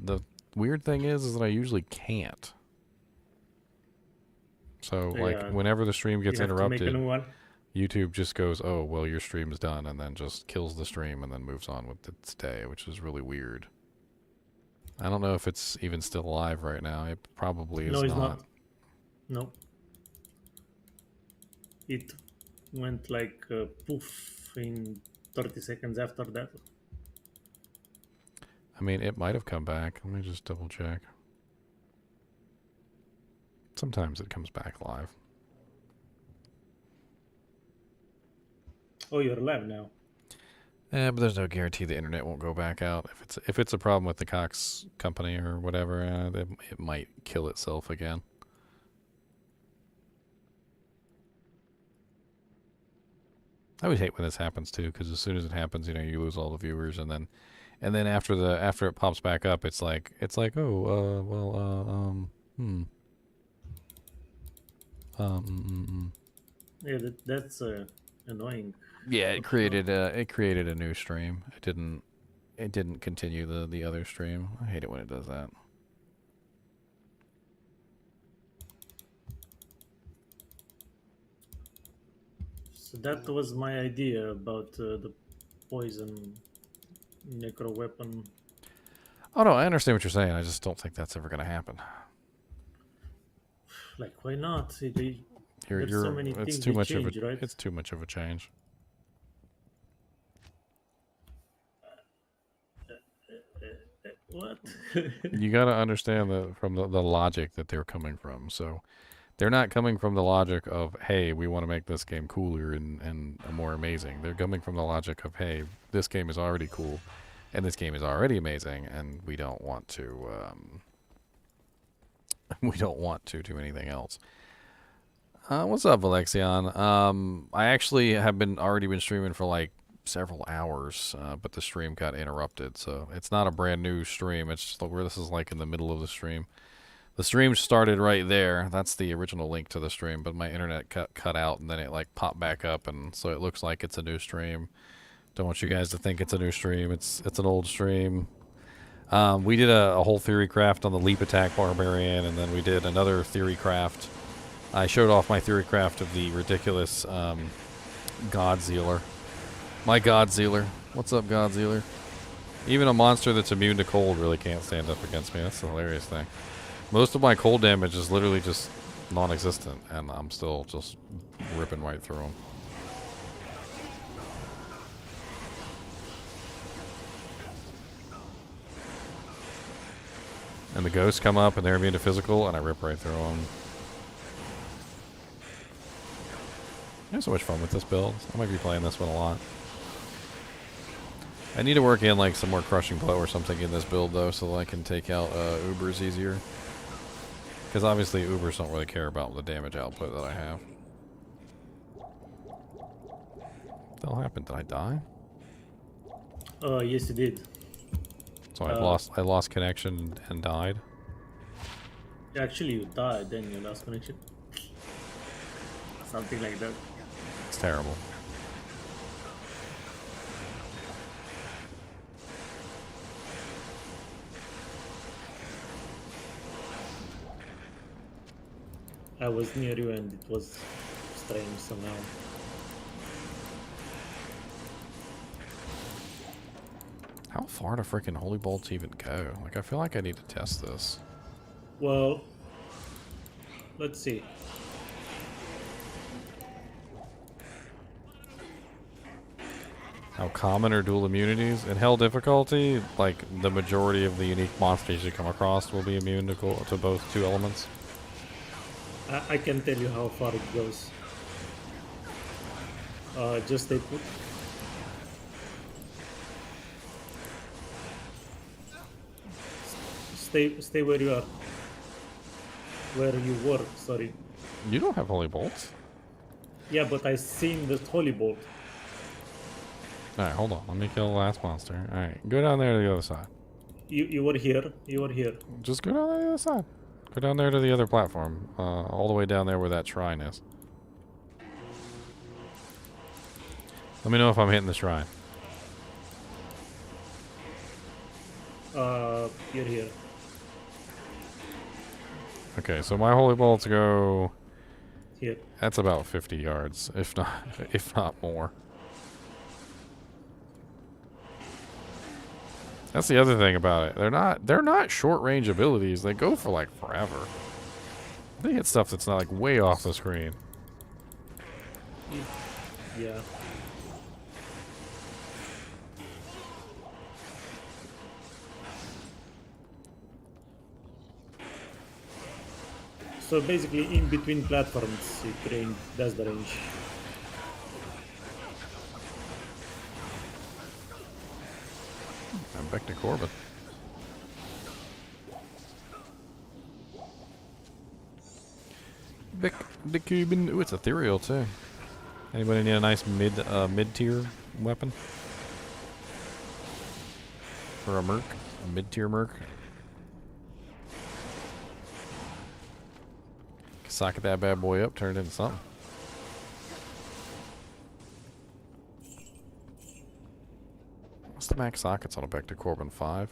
The weird thing is that I usually can't. So, like, Yeah, whenever the stream gets you have to make a interrupted, new one. YouTube just goes, oh, well, your stream's done, and then just kills the stream and then moves on with its day, which is really weird. I don't know if it's even still live right now. It probably No, is it's not. not. No, it went like poof in 30 seconds after that. I mean, it might have come back. Let me just double check. Sometimes it comes back live. Oh, you're live now. Yeah, but there's no guarantee the internet won't go back out. If it's a problem with the Cox company or whatever, it might kill itself again. I always hate when this happens too, because as soon as it happens, you know, you lose all the viewers, and then after it pops back up, it's like oh Yeah, that's annoying. yeah, it created a new stream. It didn't continue the other stream. I hate it when it does that. So that was my idea about the poison necro weapon. Oh no, I understand what you're saying. I just don't think that's ever going to happen. Like, why not? There's You're so many it's things too they much change, of a right? it's too much of a change. What? You got to understand from the logic that they're coming from. So they're not coming from the logic of, hey, we want to make this game cooler and more amazing. They're coming from the logic of, hey, this game is already cool and this game is already amazing, and we don't want to do anything else. What's up, Alexion? I actually have already been streaming for like several hours, but the stream got interrupted, so it's not a brand new stream. It's just where this is like in the middle of the stream. The stream started right there. That's the original link to the stream, but my internet cut out, and then it like popped back up, and so it looks like it's a new stream. Don't want you guys to think it's a new stream. It's an old stream. We did a whole theory craft on the Leap Attack Barbarian, and then we did another theory craft. I showed off my theory craft of the ridiculous Godsealer. My Godsealer. What's up, Godsealer? Even a monster that's immune to cold really can't stand up against me. That's the hilarious thing. Most of my cold damage is literally just non-existent, and I'm still just ripping right through them. And the ghosts come up, and they're immune to physical, and I rip right through them. I have so much fun with this build. I might be playing this one a lot. I need to work in like some more crushing blow or something in this build though, so that I can take out Ubers easier. Because obviously Ubers don't really care about the damage output that I have. What the hell happened? Did I die? Yes, you did. So I lost connection and died. Actually, you died, then you lost connection. Something like that. It's terrible. I was near you and it was strange somehow. How far do freaking holy bolts even go? Like, I feel like I need to test this. Well, let's see. How common are dual immunities? In hell difficulty, like, the majority of the unique monsters you come across will be immune to both two elements. I can tell you how far it goes. Just stay put. Stay where you are. Where you were, sorry. You don't have holy bolts? Yeah, but I seen the holy bolt. Alright, hold on. Let me kill the last monster. Alright, go down there to the other side. You were here. You were here. Just go down there to the other side. Go down there to the other platform. All the way down there where that shrine is. Let me know if I'm hitting the shrine. You're here. Okay, so my holy bolts go. Here. That's about 50 yards, if not, if not more. That's the other thing about it. They're not short range abilities. They go for like forever. They hit stuff that's not like way off the screen. Yeah. So basically, in between platforms, does the range. I'm back to Corbin. Back to Corbin. Ooh, it's ethereal too. Anybody need a nice mid tier weapon for a merc? A mid tier merc. Socket that bad boy up, turn it into something. What's the max sockets on a Vector Corbin? 5?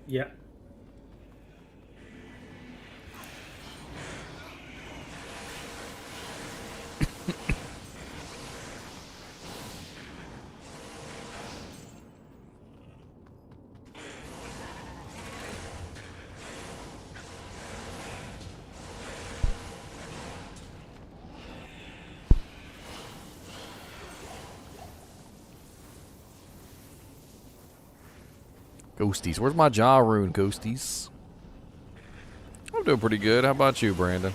Yeah. Ghosties. Where's my jaw rune, ghosties? I'm doing pretty good. How about you, Brandon?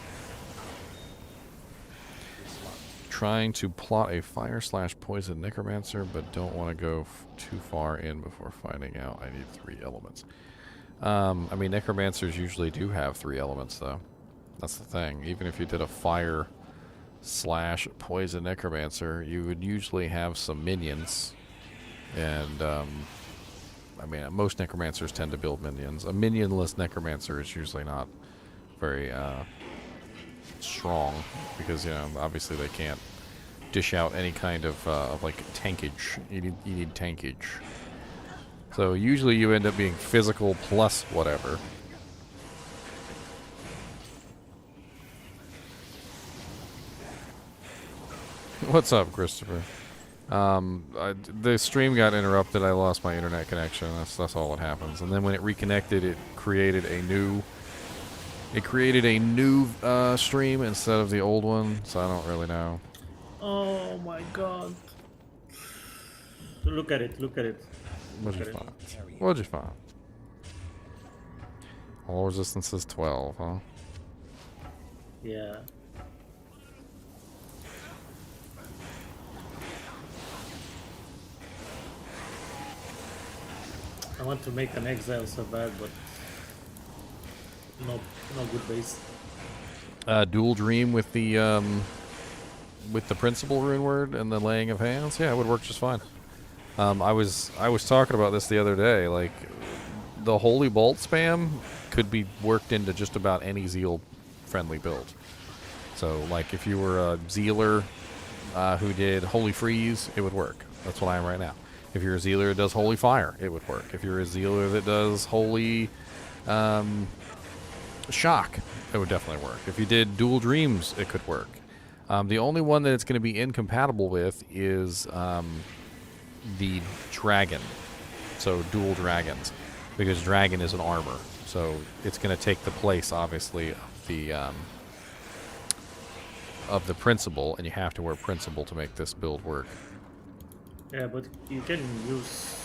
Trying to plot a fire/poison necromancer, but don't want to go too far in before finding out I need 3 elements. I mean, necromancers usually do have 3 elements, though. That's the thing. Even if you did a fire/poison necromancer, you would usually have some minions. And, I mean, most necromancers tend to build minions. A minionless necromancer is usually not very strong because, you know, obviously they can't dish out any kind of like tankage. You need tankage. So usually you end up being physical plus whatever. What's up, Christopher? The stream got interrupted. I lost my internet connection. That's all that happens. And then when it reconnected, it created a new stream instead of the old one. So I don't really know. Oh my god. Look at it. What'd you find? What'd you find? All resistance is 12, huh? Yeah. I want to make an exile so bad, but no good base. Dual dream with the principal rune word and the laying of hands. Yeah, it would work just fine. I was talking about this the other day. Like, the holy bolt spam could be worked into just about any zeal friendly build. So, like, if you were a zealer who did holy freeze, it would work. That's what I am right now. If you're a zealer that does holy fire, it would work. If you're a zealer that does holy shock, it would definitely work. If you did dual dreams, it could work. The only one that it's going to be incompatible with is the dragon. So dual dragons, because dragon is an armor. So it's going to take the place, obviously, of the principal, and you have to wear principal to make this build work. Yeah, but you can use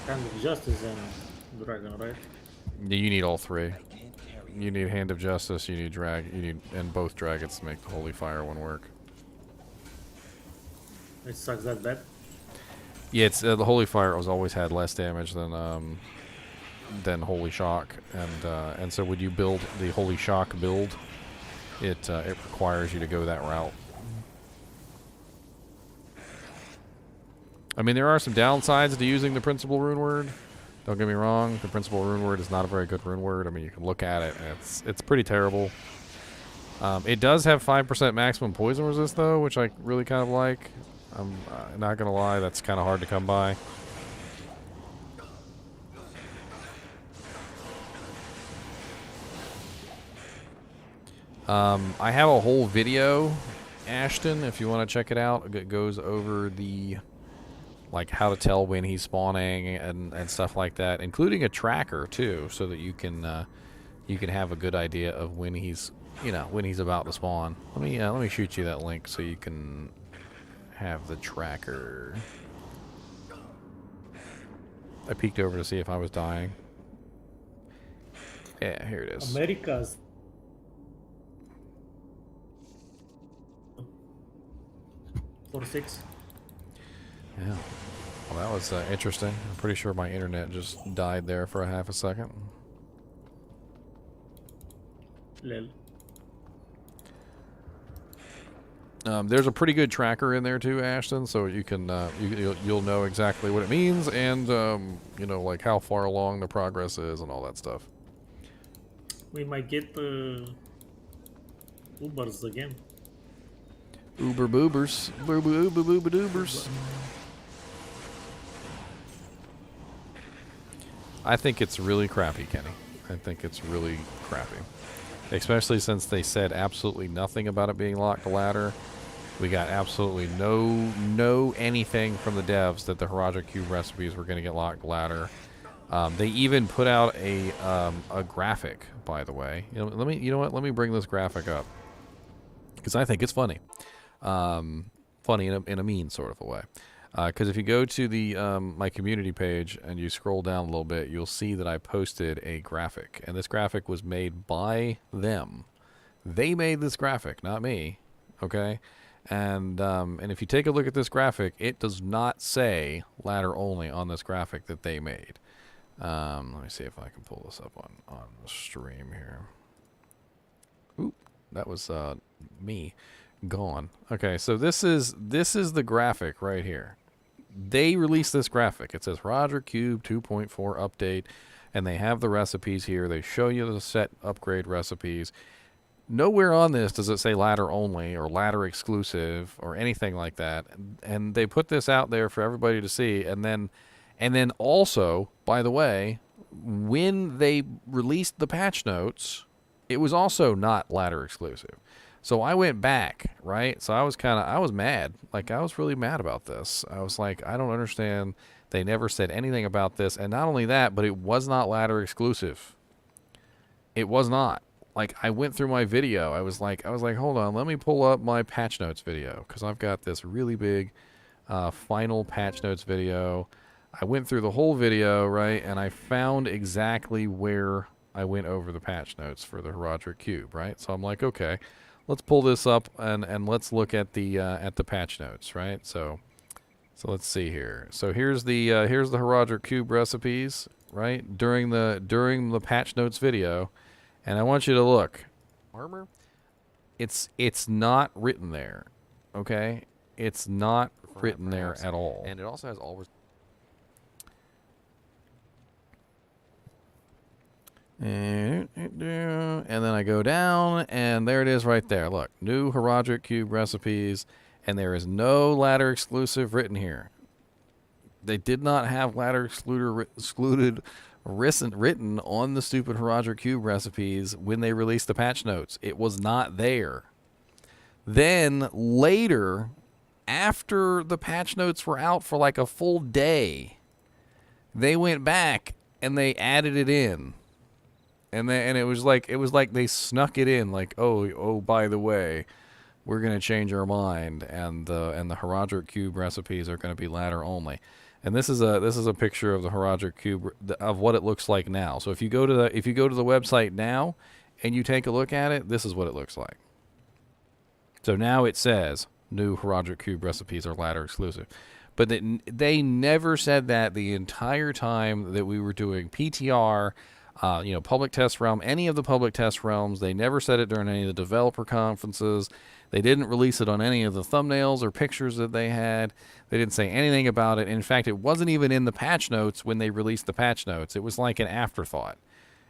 Hand of Justice and Dragon, right? You need all 3. You need Hand of Justice, you need and both dragons to make the Holy Fire one work. It sucks that bad. Yeah, it's the Holy Fire has always had less damage than Holy Shock, and so when you build the Holy Shock build, it requires you to go that route. I mean, there are some downsides to using the Principal Rune Word. Don't get me wrong, the Principal Rune Word is not a very good rune word. I mean, you can look at it, and it's pretty terrible. It does have 5% maximum poison resist, though, which I really kind of like. I'm not going to lie, that's kind of hard to come by. I have a whole video, Ashton, if you want to check it out. It goes over the like how to tell when he's spawning and stuff like that, including a tracker too, so that you can have a good idea of when he's when he's about to spawn. Let me shoot you that link so you can have the tracker. I peeked over to see if I was dying. Yeah, here it is. America's 46. Yeah. Well, that was interesting. I'm pretty sure my internet just died there for a half a second. Lil. There's a pretty good tracker in there too, Ashton, so you can you'll know exactly what it means and like how far along the progress is and all that stuff. We might get Ubers again. Uber boobers, uber doobers. I think it's really crappy, Kenny. I think it's really crappy, especially since they said absolutely nothing about it being locked to ladder. We got absolutely no anything from the devs that the Haraja Cube recipes were going to get locked to ladder. They even put out a graphic, by the way. Let me bring this graphic up because I think it's funny. Funny in a mean sort of a way. Because if you go to the my community page and you scroll down a little bit, you'll see that I posted a graphic, and this graphic was made by them. They made this graphic, not me. Okay. And if you take a look at this graphic, it does not say ladder only on this graphic that they made. Let me see if I can pull this up on the stream here. Oop, that was me gone. Okay, so this is the graphic right here. They released this graphic. It says Roger Cube 2.4 update, and they have the recipes here. They show you the set upgrade recipes. Nowhere on this does it say ladder only or ladder exclusive or anything like that. And they put this out there for everybody to see. And then also, by the way, when they released the patch notes, it was also not ladder exclusive. So I went back, right? So I was mad. Like, I was really mad about this. I was like, I don't understand. They never said anything about this. And not only that, but it was not ladder exclusive. It was not. Like, I went through my video. I was like, hold on, let me pull up my patch notes video because I've got this really big final patch notes video. I went through the whole video, right, and I found exactly where I went over the patch notes for the Haraja Cube, right? So I'm like, okay, let's pull this up and let's look at the patch notes, right? So let's see here. So here's the Haraja Cube recipes, right? During the patch notes video. And I want you to look. Armor? It's not written there. Okay? It's not written there at all. And it also has all and then I go down and there it is right there. Look, new Haraja Cube recipes, and there is no ladder exclusive written here. They did not have ladder excluded written on the stupid Haraja Cube recipes when they released the patch notes. It was not there. Then later, after the patch notes were out for like a full day, they went back and they added it in. And it was like they snuck it in, like, oh by the way, we're gonna change our mind, and the Haraja Cube recipes are gonna be ladder only. And this is a picture of the Haraja Cube of what it looks like now. So if you go to the website now and you take a look at it, this is what it looks like. So now it says new Haraja Cube recipes are ladder exclusive. But they never said that the entire time that we were doing PTR, public test realm, any of the public test realms. They never said it during any of the developer conferences. They didn't release it on any of the thumbnails or pictures that they had. They didn't say anything about it. In fact, it wasn't even in the patch notes when they released the patch notes. It was like an afterthought.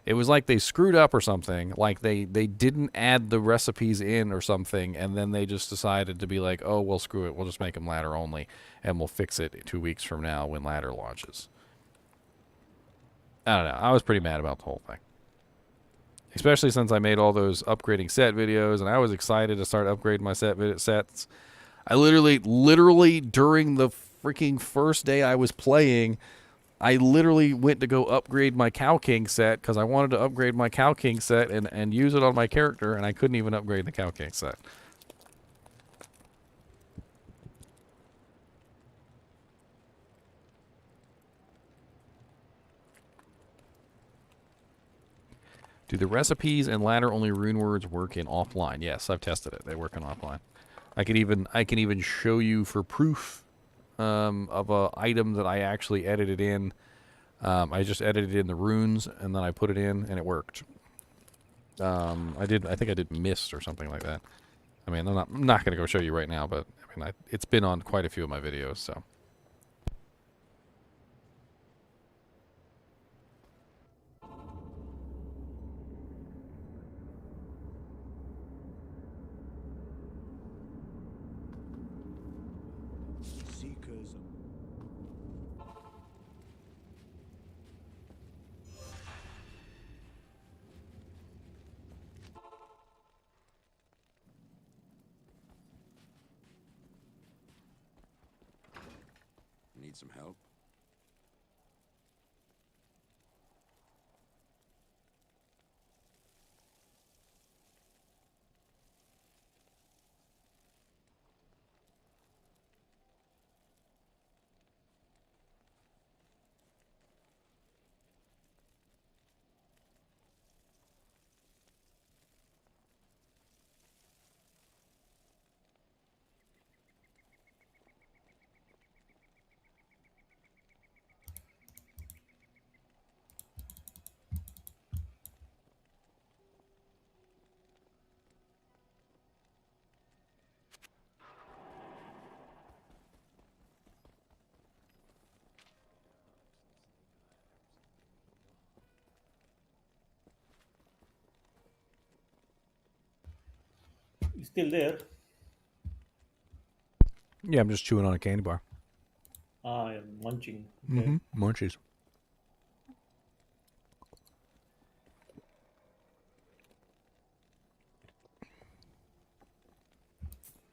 It was like they screwed up or something, like they didn't add the recipes in or something, and then they just decided to be like, oh, well, screw it. We'll just make them ladder only, and we'll fix it 2 weeks from now when ladder launches. I don't know. I was pretty mad about the whole thing. Especially since I made all those upgrading set videos, and I was excited to start upgrading my sets. I literally during the freaking first day I was playing, I literally went to go upgrade my Cow King set because I wanted to upgrade my Cow King set and use it on my character, and I couldn't even upgrade the Cow King set. Do the recipes and ladder only rune words work in offline? Yes, I've tested it. They work in offline. I can even show you for proof of a item that I actually edited in. I just edited in the runes and then I put it in and it worked. I think I did mist or something like that. I mean, I'm not going to go show you right now, but I mean, it's been on quite a few of my videos, so. Need some help? You still there? Yeah, I'm just chewing on a candy bar. Ah, I'm munching. Okay. Mm-hmm. Munchies.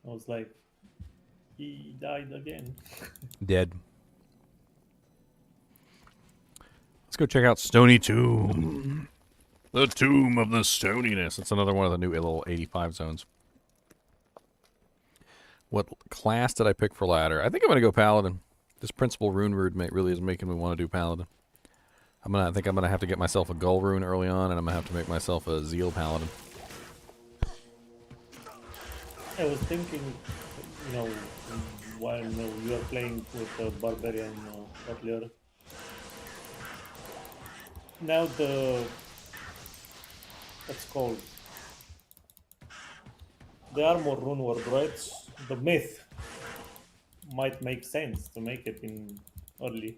I was like, he died again. Dead. Let's go check out Stony Tomb. The Tomb of the Stoniness. It's another one of the new little 85 zones. What class did I pick for ladder? I think I'm going to go Paladin. This Principal Rune Word really is making me want to do Paladin. I think I'm going to have to get myself a Gull Rune early on, and I'm going to have to make myself a Zeal Paladin. I was thinking, while you are playing with the Barbarian Butler, now what's called the Armor Rune Word, right? The myth might make sense to make it in early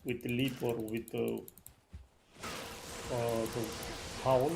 with the leap or with the howl.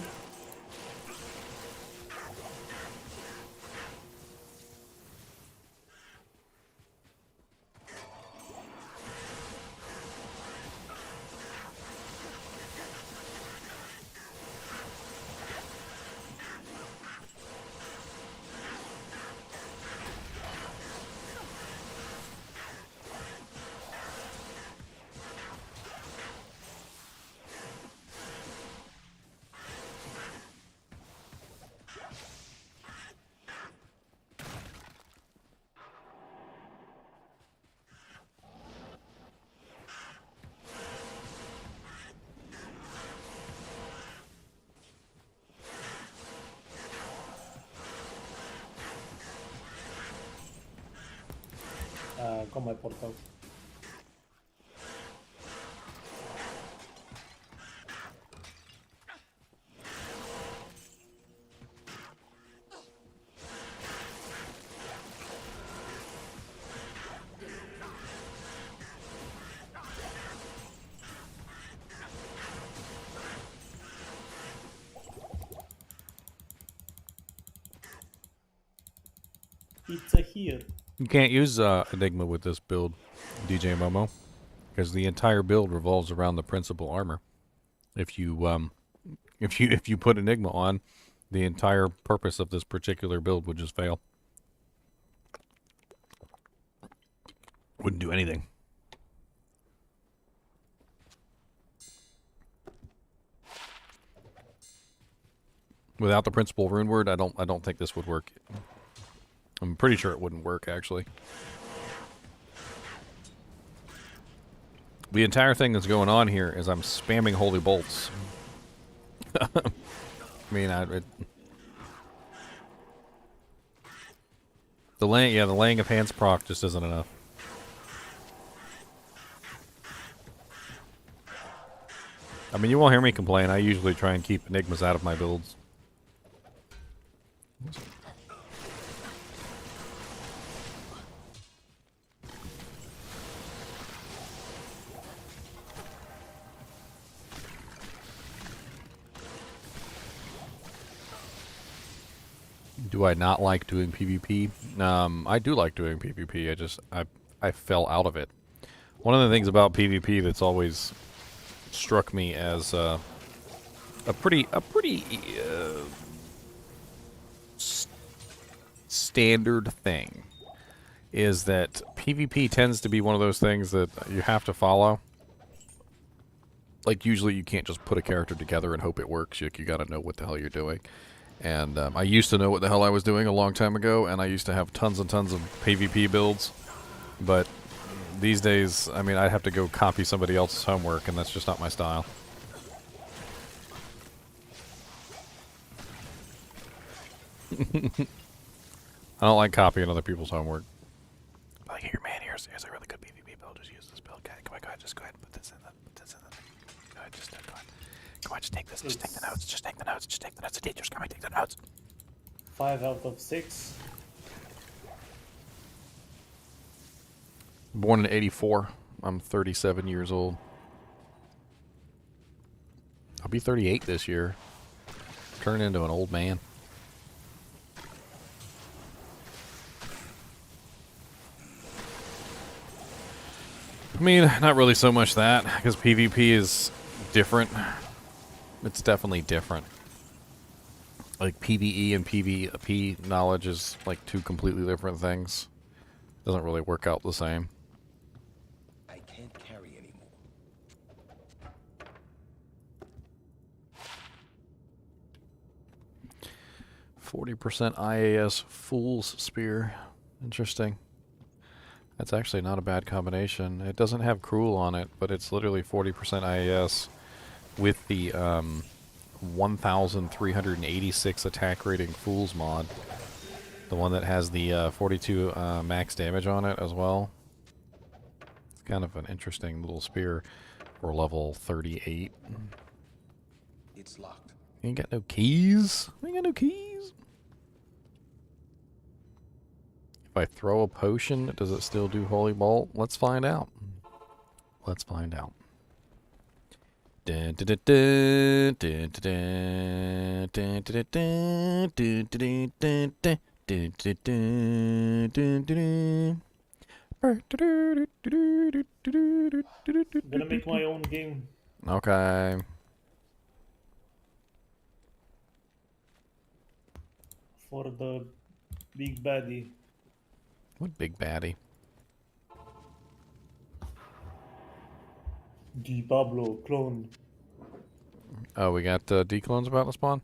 Got my portal. It's a here. You can't use Enigma with this build, DJ Momo, because the entire build revolves around the Principal Armor. If you put Enigma on, the entire purpose of this particular build would just fail. Wouldn't do anything. Without the principal rune word, I don't think this would work. I'm pretty sure it wouldn't work, actually. The entire thing that's going on here is I'm spamming holy bolts. I mean, the laying of hands proc just isn't enough. I mean, you won't hear me complain. I usually try and keep enigmas out of my builds. Do I not like doing PvP? I do like doing PvP. I fell out of it. One of the things about PvP that's always struck me as a pretty standard thing is that PvP tends to be one of those things that you have to follow. Like, usually you can't just put a character together and hope it works. You gotta know what the hell you're doing. And I used to know what the hell I was doing a long time ago, and I used to have tons and tons of PvP builds. But these days, I mean, I'd have to go copy somebody else's homework, and that's just not my style. I don't like copying other people's homework. Like, here, man, here's a really good PvP build. Just use this build. Okay, go ahead, just go ahead and put this in the. Go ahead, just go ahead. Go ahead, just take this. Just take the notes. Just take the notes. Just take the notes. The teacher's coming. Take the notes. 5 out of 6. Born in '84. I'm 37 years old. I'll be 38 this year. Turn into an old man. I mean, not really so much that, because PvP is different. It's definitely different. Like, PvE and PvP knowledge is like two completely different things. Doesn't really work out the same. I can't carry anymore. 40% IAS Fool's Spear. Interesting. That's actually not a bad combination. It doesn't have Cruel on it, but it's literally 40% IAS with the 1,386 attack rating Fool's mod. The one that has the 42 max damage on it as well. It's kind of an interesting little spear for level 38. It's locked. You ain't got no keys? I ain't got no keys. If I throw a potion, does it still do Holy Bolt? Let's find out. Let's find out. I'm gonna make my own game. Okay. For the big baddie. What big baddie? Diablo clone. Oh, we got declones about to spawn?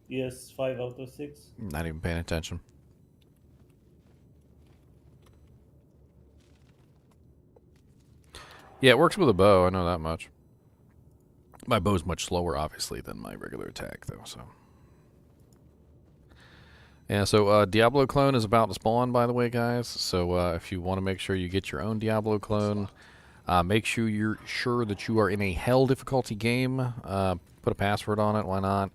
Yes, 5 out of 6. Not even paying attention. Yeah, it works with a bow. I know that much. My bow's much slower, obviously, than my regular attack, though. So, yeah. So Diablo clone is about to spawn, by the way, guys. So if you want to make sure you get your own Diablo clone, make sure you're sure that you are in a hell difficulty game. Put a password on it. Why not?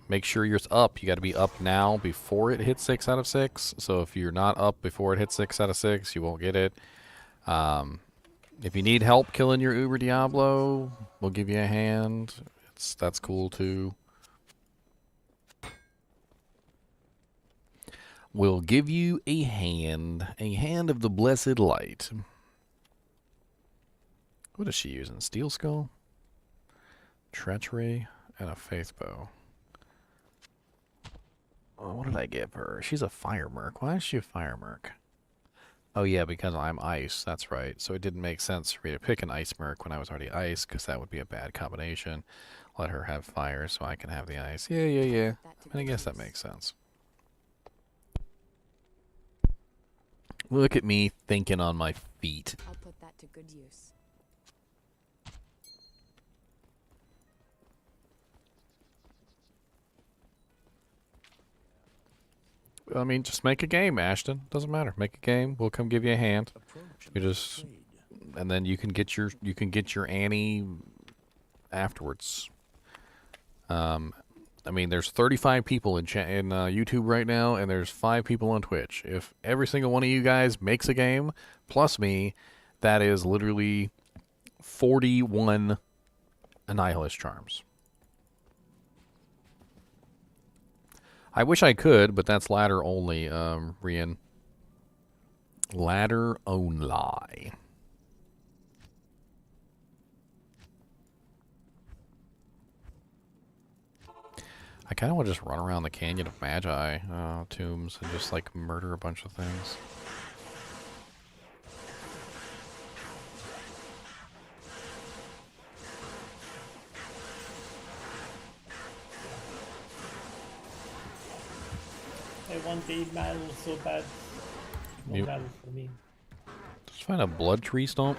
Make sure you're up. You got to be up now before it hits 6 out of 6. So if you're not up before it hits 6 out of 6, you won't get it. If you need help killing your Uber Diablo, we'll give you a hand. That's cool too. We'll give you a hand of the blessed light. What is she using? Steel Skull? Treachery and a faith bow. Oh, what did I give her? She's a fire merc. Why is she a fire merc? Oh yeah, because I'm ice. That's right. So it didn't make sense for me to pick an ice merc when I was already ice, because that would be a bad combination. Let her have fire so I can have the ice. Yeah. I guess that makes sense. Look at me thinking on my feet. I'll put that to good use. I mean, just make a game, Ashton. Doesn't matter. Make a game. We'll come give you a hand. You just, and then you can get your Annie afterwards. I mean, there's 35 people in YouTube right now, and there's 5 people on Twitch. If every single one of you guys makes a game, plus me, that is literally 41 Annihilus Charms. I wish I could, but that's ladder only, Rian. Ladder only. I kind of want to just run around the Canyon of Magi tombs and just like murder a bunch of things. I want the battle so bad. No You- battle for me. Just find a blood tree stomp.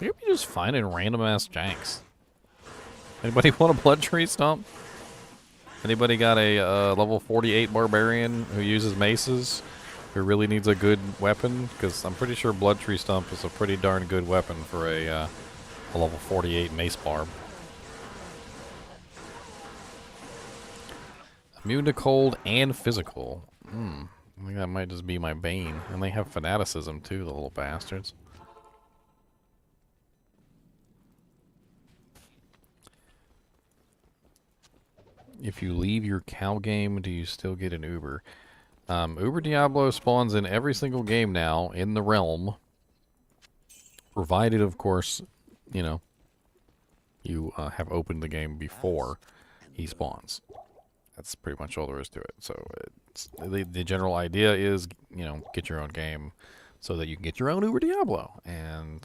Maybe just finding random ass janks. Anybody want a blood tree stomp? Anybody got a level 48 barbarian who uses maces, who really needs a good weapon? Because I'm pretty sure blood tree stomp is a pretty darn good weapon for a level 48 mace barb. Immune to cold and physical. I think that might just be my bane. And they have fanaticism too, the little bastards. If you leave your cow game, do you still get an Uber? Uber Diablo spawns in every single game now in the realm. Provided, of course, you know, you have opened the game before he spawns. That's pretty much all there is to it. So the general idea is, you know, get your own game so that you can get your own Uber Diablo and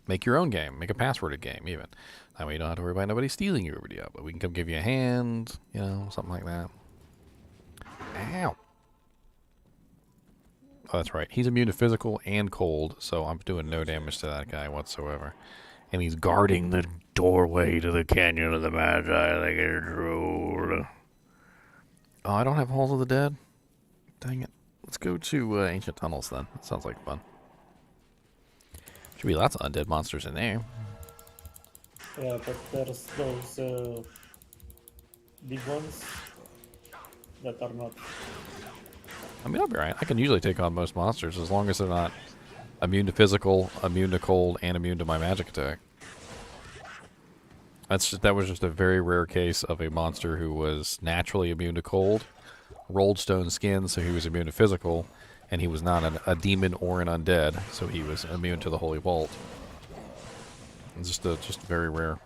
make your own game. Make a passworded game, even. That way you don't have to worry about nobody stealing your Uber Diablo. We can come give you a hand, you know, something like that. Ow! Oh, that's right. He's immune to physical and cold, so I'm doing no damage to that guy whatsoever. And he's guarding the doorway to the Canyon of the Magi like a troll. Oh, I don't have Halls of the Dead? Dang it. Let's go to Ancient Tunnels then. That sounds like fun. Should be lots of undead monsters in there. Yeah, but there's those big ones that are not. I mean, I'll be right. I can usually take on most monsters as long as they're not immune to physical, immune to cold, and immune to my magic attack. That was just a very rare case of a monster who was naturally immune to cold, rolled stone skin, so he was immune to physical, and he was not a demon or an undead, so he was immune to the Holy Vault. It's just very rare.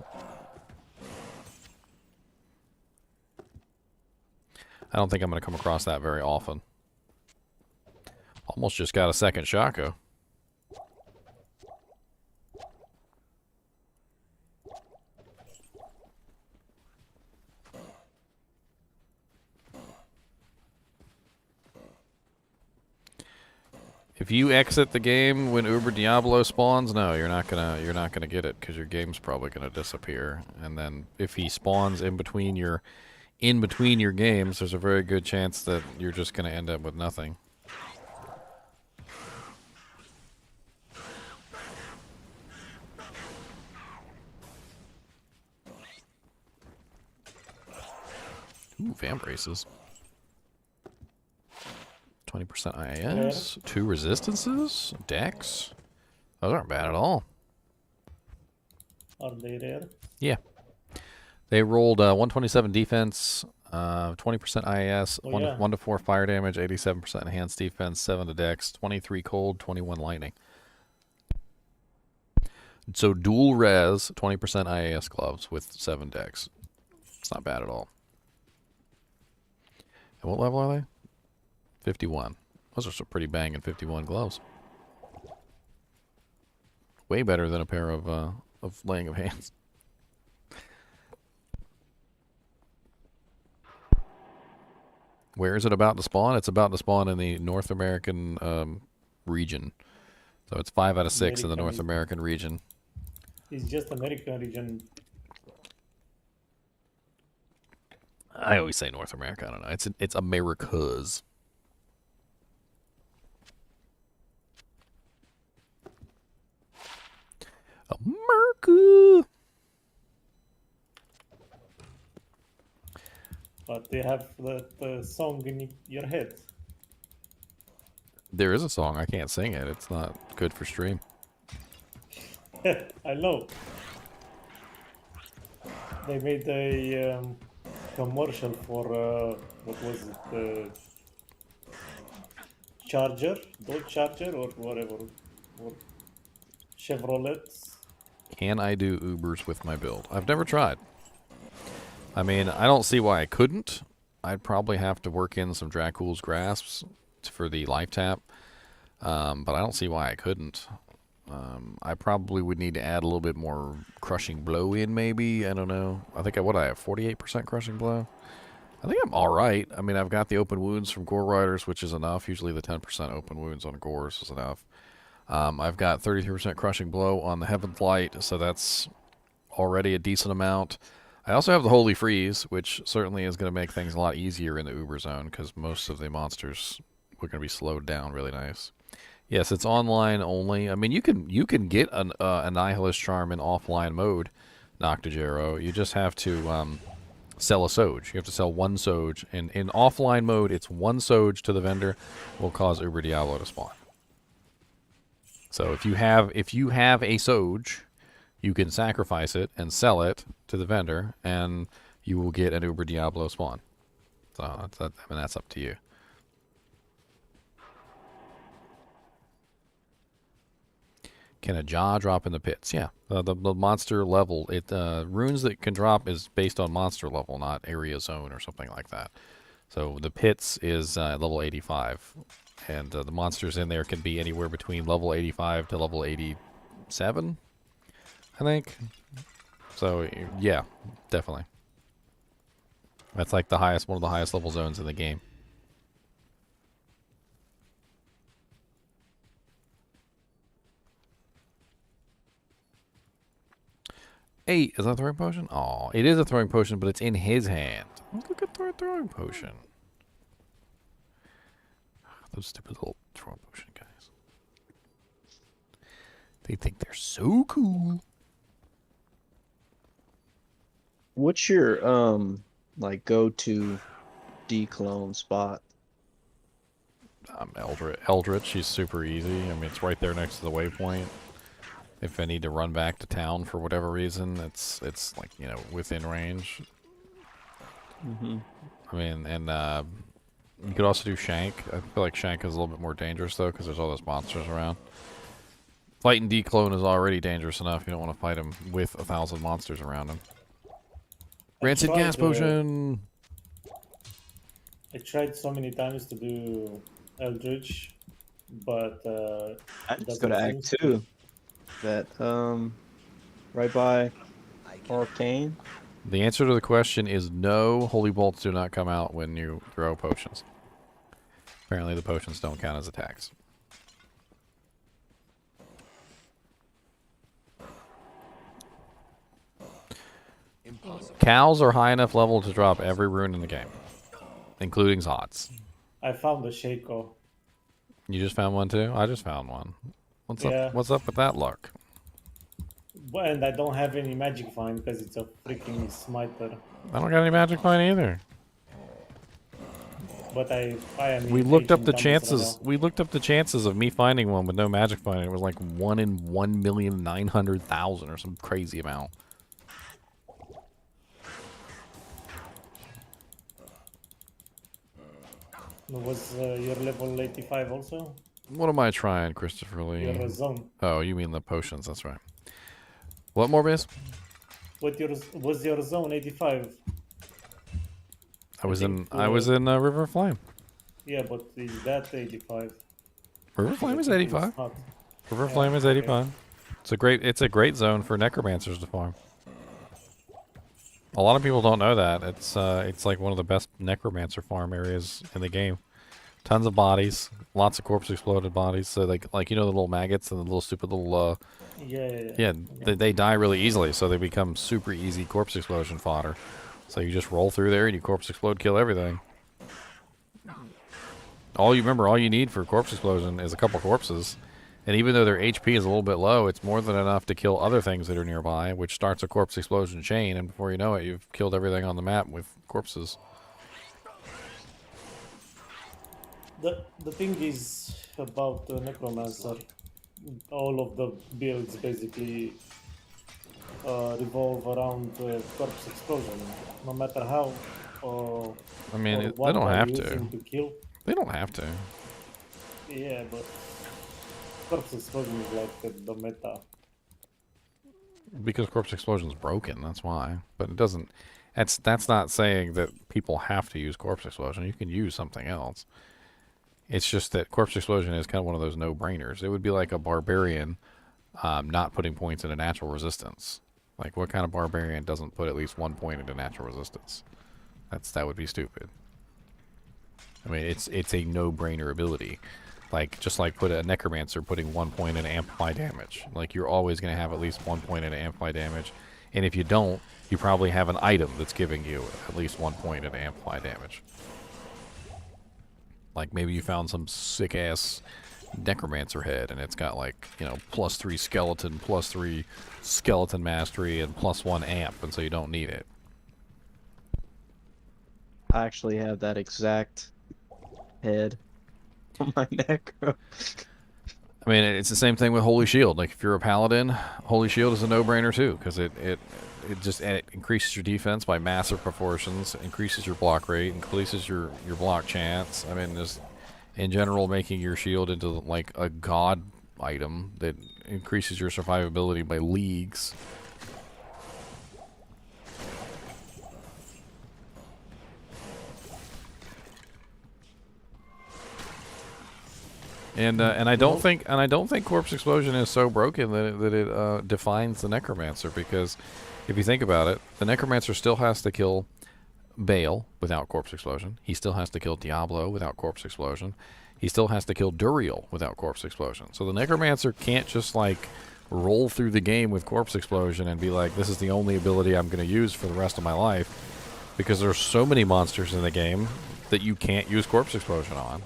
I don't think I'm going to come across that very often. Almost just got a second Shaco. If you exit the game when Uber Diablo spawns, no, you're not gonna get it because your game's probably gonna disappear. And then if he spawns in between your games, there's a very good chance that you're just gonna end up with nothing. Ooh, vamp races. 20% IAS, 2 resistances, dex. Those aren't bad at all. Are they rare? Yeah. They rolled 127 defense, 20% IAS, Oh, 1 to 4 fire damage, 87% enhanced defense, 7 to dex, 23 cold, 21 lightning. So dual res, 20% IAS gloves with 7 decks. It's not bad at all. And what level are they? 51. Those are some pretty banging 51 gloves. Way better than a pair of laying of hands. Where is it about to spawn? It's about to spawn in the North American region. So it's 5 out of 6 in the North American region. It's just American region. I always say North America. I don't know. It's Americas. America. But they have the song in your head. There is a song. I can't sing it. It's not good for stream. I know. They made a commercial for what was it? Charger, Dodge Charger, or whatever, or Chevrolet. Can I do Ubers with my build? I've never tried. I mean, I don't see why I couldn't. I'd probably have to work in some Dracul's grasps for the life tap, but I don't see why I couldn't. I probably would need to add a little bit more crushing blow in, maybe. I don't know. I think I have 48% crushing blow. I think I'm all right. I mean, I've got the open wounds from Gore Riders, which is enough. Usually the 10% open wounds on Gores is enough. I've got 33% crushing blow on the Heaven's Light, so that's already a decent amount. I also have the Holy Freeze, which certainly is going to make things a lot easier in the Uber zone because most of the monsters are going to be slowed down really nice. Yes, it's online only. I mean, you can get an Annihilus Charm in offline mode, Noctigero. You just have to sell a Soge. You have to sell one Soge. And in offline mode, it's one Soge to the vendor will cause Uber Diablo to spawn. So if you have a Soge, you can sacrifice it and sell it to the vendor, and you will get an Uber Diablo spawn. So that's up to you. Can a jaw drop in the pits? Yeah, the monster level. Runes that can drop is based on monster level, not area zone or something like that. So the pits is level 85, and the monsters in there can be anywhere between level 85 to level 87, I think. So yeah, definitely. That's like one of the highest level zones in the game. 8 is that a throwing potion? Oh, it is a throwing potion, but it's in his hand. Look at the throwing potion. Those stupid little throwing potion guys. They think they're so cool. What's your like go-to declone spot? Eldritch, she's super easy. I mean, it's right there next to the waypoint. If I need to run back to town for whatever reason, it's like, you know, within range. Mm-hmm. I mean, and you could also do Shank. I feel like Shank is a little bit more dangerous, though, because there's all those monsters around. Fighting Declone is already dangerous enough. You don't want to fight him with 1,000 monsters around him. Rancid gas potion! I tried so many times to do Eldritch, but I just go to Act 2. That right by Arcane. The answer to the question is no. Holy bolts do not come out when you throw potions. Apparently the potions don't count as attacks. Impossible. Cows are high enough level to drop every rune in the game, including Zots. I found the Shaco. You just found one too? I just found one. What's Yeah. up? What's up with that luck? And I don't have any magic find because it's a freaking smiter. I don't got any magic find either. But I am. We looked up the chances. We looked up the chances of me finding one with no magic find. It was like 1 in 1,900,000 or some crazy amount. Was your level 85 also? What am I trying, Christopher Lee? Your zone. Oh, you mean the potions? That's right. What more base? Was your zone 85? I was think, in River of Flame. Yeah, but is that 85? River of Flame is I think it was 85. not. River of Yeah, Flame is okay. 85. It's a great zone for necromancers to farm. A lot of people don't know that. It's like one of the best necromancer farm areas in the game. Tons of bodies, lots of corpse exploded bodies. So like you know the little maggots and the little stupid little Yeah. they die really easily, so they become super easy corpse explosion fodder. So you just roll through there and you corpse explode, kill everything. All you need for corpse explosion is a couple corpses. And even though their HP is a little bit low, it's more than enough to kill other things that are nearby, which starts a corpse explosion chain, and before you know it, you've killed everything on the map with corpses. The thing is about Necromancer, all of the builds basically revolve around corpse explosion. No matter how I mean, or they what don't are have you to. using to kill. They don't have to. Yeah, but corpse explosion is like the meta. Because corpse explosion is broken, that's why. But it doesn't. That's not saying that people have to use corpse explosion. You can use something else. It's just that corpse explosion is kind of one of those no-brainers. It would be like a barbarian not putting points into natural resistance. Like, what kind of barbarian doesn't put at least 1 point into natural resistance? That would be stupid. I mean, it's a no-brainer ability. Like, just like put a necromancer putting 1 point into amplify damage. Like, you're always going to have at least 1 point into amplify damage. And if you don't, you probably have an item that's giving you at least 1 point into amplify damage. Like, maybe you found some sick-ass necromancer head, and it's got, like, you know, +3 skeleton, +3 skeleton mastery, and +1 amp, and so you don't need it. I actually have that exact head on my necro. I mean, it's the same thing with Holy Shield. Like, if you're a paladin, Holy Shield is a no-brainer too, because it increases your defense by massive proportions, increases your block rate, increases your block chance. I mean, just in general, making your shield into like a god item that increases your survivability by leagues. And I don't think corpse explosion is so broken that it defines the necromancer, because if you think about it, the necromancer still has to kill Baal without corpse explosion. He still has to kill Diablo without corpse explosion. He still has to kill Duriel without corpse explosion. So the necromancer can't just like roll through the game with corpse explosion and be like, this is the only ability I'm going to use for the rest of my life, because there's so many monsters in the game that you can't use corpse explosion on.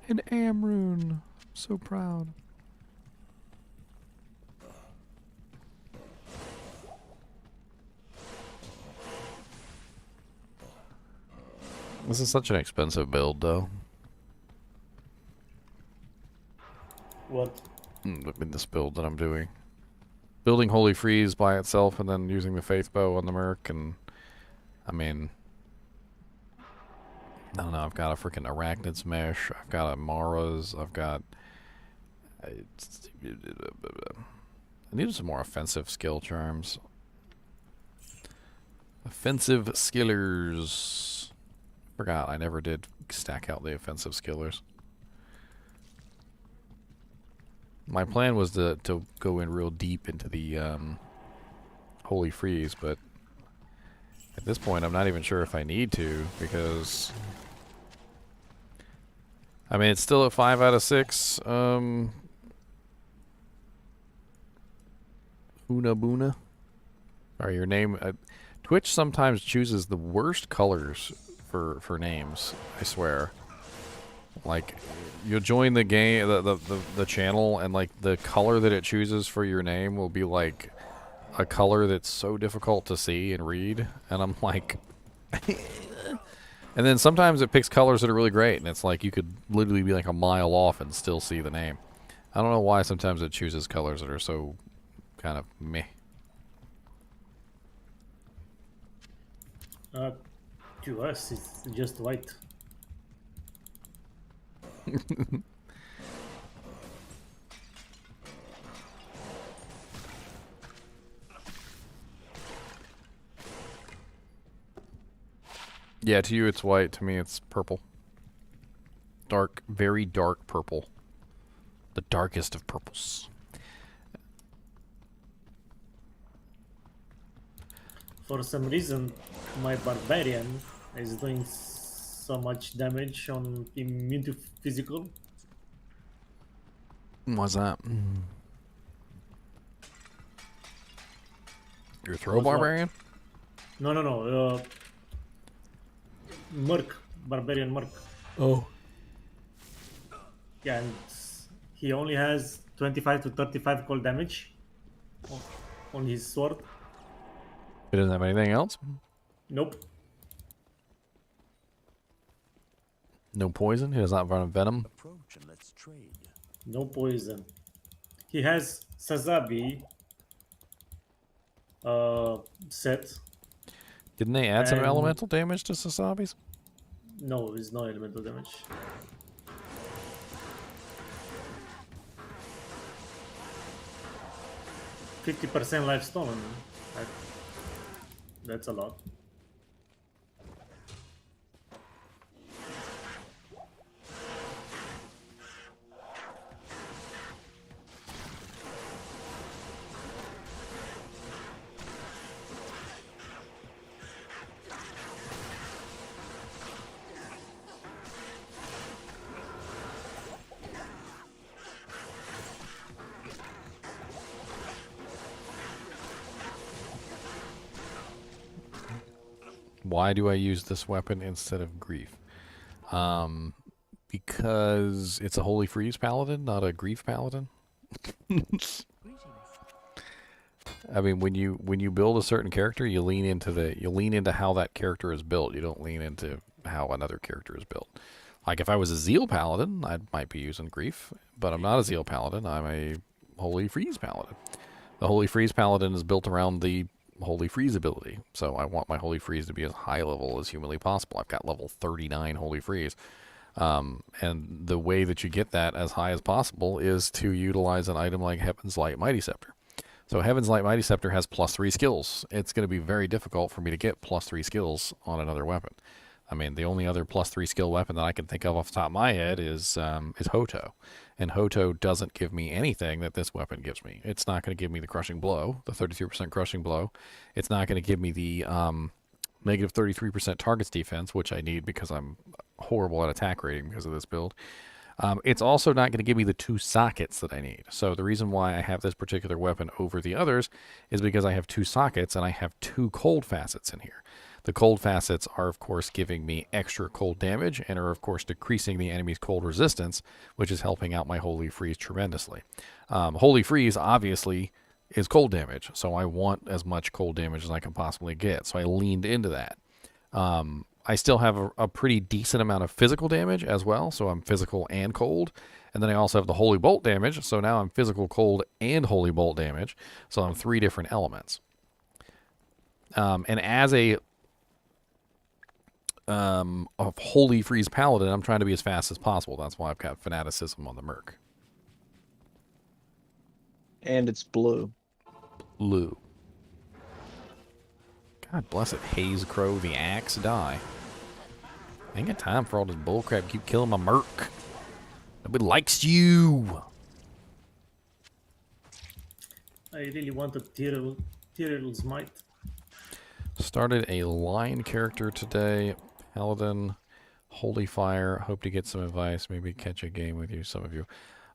An Amrune. So proud. This is such an expensive build, though. What? In this build that I'm doing. Building Holy Freeze by itself and then using the Faith Bow on the Merc, and I mean, I don't know, I've got a freaking Arachnid's Mesh, I've got a Mara's, I've got... I needed some more offensive skill charms. Offensive skillers. Forgot, I never did stack out the offensive skillers. My plan was to go in real deep into the Holy Freeze, but at this point I'm not even sure if I need to, because I mean, it's still at 5 out of 6. Una Boona. Or your name. Twitch sometimes chooses the worst colors for names, I swear. Like, you'll join the game, the channel, and like the color that it chooses for your name will be like a color that's so difficult to see and read, and I'm like... And then sometimes it picks colors that are really great, and it's like you could literally be like a mile off and still see the name. I don't know why sometimes it chooses colors that are so kind of meh. To us, it's just white. Yeah, to you it's white. To me it's purple. Dark, very dark purple. The darkest of purples. For some reason, my barbarian is doing so much damage on immune to physical. What's that? Your throw Was what? barbarian? No. Merc, barbarian merc. Oh. Yeah, and he only has 25 to 35 cold damage on his sword. It doesn't have anything else? Nope. No poison? He does not run venom? Approach and let's trade. No poison. He has Sazabi set. Didn't they add some And- elemental damage to Sasabi's? No, it's no elemental damage. %50 life stolen. That's a lot. Why do I use this weapon instead of Grief? Because it's a Holy Freeze Paladin, not a Grief Paladin. I mean, when you build a certain character, you lean into how that character is built. You don't lean into how another character is built. Like if I was a Zeal Paladin, I might be using Grief, but I'm not a Zeal Paladin. I'm a Holy Freeze Paladin. The Holy Freeze Paladin is built around the Holy Freeze ability, so I want my Holy Freeze to be as high level as humanly possible. I've got level 39 Holy Freeze, and the way that you get that as high as possible is to utilize an item like Heaven's Light Mighty Scepter. So Heaven's Light Mighty Scepter has +3 skills. It's going to be very difficult for me to get +3 skills on another weapon. I mean, the only other +3 skill weapon that I can think of off the top of my head is Hoto. And Hoto doesn't give me anything that this weapon gives me. It's not going to give me the Crushing Blow, the 33% Crushing Blow. It's not going to give me the negative 33% targets defense, which I need because I'm horrible at attack rating because of this build. It's also not going to give me the 2 sockets that I need. So the reason why I have this particular weapon over the others is because I have 2 sockets and I have 2 cold facets in here. The cold facets are, of course, giving me extra cold damage and are, of course, decreasing the enemy's cold resistance, which is helping out my Holy Freeze tremendously. Holy Freeze, obviously, is cold damage, so I want as much cold damage as I can possibly get, so I leaned into that. I still have a pretty decent amount of physical damage as well, so I'm physical and cold. And then I also have the Holy Bolt damage, so now I'm physical, cold, and Holy Bolt damage, so I'm 3 different elements. And as a Holy Freeze Paladin, I'm trying to be as fast as possible. That's why I've got Fanaticism on the Merc. And it's blue. Blue. God bless it. Haze Crow, the axe, die. I ain't got time for all this bullcrap. Keep killing my Merc. Nobody likes you. I really wanted Tyrell's Might. Started a line character today. Paladin, Holy Fire. Hope to get some advice. Maybe catch a game with you, some of you.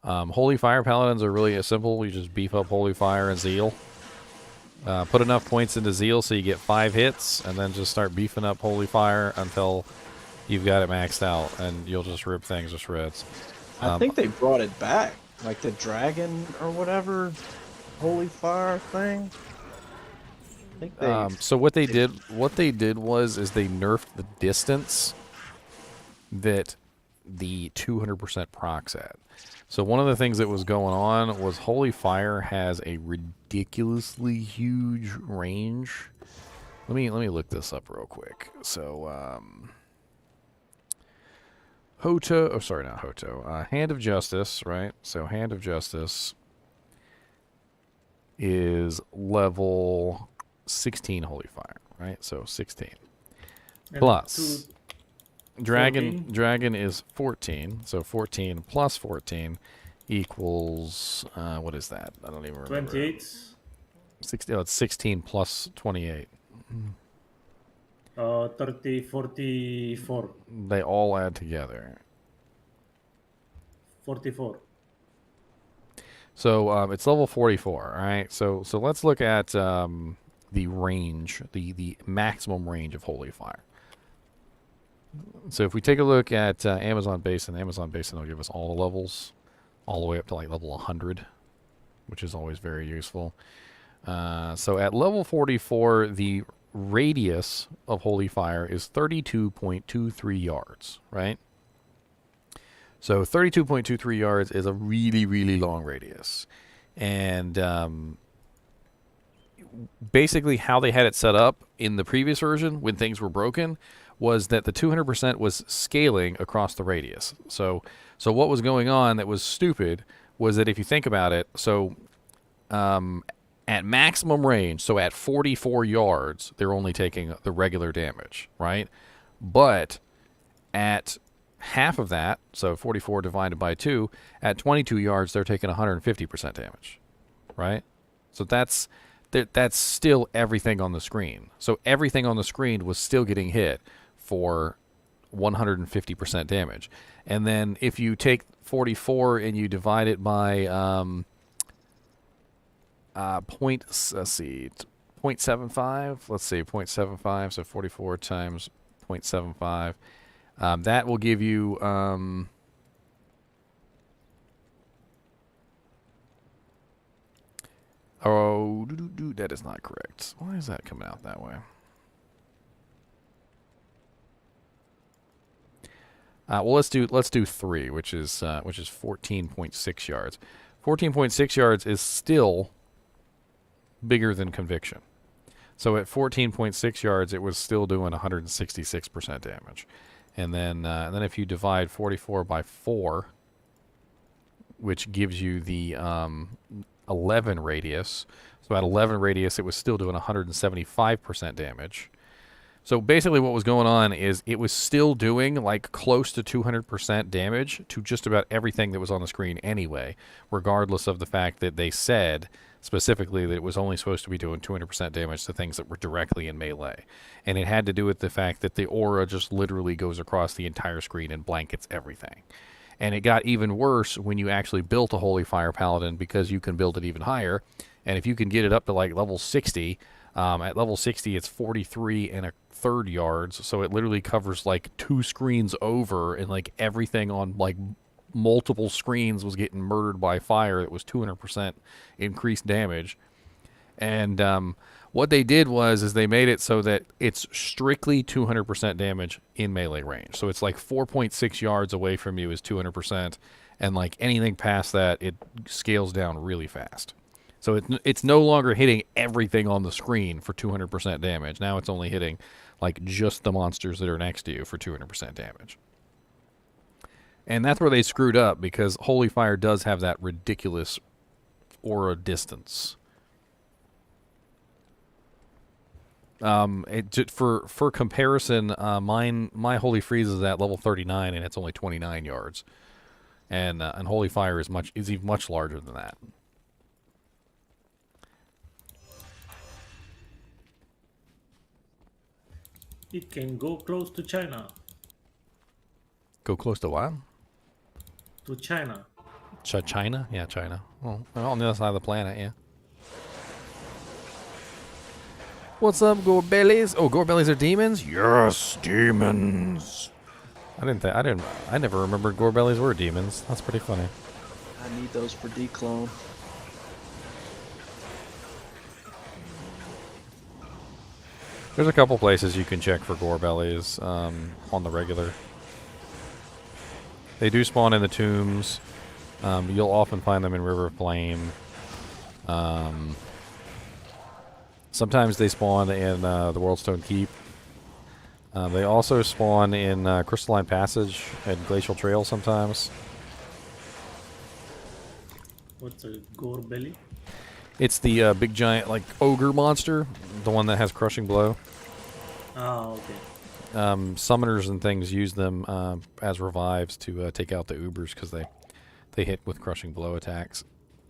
Holy Fire Paladins are really simple. You just beef up Holy Fire and Zeal. Put enough points into Zeal so you get 5 hits, and then just start beefing up Holy Fire until you've got it maxed out, and you'll just rip things to shreds. I think they brought it back, like the dragon or whatever, Holy Fire thing. I think they. So what they did was they nerfed the distance that the 200% procs at. So one of the things that was going on was Holy Fire has a ridiculously huge range. Let me look this up real quick. So Hoto, oh sorry, not Hoto. Hand of Justice, right? So Hand of Justice is level 16 Holy Fire, right? So 16. And Plus Dragon 14. Dragon is 14. So 14 plus 14 equals what is that? I don't even remember. 28. 16, it's 16 plus 28. 30, 44. They all add together. 44. So it's level 44, all right? So let's look at the range, the maximum range of Holy Fire. So if we take a look at Amazon Basin will give us all the levels, all the way up to like level 100, which is always very useful. So at level 44, the radius of Holy Fire is 32.23 yards, right? So 32.23 yards is a really, really long radius. And basically how they had it set up in the previous version when things were broken was that the 200% was scaling across the radius. So what was going on that was stupid was that if you think about it, so at maximum range, so at 44 yards, they're only taking the regular damage, right? But at half of that, so 44 divided by 2, at 22 yards, they're taking 150% damage, right? So that's still everything on the screen. So everything on the screen was still getting hit for 150% damage. And then if you take 44 and you divide it by 0.75, let's see, 0.75, so 44 times 0.75, that will give you that is not correct. Why is that coming out that way? Well, let's do 3, which is 14.6 yards. 14.6 yards is still bigger than Conviction. So at 14.6 yards, it was still doing 166% damage. And then if you divide 44 by 4, which gives you the 11 radius. So at 11 radius, it was still doing 175% damage. So basically what was going on is it was still doing like close to 200% damage to just about everything that was on the screen anyway, regardless of the fact that they said specifically that it was only supposed to be doing 200% damage to things that were directly in melee. And it had to do with the fact that the aura just literally goes across the entire screen and blankets everything. And it got even worse when you actually built a Holy Fire Paladin, because you can build it even higher. And if you can get it up to like level 60, at level 60 it's 43 1/3 yards, so it literally covers like 2 screens over, and like everything on like multiple screens was getting murdered by fire. It was 200% increased damage. And what they did is they made it so that it's strictly 200% damage in melee range. So it's like 4.6 yards away from you is 200%, and like anything past that, it scales down really fast. So it's no longer hitting everything on the screen for 200% damage. Now it's only hitting like just the monsters that are next to you for 200% damage. And that's where they screwed up, because Holy Fire does have that ridiculous aura distance. For comparison, my Holy Freeze is at level 39 and it's only 29 yards, and Holy Fire is even much larger than that. It can go close to China. Go close to what? To China. China? Yeah, China. Well, on the other side of the planet, yeah. What's up, Gorebellies? Oh, Gorebellies are demons? Yes, demons. I never remembered Gorebellies were demons. That's pretty funny. I need those for declone. There's a couple places you can check for Gorebellies on the regular. They do spawn in the tombs. You'll often find them in River Flame. Sometimes they spawn in the Worldstone Keep. They also spawn in Crystalline Passage and Glacial Trail sometimes. What's a gore belly? It's the big giant like ogre monster, the one that has crushing blow. Ah, okay. Summoners and things use them as revives to take out the Ubers because they hit with crushing blow attacks.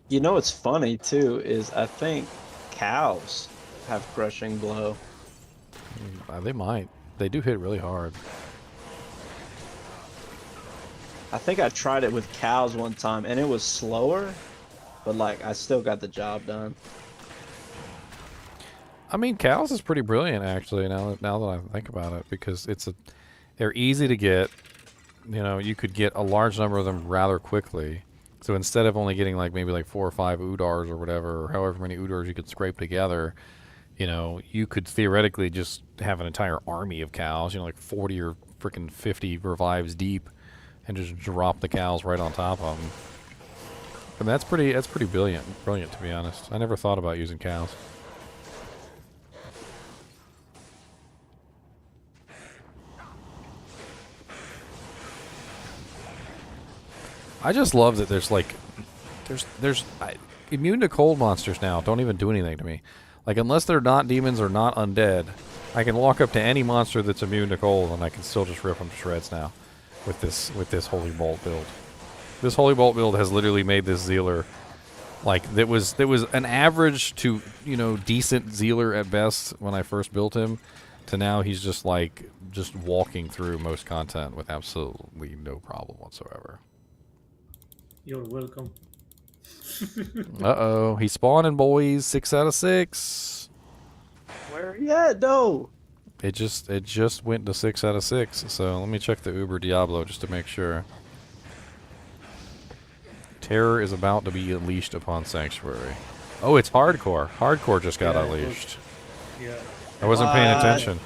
You know what's funny too is I think cows have crushing blow. They might. They do hit really hard. I think I tried it with cows one time and it was slower, but like I still got the job done. I mean, cows is pretty brilliant actually. Now that I think about it, because they're easy to get. You know, you could get a large number of them rather quickly. So instead of only getting like maybe like 4 or 5 Udars or whatever, or however many Udars you could scrape together, you know, you could theoretically just have an entire army of cows. You know, like 40 or freaking 50 revives deep, and just drop the cows right on top of them. And that's pretty brilliant to be honest. I never thought about using cows. I just love that there's immune to cold monsters now don't even do anything to me. Like, unless they're not demons or not undead, I can walk up to any monster that's immune to cold and I can still just rip them to shreds now with this Holy Bolt build. This Holy Bolt build has literally made this Zealer, like, that was an average to, you know, decent Zealer at best when I first built him, to now he's just like just walking through most content with absolutely no problem whatsoever. You're welcome. Uh-oh. He's spawning, boys. 6 out of 6. Where are you at, though? It just went to 6 out of 6. So let me check the Uber Diablo just to make sure. Terror is about to be unleashed upon Sanctuary. Oh, it's Hardcore. Hardcore just got unleashed. Yeah. I wasn't paying What? attention.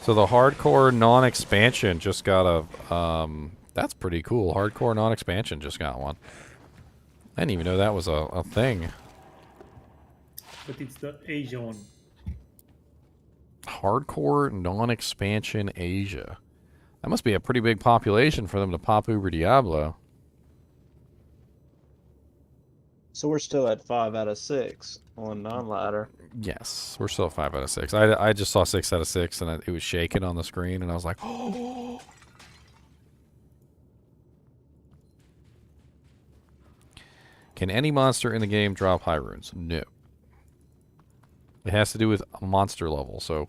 So the Hardcore non-expansion just got a... that's pretty cool. Hardcore non-expansion just got one. I didn't even know that was a thing. But it's the Asia one. Hardcore non-expansion Asia. That must be a pretty big population for them to pop Uber Diablo. So we're still at 5 out of 6 on non-ladder. Yes, we're still at 5 out of 6. I just saw 6 out of 6 and it was shaking on the screen and I was like, oh. Can any monster in the game drop high runes? No. It has to do with a monster level. So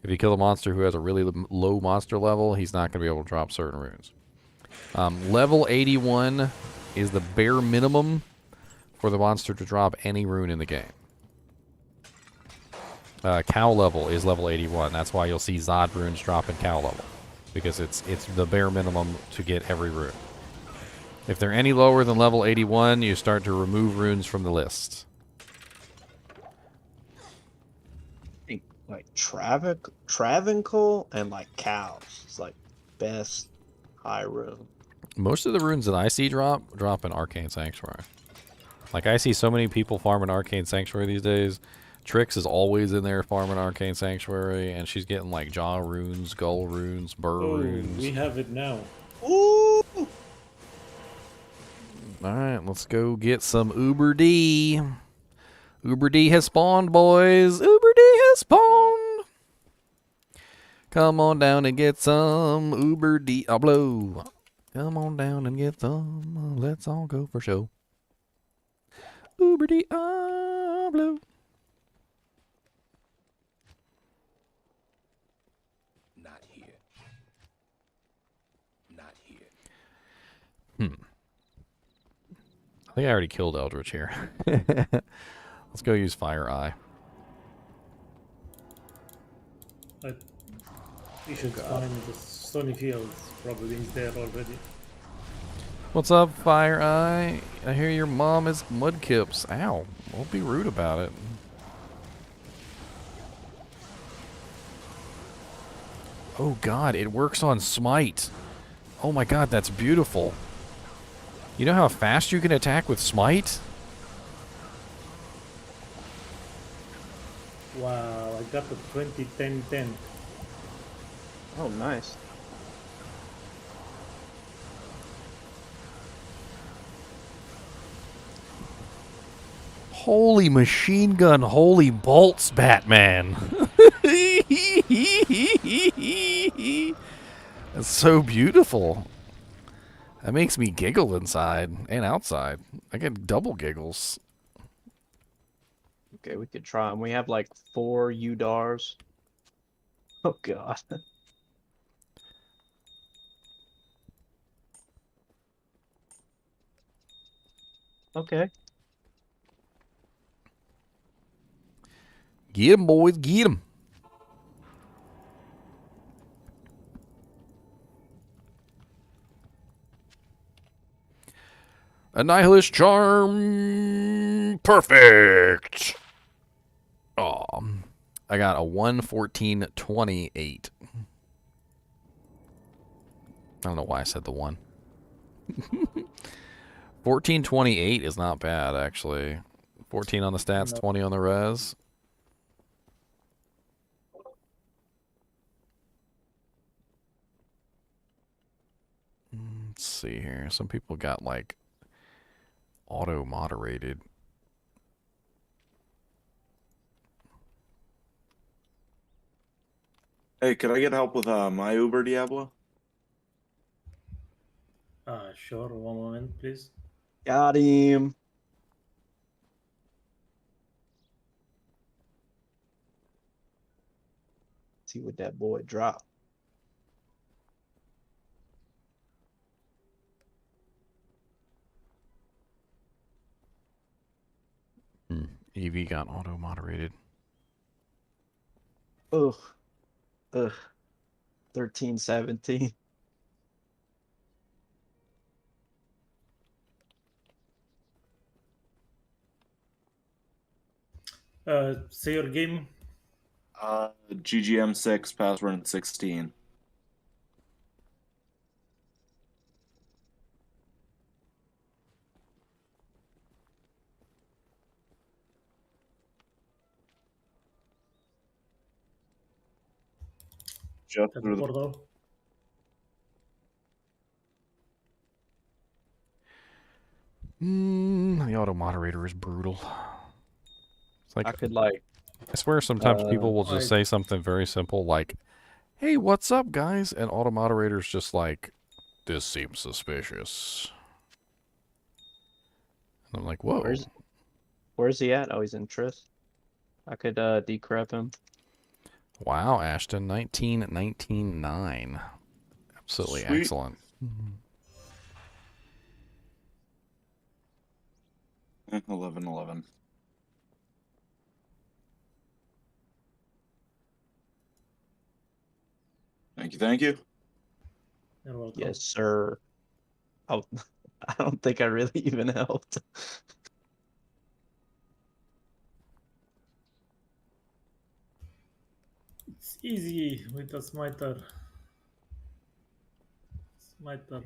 if you kill a monster who has a really low monster level, he's not going to be able to drop certain runes. Level 81 is the bare minimum for the monster to drop any rune in the game. Cow level is level 81. That's why you'll see Zod runes drop in cow level, because it's the bare minimum to get every rune. If they're any lower than level 81, you start to remove runes from the list. I think like Travancore and like cows. It's like best high rune. Most of the runes that I see drop in Arcane Sanctuary. Like, I see so many people farming Arcane Sanctuary these days. Trix is always in there farming Arcane Sanctuary, and she's getting like jaw runes, gull runes, burr runes. We have it now. Ooh! Alright, let's go get some Uber D. Uber D has spawned, boys. Uber D has spawned. Come on down and get some Uber Diablo. Come on down and get some. Let's all go for show. Uber Diablo. Not here. Not here. I think I already killed Eldritch here. Let's go use Fire Eye. You should find the Stony Fields. Probably is there already. What's up, Fire Eye? I hear your mom is Mudkips. Ow. Don't be rude about it. Oh god, it works on Smite. Oh my god, that's beautiful. You know how fast you can attack with Smite? Wow, I got the 20-10-10. Oh, nice. Holy machine gun, holy bolts, Batman. That's so beautiful. That makes me giggle inside and outside. I get double giggles. Okay, we could try them. We have like 4 UDARs. Oh god. Okay. Get 'em, boys, get 'em. Annihilus Charm. Perfect. Oh, I got a 114.28. I don't know why I said the 1. 1428 is not bad, actually. 14 on the stats, No. 20 on the res. Let's see here. Some people got like auto moderated. Hey, could I get help with my Uber Diablo? Sure, one moment, please. Got him. See what that boy drop. EV got auto moderated. Ugh. Ugh. 13-17. Say your game. GGM6, password 16. Just At the through the portal. The auto moderator is brutal. It's like I could like I swear sometimes people will I just say something very simple like, "Hey, what's up, guys?" And auto moderator's just like, "This seems suspicious." And I'm like, "Whoa." where's he at? Oh, he's in Triss. I could decrep him. Wow, Ashton, 19.19.9. Absolutely Sweet. excellent. 11-11. Thank you, thank you. You're welcome. Yes, sir. Oh, I don't think I really even helped. It's easy with a smiter. Smiter.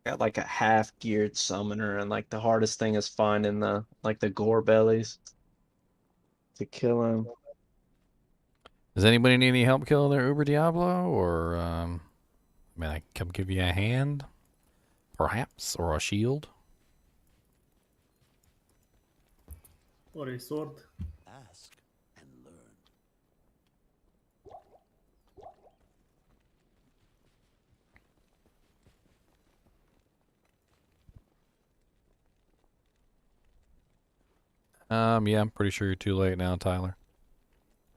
Got like a half geared summoner, and like the hardest thing is finding the gore bellies to kill him. Does anybody need any help killing their Uber Diablo? Or, I mean, I can come give you a hand? Perhaps? Or a shield? Or a sword. Ask and learn. Yeah, I'm pretty sure you're too late now, Tyler.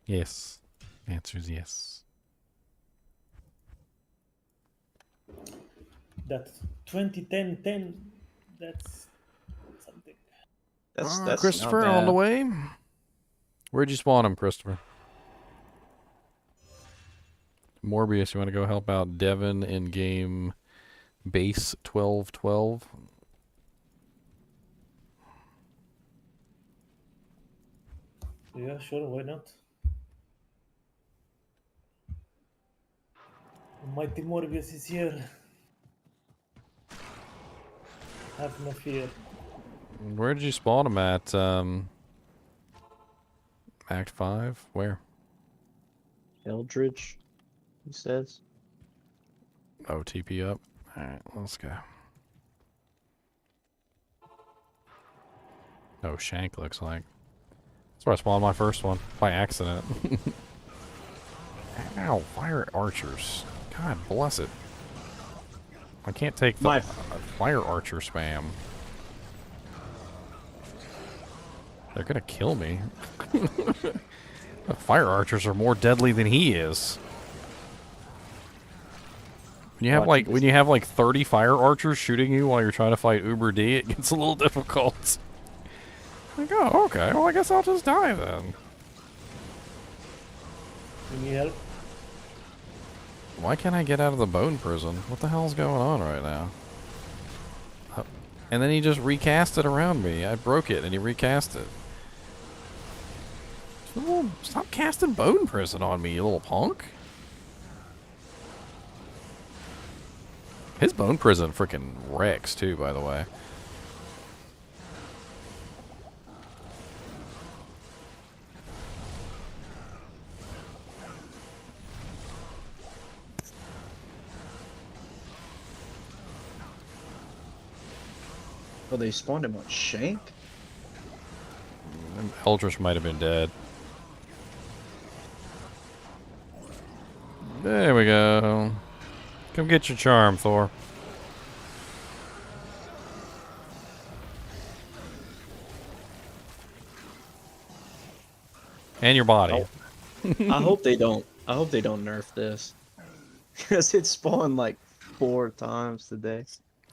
Yes. Answer's yes. That 20-10-10. That's something. That's not Christopher, on the bad. way. Where'd you spawn him, Christopher? Morbius, you want to go help out Devin in game base 12-12? Yeah, sure, why not? Mighty Morbius is here. Have no fear. Where did you spawn him at? Act 5? Where? Eldridge, he says. Oh, TP up. Alright, let's go. Oh, Shank looks like. That's where I spawned my first one. By accident. Ow, fire archers. God bless it. I can't take the fire archer spam. They're gonna kill me. The fire archers are more deadly than he is. When you have like 30 fire archers shooting you while you're trying to fight Uber D, it gets a little difficult. Like, oh, okay. Well, I guess I'll just die then. You need help? Why can't I get out of the bone prison? What the hell's going on right now? And then he just recast it around me. I broke it and he recast it. Stop casting bone prison on me, you little punk. His bone prison freaking wrecks too, by the way. Oh, they spawned him on Shank? Eldritch might have been dead. There we go. Come get your charm, Thor. And your body. I hope they don't. I hope they don't nerf this, because it spawned like 4 times today.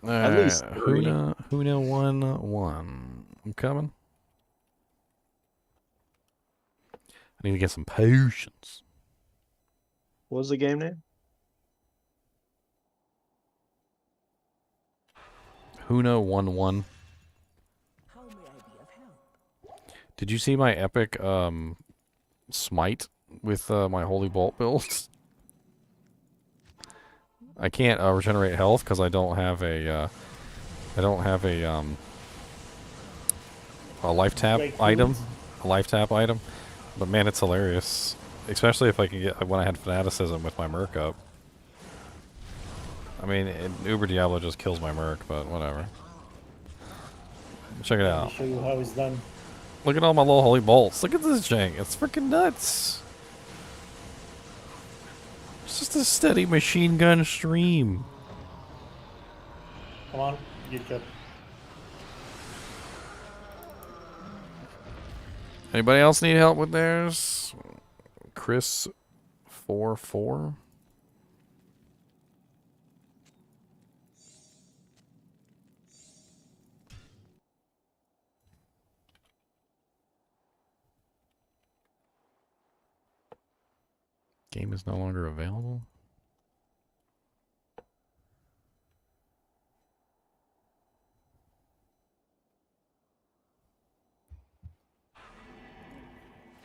At least 3. Huna 1-1. I'm coming. I need to get some potions. What was the game name? Huna 1-1. How may I be of help? Did you see my epic smite with my holy bolt builds? I can't regenerate health because I don't have a life tap Like item, foods? a life tap item. But man, it's hilarious, especially if I can get when I had fanaticism with my merc up. I mean, Uber Diablo just kills my merc, but whatever. Check it Let me out. show you how it's done. Look at all my little holy bolts. Look at this jank. It's freaking nuts. It's just a steady machine gun stream. Come on, get your Anybody else need help with theirs? Chris 44. Game is no longer available.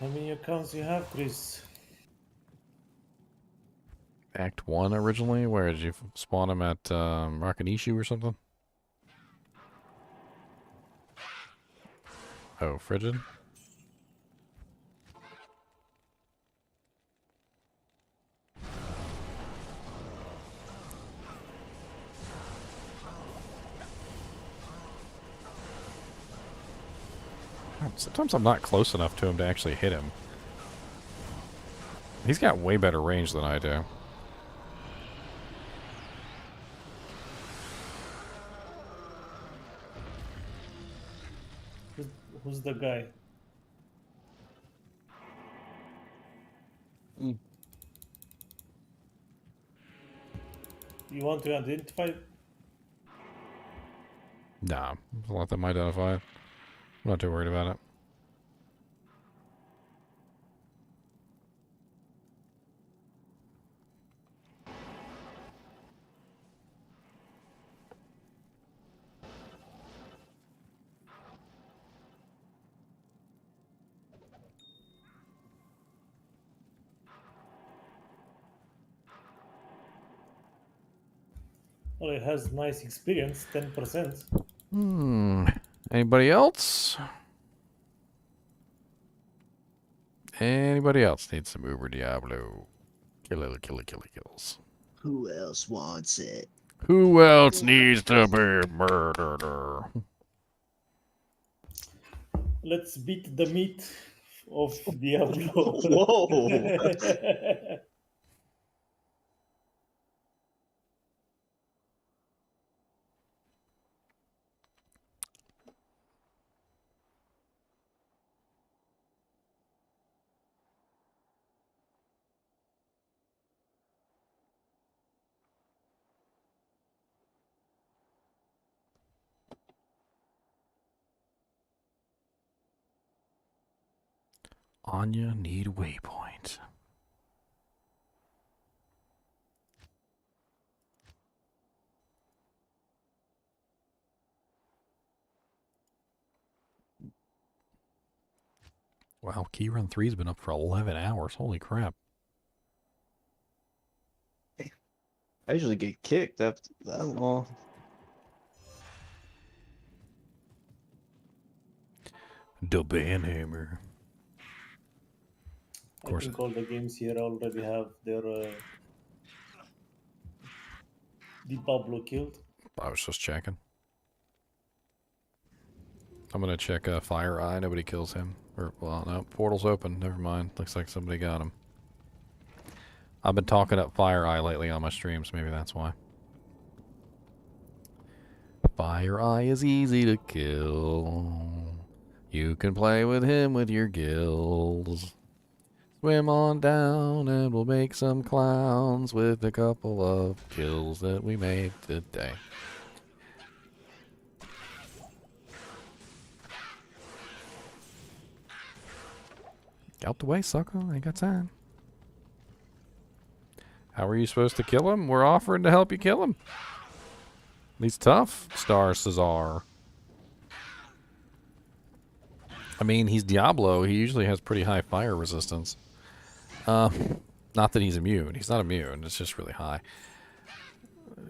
How many accounts you have, Chris? Act 1 originally? Where did you spawn him at Rakanishu or something? Oh, Frigid? Sometimes I'm not close enough to him to actually hit him. He's got way better range than I do. Who's the guy? Mm. You want to identify? Nah, I'll let them identify it. I'm not too worried about it. Well, it has nice experience, 10%. Anybody else? Anybody else need some Uber Diablo? Kills. Who else wants it? Who else needs to be murdered? Let's beat the meat of Diablo. Whoa! Anya need waypoint. Wow, Key Run 3's been up for 11 hours. Holy crap. I usually get kicked after that long. The Banhammer. I think all the games here already have their Diablo killed. I was just checking. I'm gonna check Fire Eye. Nobody kills him. Or, well, no, portal's open. Never mind. Looks like somebody got him. I've been talking up Fire Eye lately on my streams. Maybe that's why. Fire Eye is easy to kill. You can play with him with your gills. Swim on down and we'll make some clowns with a couple of kills that we made today. Out the way, sucker. I ain't got time. How are you supposed to kill him? We're offering to help you kill him. He's tough, Star Cesar. I mean, he's Diablo. He usually has pretty high fire resistance. Not that he's immune. He's not immune. It's just really high.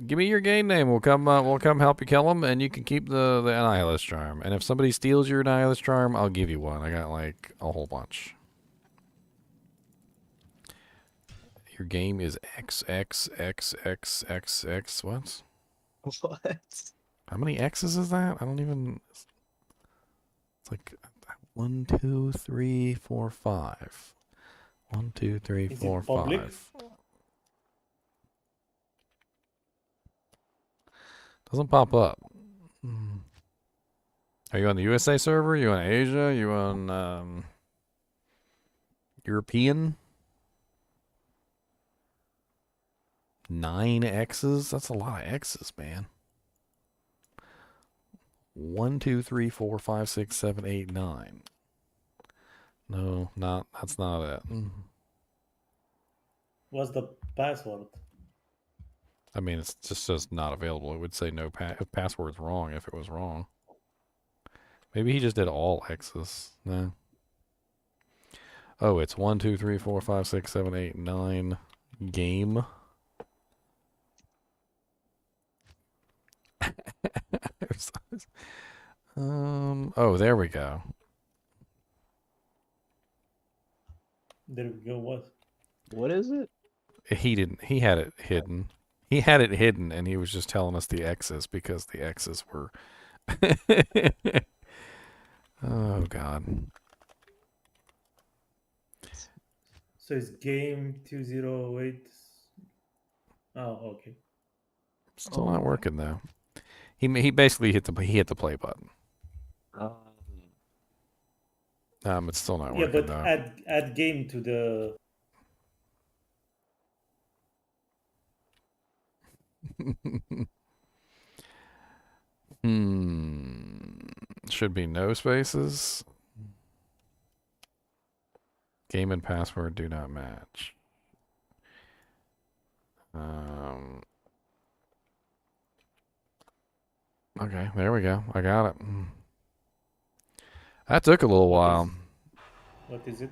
Give me your game name. We'll come help you kill him, and you can keep the Annihilus Charm. And if somebody steals your Annihilus Charm, I'll give you one. I got like a whole bunch. Your game is XXXXXX. What? What? How many X's is that? I don't even. It's like 1, 2, 3, 4, 5. 1, 2, 3, Is 4, it public? 5. Doesn't pop up. Are you on the USA server? You on Asia? You on European? 9 X's? That's a lot of X's, man. 1, 2, 3, 4, 5, 6, 7, 8, 9. No, that's not it. What's the password? I mean, it's just says not available. It would say no password's wrong if it was wrong. Maybe he just did all X's. No. Oh, it's 1, 2, 3, 4, 5, 6, 7, 8, 9 game. Oh, there we go. There we go. What? What is it? He had it hidden. He had it hidden, and he was just telling us the X's because the X's were. Oh God. So it's game 208. Oh, okay. Still not working though. He basically hit the play button. It's still not Yeah, working but though. add game to the. Should be no spaces. Game and password do not match. Okay, there we go. I got it. That took a little while. What is it?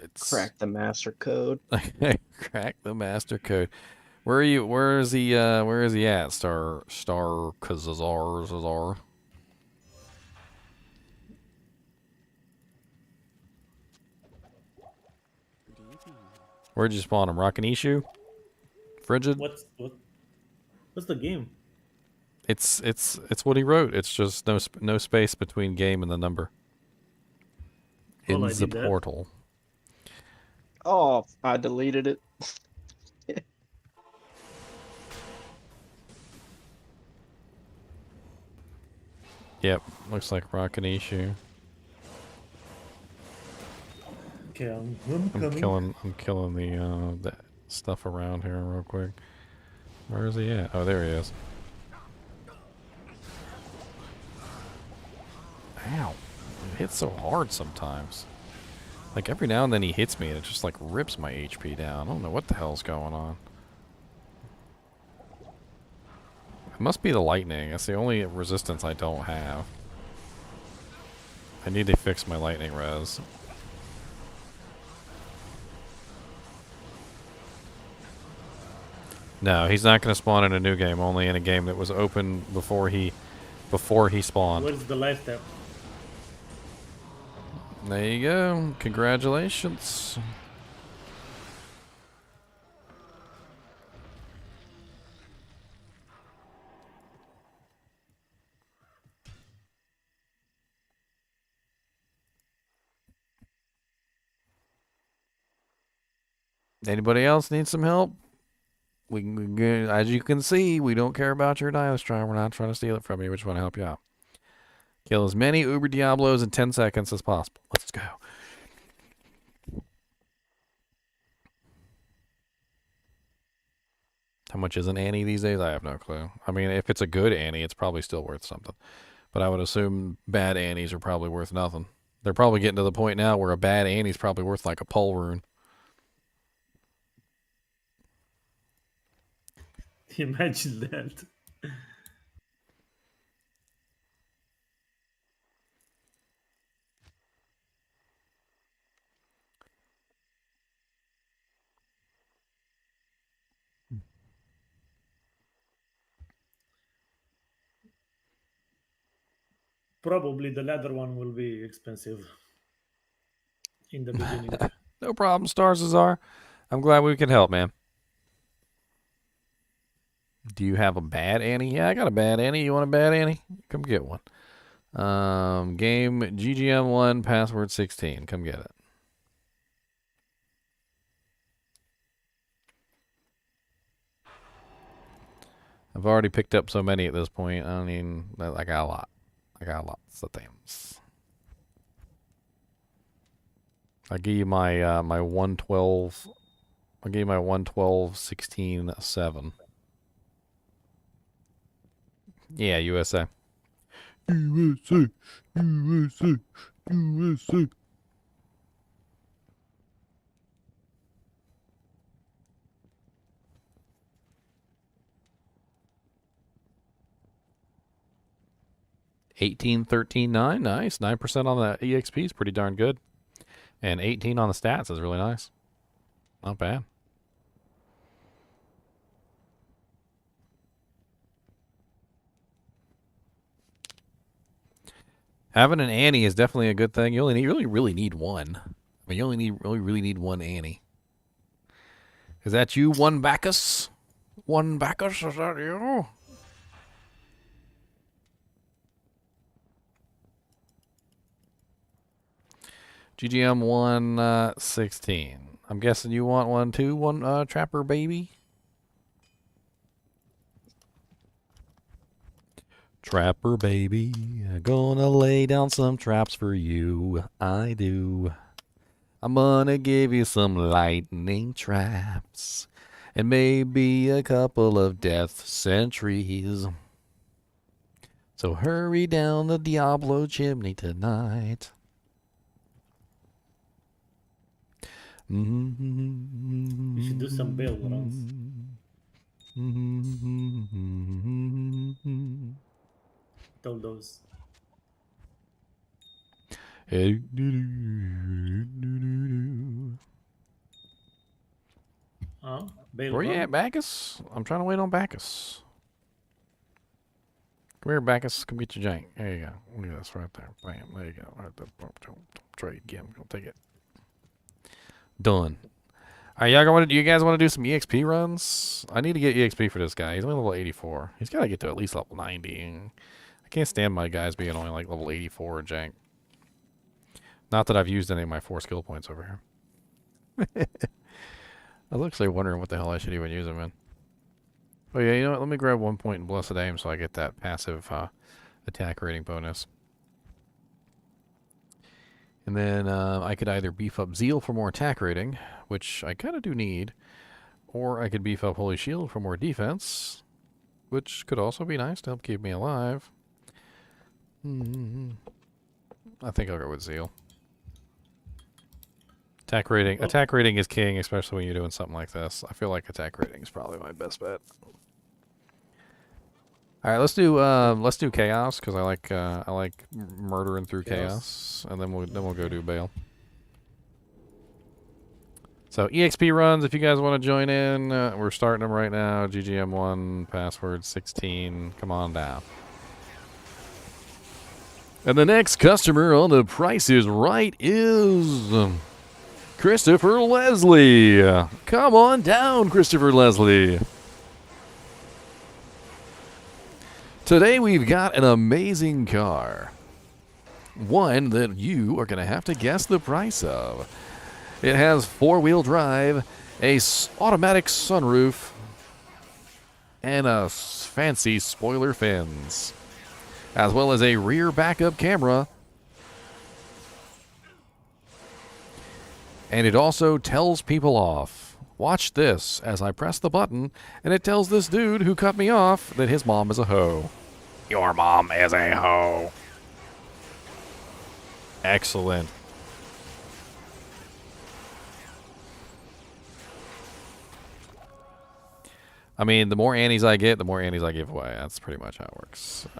It's Crack the master code. crack the master code. Where are you? Where is he? Where is he at? Star Kazazar. Where'd you spawn him? Rockanishu? Frigid? What's the game? It's what he wrote. It's just no space between game and the number. In Well, I the did that. portal. Oh, I deleted it. Yep, looks like Rockanishu. Okay, I'm coming. I'm killing the stuff around here real quick. Where is he at? Oh, there he is. Ow. It hits so hard sometimes. Like every now and then he hits me and it just like rips my HP down. I don't know what the hell's going on. It must be the lightning. That's the only resistance I don't have. I need to fix my lightning res. No, he's not going to spawn in a new game, only in a game that was open before he spawned. Where's the life step? There you go. Congratulations. Anybody else need some help? As you can see, we don't care about your Dynastron. We're not trying to steal it from you. We just want to help you out. Kill as many Uber Diablos in 10 seconds as possible. Let's go. How much is an Annie these days? I have no clue. I mean, if it's a good Annie, it's probably still worth something. But I would assume bad Annies are probably worth nothing. They're probably getting to the point now where a bad Annie's probably worth like a pole rune. Imagine that. Probably the latter one will be expensive in the beginning. No problem, Starzazar. I'm glad we can help, man. Do you have a bad Annie? Yeah, I got a bad Annie. You want a bad Annie? Come get one. Game GGM1 password 16. Come get it. I've already picked up so many at this point. I mean, I got a lot. I got lots of things. I give you my my 112. I'll give you my 112 16 7. Yeah, USA. USA. USA. USA. $18, $13, $9. Nice. 9% on the EXP is pretty darn good. And 18 on the stats is really nice. Not bad. Having an Annie is definitely a good thing. You only really need one. I mean, you only really need one Annie. Is that you, one Bacchus? One Bacchus, is that you? GGM 116. I'm guessing you want one too, one Trapper baby? Trapper baby, gonna lay down some traps for you. I do. I'm gonna give you some lightning traps. And maybe a couple of death sentries. So hurry down the Diablo chimney tonight. You should do some bail runs. Told those. Bale Where you run. at, Bacchus? I'm trying to wait on Bacchus. Come here, Bacchus. Come get your jank. There you go. Look at this right there. Bam. There you go. Right there. Trade. Get him. Go take it. Done. All right, y'all. Do you guys want to do some EXP runs? I need to get EXP for this guy. He's only level 84. He's got to get to at least level 90. I can't stand my guys being only like level 84 or jank. Not that I've used any of my 4 skill points over here. I was actually wondering what the hell I should even use them in. Oh yeah, you know what? Let me grab 1 point in Blessed Aim so I get that passive attack rating bonus. And then I could either beef up Zeal for more attack rating, which I kind of do need, or I could beef up Holy Shield for more defense, which could also be nice to help keep me alive. I think I'll go with Zeal. Attack rating is king, especially when you're doing something like this. I feel like attack rating is probably my best bet. All right, let's do chaos because I like murdering through chaos, and then we'll go do Bale. So EXP runs, if you guys want to join in, we're starting them right now. GGM1 password 16. Come on down. And the next customer on the Price is Right is Christopher Leslie. Come on down, Christopher Leslie. Today we've got an amazing car. One that you are going to have to guess the price of. It has 4-wheel drive, automatic sunroof, and fancy spoiler fins, as well as a rear backup camera. And it also tells people off. Watch this as I press the button, and it tells this dude who cut me off that his mom is a hoe. Your mom is a hoe. Excellent. I mean, the more Annies I get, the more Annies I give away. That's pretty much how it works. So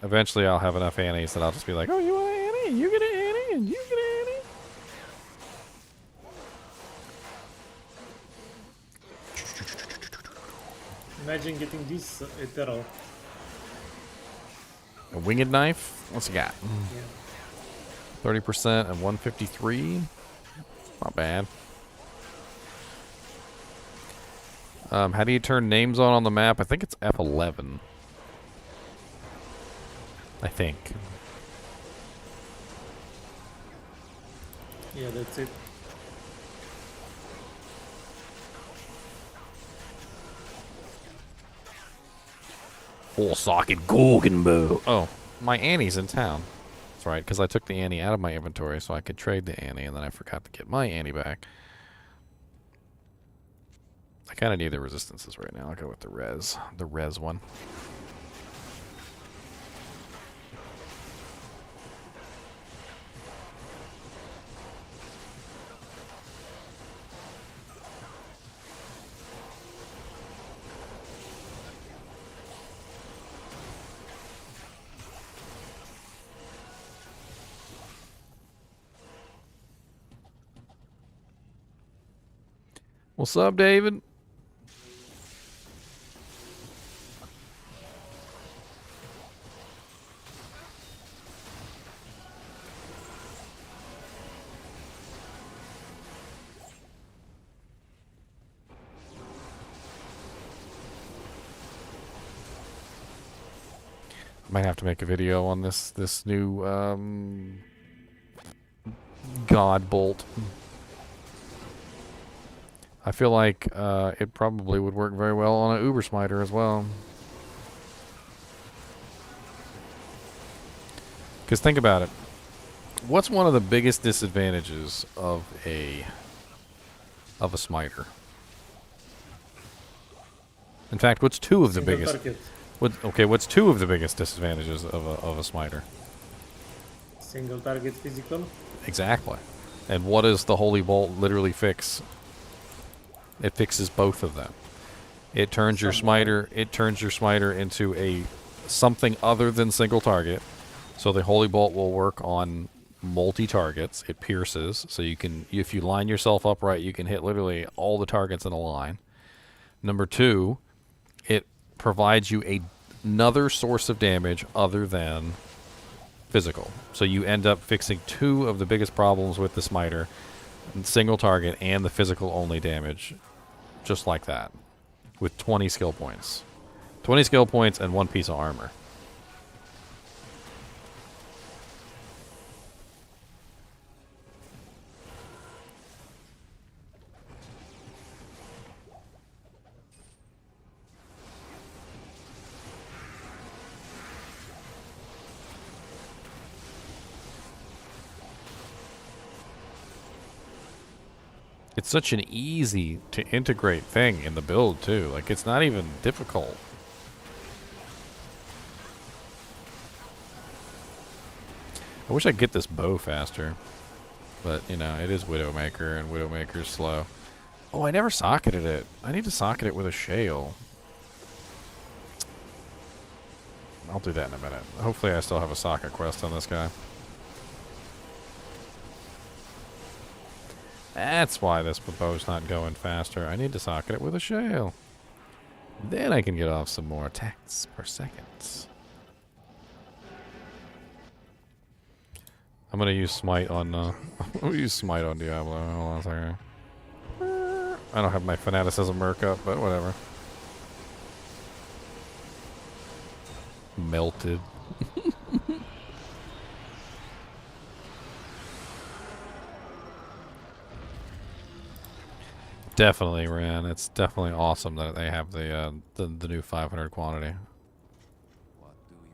eventually I'll have enough Annies that I'll just be like, oh, you want an Annie? You get an Annie, and you get an Annie. Imagine getting this Ethereal. A winged knife? What's it got? Yeah. 30% and 153. Not bad. How do you turn names on the map? I think it's F11. I think. Yeah, that's it. Full socket Gorgon bow. Oh, my Annie's in town. That's right, because I took the Annie out of my inventory so I could trade the Annie, and then I forgot to get my Annie back. I kind of need the resistances right now. I'll go with the res one. What's up, David? Might have to make a video on this new God Bolt. I feel like it probably would work very well on an Uber Smiter as well. Because think about it. What's one of the biggest disadvantages of a smiter? In fact, what's two of the Single biggest? target. What's two of the biggest disadvantages of a smiter? Single target physical. Exactly. And what does the Holy Bolt literally fix? It fixes both of them. It turns your smiter into a something other than single target. So the Holy Bolt will work on multi-targets. It pierces, so you can, if you line yourself up right, you can hit literally all the targets in a line. Number two, it provides you another source of damage other than physical. So you end up fixing two of the biggest problems with the smiter, single target and the physical only damage, just like that, with 20 skill points. 20 skill points and one piece of armor. It's such an easy to integrate thing in the build too. Like, it's not even difficult. I wish I could get this bow faster. But, you know, it is Widowmaker, and Widowmaker's slow. Oh, I never socketed it. I need to socket it with a shale. I'll do that in a minute. Hopefully I still have a socket quest on this guy. That's why this bow's not going faster. I need to socket it with a shale. Then I can get off some more attacks per second. I'm gonna use smite on I'm gonna use smite on Diablo. Hold on a second. I don't have my fanaticism merc up, but whatever. Melted. Definitely, Ran. It's definitely awesome that they have the new 500 quantity. What do you need?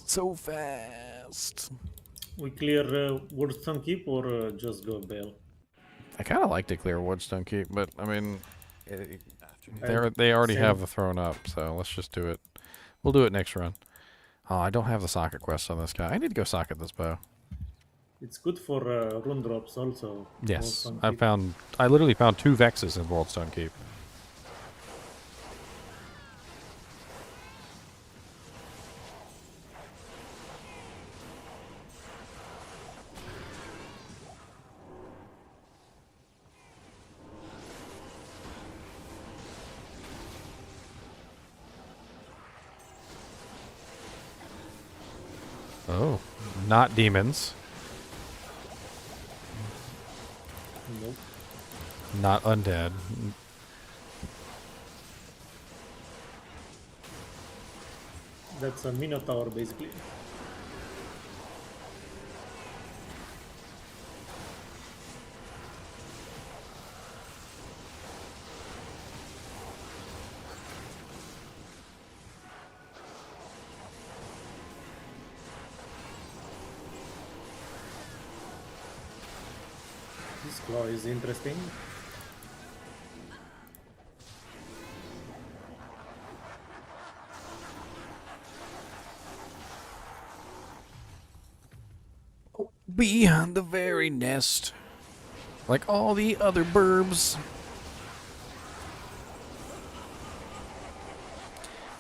So fast. We clear Woodstone Keep or just go Bale? I kind of like to clear Woodstone Keep, but I mean, After they already Same. have the throne up, so let's just do it. We'll do it next run. Oh, I don't have the socket quest on this guy. I need to go socket this bow. It's good for rune drops also. Yes, Woodstone Keep. I literally found 2 Vexes in Woldstone Keep. Oh, not demons. Nope. Not undead. That's a Minotaur basically. This claw is interesting. Beyond the very nest. Like all the other burbs.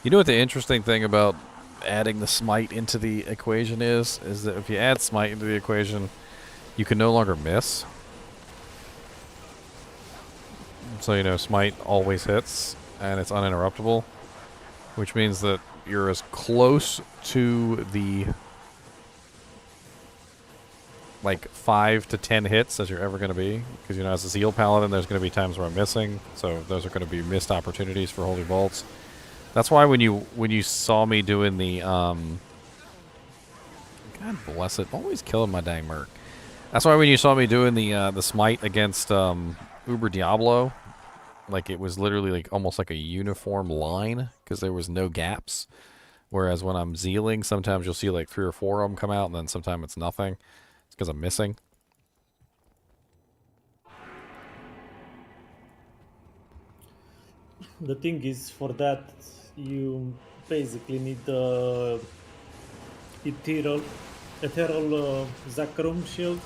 You know what the interesting thing about adding the smite into the equation is that if you add smite into the equation, you can no longer miss. So, you know, smite always hits, and it's uninterruptible, which means that you're as close to the like 5 to 10 hits as you're ever going to be, because, you know, as a Zeal Paladin, there's going to be times where I'm missing, so those are going to be missed opportunities for Holy Bolts. That's why when you saw me doing the God bless it, always killing my dang merc. That's why when you saw me doing the smite against Uber Diablo, like it was literally like almost like a uniform line because there was no gaps. Whereas when I'm zealing, sometimes you'll see like 3 or 4 of them come out, and then sometimes it's nothing. It's because I'm missing. The thing is, for that, you basically need the ethereal Zakarum shield.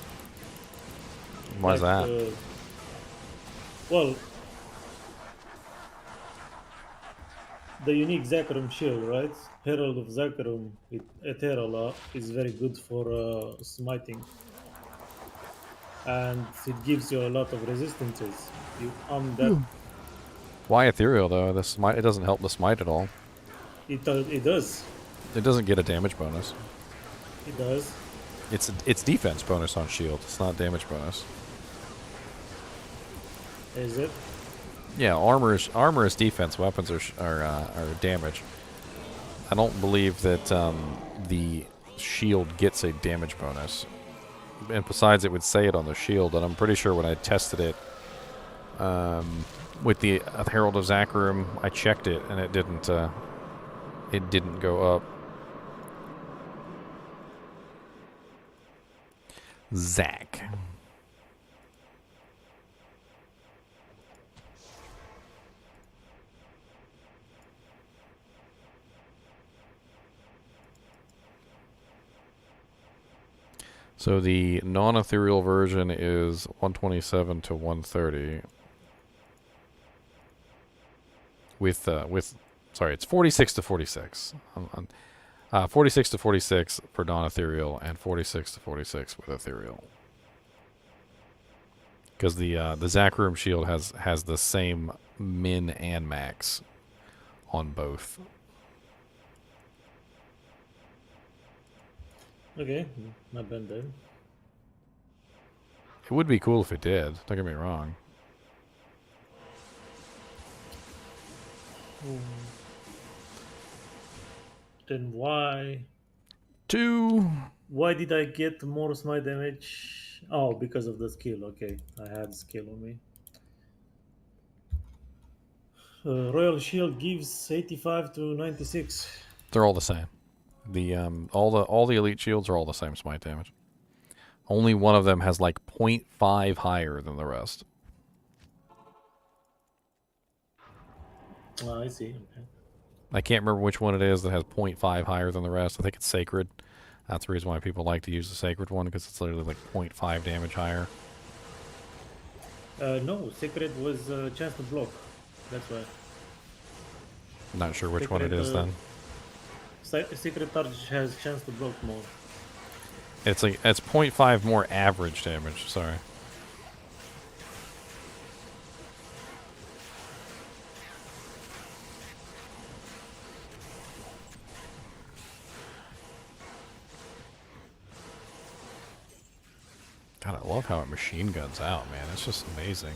Why's Like, that? Well, the unique Zakarum shield, right? Herald of Zakarum with Ethereal is very good for smiting, and it gives you a lot of resistances. You that Why ethereal though? The smite, it doesn't help the smite at all. it does. It doesn't get a damage bonus. It does. It's defense bonus on shield. It's not damage bonus. Is it? Yeah, armor is defense. Weapons are damage. I don't believe that the shield gets a damage bonus. And besides, it would say it on the shield. And I'm pretty sure when I tested it with the Herald of Zakarum, I checked it and it didn't. It didn't go up. Zach. So the non-ethereal version is 127 to 130. Sorry, it's 46 to 46. 46 to 46 for non-ethereal and 46 to 46 with ethereal. Because the Zakarum shield has the same min and max on both. Okay, not bad then. It would be cool if it did. Don't get me wrong. Then why? 2. Why did I get more smite damage? Oh, because of the skill. Okay, I had skill on me. Royal Shield gives 85 to 96. They're all the same. The all the elite shields are all the same smite damage. Only one of them has like 0.5 higher than the rest. Oh, I see. Okay. I can't remember which one it is that has 0.5 higher than the rest. I think it's Sacred. That's the reason why people like to use the Sacred one, because it's literally like 0.5 damage higher. No, Secret was chance to block. That's why. I'm not sure which one it is then. Secret Touch has chance to block more. It's 0.5 more average damage. Sorry. God, I love how it machine guns out, man. It's just amazing.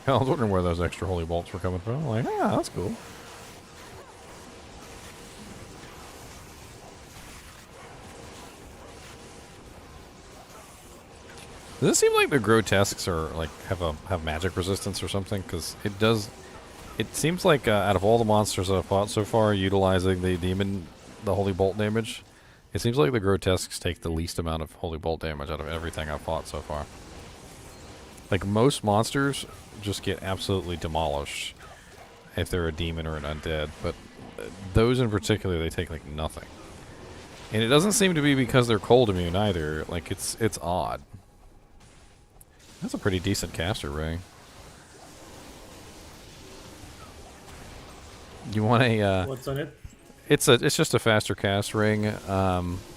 I was wondering where those extra holy bolts were coming from. I'm like, ah, that's cool. Does it seem like the grotesques are like have magic resistance or something? Because it does. It seems like out of all the monsters that I've fought so far, utilizing the holy bolt damage, it seems like the grotesques take the least amount of holy bolt damage out of everything I've fought so far. Like most monsters just get absolutely demolished if they're a demon or an undead, but those in particular, they take like nothing. And it doesn't seem to be because they're cold immune either. Like it's odd. That's a pretty decent caster ring. You want a What's on it? it's just a faster cast ring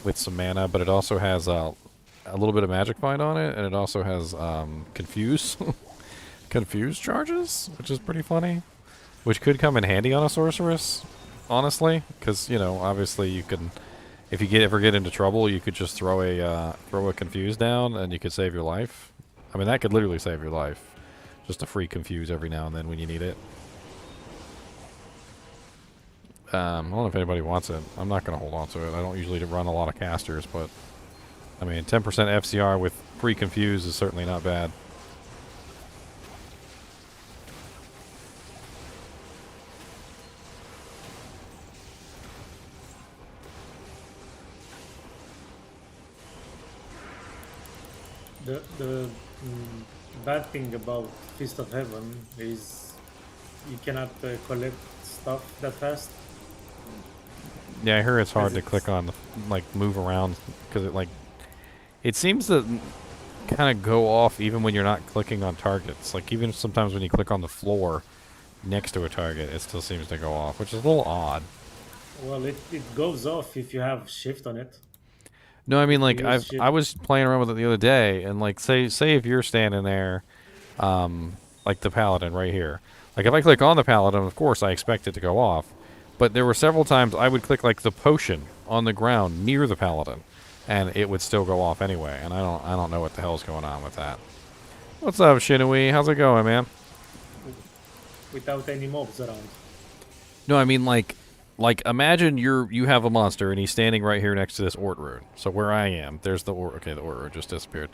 with some mana, but it also has a little bit of magic find on it, and it also has confuse confuse charges, which is pretty funny, which could come in handy on a sorceress, honestly, because you know obviously you can, if you ever get into trouble, you could just throw a confuse down and you could save your life. I mean that could literally save your life, just a free confuse every now and then when you need it. I don't know if anybody wants it. I'm not going to hold on to it. I don't usually run a lot of casters, but I mean 10% FCR with free confuse is certainly not bad. The bad thing about Fist of Heaven is you cannot collect stuff that fast. Yeah, I heard it's hard to it's- click on, like, move around, because it seems to kind of go off even when you're not clicking on targets. Like, even sometimes when you click on the floor next to a target, it still seems to go off, which is a little odd. Well, it goes off if you have shift on it. No, I mean, If like, you use I shift. was playing around with it the other day, and, like, say if you're standing there, like the paladin right here. Like, if I click on the paladin, of course, I expect it to go off. But there were several times I would click, like, the potion on the ground near the paladin, and it would still go off anyway. And I don't know what the hell's going on with that. What's up, Shinui? How's it going, man? Without any mobs around. No, I mean, like imagine you have a monster and he's standing right here next to this Ort rune. So where I am, there's the Ort. Okay, the Ort rune just disappeared.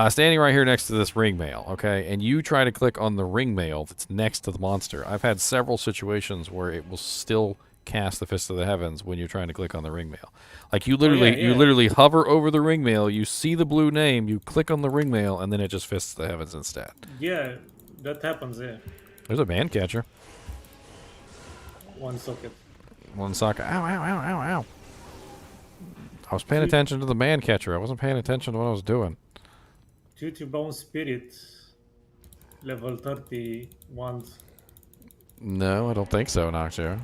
Standing right here next to this ring mail. Okay, and you try to click on the ring mail that's next to the monster. I've had several situations where it will still cast the Fist of the Heavens when you're trying to click on the ring mail. Like you literally hover over the ring mail, you see the blue name, you click on the ring mail, and then it just Fists the Heavens instead. Yeah, that happens. Yeah, There's a man catcher. one socket. One socket. Ow, ow, ow, ow, ow. I was paying attention to the man catcher. I wasn't paying attention to what I was doing. Duty Bone Spirit, level 30 wand. No, I don't think so, Noxio.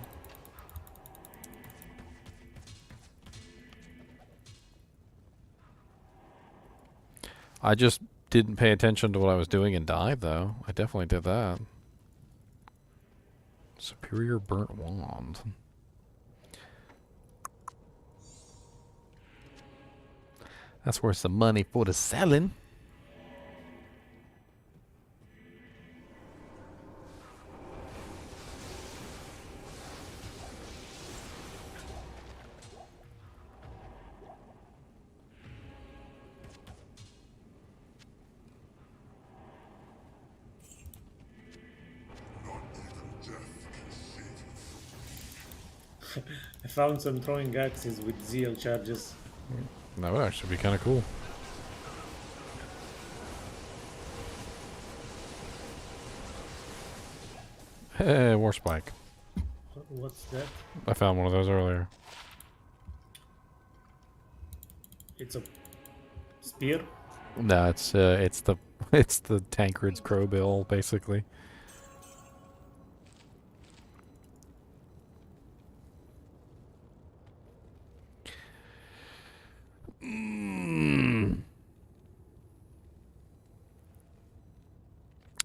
I just didn't pay attention to what I was doing and died, though. I definitely did that. Superior Burnt Wand. That's worth some money for the selling. I found some throwing axes with zeal charges. That would actually be kind of cool. Hey, War Spike. What's that? I found one of those earlier. It's a spear. No, it's the it's the Tancred's crowbill, basically.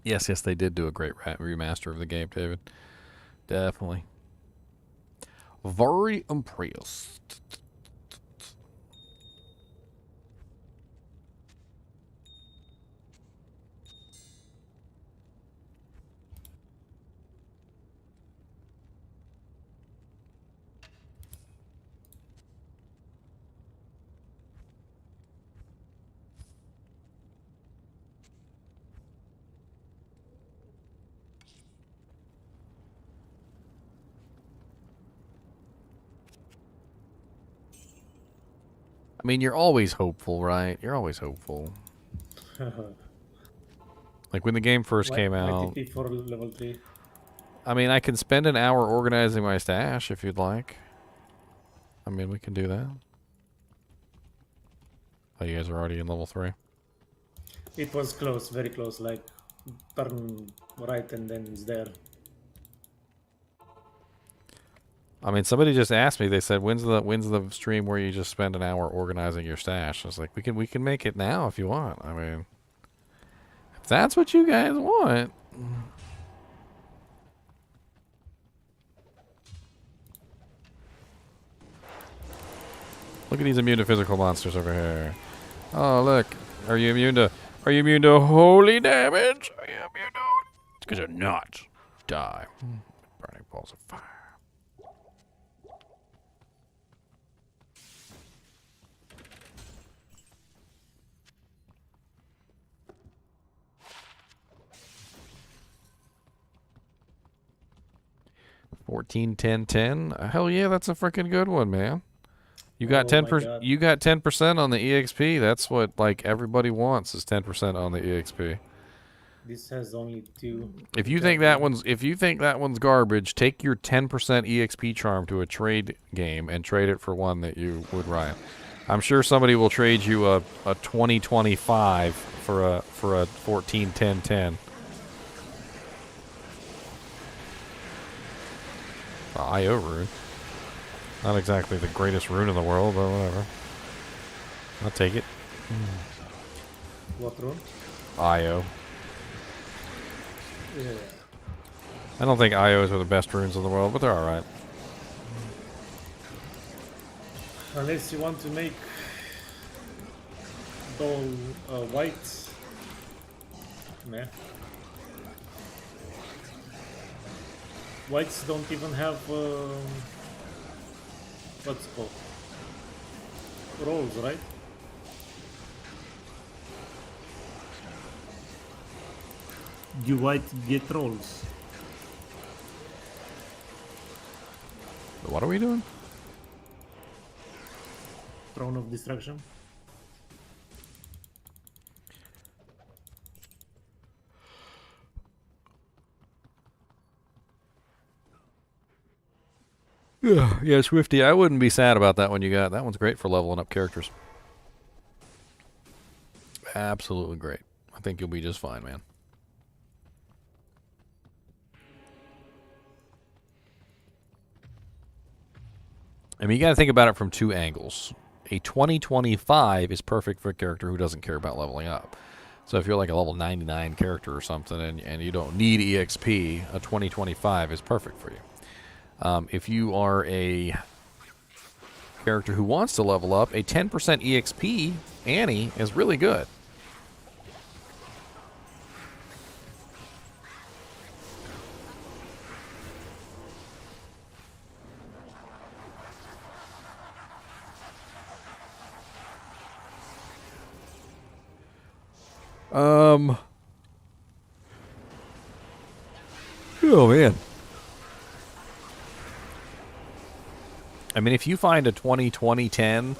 Yes, they did do a great remaster of the game, David. Definitely. Very impressed. I mean, you're always hopeful, right? You're always hopeful. Like when the game first came out. YTP for level 3. I mean, I can spend an hour organizing my stash if you'd like. I mean, we can do that. Oh, you guys are already in level 3? It was close, very close. Like turn right and then it's there. I mean, somebody just asked me. They said, "When's the stream where you just spend an hour organizing your stash?" I was like, "We can make it now if you want." I mean, if that's what you guys want. Look at these immune to physical monsters over here. Oh, look. Are you immune to holy damage? Are you immune to? It's because you're not. Die. Burning balls of fire. $14, $10, $10. Hell yeah, that's a freaking good one, man. You got 10%. You got 10% on the EXP. That's what like everybody wants is 10% on the EXP. This has only 2. If you think that one's garbage, take your 10% EXP charm to a trade game and trade it for one that you would Ryan. I'm sure somebody will trade you a 2025 for a 14-10-10. IO rune. Not exactly the greatest rune in the world, but whatever. I'll take it. What rune? IO. Yeah. I don't think IOs are the best runes in the world, but they're alright. Unless you want to make dull white. Nah. Whites don't even have what's it called? Rolls, right? You white get rolls. What are we doing? Throne of Destruction. Yeah, Swifty, I wouldn't be sad about that one you got. That one's great for leveling up characters. Absolutely great. I think you'll be just fine, man. I mean, you got to think about it from 2 angles. A 2025 is perfect for a character who doesn't care about leveling up. So if you're like a level 99 character or something and you don't need EXP, a 2025 is perfect for you. If you are a character who wants to level up, a 10% EXP Annie is really good. Oh man. I mean, if you find a 20-20-10,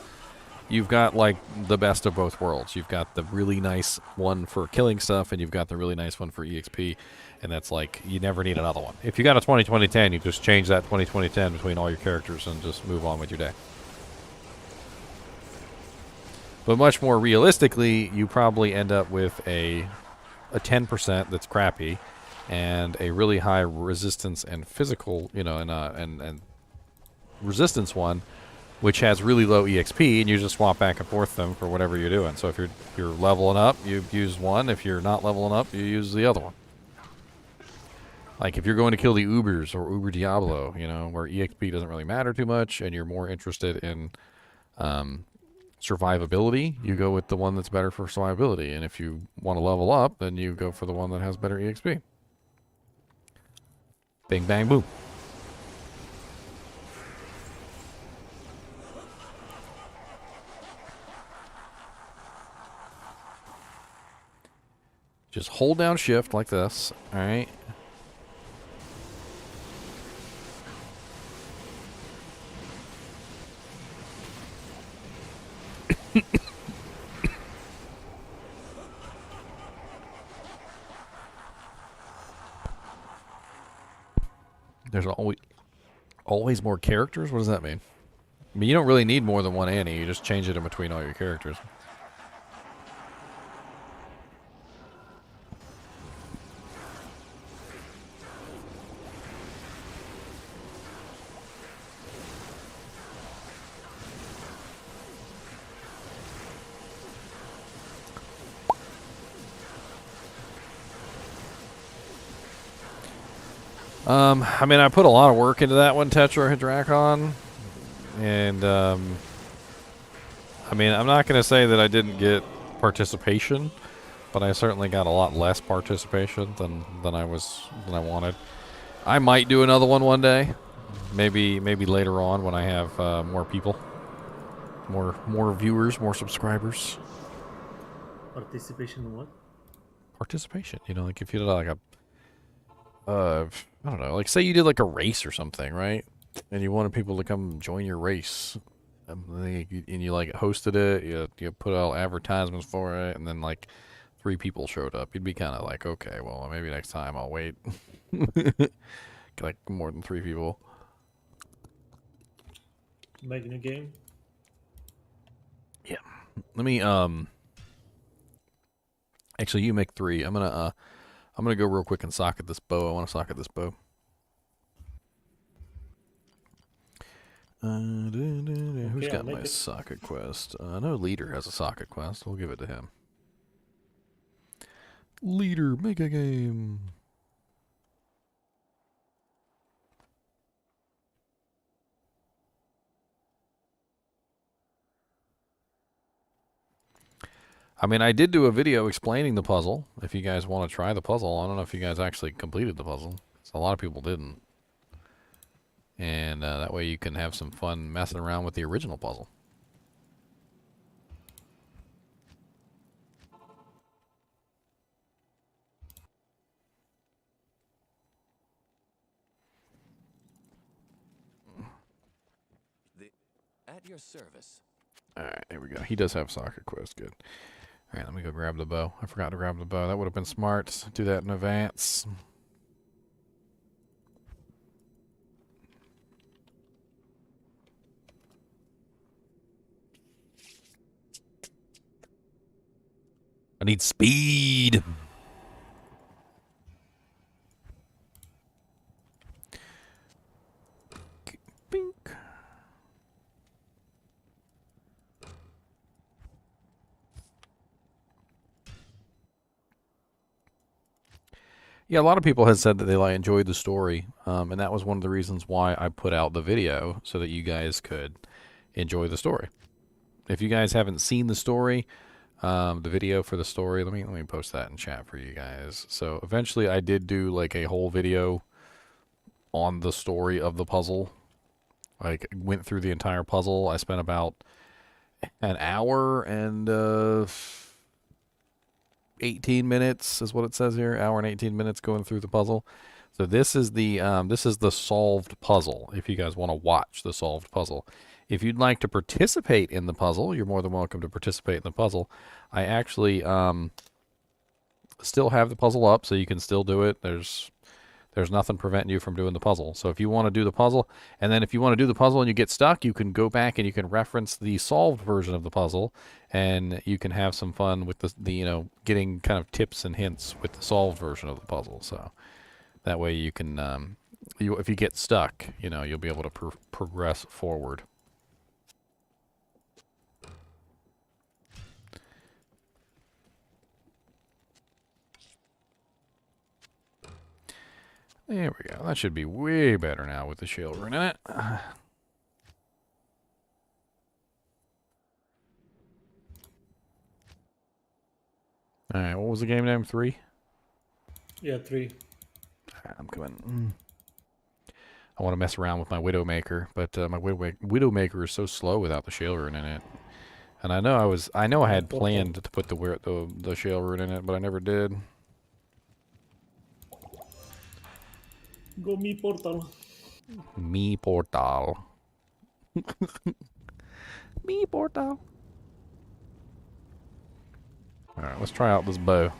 you've got like the best of both worlds. You've got the really nice one for killing stuff, and you've got the really nice one for EXP, and that's like you never need another one. If you got a 20-20-10, you just change that 20-20-10 between all your characters and just move on with your day. But much more realistically, you probably end up with a 10% that's crappy, and a really high resistance and physical, you know, and resistance one, which has really low EXP, and you just swap back and forth them for whatever you're doing. So if you're leveling up, you use one. If you're not leveling up, you use the other one. Like if you're going to kill the Ubers or Uber Diablo, you know, where EXP doesn't really matter too much, and you're more interested in survivability, you go with the one that's better for survivability. And if you want to level up, then you go for the one that has better EXP. Bing, bang, boom. Just hold down shift like this, all right? There's always more characters? What does that mean? I mean, you don't really need more than one Annie. You just change it in between all your characters. I mean, I put a lot of work into that one, Tetrahedracon, and I mean, I'm not going to say that I didn't get participation, but I certainly got a lot less participation than I wanted. I might do another one day, maybe later on when I have more people, more viewers, more subscribers. Participation in what? Participation, you know, like if you did like a I don't know, like say you did like a race or something, right? And you wanted people to come join your race, and you like hosted it, you put out advertisements for it, and then like 3 people showed up, you'd be kind of like, okay, well, maybe next time I'll wait. Like more than 3 people. Make new game. Yeah. Let me actually you make 3. I'm gonna go real quick and socket this bow. I want to socket this bow. Who's Okay, got I'll make my it. socket quest? I know Leader has a socket quest. We'll give it to him. Leader, make a game. I mean, I did do a video explaining the puzzle. If you guys want to try the puzzle, I don't know if you guys actually completed the puzzle. A lot of people didn't. And that way you can have some fun messing around with the original puzzle. At your service. Alright, there we go. He does have socket quest. Good. Alright, let me go grab the bow. I forgot to grab the bow. That would have been smart. Do that in advance. I need speed. Bink. Yeah, a lot of people had said that they enjoyed the story, and that was one of the reasons why I put out the video so that you guys could enjoy the story. If you guys haven't seen the story, the video for the story, let me post that in chat for you guys. So eventually, I did do like a whole video on the story of the puzzle. Like went through the entire puzzle. I spent about an hour and 18 minutes is what it says here. Hour and 18 minutes going through the puzzle. So this is the solved puzzle. If you guys want to watch the solved puzzle, if you'd like to participate in the puzzle, you're more than welcome to participate in the puzzle. I actually still have the puzzle up, so you can still do it. There's nothing preventing you from doing the puzzle. So if you want to do the puzzle, and then if you want to do the puzzle and you get stuck, you can go back and you can reference the solved version of the puzzle, and you can have some fun with the getting kind of tips and hints with the solved version of the puzzle. So that way you can, if you get stuck, you'll be able to progress forward. There we go. That should be way better now with the shale rune in it. Alright, what was the game name? 3? Yeah, 3. I'm coming. I want to mess around with my Widowmaker, but my Widowmaker is so slow without the shale rune in it. And I know I had planned to put the shale rune in it, but I never did. Go me portal. Me portal. Me portal. Alright, let's try out this bow.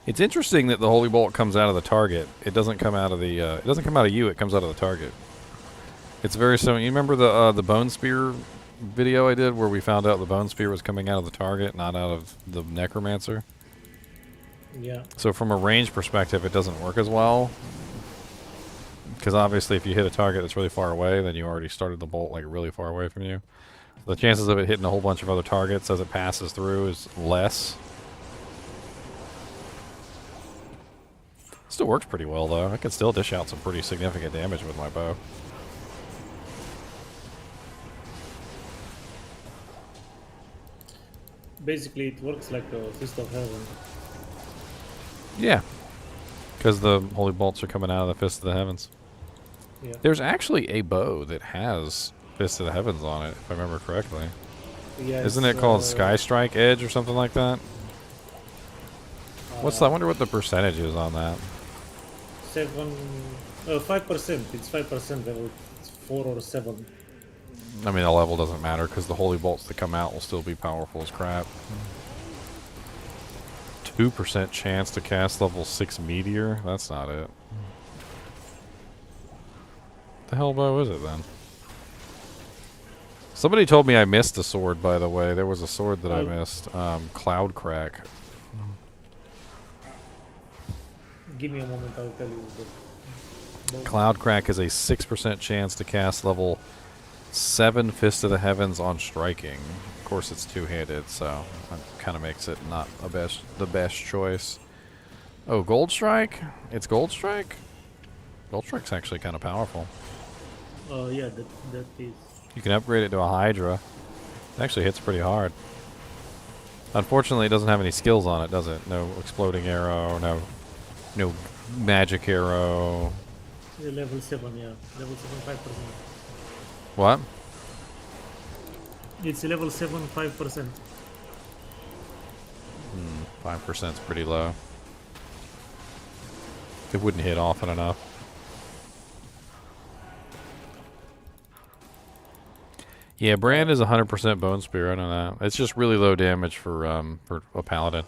It's interesting that the holy bolt comes out of the target. It doesn't come out of the it doesn't come out of you, it comes out of the target. It's very similar. You remember the bone spear video I did where we found out the bone spear was coming out of the target, not out of the necromancer? Yeah. So from a range perspective, it doesn't work as well. Because obviously if you hit a target that's really far away, then you already started the bolt like really far away from you. The chances of it hitting a whole bunch of other targets as it passes through is less. Still works pretty well though. I can still dish out some pretty significant damage with my bow. Basically, it works like a Fist of Heaven. Yeah. Because the holy bolts are coming out of the Fist of the Heavens. Yeah. There's actually a bow that has Fist of the Heavens on it, if I remember correctly. Yeah, Isn't it called Sky Strike Edge or something like that? I wonder what the percentage is on that. 5%. It's 5% level 4 or 7. I mean, the level doesn't matter because the holy bolts that come out will still be powerful as crap. 2% chance to cast level 6 meteor? That's not it. The hell bow is it then? Somebody told me I missed a sword, by the way. There was a sword that I missed. Cloud Crack. Give me a moment, I'll tell you. Cloud Crack is a 6% chance to cast level 7 Fist of the Heavens on striking. Of course, it's two-handed, so that kind of makes it not the best choice. Oh, Gold Strike? It's Gold Strike? Gold Strike's actually kind of powerful. Yeah, that is. You can upgrade it to a Hydra. It actually hits pretty hard. Unfortunately, it doesn't have any skills on it, does it? No exploding arrow, no magic arrow. Level 7, yeah. Level 7, 5%. What? It's level 7, 5%. 5% is pretty low. It wouldn't hit often enough. Yeah, Brand is 100% Bone Spear. I know that. It's just really low damage for a Paladin.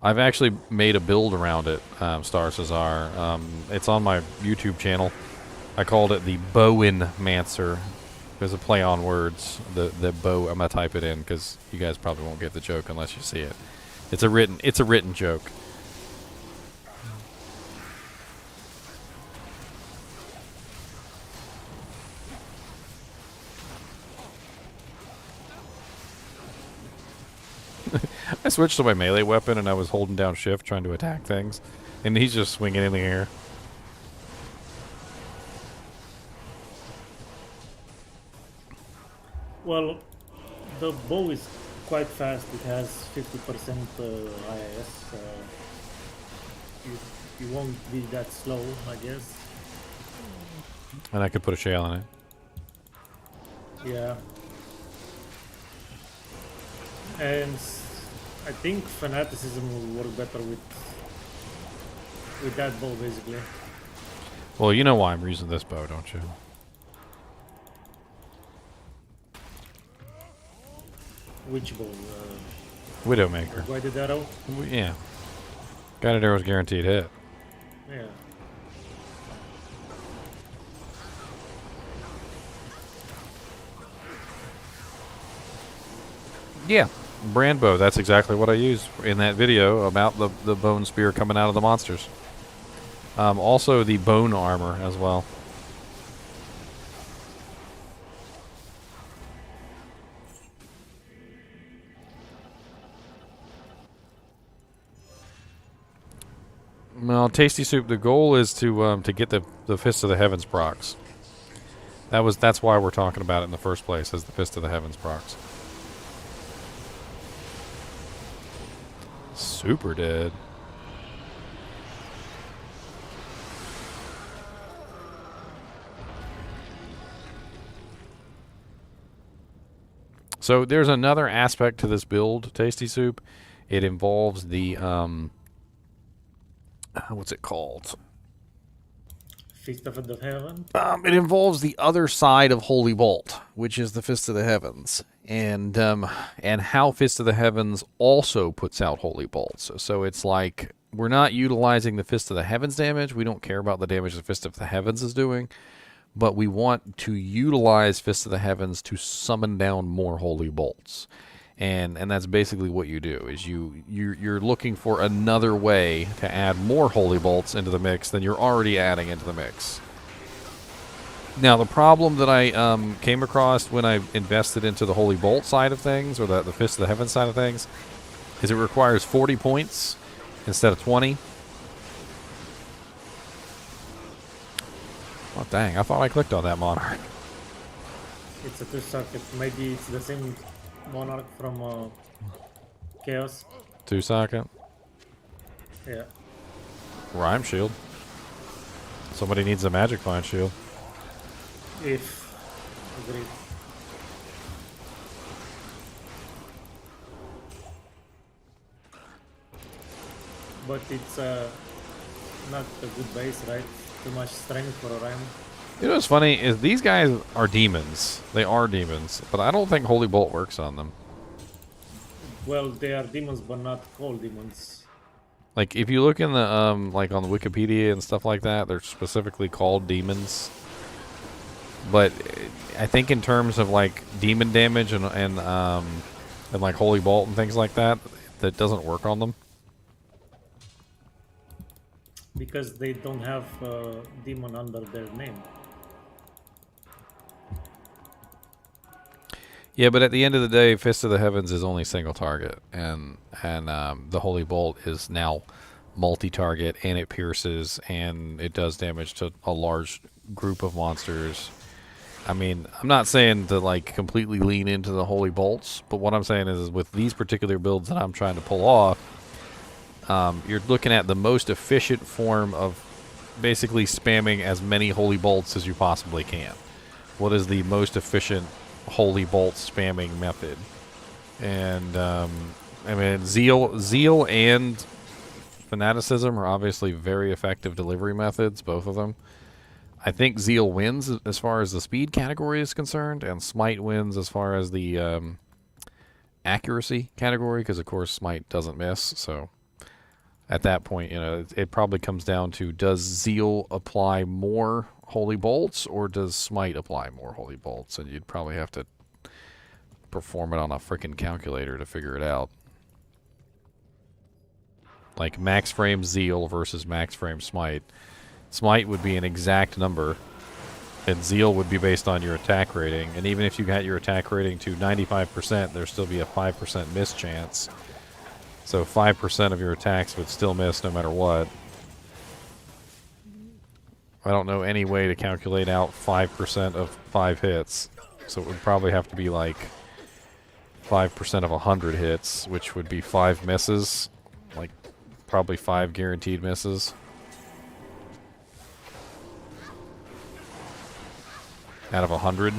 I've actually made a build around it, Star Cesar. It's on my YouTube channel. I called it the Bowen Mancer. There's a play on words. The bow. I'm gonna type it in because you guys probably won't get the joke unless you see it. It's a written joke. I switched to my melee weapon and I was holding down shift trying to attack things, and he's just swinging in the air. Well, the bow is quite fast. It has 50% IS. You won't be that slow, I guess. And I could put a shell on it. Yeah. And I think fanaticism will work better with that bow, basically. Well, you know why I'm using this bow, don't you? Which bow? Widowmaker. Guided arrow? Yeah. Guided arrow's guaranteed hit. Yeah. Yeah. Brand bow. That's exactly what I used in that video about the bone spear coming out of the monsters. Also the bone armor as well. Well, Tasty Soup, the goal is to get the Fist of the Heavens procs. That's why we're talking about it in the first place, as the Fist of the Heavens procs. Super dead. So there's another aspect to this build, Tasty Soup. It involves the what's it called? Fist of the Heaven. It involves the other side of Holy Bolt, which is the Fist of the Heavens, and how Fist of the Heavens also puts out Holy Bolts. So it's like we're not utilizing the Fist of the Heavens damage. We don't care about the damage the Fist of the Heavens is doing, but we want to utilize Fist of the Heavens to summon down more Holy Bolts. And that's basically what you do, is you're looking for another way to add more Holy Bolts into the mix than you're already adding into the mix. Now, the problem that I came across when I invested into the Holy Bolt side of things, or the Fist of the Heaven side of things, is it requires 40 points instead of 20. Oh, dang, I thought I clicked on that monarch. It's a 2-socket. Maybe it's the same monarch from Chaos. 2-socket. Yeah. Rhyme shield. Somebody needs a magic find shield. If agreed. But it's not a good base, right? Too much strength for a rhyme. You know what's funny is these guys are demons. They are demons, but I don't think Holy Bolt works on them. Well, they are demons, but not called demons. Like if you look in the like on the Wikipedia and stuff like that, they're specifically called demons. But I think in terms of like demon damage and like Holy Bolt and things like that, that doesn't work on them. Because they don't have demon under their name. Yeah, but at the end of the day, Fist of the Heavens is only single target, and the Holy Bolt is now multi-target, and it pierces, and it does damage to a large group of monsters. I mean, I'm not saying to like completely lean into the Holy Bolts, but what I'm saying is with these particular builds that I'm trying to pull off, you're looking at the most efficient form of basically spamming as many Holy Bolts as you possibly can. What is the most efficient Holy Bolt spamming method? And I mean, zeal and fanaticism are obviously very effective delivery methods, both of them. I think zeal wins as far as the speed category is concerned, and smite wins as far as the accuracy category, because of course smite doesn't miss. So at that point, you know, it probably comes down to, does zeal apply more Holy Bolts, or does smite apply more Holy Bolts? And you'd probably have to perform it on a freaking calculator to figure it out. Like max frame zeal versus max frame smite. Smite would be an exact number, and zeal would be based on your attack rating. And even if you got your attack rating to 95%, there'd still be a 5% miss chance. So 5% of your attacks would still miss no matter what. I don't know any way to calculate out 5% of 5 hits. So it would probably have to be like 5% of 100 hits, which would be 5 misses. Like probably 5 guaranteed misses. Out of 100,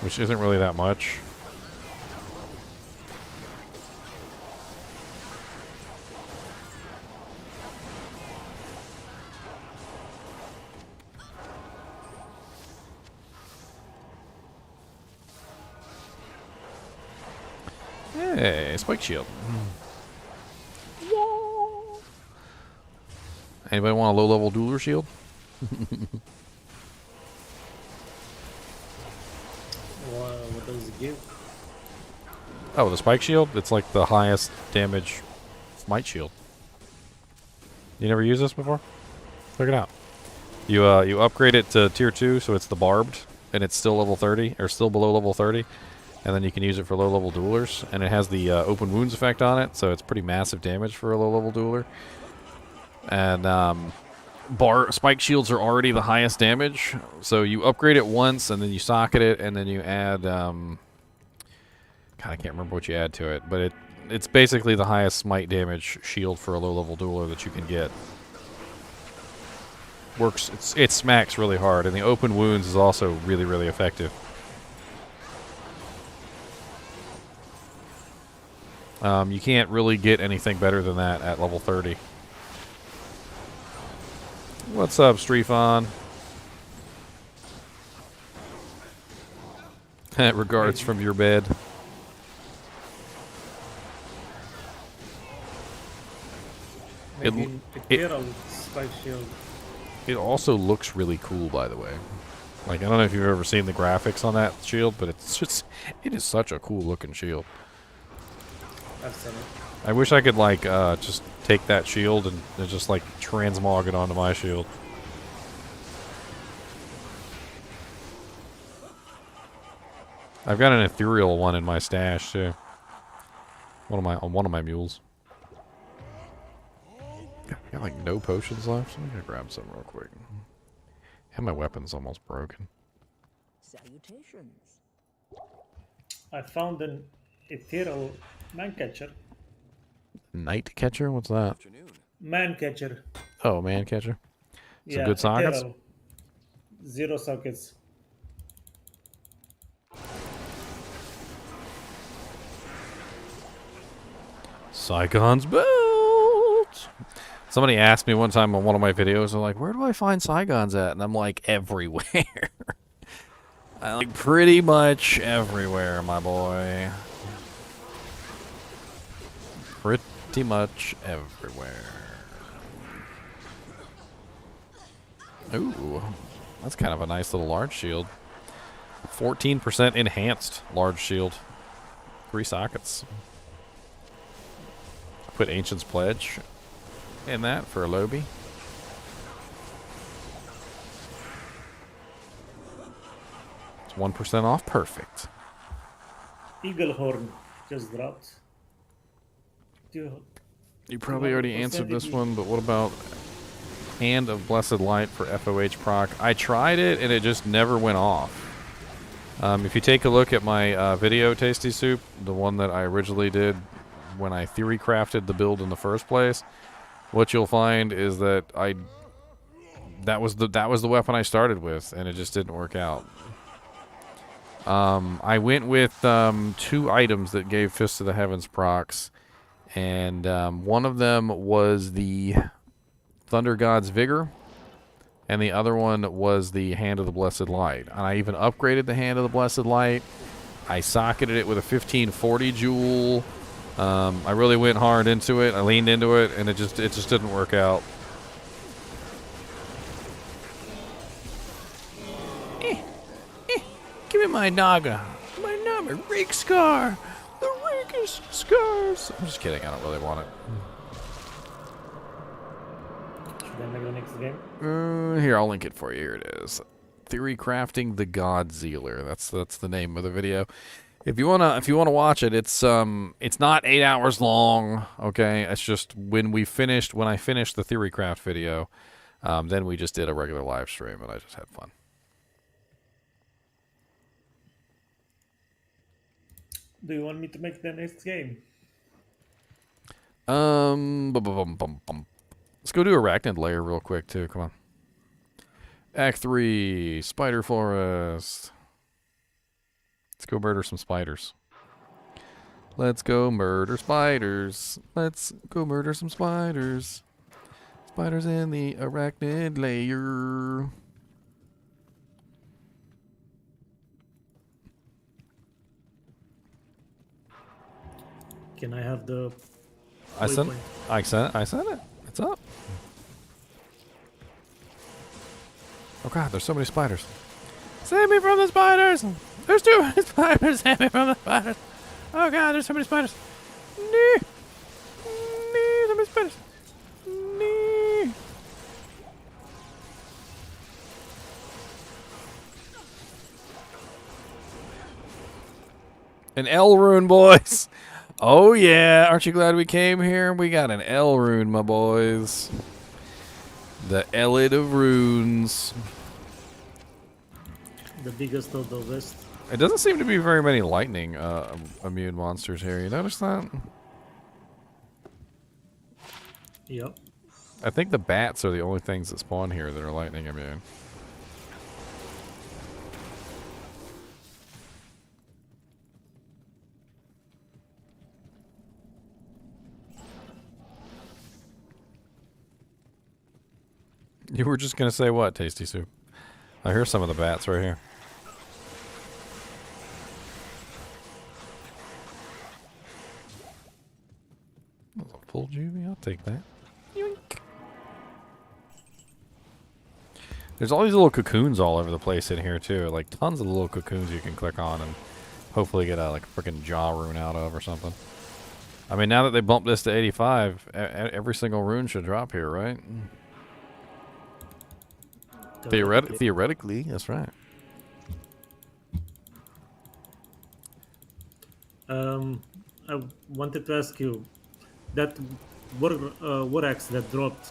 which isn't really that much. Hey, spike shield. Anybody want a low-level dueler shield? What does it give? Oh, the spike shield? It's like the highest damage smite shield. You never used this before? Check it out. You upgrade it to tier 2, so it's the barbed, and it's still level 30, or still below level 30. And then you can use it for low-level duelers, and it has the open wounds effect on it, so it's pretty massive damage for a low-level dueler. And spike shields are already the highest damage, so you upgrade it once, and then you socket it, and then you add, God, I can't remember what you add to it, but it's basically the highest smite damage shield for a low-level dueler that you can get. Works, it smacks really hard, and the open wounds is also really, really effective. You can't really get anything better than that at level 30. What's up, Streefon? Regards from your bed. Maybe Ethereal spike shield. It also looks really cool, by the way. Like, I don't know if you've ever seen the graphics on that shield, but it is such a cool looking shield. Absolutely. I wish I could like just take that shield and just like transmog it onto my shield. I've got an ethereal one in my stash too. On one of my mules. I got like no potions left. I'm gonna grab some real quick. And my weapon's almost broken. Salutations. I found an ethereal man catcher. Night catcher? What's that? Afternoon. Man catcher. Oh, man catcher. Some good sockets? ethereal. 0 sockets. Sycon's belt. Somebody asked me one time on one of my videos, they're like, where do I find Saigons at? And I'm like, everywhere. I like pretty much everywhere, my boy. Pretty much everywhere. Ooh, that's kind of a nice little large shield. 14% enhanced large shield. 3 sockets. Put Ancient's Pledge in that for a Lobby. It's 1% off. Perfect. Eagle Horn just dropped. Dude, You probably already answered this one, but what about Hand of Blessed Light for FOH proc? I tried it and it just never went off. If you take a look at my video, Tasty Soup, the one that I originally did when I theory crafted the build in the first place, what you'll find is that that was the weapon I started with, and it just didn't work out. I went with 2 items that gave Fist of the Heavens procs, and one of them was the Thunder God's Vigor, and the other one was the Hand of the Blessed Light. And I even upgraded the Hand of the Blessed Light. I socketed it with a 1540 jewel. I really went hard into it. I leaned into it, and it just didn't work out. Give me my Naga. My Naga. Rake Scar. The Rakish Scars. I'm just kidding. I don't really want it. then I go next game. Here, I'll link it for you. Here it is. Theory Crafting the God Zealer. That's the name of the video. If you wanna watch it, it's not 8 hours long. Okay, it's just when I finished the Theory Craft video, then we just did a regular live stream and I just had fun. Do you want me to make the next game? Let's go do Arachnid Lair real quick too. Come on. Act 3, Spider Forest. Let's go murder some spiders. Let's go murder spiders. Let's go murder some spiders. Spiders in the Arachnid Lair. Can I have the I sent waypoint? it. It's up. Oh god, there's so many spiders. Save me from the spiders! There's too many spiders! Save me from the spiders! Oh god, there's so many spiders! Nee! Nee, so many spiders! Nee! An L rune, boys! Oh yeah, aren't you glad we came here? We got an L rune, my boys. The Elid of runes. The biggest of the West. It doesn't seem to be very many lightning immune monsters here. You notice that? Yep. I think the bats are the only things that spawn here that are lightning immune. You were just gonna say what, Tasty Soup? I hear some of the bats right here. That's a full juvie. I'll take that. Yoink. There's all these little cocoons all over the place in here too. Like tons of little cocoons you can click on and hopefully get a freaking jaw rune out of or something. I mean, now that they bumped this to 85, every single rune should drop here, right? Theoretically, that's right. I wanted to ask you that war axe that dropped.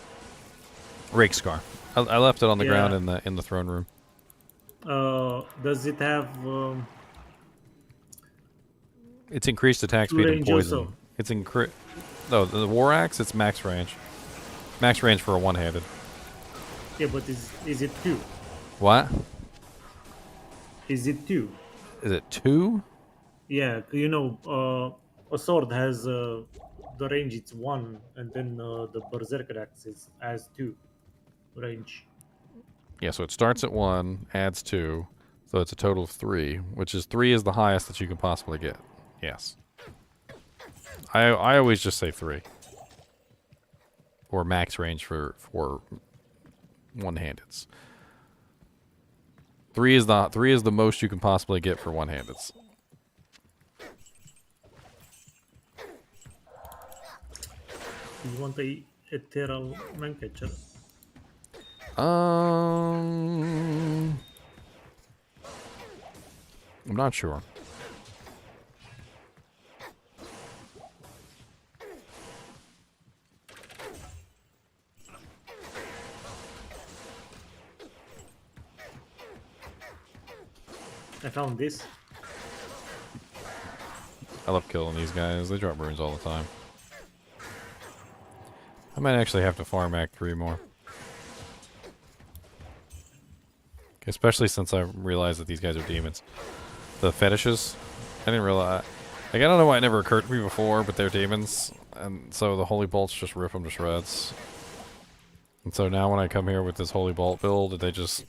Rake Scar. I left it on the Yeah. ground in the throne room. Does it have It's increased attack two speed and range poison. also? It's No, the war axe. It's max range. Max range for a one-handed. Yeah, but is it 2? What? Is it 2? Is it 2? Yeah, you know, a sword has the range it's 1, and then the Berserker Axe is as 2 range. Yeah, so it starts at 1, adds 2, so it's a total of 3, which is 3 is the highest that you can possibly get. Yes. I always just say 3. Or max range for one-handeds. 3 is the most you can possibly get for one-handeds. You want a Ethereal Mancatcher? I'm not sure. I found this. I love killing these guys. They drop runes all the time. I might actually have to farm Act 3 more. Especially since I realized that these guys are demons. The fetishes, I didn't realize. Like, I don't know why it never occurred to me before, but they're demons. And so the Holy Bolts just rip them to shreds. And so now when I come here with this Holy Bolt build, they just...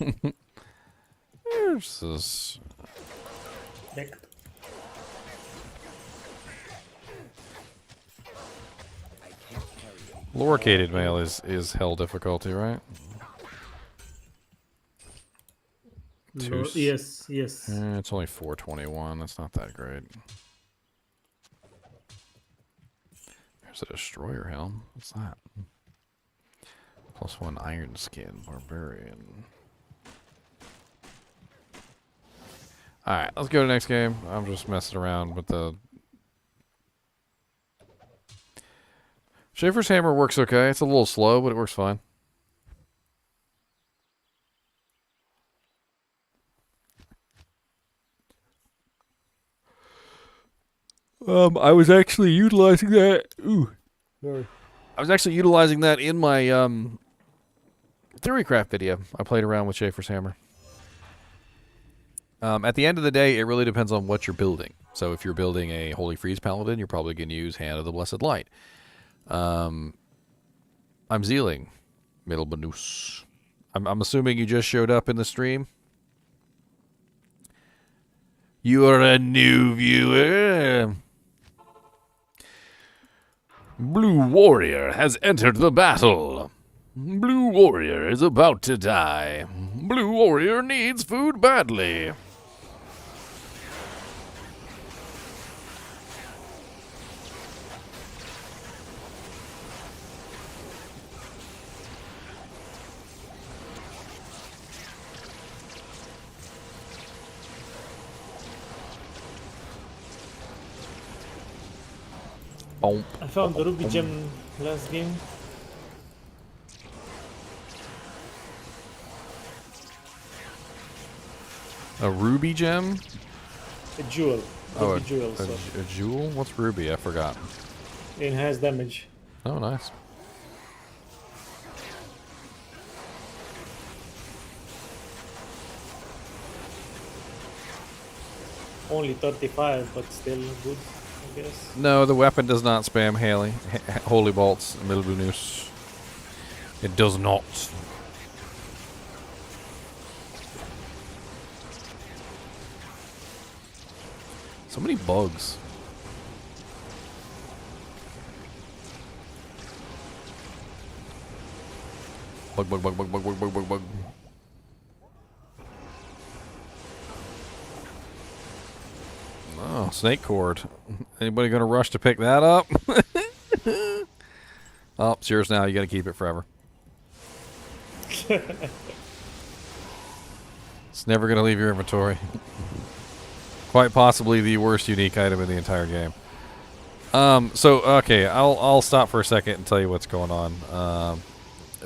There's this... Decked. Loricated mail is hell difficulty, right? Yes. It's only 421. That's not that great. There's a destroyer helm. What's that? +1 iron skin barbarian. Alright, let's go to the next game. I'm just messing around with the... Schaefer's hammer works okay. It's a little slow, but it works fine. I was actually utilizing that. Ooh, sorry. I was actually utilizing that in my Theorycraft video. I played around with Schaefer's hammer. At the end of the day, it really depends on what you're building. So if you're building a Holy Freeze Paladin, you're probably going to use Hand of the Blessed Light. I'm Zealing Middelbanus. I'm assuming you just showed up in the stream. You are a new viewer. Blue Warrior has entered the battle. Blue Warrior is about to die. Blue Warrior needs food badly. I found the Ruby Gem last game. A ruby gem? A jewel. Oh, Ruby jewel. So a jewel? What's ruby? I forgot. it has damage. Oh, nice. Only 35, but still good, I guess. No, the weapon does not spam Holy Bolts, Milbunus. It does not. So many bugs. Bug. Oh, snake cord. Anybody gonna rush to pick that up? Oh, it's yours now. You gotta keep it forever. It's never gonna leave your inventory. Quite possibly the worst unique item in the entire game. Okay, I'll stop for a second and tell you what's going on.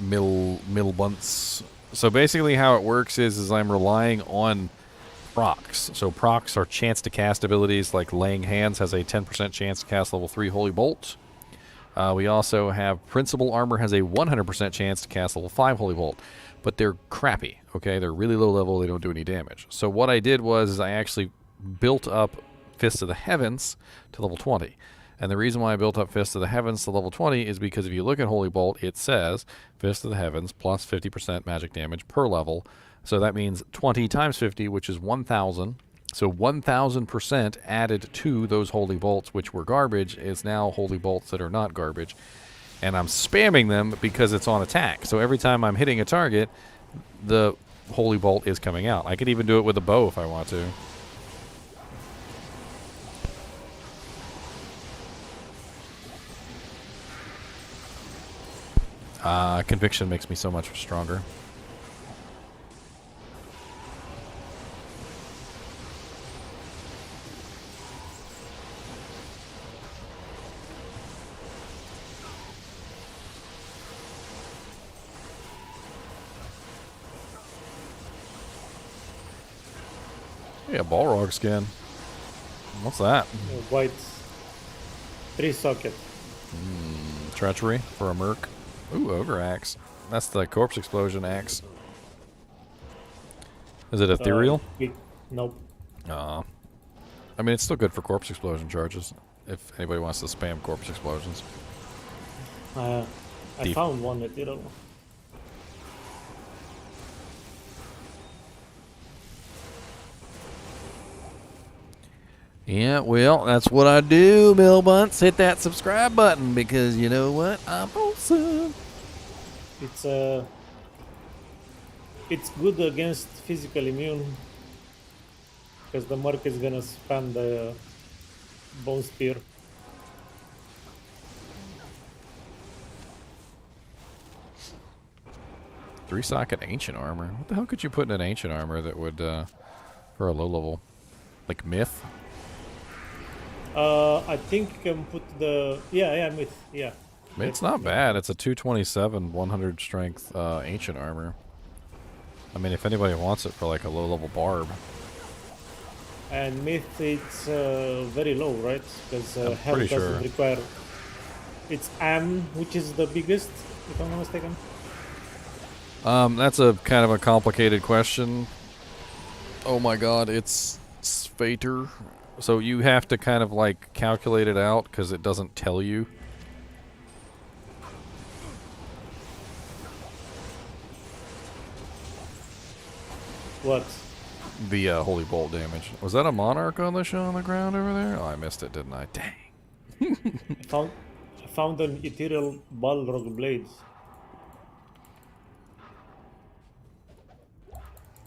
Middle bunts. So basically how it works is I'm relying on procs. So procs are chance to cast abilities, like Laying Hands has a 10% chance to cast level 3 Holy Bolt. We also have Principal Armor has a 100% chance to cast level 5 Holy Bolt. But they're crappy, okay? They're really low level, they don't do any damage. So what I did was I actually built up Fists of the Heavens to level 20. And the reason why I built up Fist of the Heavens to level 20 is because if you look at Holy Bolt, it says Fist of the Heavens plus 50% magic damage per level. So that means 20 times 50, which is 1,000. So 1,000% added to those Holy Bolts, which were garbage, is now Holy Bolts that are not garbage. And I'm spamming them because it's on attack. So every time I'm hitting a target, the Holy Bolt is coming out. I could even do it with a bow if I want to. Conviction makes me so much stronger. Yeah, Balrog skin. What's that? White 3 socket. Treachery for a merc. Ooh, Ogre Axe. That's the Corpse Explosion axe. Is it ethereal? Nope. I mean, it's still good for Corpse Explosion charges, if anybody wants to spam Corpse Explosions. I found one at Ethereal. Yeah, well, that's what I do, Bill Bunce. Hit that subscribe button because you know what? I'm awesome. It's good against physical immune because the Merc is gonna spam the Bone Spear. Three-socket Ancient Armor. What the hell could you put in an Ancient Armor that would, for a low level? Like Myth? I think you can put the Myth. Yeah. It's not bad. It's a 227, 100 strength Ancient Armor. I mean, if anybody wants it for like a low-level barb. And Myth, it's very low, right? Because health pretty doesn't sure. require. It's Am, which is the biggest, if I'm not mistaken. That's a kind of a complicated question. Oh my god, it's Spater. So you have to kind of like calculate it out because it doesn't tell you. What? The Holy Bolt damage. Was that a Monarch on the ground over there? Oh, I missed it, didn't I? Dang. I found an ethereal Balrog blade.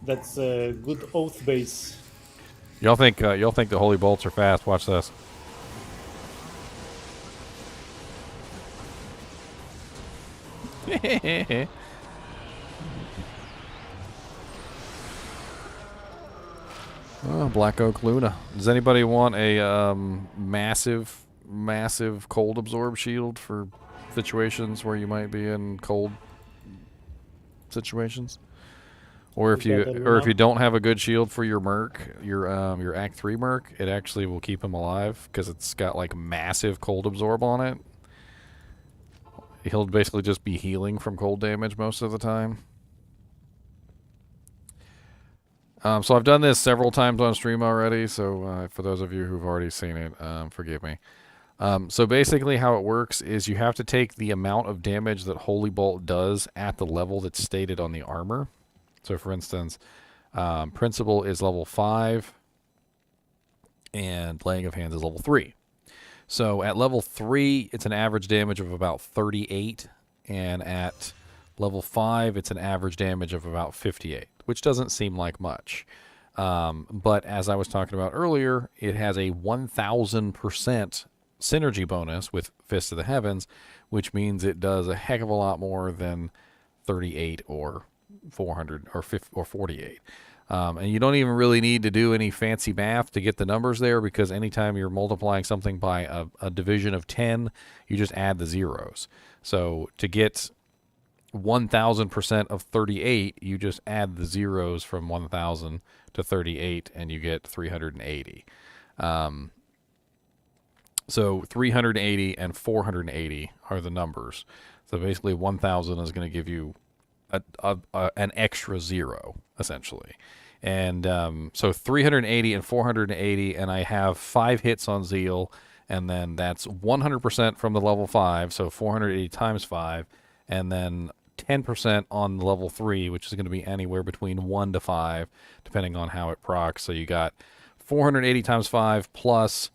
That's a good oath base. Y'all think the Holy Bolts are fast? Watch this. Oh, Black Oak Luna. Does anybody want a massive cold absorb shield for situations where you might be in cold situations? Or if you don't have a good shield for your merc, your Act 3 merc, it actually will keep him alive because it's got like massive cold absorb on it. He'll basically just be healing from cold damage most of the time. So I've done this several times on stream already, so for those of you who've already seen it, forgive me. So basically how it works is you have to take the amount of damage that Holy Bolt does at the level that's stated on the armor. So for instance, Principle is level 5, and Laying of Hands is level 3. So at level 3, it's an average damage of about 38, and at level 5, it's an average damage of about 58, which doesn't seem like much. But as I was talking about earlier, it has a 1,000% synergy bonus with Fist of the Heavens, which means it does a heck of a lot more than 38 or 400 or 50 or 48. And you don't even really need to do any fancy math to get the numbers there, because anytime you're multiplying something by a division of 10, you just add the zeros. So to get 1,000% of 38, you just add the zeros from 1,000 to 38, and you get 380. So 380 and 480 are the numbers. So basically 1,000 is going to give you an extra zero, essentially. And so 380 and 480, and I have 5 hits on Zeal and then that's 100% from the level 5, so 480 times 5, and then 10% on level 3, which is going to be anywhere between 1 to 5, depending on how it procs. So you got 480 times 5 plus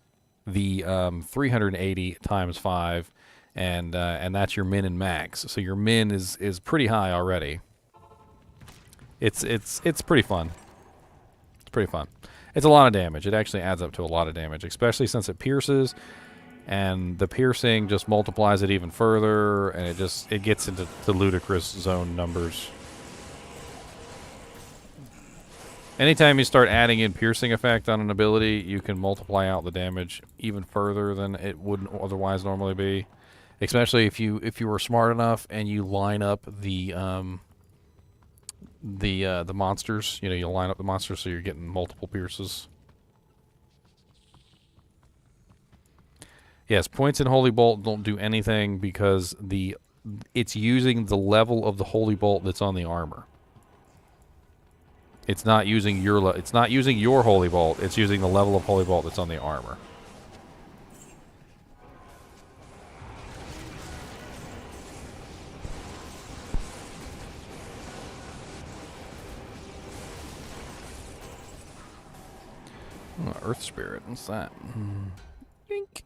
the 380 times 5, and that's your min and max. So your min is pretty high already. It's pretty fun. It's pretty fun. It's a lot of damage. It actually adds up to a lot of damage, especially since it pierces, and the piercing just multiplies it even further, and it gets into the ludicrous zone numbers. Anytime you start adding in piercing effect on an ability, you can multiply out the damage even further than it would otherwise normally be. Especially if you were smart enough and you line up the monsters. You know, you line up the monsters so you're getting multiple pierces. Yes, points in Holy Bolt don't do anything because it's using the level of the Holy Bolt that's on the armor. It's not using your Holy Bolt. It's using the level of Holy Bolt that's on the armor. Oh, Earth Spirit, what's that? Dink.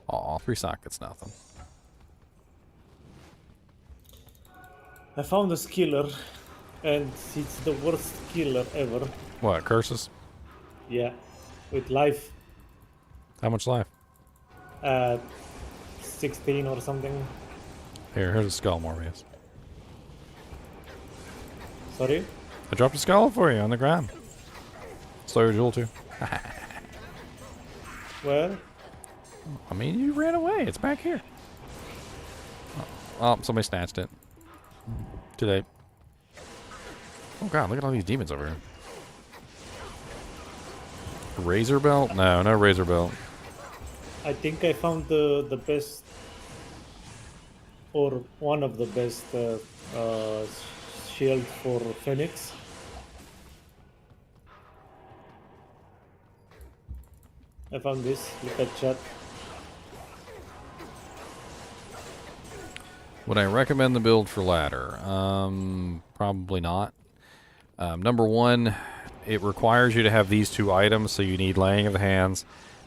Aw, 3 sockets, nothing. I found a skiller, and it's the worst killer ever. What, curses? Yeah, with life, How much life? 16 or something. Here's a skull, Morbius. Sorry? I dropped a skull for you on the ground. Slow your jewel too. Where? I mean, you ran away. It's back here. Oh, somebody snatched it. Today. Oh god, look at all these demons over here. Razor belt? No, no razor belt. I think I found the best, or one of the best shield for Phoenix. I found this. Look at chat. Would I recommend the build for ladder? Probably not. Number one, it requires you to have these 2 items, so you need laying of the hands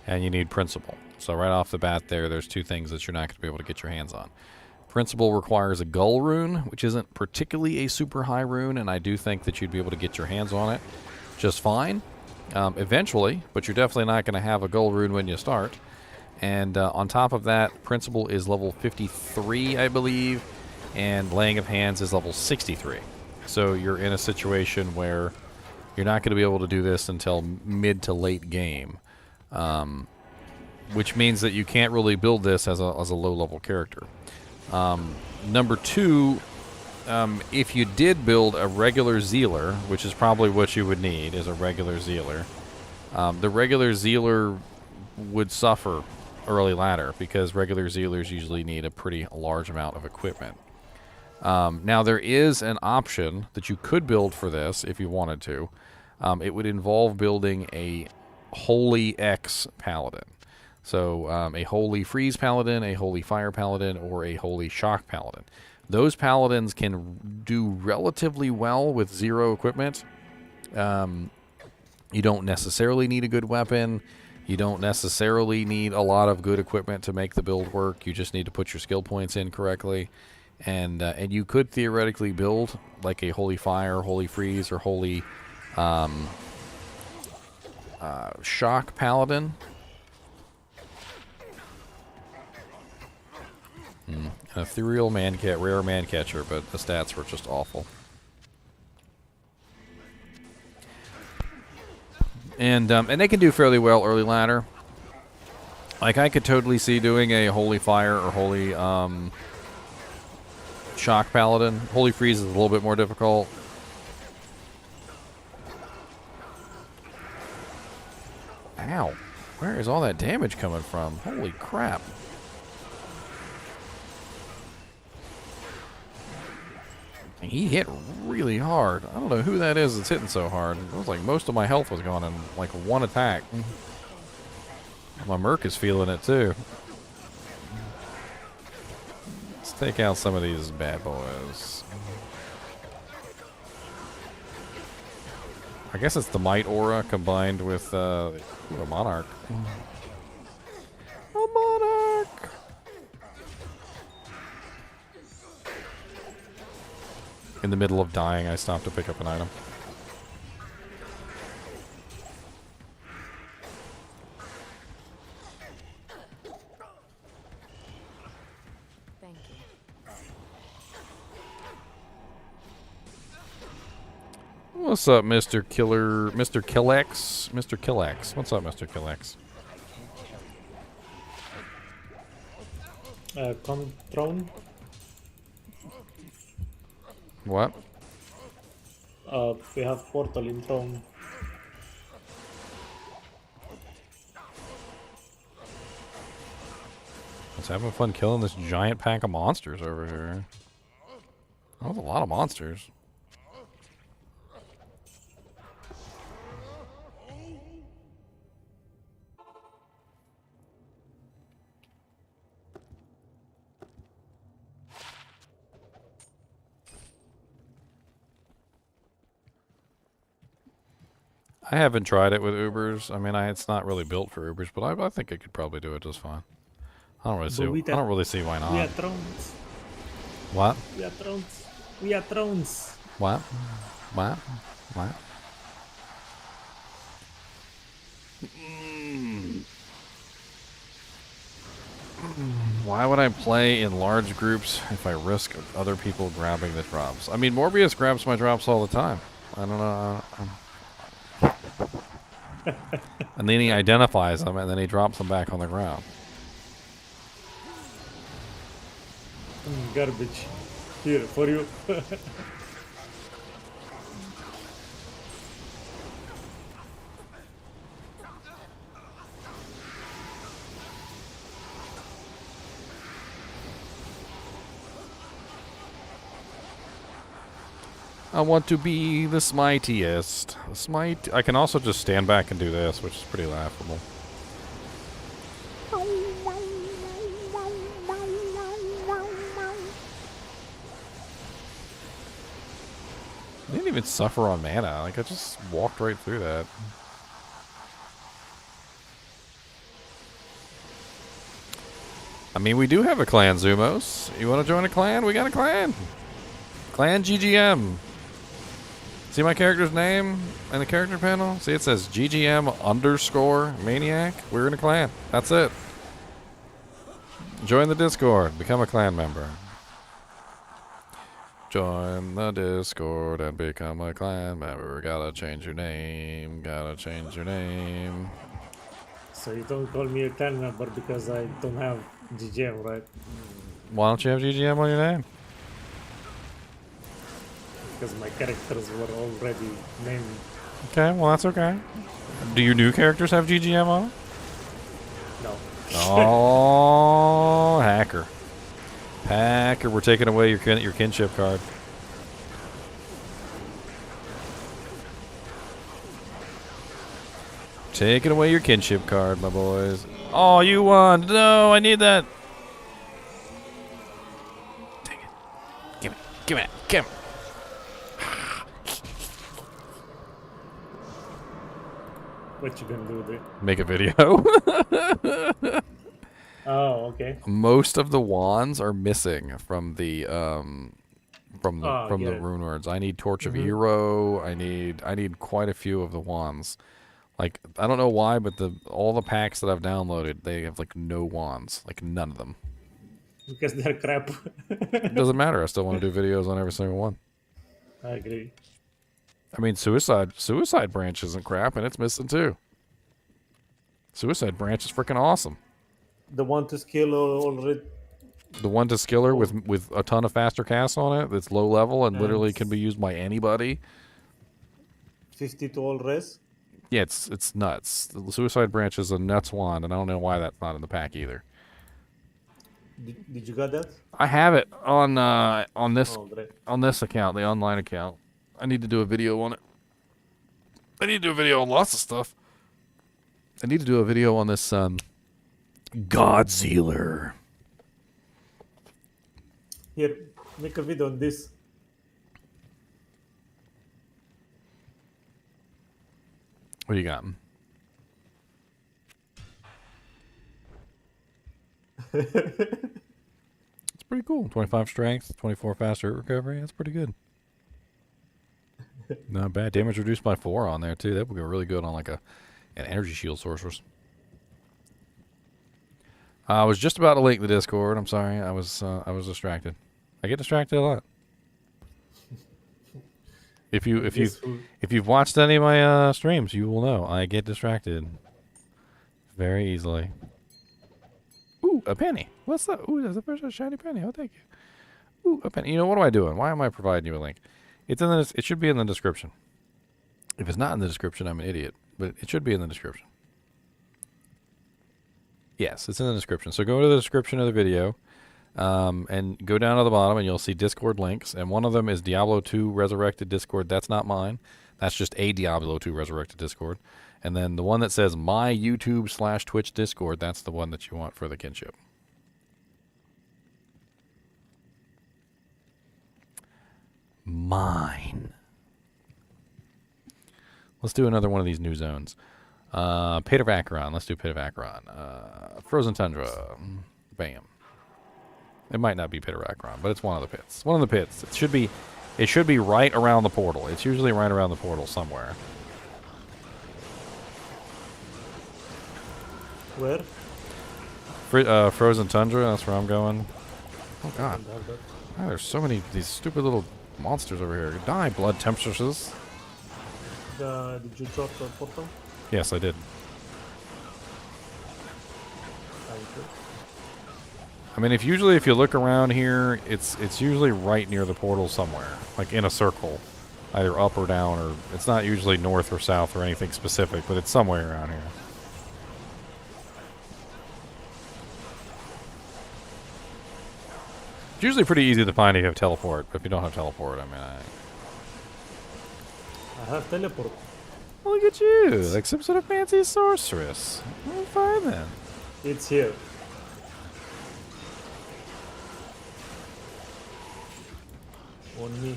and you need principle. So right off the bat there's 2 things that you're not going to be able to get your hands on. Principle requires a gull rune, which isn't particularly a super high rune, and I do think that you'd be able to get your hands on it just fine eventually, but you're definitely not going to have a gull rune when you start. And on top of that, principle is level 53, I believe, and laying of hands is level 63. So you're in a situation where you're not going to be able to do this until mid to late game, which means that you can't really build this as a low-level character. Number 2, if you did build a regular Zealer, which is probably what you would need, is a regular Zealer, the regular Zealer would suffer early ladder because regular Zealers usually need a pretty large amount of equipment. Now there is an option that you could build for this if you wanted to. It would involve building a Holy X Paladin. So a Holy Freeze Paladin, a Holy Fire Paladin, or a Holy Shock Paladin. Those Paladins can do relatively well with 0 equipment. You don't necessarily need a good weapon. You don't necessarily need a lot of good equipment to make the build work. You just need to put your skill points in correctly. And you could theoretically build like a Holy Fire, Holy Freeze, or Holy Shock Paladin. An ethereal rare man catcher, but the stats were just awful. And they can do fairly well early ladder. Like I could totally see doing a Holy Fire or Holy Shock Paladin. Holy Freeze is a little bit more difficult. Ow. Where is all that damage coming from? Holy crap. He hit really hard. I don't know who that is that's hitting so hard. It was like most of my health was gone in like one attack. My Merc is feeling it too. Let's take out some of these bad boys. I guess it's the Might Aura combined with a Monarch. A Monarch! In the middle of dying, I stopped to pick up an item. Thank you. What's up, Mr. Killer? Mr. Killex? Mr. Killex. What's up, Mr. Killex? Throne. What? We have portal in throne. Let's having fun killing this giant pack of monsters over here. That was a lot of monsters. I haven't tried it with Ubers. I mean, it's not really built for Ubers, but I think it could probably do it just fine. I don't really see why We are not. thrones. What? We are thrones. We are thrones. What? What? What? Why would I play in large groups if I risk other people grabbing the drops? I mean, Morbius grabs my drops all the time. I don't know. And then he identifies them, and then he drops them back on the ground. Garbage. Here, for you. I want to be the smitiest. Smite. I can also just stand back and do this, which is pretty laughable. I didn't even suffer on mana. Like, I just walked right through that. I mean, we do have a clan, Zumos. You want to join a clan? We got a clan. Clan GGM. See my character's name in the character panel? See, it says GGM_Maniac. We're in a clan. That's it. Join the Discord. Become a clan member. Join the Discord and become a clan member. Gotta change your name. Gotta change your name. So you don't call me a clan member because I don't have GGM, right? Why don't you have GGM on your name? Because my characters were already named. Okay, well, that's okay. Do your new characters have GGM on? No. Oh, hacker. Hacker, we're taking away your kinship card. Taking away your kinship card, my boys. Oh, you won. No, I need that. Dang it. Give it. Give it. Give it. What you gonna do with it? Make a video. Oh, okay. Most of the wands are missing from the from the get it. rune words. I need Torch of Hero. I need quite a few of the wands. Like, I don't know why, but all the packs that I've downloaded, they have like no wands, like none of them. Because they're crap. It doesn't matter. I still want to do videos on every single one. I agree. I mean, Suicide Branch isn't crap, and it's missing too. Suicide Branch is freaking awesome. The one to skill already. The one to skiller with a ton of faster casts on it. That's low level and literally And- can be used by anybody. 50 to all res. Yeah, it's nuts. The Suicide Branch is a nuts wand, and I don't know why that's not in the pack either. Did you got that? I have it on this Oh, great. account, the online account. I need to do a video on it. I need to do a video on lots of stuff. I need to do a video on this Godzilla. Here, make a video on this. What do you got? It's pretty cool. 25 strength, 24 fast hurt recovery. That's pretty good. Not bad. Damage reduced by 4 on there too. That would go really good on like an energy shield sorceress. I was just about to link the Discord. I'm sorry. I was distracted. I get distracted a lot. If you've watched any of my streams, you will know I get distracted very easily. Ooh, a penny. What's that? Ooh, that's the first shiny penny. Oh, thank you. Ooh, a penny. You know, what am I doing? Why am I providing you a link? It's in the. It should be in the description. If it's not in the description, I'm an idiot. But it should be in the description. Yes, it's in the description. So go to the description of the video, and go down to the bottom, and you'll see Discord links. And one of them is Diablo 2 Resurrected Discord. That's not mine. That's just a Diablo 2 Resurrected Discord. And then the one that says my YouTube/Twitch Discord, that's the one that you want for the kinship. Mine. Let's do another one of these new zones. Pit of Acheron. Let's do Pit of Acheron. Frozen Tundra. Bam. It might not be Pit of Acheron, but it's one of the pits. One of the pits. It should be right around the portal. It's usually right around the portal somewhere. Where? Frozen Tundra, that's where I'm going. Oh god. Oh, there's so many these stupid little monsters over here. Die, blood tempestuses. Did you drop the portal? Yes, I did. Thank you. I mean, if you look around here, it's usually right near the portal somewhere, like in a circle, either up or down, or it's not usually north or south or anything specific, but it's somewhere around here. It's usually pretty easy to find if you have teleport, but if you don't have teleport, I mean, I have teleport. look at you, like some sort of fancy sorceress. Well, fine then. It's here. On me.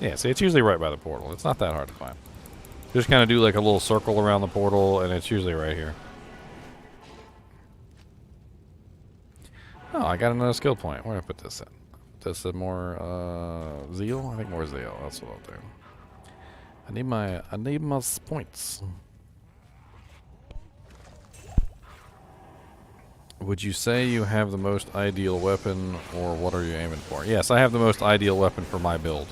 Yeah, see, it's usually right by the portal. It's not that hard to find. Just kind of do like a little circle around the portal, and it's usually right here. Oh, I got another skill point. Where do I put this in? This is more zeal? I think more zeal. That's what I'll do. I need my points. Would you say you have the most ideal weapon, or what are you aiming for? Yes, I have the most ideal weapon for my build.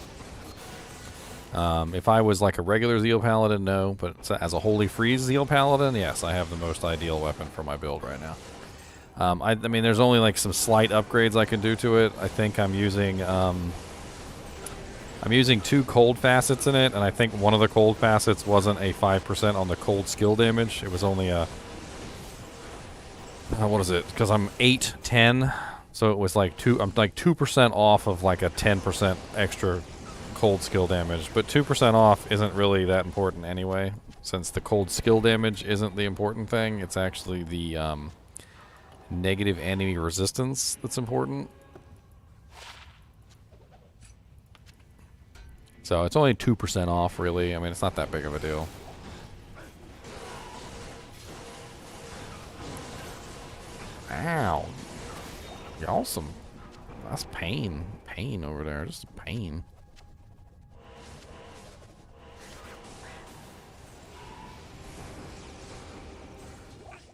If I was like a regular Zeal Paladin, no. But as a Holy Freeze Zeal Paladin, yes, I have the most ideal weapon for my build right now. I mean, there's only like some slight upgrades I can do to it. I think I'm using 2 cold facets in it, and I think one of the cold facets wasn't a 5% on the cold skill damage. It was only a what is it? Because I'm 8/10, so it was like I'm like 2% off of like a 10% extra cold skill damage. But 2% off isn't really that important anyway, since the cold skill damage isn't the important thing. It's actually the negative enemy resistance that's important. So it's only 2% off, really. I mean, it's not that big of a deal. Ow. Y'all some... That's pain. Pain over there. Just pain.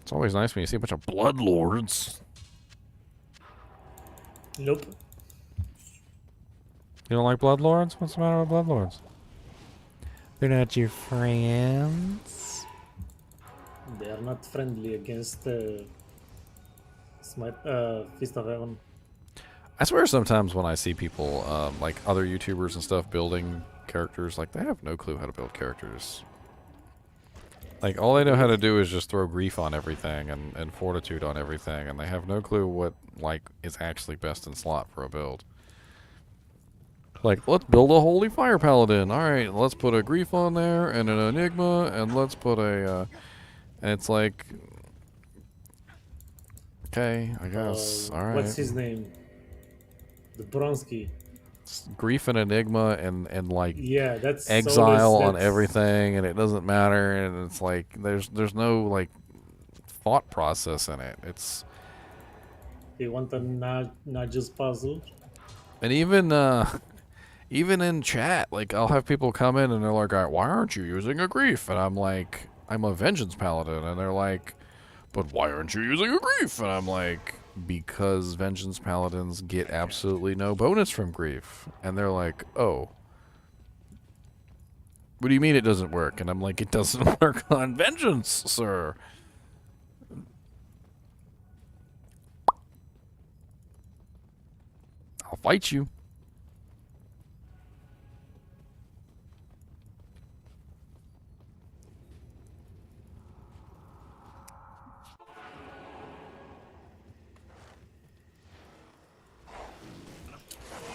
It's always nice when you see a bunch of bloodlords. Nope. You don't like bloodlords? What's the matter with bloodlords? They're not your friends. They are not friendly against Fist of Heaven. I swear sometimes when I see people, like other YouTubers and stuff, building characters, like they have no clue how to build characters. Like, all they know how to do is just throw grief on everything and fortitude on everything, and they have no clue what, like, is actually best in slot for a build. Like, let's build a Holy Fire Paladin. All right, let's put a Grief on there and an Enigma, and let's put a. And it's like, okay, I guess. All right. What's his name? The Bronsky. Grief and Enigma and like Yeah, that's exile always, on everything, and it doesn't matter, and it's like there's no like thought process in it. It's They want a not just puzzle. and even in chat, like I'll have people come in and they're like, "Why aren't you using a Grief?" And I'm like, "I'm a Vengeance Paladin," and they're like, "But why aren't you using a Grief?" And I'm like, because Vengeance Paladins get absolutely no bonus from Grief. And they're like, oh. What do you mean it doesn't work? And I'm like, it doesn't work on Vengeance, sir. I'll fight you.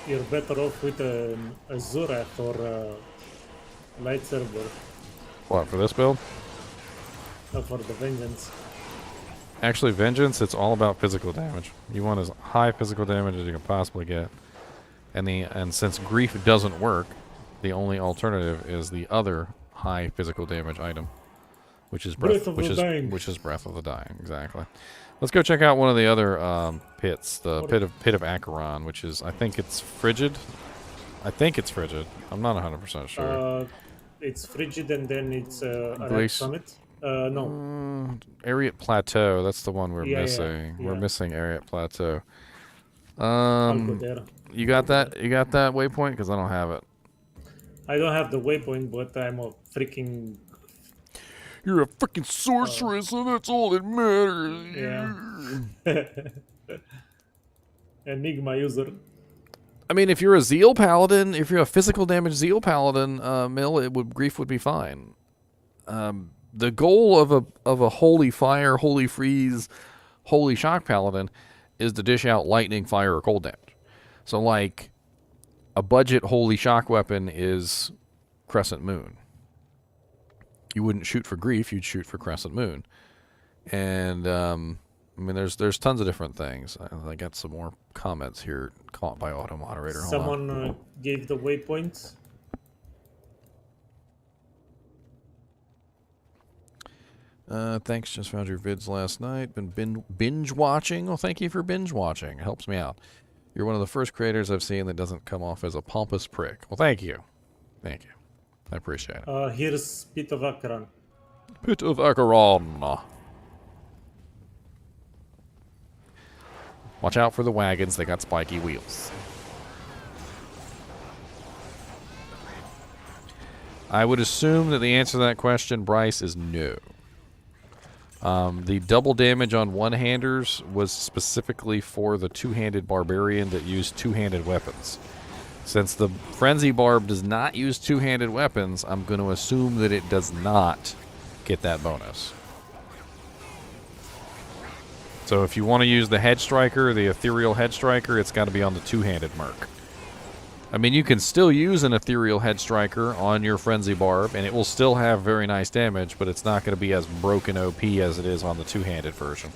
You're better off with a Zurath or a Lightsaber What, for this build? for the Vengeance. Actually, Vengeance, it's all about physical damage. You want as high physical damage as you can possibly get. And since Grief doesn't work, the only alternative is the other high physical damage item, which is Breath of the Dying. Exactly. Let's go check out one of the other pits, the pit of Acheron, which is, I think it's Frigid. I'm not 100% sure. It's Frigid and then it's Arab Glacier- Summit. No. Ariat Plateau. That's the one we're Yeah, missing. yeah. We're missing Ariat Plateau. I'll go there. You got that? You got that waypoint? Because I don't have it. I don't have the waypoint, but I'm a freaking You're a freaking sorceress, and that's all that matters. yeah. Enigma user. I mean, if you're a Zeal Paladin, if you're a physical damage Zeal Paladin, Grief would be fine. The goal of a Holy Fire, Holy Freeze, Holy Shock Paladin is to dish out lightning, fire, or cold damage. So, like, a budget Holy Shock weapon is Crescent Moon. You wouldn't shoot for Grief, you'd shoot for Crescent Moon. And, I mean, there's tons of different things. I got some more comments here caught by Auto Moderator. Hold on. Someone gave the waypoints. Thanks, just found your vids last night. Been binge watching. Well, thank you for binge watching. It helps me out. You're one of the first creators I've seen that doesn't come off as a pompous prick. Well, thank you. Thank you. I appreciate it. Here's Pit of Acheron. Pit of Acheron. Watch out for the wagons. They got spiky wheels. I would assume that the answer to that question, Bryce, is no. The double damage on one-handers was specifically for the two-handed barbarian that used two-handed weapons. Since the Frenzy Barb does not use two-handed weapons, I'm going to assume that it does not get that bonus. So if you want to use the Head Striker, the Ethereal Head Striker, it's got to be on the two-handed Merc. I mean, you can still use an Ethereal Head Striker on your Frenzy Barb, and it will still have very nice damage, but it's not going to be as broken OP as it is on the two-handed version.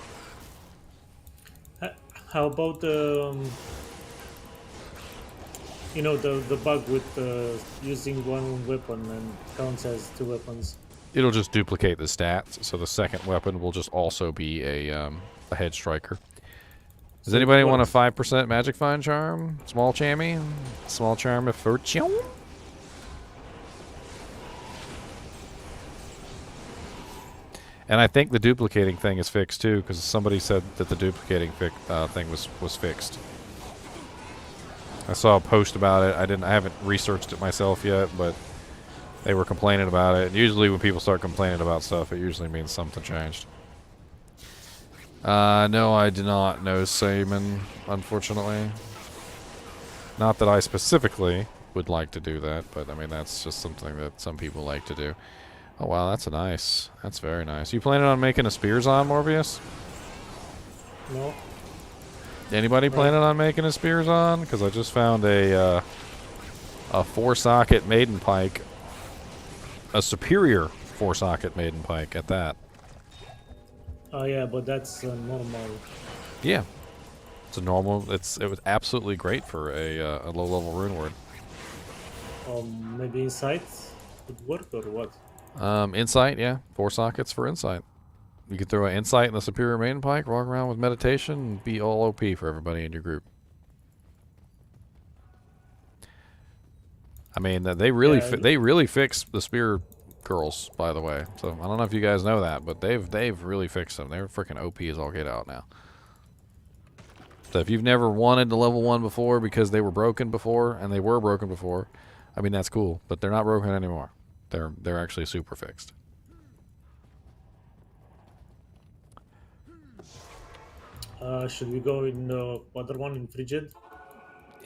How about you know, the bug with using one weapon and counts as two weapons? It'll just duplicate the stats, so the second weapon will just also be a Head Striker. Does anybody want a 5% Magic Find Charm? Small Chammy? Small Charm of Fortune? And I think the duplicating thing is fixed too, because somebody said that the duplicating thing was fixed. I saw a post about it. I haven't researched it myself yet, but they were complaining about it. And usually when people start complaining about stuff, it usually means something changed. No, I do not know Simon, unfortunately. Not that I specifically would like to do that, but I mean, that's just something that some people like to do. Oh, wow, that's that's very nice. You planning on making a Spears on, Morbius? No. Anybody planning on making a Spears on? Because I just found a a 4-socket maiden pike, a superior 4-socket maiden pike at that. Oh yeah, but that's normal. Yeah, it's a normal. It was absolutely great for a low-level rune word. Maybe insight would work or what? Insight, yeah, 4 sockets for insight. You could throw an insight in the superior maiden pike, walk around with meditation, and be all OP for everybody in your group. I mean, they really Yeah, they really fixed the spear girls, by the way. So I don't know if you guys know that, but they've really fixed them. They're freaking OP as all get out now. So if you've never wanted to level 1 before because they were broken before, and they were broken before, I mean that's cool, but they're not broken anymore. They're actually super fixed. Should we go in other one in frigid?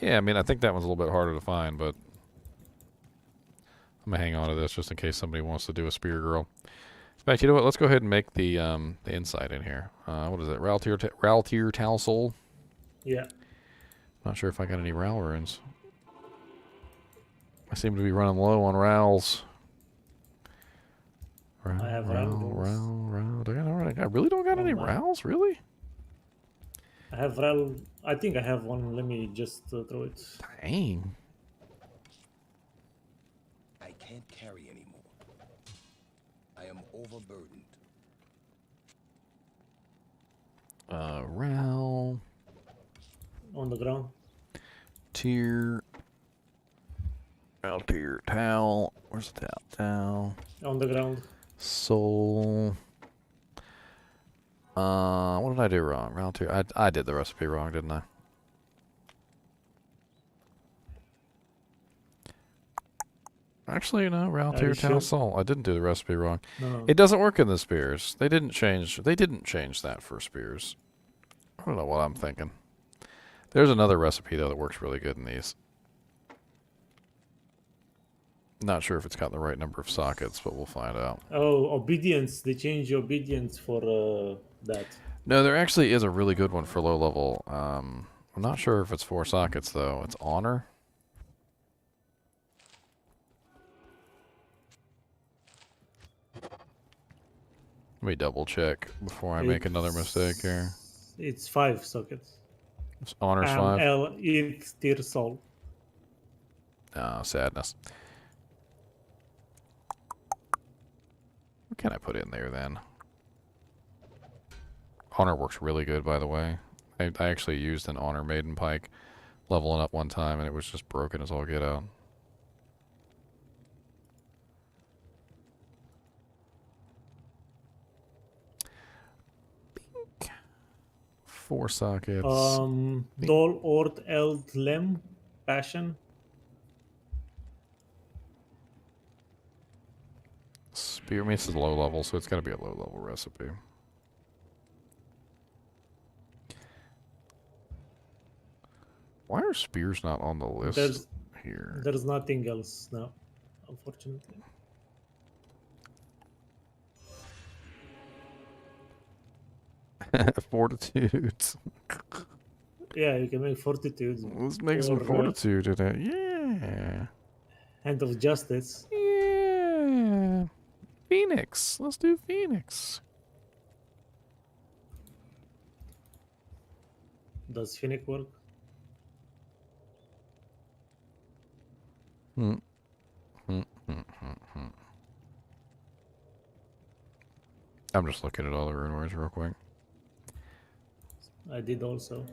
Yeah, I mean I think that one's a little bit harder to find, but I'm gonna hang on to this just in case somebody wants to do a spear girl. In fact, you know what? Let's go ahead and make the insight in here. What is it? Raltier Tal Soul. Yeah. Not sure if I got any Ral runes. I seem to be running low on Rals. I have Ral runes. I really don't got any my. Rals, really? I have Ral. I think I have one. Let me just throw it. Dang. I can't carry anymore. I am overburdened. Ral. On the ground. Tier. Raltier Tal. Where's the Tal? On the ground. Soul. What did I do wrong? Raltier. I did the recipe wrong, didn't I? Actually, no, Raltier Tal sure? Soul. I didn't do the recipe wrong. No. It doesn't work in the spears. They didn't change that for spears. I don't know what I'm thinking. There's another recipe though that works really good in these. Not sure if it's got the right number of sockets, but we'll find out. Oh, obedience. They changed obedience for that. No, there actually is a really good one for low level. I'm not sure if it's 4 sockets though. It's honor. Let me double check before I make another mistake here. It's 5 sockets. It's honor's 5. It's tier soul. Oh, sadness. What can I put in there then? Honor works really good, by the way. I actually used an Honor Maiden Pike leveling up one time, and it was just broken as all get out. Bink. 4 sockets. Dol Ort Eld Lem Passion. Spear Mace is low level, so it's got to be a low level recipe. Why are spears not on the list here? There's nothing else now, unfortunately. Fortitudes. Yeah, you can make fortitude. Let's make some Or, fortitude today. Yeah. Hand of Justice. Yeah. Phoenix. Let's do Phoenix. Does Phoenix work? I'm just looking at all the rune words real quick. I did also.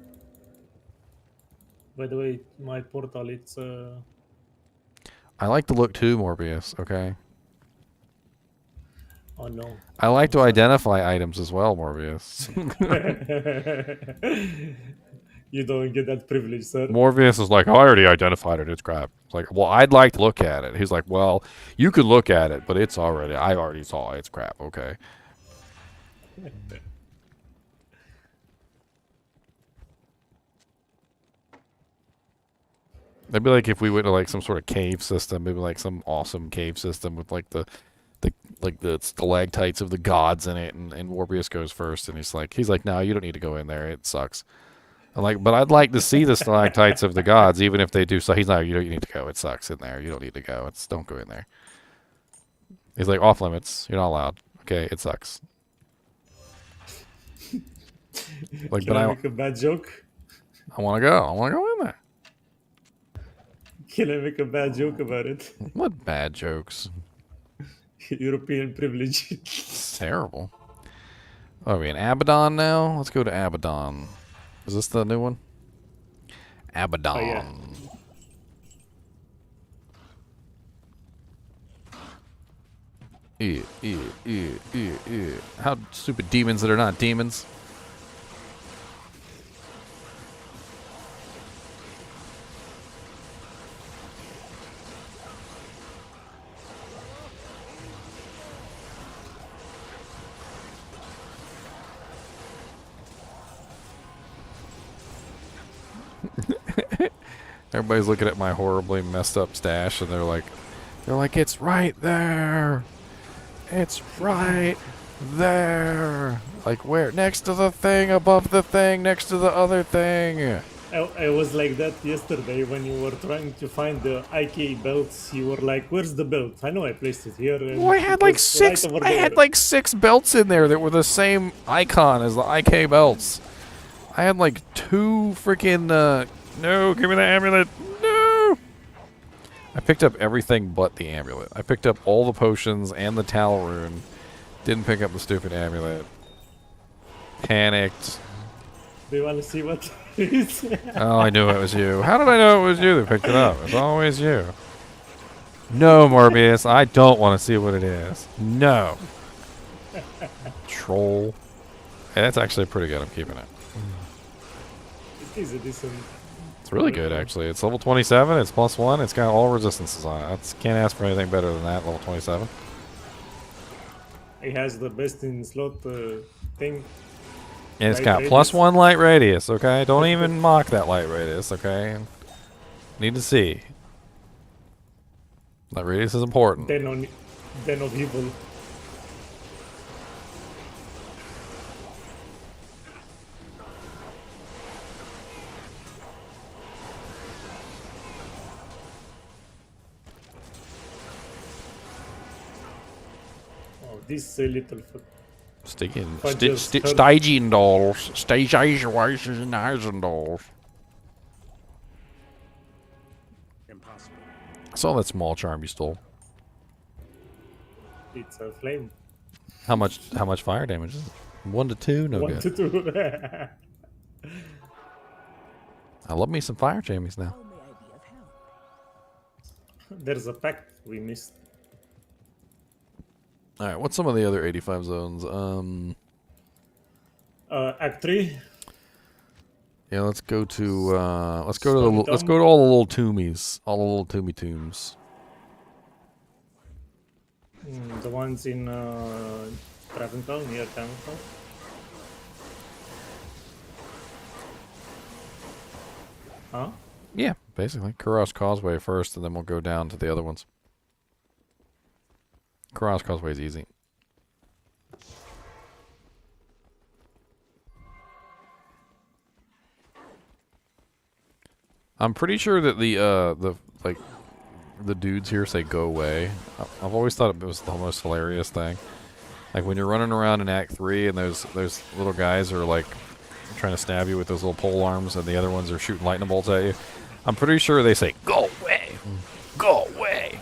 By the way, my portal, it's I like to look too, Morbius, okay? oh no. I like to identify items as well, Morbius. You don't get that privilege, sir. Morbius is like, oh, I already identified it, it's crap. It's like, well, I'd like to look at it. He's like, well, you could look at it, but I already saw it, it's crap, okay? Maybe like if we went to like some sort of cave system, maybe like some awesome cave system with like the stalactites of the gods in it, and Morbius goes first, and he's like, no, you don't need to go in there, it sucks. But I'd like to see the stalactites of the gods, even if they do. So he's like, you need to go. It sucks in there. You don't need to go. Don't go in there. He's like, off limits. You're not allowed. Okay, it sucks. Like, Can I make a bad joke? I want to go. I want to go in there. Can I make a bad joke about it? What bad jokes? European privilege. It's terrible. Oh, are we in Abaddon now? Let's go to Abaddon. Is this the new one? Abaddon. Oh, yeah. How stupid demons that are not demons. Everybody's looking at my horribly messed up stash and they're like, it's right there. It's right there. Like where? Next to the thing, above the thing, next to the other thing. I was like that yesterday when you were trying to find the IK belts. You were like, "Where's the belt? I know I placed it here." And Well, I had it like was six. right over I had there. like 6 belts in there that were the same icon as the IK belts. I had like 2 freaking. No, give me the amulet. No. I picked up everything but the amulet. I picked up all the potions and the Tal rune. Didn't pick up the stupid amulet. Panicked. Do you want to see what it is? Oh, I knew it was you. How did I know it was you that picked it up? It's always you. No, Morbius, I don't want to see what it is. No. Troll. Hey, that's actually pretty good. I'm keeping it. It is a decent. It's really good, actually. It's level 27. It's +1. It's got all resistances on it. I can't ask for anything better than that, level 27. It has the best in slot thing. And it's Light got radius. +1 light radius, okay? Don't even mock that light radius, okay? Need to see. Light radius is important. Den of evil. Oh, this little foot. Steigendals. Impossible. I saw that small charm you stole. It's a flame. How much fire damage is it? 1 to 2? No 1 to good. 2. I love me some fire jammies now. How may I be of help? There's a pact we missed. Alright, what's some of the other 85 zones? Act 3. Yeah, let's go to let's go Stone to all the little tombs. All the little tombs. The ones in Traventown, near Traventown. Huh? Yeah, basically. Kuros Causeway first, and then we'll go down to the other ones. Kuros Causeway is easy. I'm pretty sure that the dudes here say go away. I've always thought it was the most hilarious thing. Like when you're running around in Act 3 and those little guys are like trying to stab you with those little pole arms and the other ones are shooting lightning bolts at you. I'm pretty sure they say go away. Go away.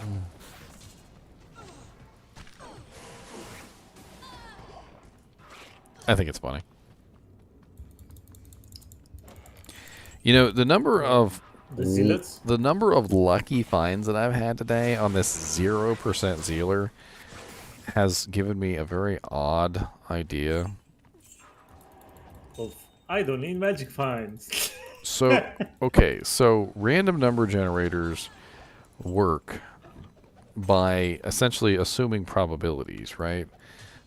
I think it's funny. You know, the number of The zealots? the number of lucky finds that I've had today on this 0% Zealer has given me a very odd idea. Of, I don't need magic finds. So, okay, so random number generators work by essentially assuming probabilities, right?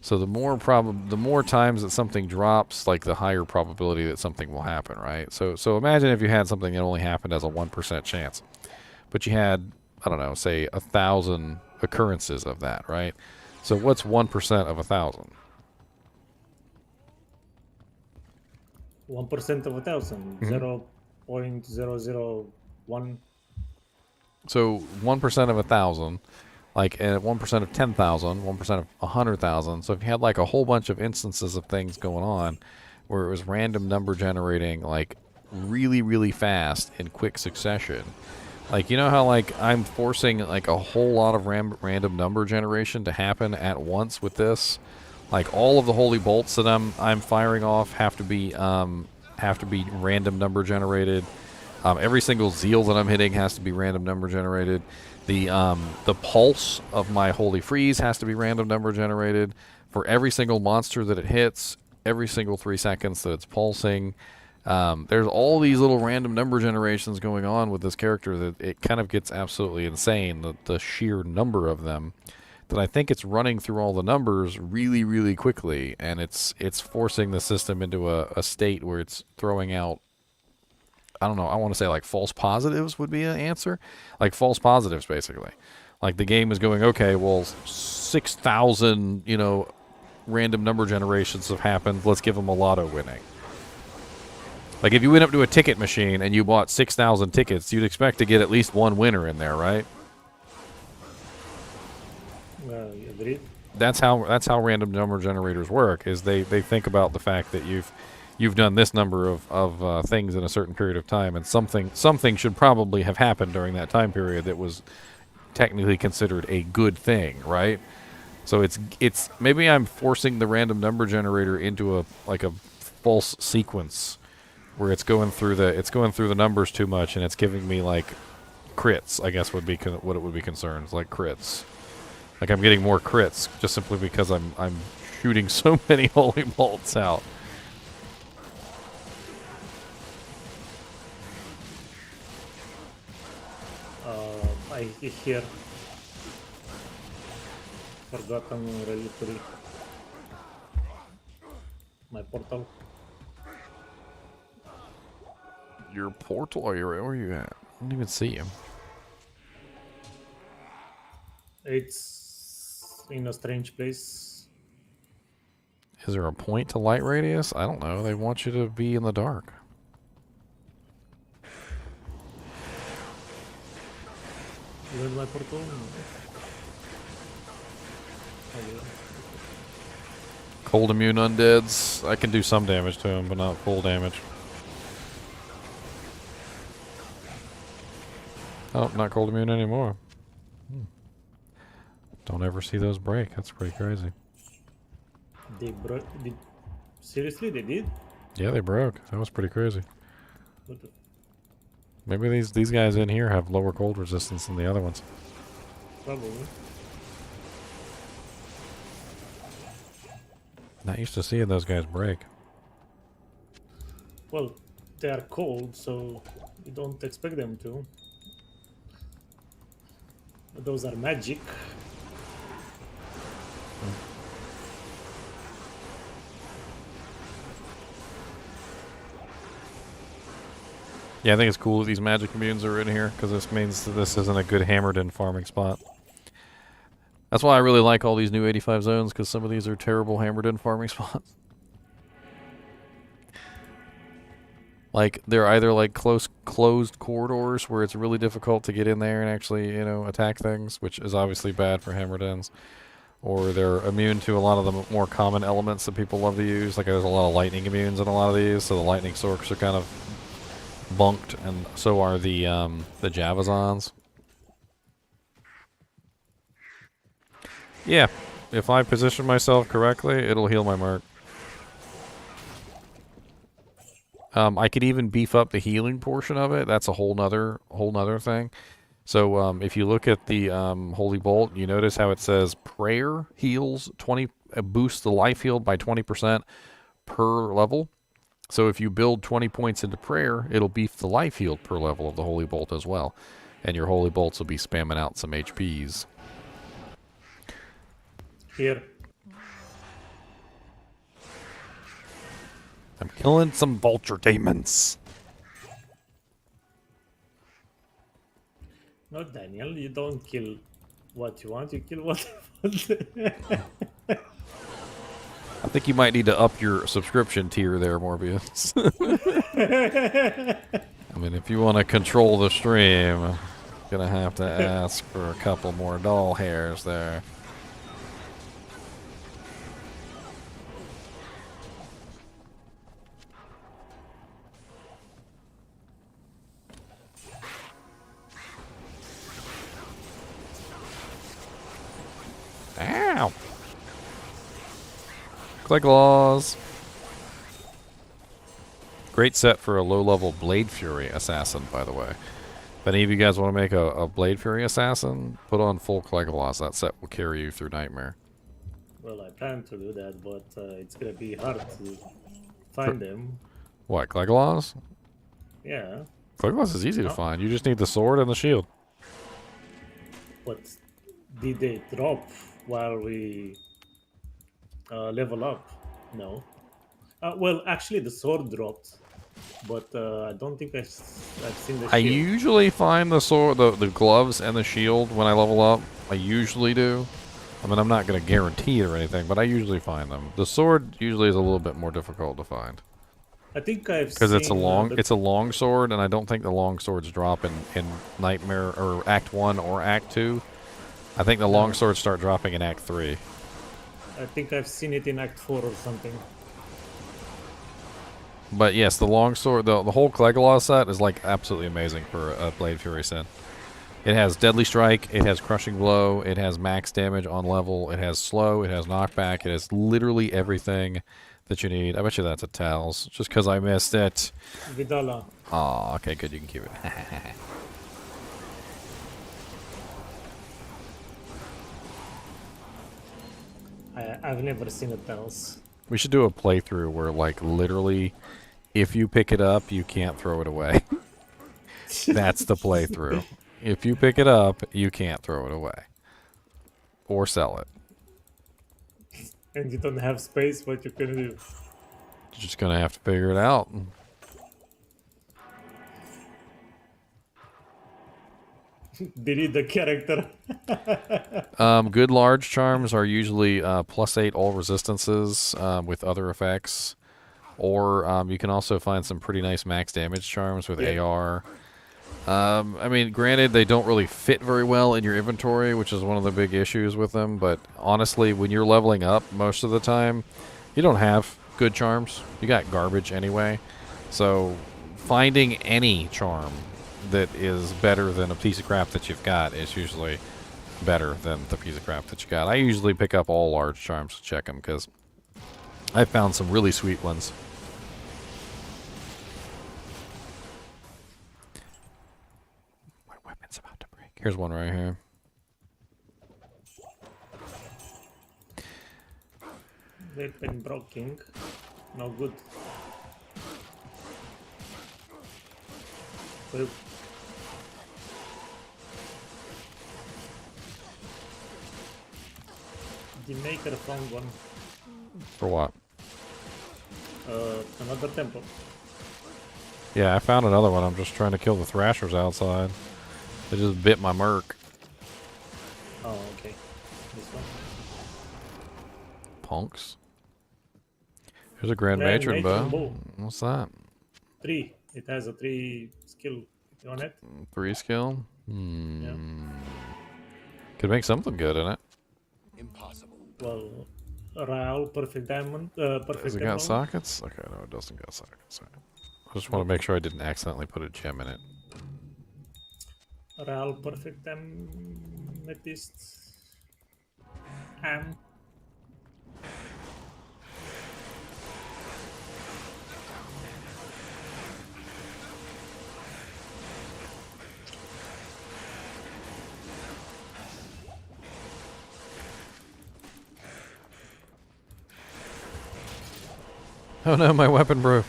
So the more times that something drops, like the higher probability that something will happen, right? So imagine if you had something that only happened as a 1% chance, but you had, I don't know, say 1,000 occurrences of that, right? So what's 1% of 1,000? 1% of 1,000. Mhm. 0.001. So 1% of 1,000, like 1% of 10,000, 1% of 100,000. So if you had like a whole bunch of instances of things going on, where it was random number generating like really really fast in quick succession. Like, you know how like I'm forcing like a whole lot of random number generation to happen at once with this? Like all of the holy bolts that I'm firing off have to be random number generated. Every single zeal that I'm hitting has to be random number generated. The pulse of my holy freeze has to be random number generated for every single monster that it hits. Every single 3 seconds that it's pulsing. There's all these little random number generations going on with this character that it kind of gets absolutely insane, the sheer number of them, that I think it's running through all the numbers really, really quickly, and it's forcing the system into a state where it's throwing out, I don't know, I want to say like false positives would be an answer. Like false positives, basically. Like the game is going, okay, well, 6,000, random number generations have happened. Let's give them a lotto winning. Like if you went up to a ticket machine and you bought 6,000 tickets, you'd expect to get at least one winner in there, right? Agreed. That's how random number generators work. Is they think about the fact that you've done this number of things in a certain period of time, and something should probably have happened during that time period that was technically considered a good thing, right? So it's maybe I'm forcing the random number generator into a false sequence where it's going through the numbers too much, and it's giving me like crits. I guess would be what it would be concerned, like crits. Like I'm getting more crits just simply because I'm shooting so many holy bolts out. I hear. Forgotten really quickly. My portal. Your portal? Where are you at? I don't even see you. It's in a strange place. Is there a point to light radius? I don't know. They want you to be in the dark. You in my portal? Cold immune undeads. I can do some damage to them, but not full damage. Oh, not cold immune anymore. Don't ever see those break. That's pretty crazy. They broke. Seriously, they did? Yeah, they broke. That was pretty crazy. What the Maybe these guys in here have lower cold resistance than the other ones. probably. Not used to seeing those guys break. Well, they are cold, so you don't expect them to. But those are magic. Yeah, I think it's cool that these magic immunes are in here, because this means that this isn't a good hammered-in farming spot. That's why I really like all these new 85 zones, because some of these are terrible hammered-in farming spots. Like, they're either like closed corridors where it's really difficult to get in there and actually, attack things, which is obviously bad for hammered-ins. Or they're immune to a lot of the more common elements that people love to use. Like, there's a lot of lightning immunes in a lot of these, so the lightning sorks are kind of bunked, and so are the Javazons. Yeah, if I position myself correctly, it'll heal my mark. I could even beef up the healing portion of it. That's a whole nother thing. So if you look at the Holy Bolt, you notice how it says prayer heals 20, boosts the life healed by 20% per level. So if you build 20 points into prayer, it'll beef the life healed per level of the Holy Bolt as well. And your Holy Bolts will be spamming out some HPs. Here. I'm killing some vulture demons. No, Daniel, you don't kill what you want, you kill what you want. I think you might need to up your subscription tier there, Morbius. I mean, if you want to control the stream, gonna have to ask for a couple more doll hairs there. Ow! Click laws. Great set for a low-level Blade Fury assassin, by the way. If any of you guys want to make a Blade Fury assassin, put on full Clegaloss. That set will carry you through Nightmare. Well, I plan to do that, but it's gonna be hard to find them. What, Clegaloss? Yeah, Clegaloss is easy to No. find. You just need the sword and the shield. but did they drop while we level up? No. Well, actually, the sword dropped, but I don't think I've seen the I shield. usually find the sword, the gloves and the shield when I level up. I usually do. I mean, I'm not going to guarantee it or anything, but I usually find them. The sword usually is a little bit more difficult to find I think I've because seen it's a long sword, and I don't think the long swords drop in Nightmare or Act 1 or Act 2. I think the long swords start dropping in Act 3. I think I've seen it in Act 4 or something. But yes, the long sword, the whole Clegaloss set is like absolutely amazing for a Blade Fury set. It has Deadly Strike, it has Crushing Blow, it has max damage on level, it has slow, it has knockback, it has literally everything that you need. I bet you that's a Tals, just because I missed it. Vidala. Aw, okay, good, you can keep it. I've never seen it else. We should do a playthrough where, like, literally, if you pick it up, you can't throw it away. That's the playthrough. If you pick it up, you can't throw it away. Or sell it. And you don't have space, what you can do? You're just gonna have to figure it out. Delete the character. Good large charms are usually +8 all resistances with other effects. Or you can also find some pretty nice max damage charms with Yeah. AR. I mean, granted, they don't really fit very well in your inventory, which is one of the big issues with them. But honestly, when you're leveling up most of the time, you don't have good charms. You got garbage anyway. So finding any charm that is better than a piece of crap that you've got is usually better than the piece of crap that you got. I usually pick up all large charms to check them because I found some really sweet ones. My weapon's about to break. Here's one right here. They've been broken. No good. Well, the maker found one. For what? Another temple. Yeah, I found another one. I'm just trying to kill the thrashers outside. They just bit my merc. Oh, okay. This one. Punks. Here's a Grand Grand Matron Matron bow. bow. What's that? 3. It has a 3 skill on it. 3 skill? Could make something good in it. Impossible. Well, Raul, perfect diamond. Has Perfect it got emerald. sockets? Okay, no, it doesn't got sockets. Right. I just want to make sure I didn't accidentally put a gem in it. Raul, perfect amethyst. Am. Oh no, my weapon broke.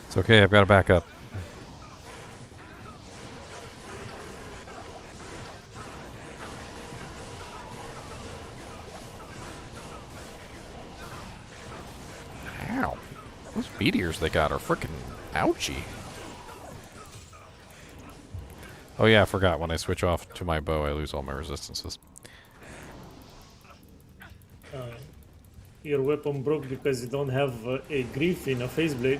It's okay, I've got a backup. Ow. Those meteors they got are freaking ouchy. Oh yeah, I forgot. When I switch off to my bow, I lose all my resistances. your weapon broke because you don't have a grief in a face blade.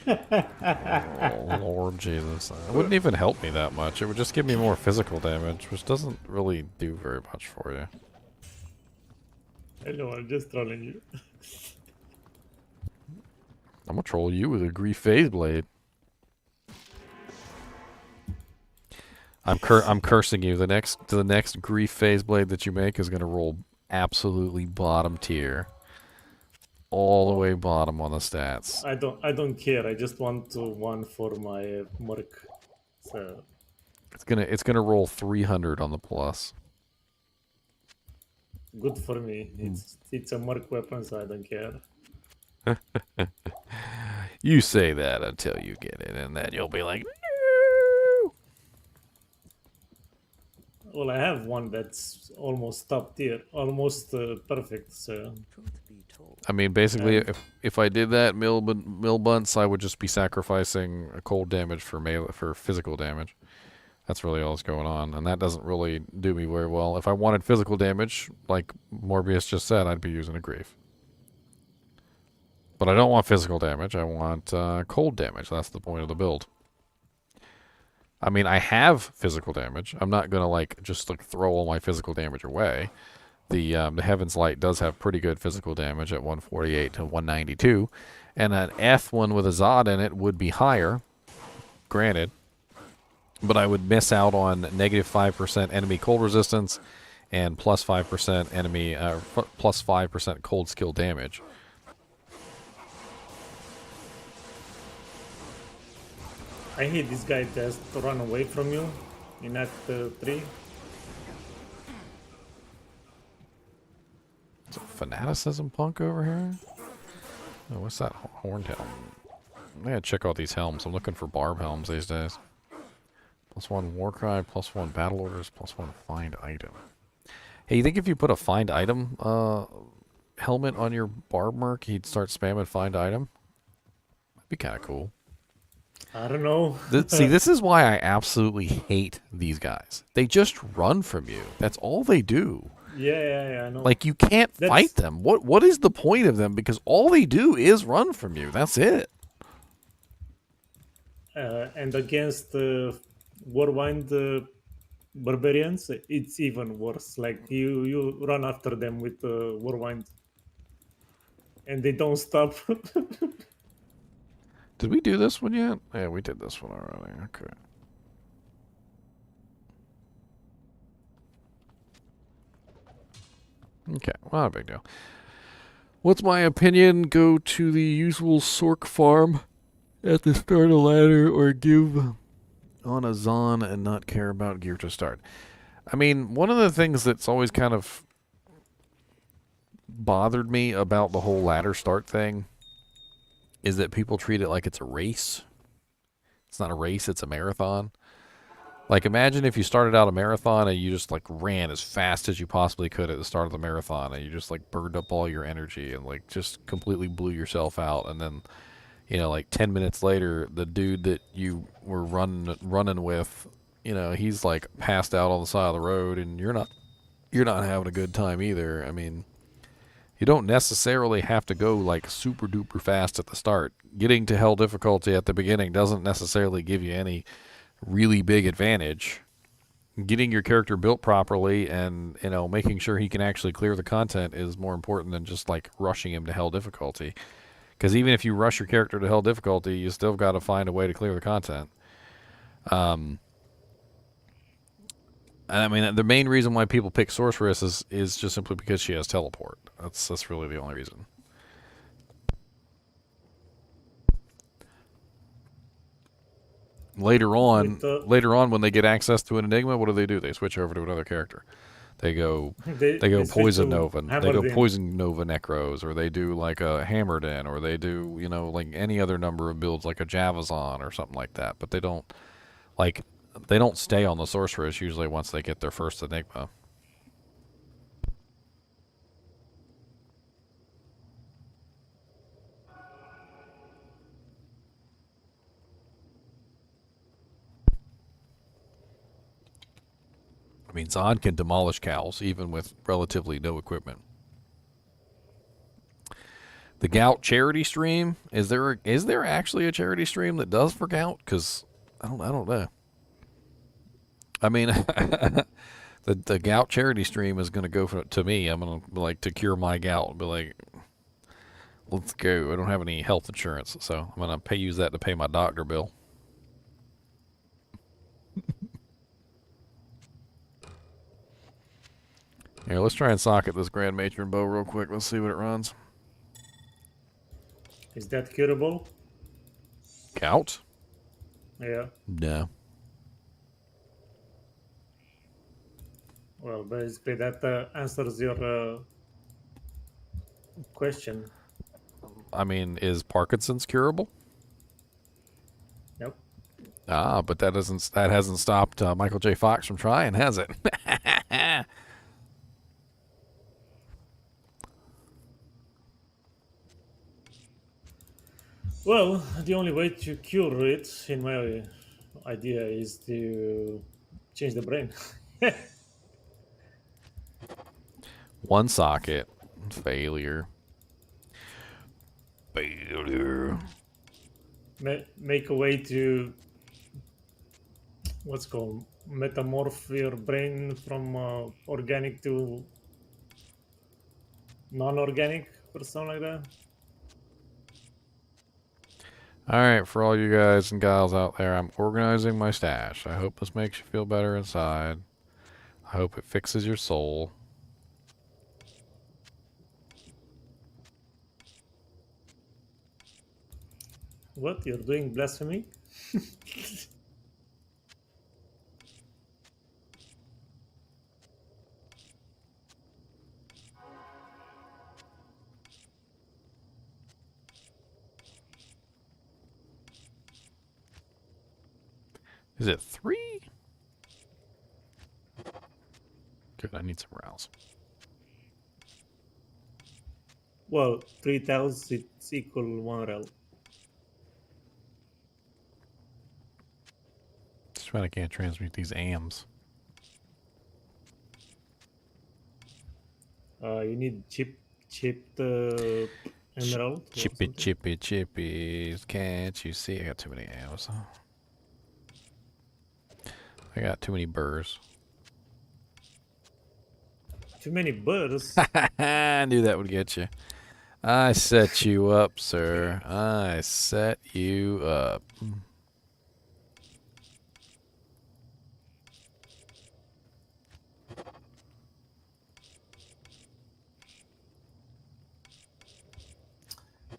Oh, Lord Jesus. It wouldn't even help me that much. It would just give me more physical damage, which doesn't really do very much for you. I know, I'm just trolling you. I'm gonna troll you with a grief phase blade. I'm cursing you. The next grief phase blade that you make is gonna roll absolutely bottom tier. All the way bottom on the stats. I don't care. I just want one for my merc. So It's gonna roll 300 on the plus. good for me. It's a merc weapon, so I don't care. You say that until you get it, and then you'll be like, no! Well, I have one that's almost top tier, almost perfect. So Truth be told, I mean, basically, And- if I did that mill bunts, I would just be sacrificing a cold damage for physical damage. That's really all that's going on, and that doesn't really do me very well. If I wanted physical damage, like Morbius just said, I'd be using a grief. But I don't want physical damage. I want cold damage. That's the point of the build. I mean, I have physical damage. I'm not gonna just throw all my physical damage away. The Heaven's Light does have pretty good physical damage at 148 to 192, and an F one with a Zod in it would be higher, granted, but I would miss out on negative 5% enemy cold resistance and plus 5% enemy plus 5% cold skill damage. I hate this guy just to run away from you in Act 3. Is it fanaticism punk over here? Oh, what's that horned helm? I gotta check out these helms. I'm looking for barb helms these days. +1 Warcry, +1 battle orders, +1 find item. Hey, you think if you put a find item helmet on your barb merc, he'd start spamming find item? That'd be kind of cool. I don't know. See, this is why I absolutely hate these guys. They just run from you. That's all they do. Yeah, I know. Like, you can't fight them. What is the point of them? Because all they do is run from you. That's it. And against Warwind barbarians, it's even worse. Like you run after them with Warwind, and they don't stop. Did we do this one yet? Yeah, we did this one already. Okay. Okay, well, not a big deal. What's my opinion? Go to the usual Sork farm at the start of ladder, or give on a Zon and not care about gear to start. I mean, one of the things that's always kind of bothered me about the whole ladder start thing is that people treat it like it's a race. It's not a race, it's a marathon. Like, imagine if you started out a marathon and you just ran as fast as you possibly could at the start of the marathon, and you just burned up all your energy and just completely blew yourself out, and then 10 minutes later, the dude that you were running with, he's passed out on the side of the road, and you're not having a good time either. I mean, you don't necessarily have to go super duper fast at the start. Getting to hell difficulty at the beginning doesn't necessarily give you any really big advantage. Getting your character built properly and making sure he can actually clear the content is more important than just rushing him to hell difficulty. Because even if you rush your character to hell difficulty, you still got to find a way to clear the content. I mean, the main reason why people pick Sorceress is just simply because she has teleport. That's really the only reason. Later on, when they get access to an Enigma, what do? They switch over to another character. They go they switch Poison to Nova. They Hammered go In. Poison Nova Necros, or they do a Hammered In, or they do any other number of builds like a Javazon or something like that. But they don't stay on the Sorceress usually once they get their first Enigma. I mean, Zod can demolish cows even with relatively no equipment. The gout charity stream, is there actually a charity stream that does for gout? Because I don't know. I mean, the gout charity stream is going to go to me. I'm going to like to cure my gout. Be like, let's go. I don't have any health insurance, so I'm going to use that to pay my doctor bill. Here, let's try and socket this Grand Matron bow real quick. Let's see what it runs. Is that curable? Gout? Yeah. No. Well, basically that answers your question. I mean, is Parkinson's curable? Yep. Ah, but that hasn't stopped Michael J. Fox from trying, has it? Well, the only way to cure it, in my idea, is to change the brain. One socket. Failure. Failure. Make a way to what's called metamorph your brain from organic to non-organic or something like that. All right, for all you guys and gals out there, I'm organizing my stash. I hope this makes you feel better inside. I hope it fixes your soul. What? You're doing blasphemy? Is it 3? Good, I need some rouse. Well, 3,000 it's equal 1 rel. Just trying I can't transmute these AMs. You need chipped emerald. or Chippy, something. chippy, chippies. Can't you see? I got too many AMs. I got too many burrs. Too many birds. I knew that would get you. I set you up, sir. I set you up.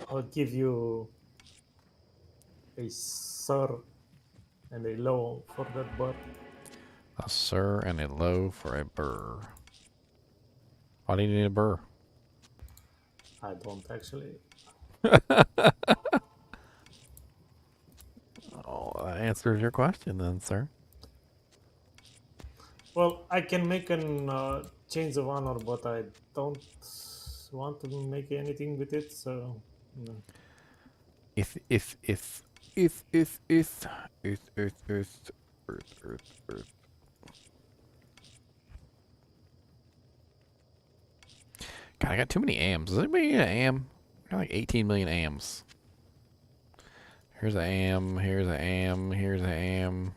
I'll give you a sir and a low for that bird. A sir and a low for a burr. Why do you need a burr? I don't actually. Oh, that answers your question then, sir. Well, I can make an change of honor, but I don't want to make anything with it. So, no. If Earth. God, I got too many AMs. Does anybody need an AM? I got like 18 million AMs. Here's an AM, here's an AM, here's an AM.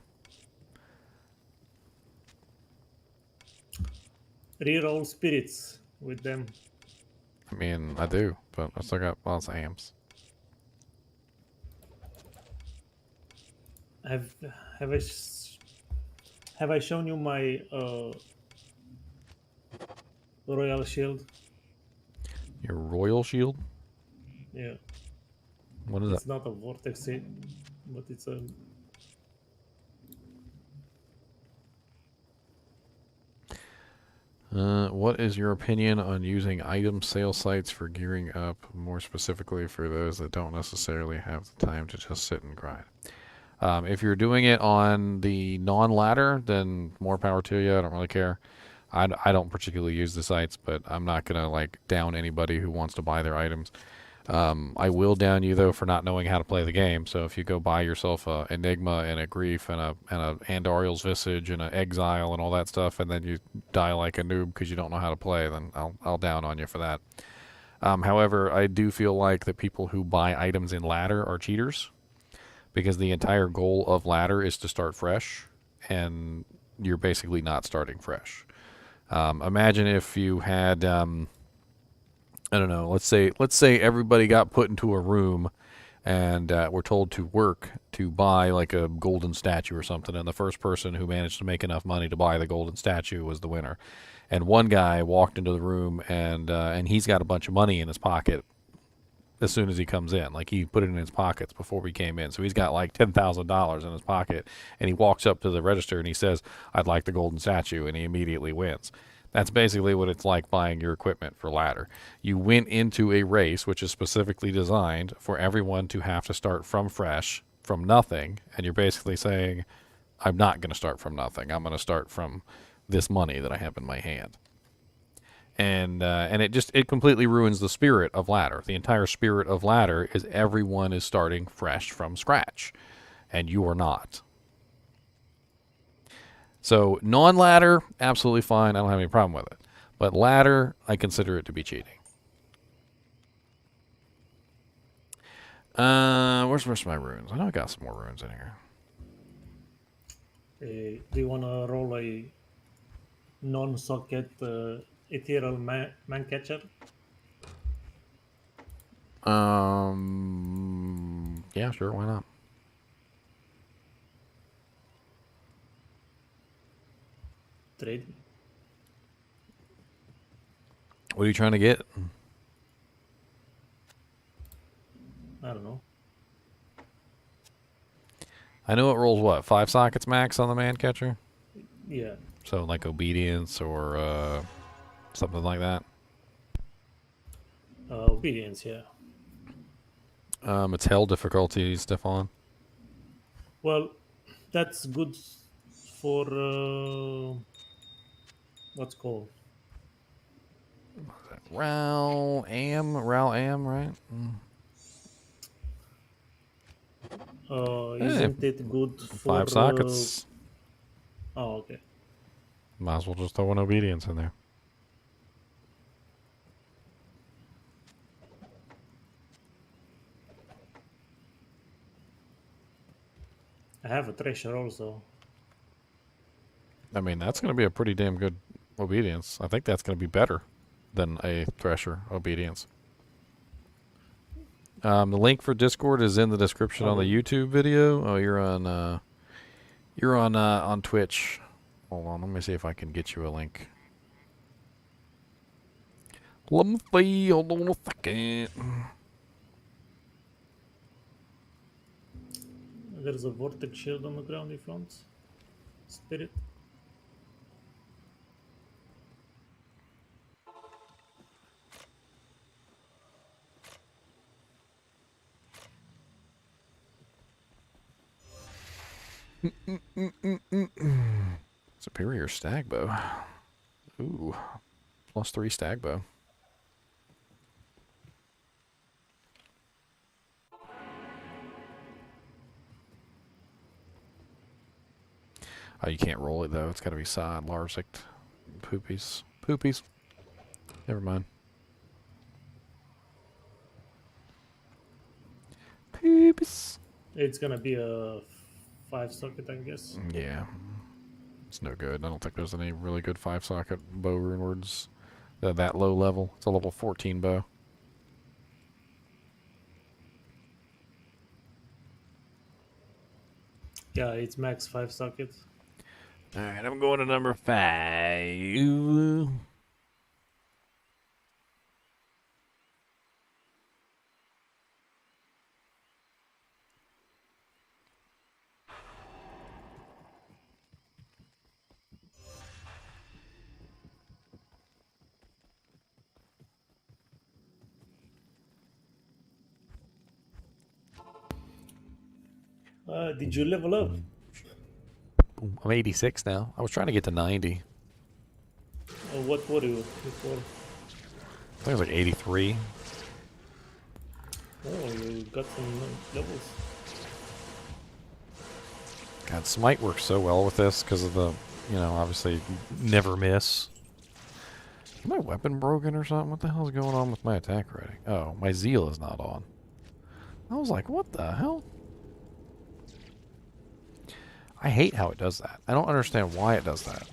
Reroll spirits with them. I mean, I do, but I still got lots of AMs. Have I shown you my royal shield? Your royal shield? Yeah, What is it's that? not a vortex, but it's a. What is your opinion on using item sale sites for gearing up, more specifically for those that don't necessarily have the time to just sit and grind? If you're doing it on the non-ladder, then more power to you. I don't really care. I don't particularly use the sites, but I'm not going to like down anybody who wants to buy their items. I will down you though for not knowing how to play the game. So if you go buy yourself a Enigma and a Grief and a Andariel's Visage and an Exile and all that stuff, and then you die like a noob because you don't know how to play, then I'll down on you for that. However, I do feel like the people who buy items in ladder are cheaters because the entire goal of ladder is to start fresh, and you're basically not starting fresh. Imagine if you had, I don't know, let's say everybody got put into a room and were told to work to buy like a golden statue or something, and the first person who managed to make enough money to buy the golden statue was the winner. And one guy walked into the room and he's got a bunch of money in his pocket as soon as he comes in. Like he put it in his pockets before we came in. So he's got like $10,000 in his pocket, and he walks up to the register and he says, "I'd like the golden statue," and he immediately wins. That's basically what it's like buying your equipment for ladder. You went into a race which is specifically designed for everyone to have to start from fresh, from nothing, and you're basically saying, I'm not going to start from nothing. I'm going to start from this money that I have in my hand. And it completely ruins the spirit of ladder. The entire spirit of ladder is everyone is starting fresh from scratch, and you are not. So non-ladder, absolutely fine. I don't have any problem with it. But ladder, I consider it to be cheating. Where's the rest of my runes? I know I got some more runes in here. Do you want to roll a non-socket ethereal man catcher? Yeah, sure, why not? Trade. What are you trying to get? I don't know. I know it rolls what, 5 sockets max on the man catcher? Yeah. So like obedience or something like that. Obedience, yeah. It's hell difficulty, Stefan. Well, that's good for what's called Ral Am, right? isn't it good for 5 sockets. Oh, okay. Might as well just throw an obedience in there. I have a treasure also. I mean, that's going to be a pretty damn good obedience. I think that's going to be better than a thresher obedience. The link for Discord is in the description on the YouTube video. Oh, you're on Twitch. Hold on, let me see if I can get you a link. Let me see, hold on a second. There's a vortex shield on the ground in front. Spirit. Superior stag bow. Ooh, +3 stag bow. Oh, you can't roll it though. It's got to be side, Larsic, poopies. Never mind. Poopies. It's gonna be a 5 socket, I guess. Yeah. It's no good. I don't think there's any really good 5 socket bow rune words that low level. It's a level 14 bow. Yeah, it's max 5 sockets. Alright, I'm going to number 5. Did you level up? I'm 86 now. I was trying to get to 90. What were you before? I think it was like 83. Oh, you got some levels. God, Smite works so well with this because of the, obviously never miss. Is my weapon broken or something? What the hell's going on with my attack rating? Oh, my zeal is not on. I was like, what the hell? I hate how it does that. I don't understand why it does that.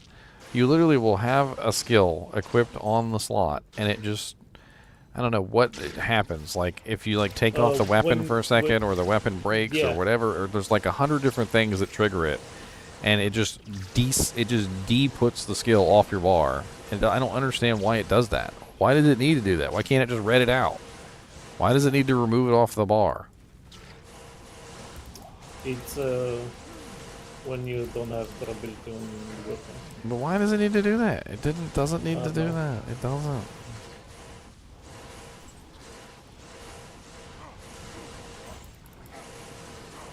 You literally will have a skill equipped on the slot, and it just... I don't know what happens. Like, if you, like, take off the weapon for a second, or the weapon breaks, or whatever, or there's, like, 100 different things that trigger it, and it just puts the skill off your bar. And I don't understand why it does that. Why does it need to do that? Why can't it just read it out? Why does it need to remove it off the bar? It's when you don't have durability on your weapon. But why does it need to do that? It doesn't need to do that. It doesn't.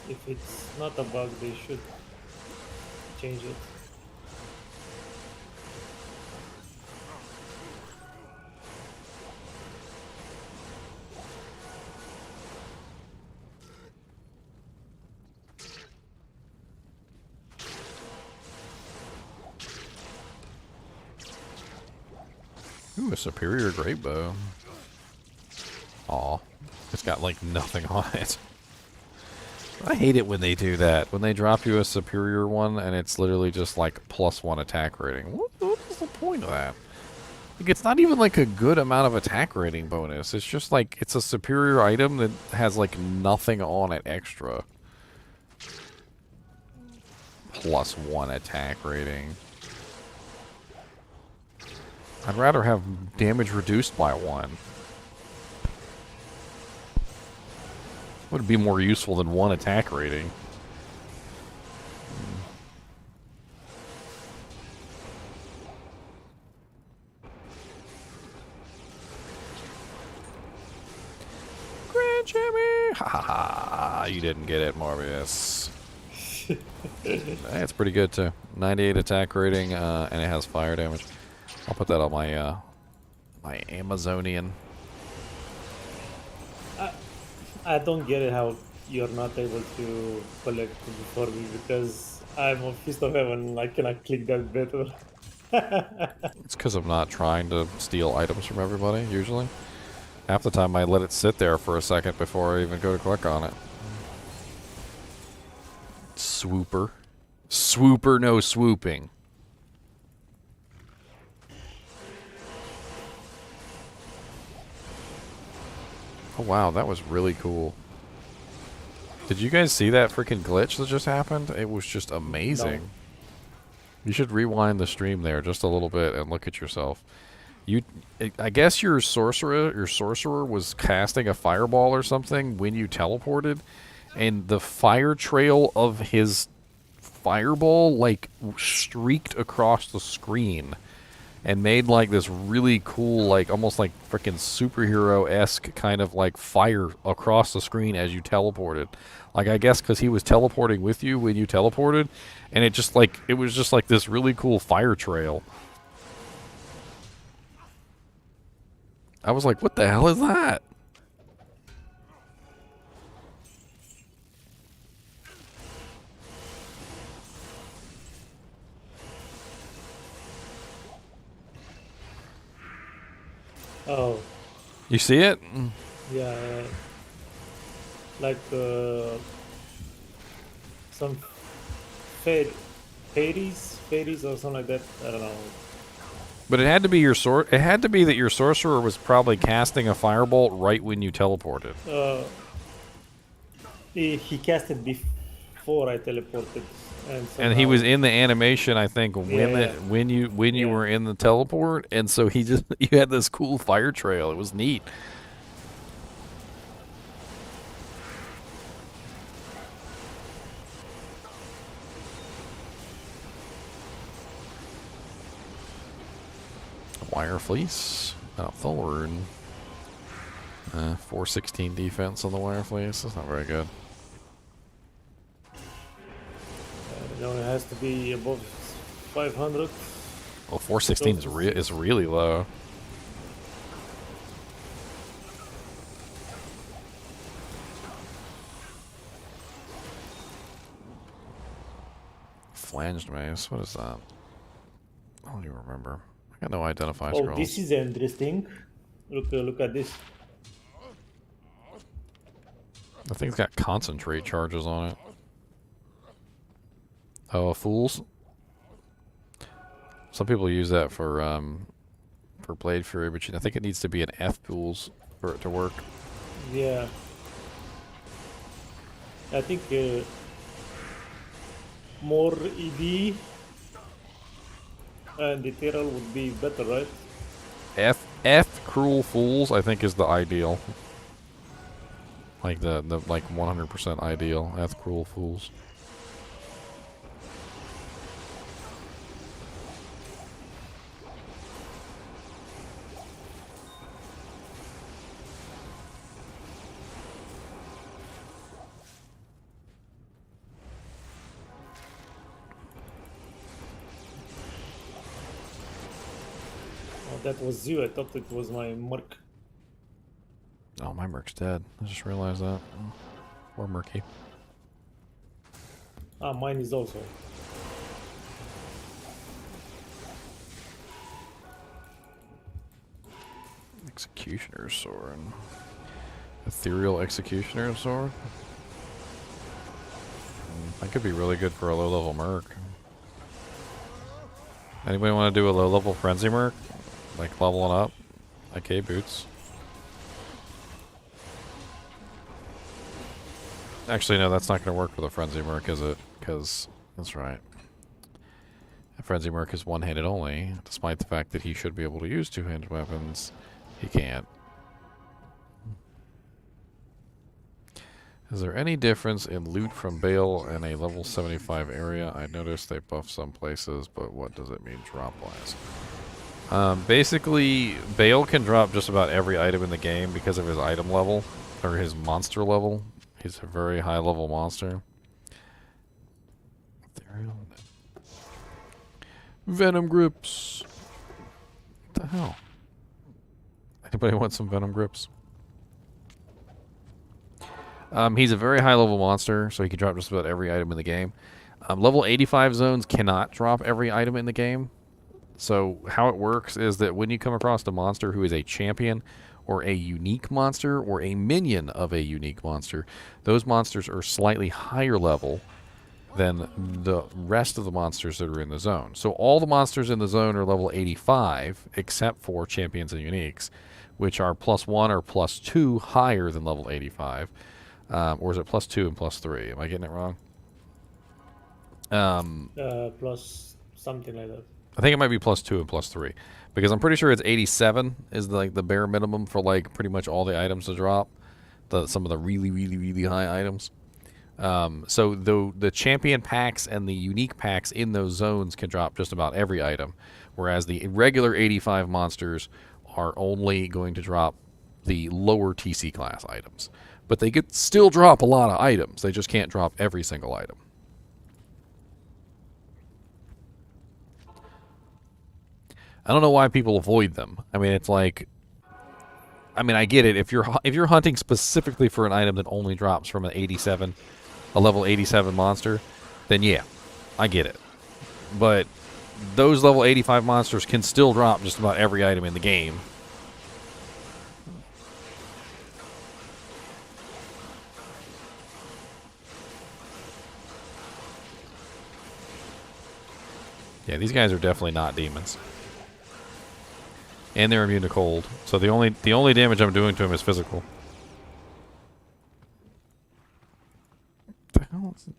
If it's not a bug, they should change it. Ooh, a superior great bow. Aw. It's got like nothing on it. I hate it when they do that. When they drop you a superior one and it's literally just like +1 attack rating. What is the point of that? Like, it's not even like a good amount of attack rating bonus. It's just like, it's a superior item that has like nothing on it extra. +1 attack rating. I'd rather have damage reduced by 1. Would be more useful than 1 attack rating. Grand Jimmy! Ha ha ha! You didn't get it, Morbius. That's pretty good too. 98 attack rating, and it has fire damage. I'll put that on my my Amazonian. I don't get it how you're not able to collect before me, because I'm a Fist of Heaven and I cannot click that better. It's because I'm not trying to steal items from everybody, usually. Half the time I let it sit there for a second before I even go to click on it. Swooper. Swooper, no swooping. Oh wow, that was really cool. Did you guys see that freaking glitch that just happened? It was just amazing. No. You should rewind the stream there just a little bit and look at yourself. I guess your sorcerer was casting a fireball or something when you teleported, and the fire trail of his fireball like streaked across the screen and made like this really cool, like almost like freaking superhero-esque kind of like fire across the screen as you teleported. Like, I guess because he was teleporting with you when you teleported, and it was just like this really cool fire trail. I was like, what the hell is that? Oh, You see it? yeah. Like some fairies or something like that. I don't know. But it had to be your it had to be that your sorcerer was probably casting a firebolt right when you teleported. He cast it before I teleported, And he was in the animation, I think, Yeah. when you were in the teleport, and so you had this cool fire trail. It was neat. Wire fleece, thorn. 416 defense on the wire fleece. That's not very good. it only has to be above 500. Well, 416 is really low. Flanged mace. What is that? I don't even remember. I Got no identify Oh, scrolls. this is interesting. Look at this. I think it's got concentrate charges on it. Oh, fools. Some people use that for Blade Fury, but I think it needs to be an F pools for it to work. Yeah. I think more ED and literal would be better, right? F cruel fools I think is the ideal. Like the like 100% ideal. F cruel fools. Oh, that was you. I thought it was my mark. Oh, my merc's dead. I just realized that. Poor Murky. Ah, mine is also. Executioner's sword. Ethereal Executioner's sword. That could be really good for a low-level merc. Anybody want to do a low-level frenzy merc? Like leveling up? Okay, boots. Actually, no, that's not going to work for the frenzy merc, is it? Because that's right. A frenzy merc is one-handed only, despite the fact that he should be able to use two-handed weapons. He can't. Is there any difference in loot from Bale in a level 75 area? I noticed they buffed some places, but what does it mean drop-wise? Basically, Bale can drop just about every item in the game because of his item level, or his monster level. He's a very high-level monster. Venom grips. What the hell? Anybody want some venom grips? He's a very high-level monster, so he can drop just about every item in the game. Level 85 zones cannot drop every item in the game. So how it works is that when you come across a monster who is a champion or a unique monster or a minion of a unique monster, those monsters are slightly higher level than the rest of the monsters that are in the zone. So all the monsters in the zone are level 85, except for champions and uniques, which are +1 or +2 higher than level 85. Or is it +2 and +3? Am I getting it wrong? Plus something like that. I think it might be +2 and +3, because I'm pretty sure it's 87 is like the bare minimum for like pretty much all the items to drop. Some of the really high items. So the champion packs and the unique packs in those zones can drop just about every item, whereas the regular 85 monsters are only going to drop the lower TC class items. But they could still drop a lot of items. They just can't drop every single item. I don't know why people avoid them. I mean, it's like, I mean, I get it. If you're hunting specifically for an item that only drops from a level 87 monster, then yeah, I get it. But those level 85 monsters can still drop just about every item in the game. Yeah, these guys are definitely not demons. And they're immune to cold. So the only damage I'm doing to him is physical. What the hell is it?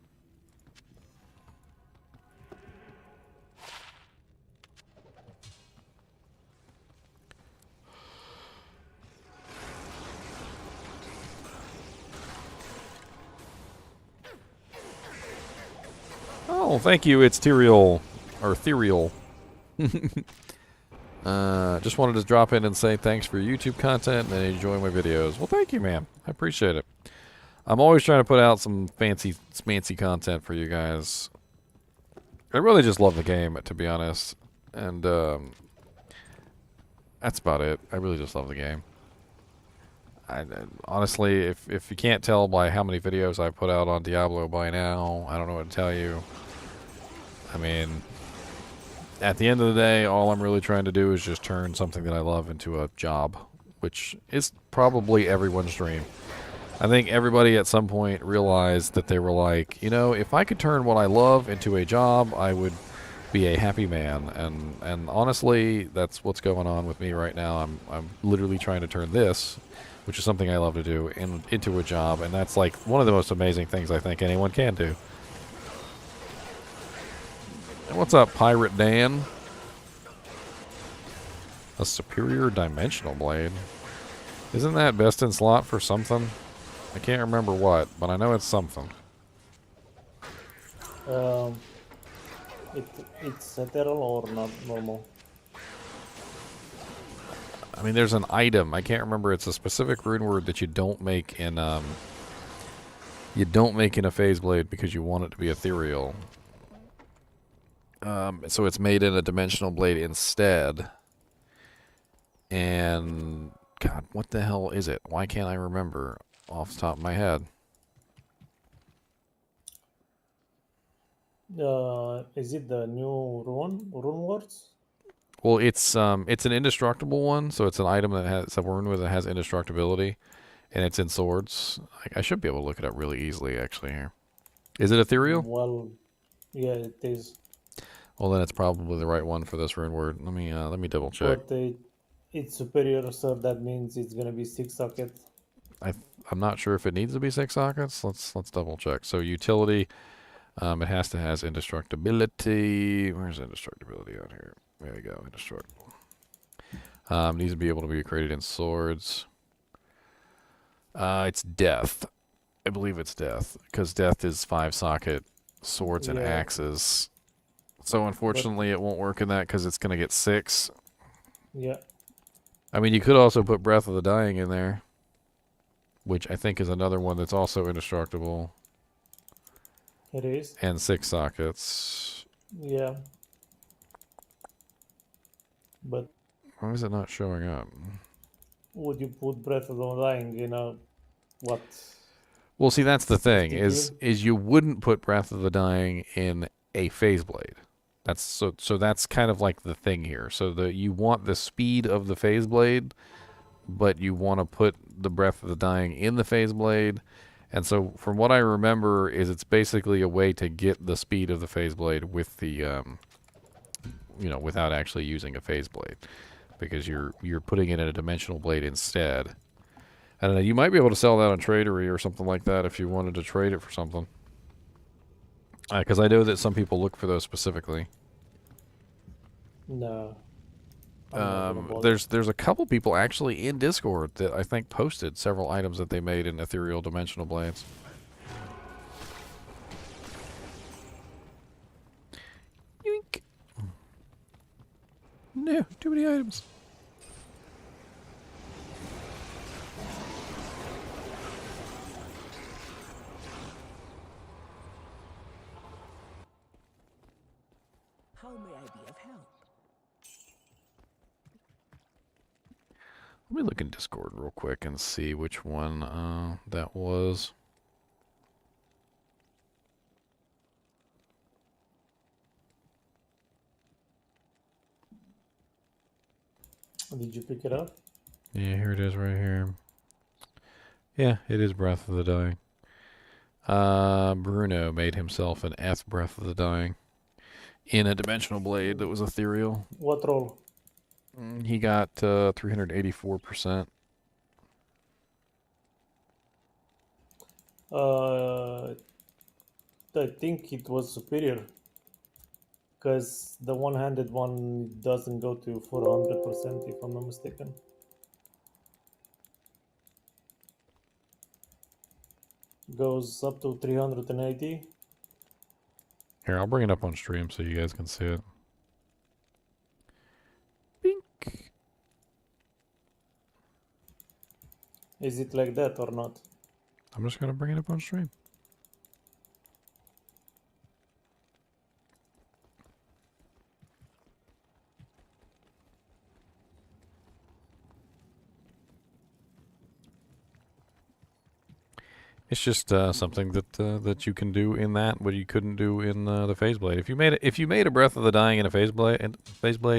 Oh, thank you. It's Tyrael. Or Ethereal. Just wanted to drop in and say thanks for your YouTube content and enjoy my videos. Well, thank you, man. I appreciate it. I'm always trying to put out some fancy content for you guys. I really just love the game, to be honest. And that's about it. I really just love the game. Honestly, if you can't tell by how many videos I put out on Diablo by now, I don't know what to tell you. I mean, at the end of the day, all I'm really trying to do is just turn something that I love into a job, which is probably everyone's dream. I think everybody at some point realized that they were like, you know, if I could turn what I love into a job, I would be a happy man. And honestly, that's what's going on with me right now. I'm literally trying to turn this, which is something I love to do, into a job, and that's like one of the most amazing things I think anyone can do. And what's up, Pirate Dan? A superior dimensional blade. Isn't that best in slot for something? I can't remember what, but I know it's something. Um, it's ethereal or not normal? I mean, there's an item. I can't remember. It's a specific rune word that you don't make in a phase blade because you want it to be ethereal. So it's made in a dimensional blade instead. And God, what the hell is it? Why can't I remember off the top of my head? Is it the new rune words? Well, it's an indestructible one, so it's an item that has it's a rune that has indestructibility, and it's in swords. I should be able to look it up really easily, actually. Here, is it ethereal? Well, yeah, it is. Well, then it's probably the right one for this rune word. Let me double check. But it's superior, so that means it's gonna be 6 socket. I'm not sure if it needs to be 6 sockets. Let's double check. So utility, it has to has indestructibility. Where's indestructibility on here? There we go, indestructible. Needs to be able to be created in swords. It's death. I believe it's death because death is 5 socket swords and Yeah. axes. So unfortunately, it won't work in that because it's gonna get 6. Yeah. I mean, you could also put Breath of the Dying in there, which I think is another one that's also indestructible. It is. And 6 sockets. Yeah. But Why is it not showing up? would you put Breath of the Dying in a what? Well, see, that's the thing 50 is you wouldn't put Breath of the Dying in a phase blade. That's so that's kind of like the thing here. So you want the speed of the phase blade, but you want to put the Breath of the Dying in the phase blade. And so from what I remember is it's basically a way to get the speed of the phase blade with the without actually using a phase blade, because you're putting it in a dimensional blade instead. I don't know, you might be able to sell that on Tradery or something like that if you wanted to trade it for something. Because I know that some people look for those specifically. No. I'm not gonna bother. There's a couple people actually in Discord that I think posted several items that they made in ethereal dimensional blades. Yoink. No, too many items. How may I be of help? Let me look in Discord real quick and see which one that was. Did you pick it up? Yeah, here it is right here. Yeah, it is Breath of the Dying. Bruno made himself an F Breath of the Dying in a dimensional blade that was ethereal. What roll? He got 384%. I think it was superior. Because the one-handed one doesn't go to 400%, if I'm not mistaken. Goes up to 380. Here, I'll bring it up on stream so you guys can see it. Bink. Is it like that or not? I'm just going to bring it up on stream. It's just something that that you can do in that, what you couldn't do in the phase blade. If you made a Breath of the Dying in a phase blade,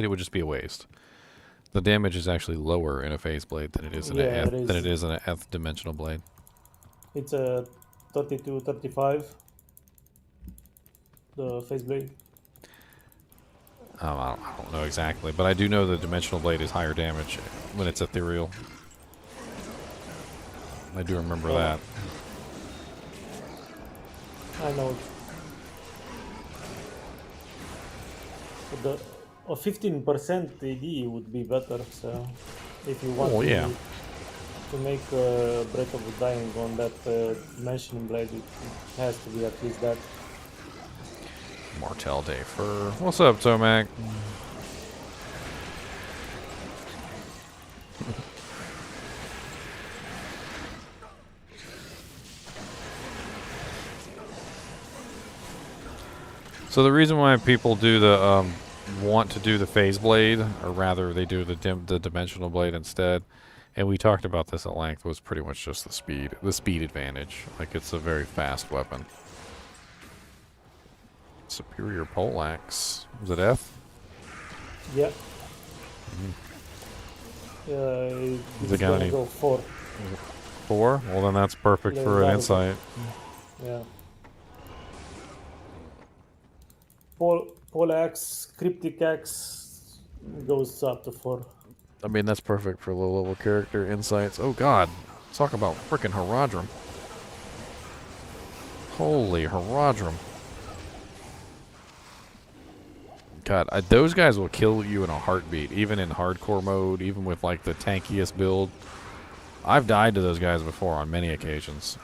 it would just be a waste. The damage is actually lower in a phase blade than it is in Yeah, it than it is. is in an nth dimensional blade. It's a 32, 35. The face blade. I don't know exactly, but I do know the dimensional blade is higher damage when it's ethereal. I do remember that. I know. But a 15% AD would be better. So if you want to make Breath of the Dying on that dimension blade, it has to be at least that. Martel Day Fur. What's up, Tomac? So the reason why people do the want to do the phase blade, or rather they do the dimensional blade instead, and we talked about this at length, was pretty much just the speed advantage. Like, it's a very fast weapon. Superior poleaxe. Was it F? Yeah. Is it It's got gonna any? go 4. 4? Well, then that's perfect for an insight. Yeah. Poleaxe, Cryptic Axe goes up to 4. I mean, that's perfect for low-level character insights. Oh, God. Talk about frickin' Haradrim. Holy Haradrim. God, those guys will kill you in a heartbeat, even in hardcore mode, even with, like, the tankiest build. I've died to those guys before on many occasions.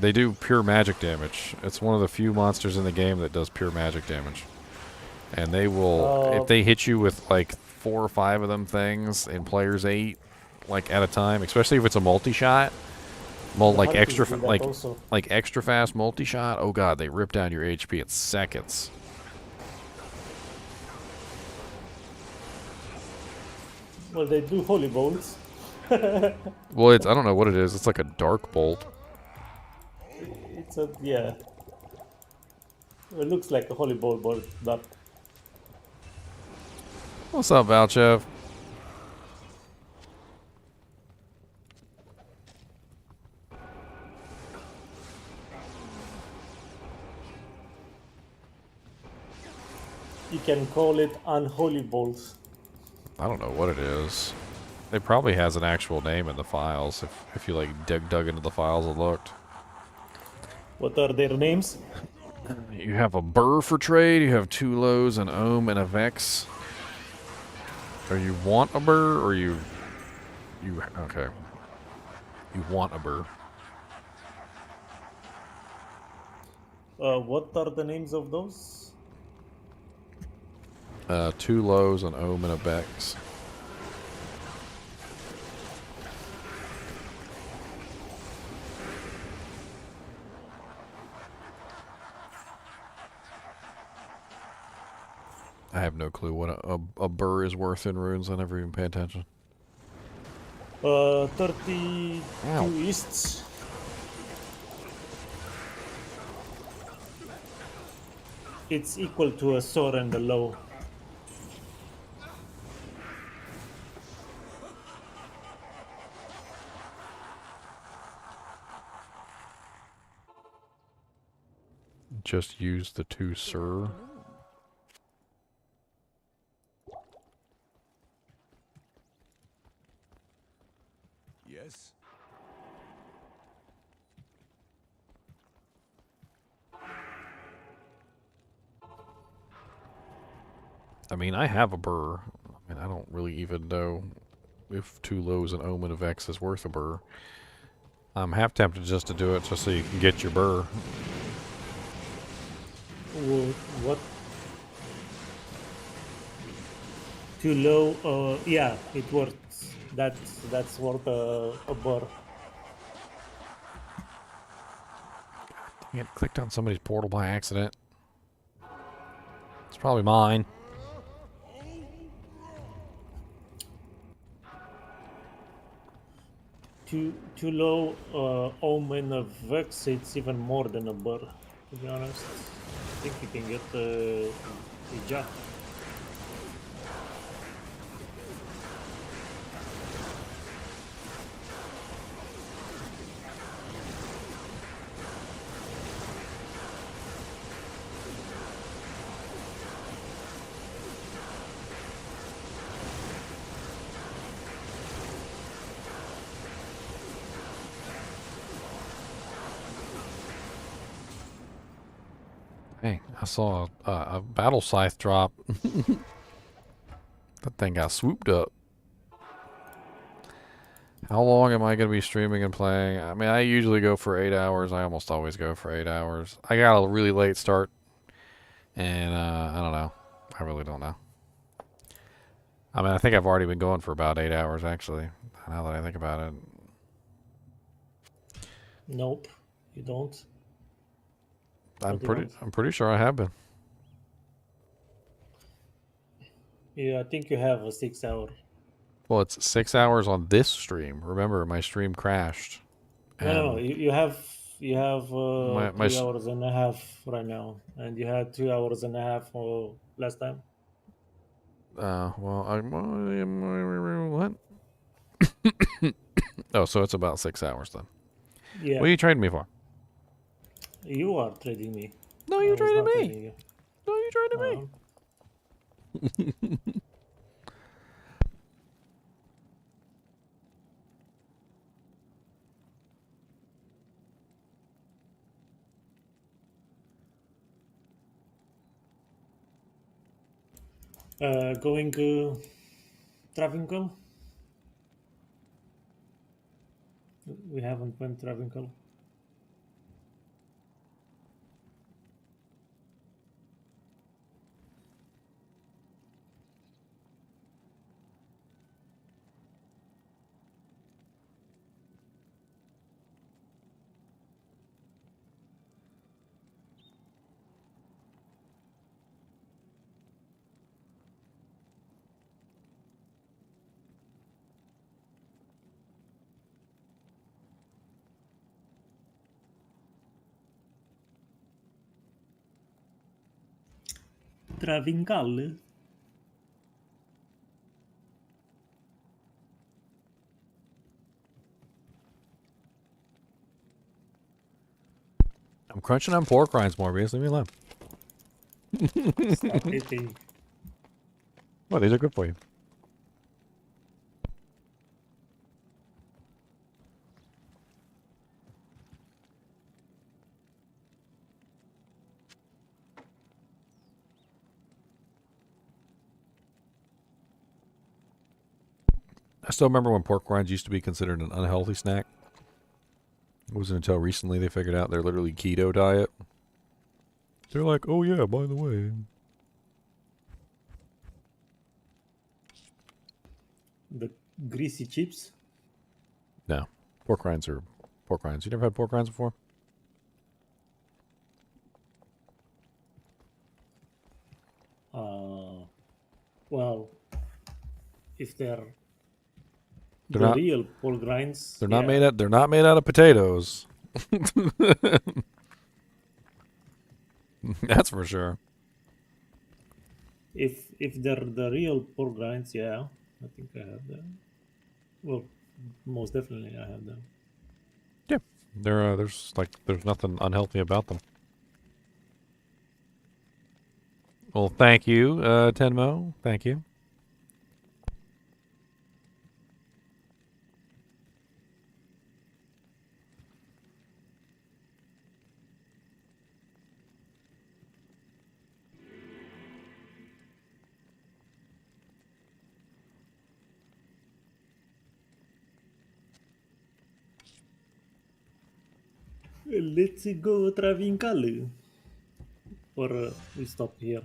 They do pure magic damage. It's one of the few monsters in the game that does pure magic damage. And they will, if they hit you with, like, 4 or 5 of them things in players 8, like, at a time, especially if it's a multi-shot, like extra fast multi-shot, oh god, they rip down your HP in seconds. Well, they do holy bolts. Well, I don't know what it is. It's like a dark bolt. It's a, yeah. It looks like a holy bolt, but What's up, Valchev? you can call it unholy bolts. I don't know what it is. It probably has an actual name in the files, if you, like, dug into the files and looked. What are their names? You have a burr for trade, you have 2 lows, an ohm, and a vex. Or you want a burr, or you okay. You want a burr. What are the names of those? 2 lows, an ohm, and a vex. I have no clue what a burr is worth in runes. I never even pay attention. 32 Ow. easts. It's equal to a sword and a low. Just use the 2 sir. Yes. I mean, I have a burr. I mean, I don't really even know if 2 lows and omen of X is worth a burr. I'm half tempted just to do it just so you can get your burr. What? Too low? Yeah, it works. That's worth a bar. Dang it, clicked on somebody's portal by accident. It's probably mine. too low omen of Vex, it's even more than a burr, to be honest. I think you can get a jack. Hey, I saw a battle scythe drop. That thing got swooped up. How long am I going to be streaming and playing? I mean, I usually go for 8 hours. I almost always go for 8 hours. I got a really late start, and I don't know. I really don't know. I mean, I think I've already been going for about 8 hours, actually, now that I think about it. Nope, you don't. I'm What do you want? I'm pretty sure I have been. Yeah, I think you have a 6 hour. Well, it's 6 hours on this stream. Remember, my stream crashed. No. And You have my 3 hours and a half right now, and you had 2 hours and a half last time. well, what? Oh, so it's about 6 hours then. Yeah, What are you trading me for? you are trading me. No, I you was traded not me. trading you. No, you traded me. Going Travincal. We haven't went Travincal. Travincal. I'm crunching on pork rinds, Morbius. Leave me alone. Stop hitting. Well, these are good for you. I still remember when pork rinds used to be considered an unhealthy snack. It wasn't until recently they figured out they're literally keto diet. They're like, oh yeah, by the way. The greasy chips. No, pork rinds are pork rinds. You never had pork rinds before? Well, if they're They're the not. real pork rinds, They're yeah. not made out. They're not made out of potatoes. That's for sure. If they're the real pork rinds, yeah, I think I have them. Well, most definitely I have them. Yeah, there's nothing unhealthy about them. Well, thank you, Tenmo. Thank you. Let's go Travincal. Or we stop here.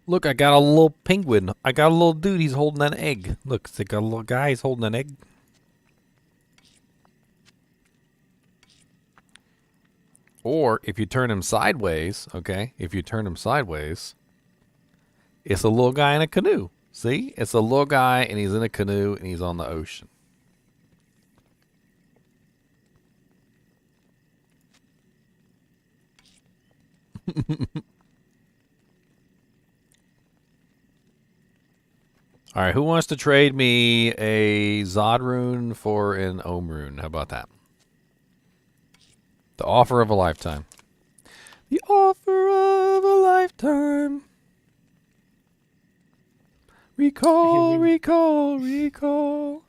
Look, I got a little penguin. I got a little dude. He's holding an egg. Look, it's like a little guy. He's holding an egg. Or if you turn him sideways, okay? If you turn him sideways, it's a little guy in a canoe. See? It's a little guy and he's in a canoe and he's on the ocean. All right, who wants to trade me a Zod rune for an Ohm rune? How about that? The offer of a lifetime. The offer of a lifetime. Recall, recall, recall.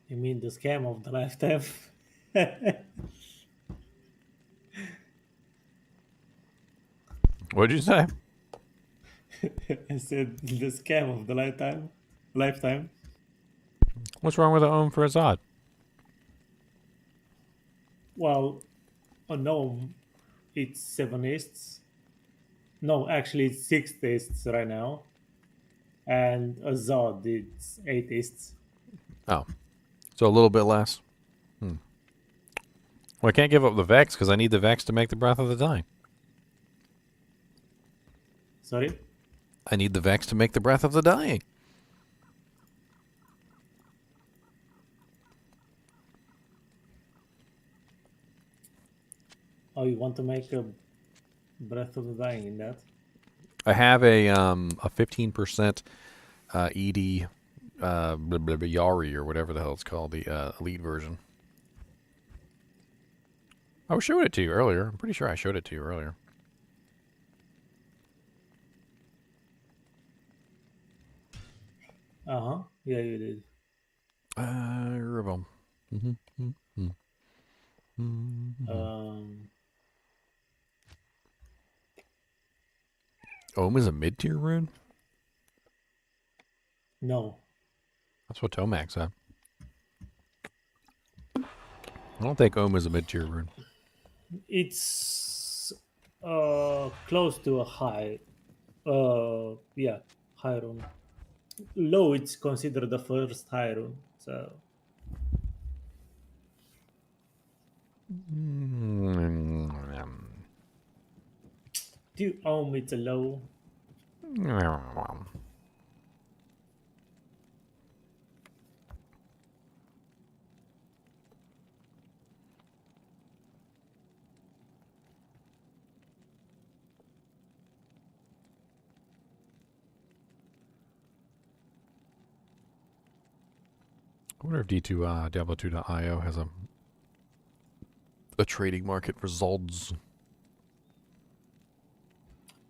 You mean the scam of the lifetime? What'd you say? I said the scam of the lifetime. Lifetime. What's wrong with the Ohm for a Zod? Well, a gnome, it's 7 easts. No, actually, it's 6 easts right now. And a Zod, it's 8 easts. Oh, so a little bit less. Well, I can't give up the Vex because I need the Vex to make the Breath of the Dying. Sorry? I need the Vex to make the Breath of the Dying. Oh, you want to make a Breath of the Dying in that? I have a 15% ED Yari or whatever the hell it's called, the elite version. I was showing it to you earlier. I'm pretty sure I showed it to you earlier. Uh-huh. Yeah, you did. Ribbon. Ohm is a mid-tier rune? No. That's what Tomac said. I don't think Ohm is a mid-tier rune. It's close to a high. Yeah, high rune. Low, it's considered the first high rune. So do it's a low. I wonder if D2 Diablo2.io has a trading market for Zolds.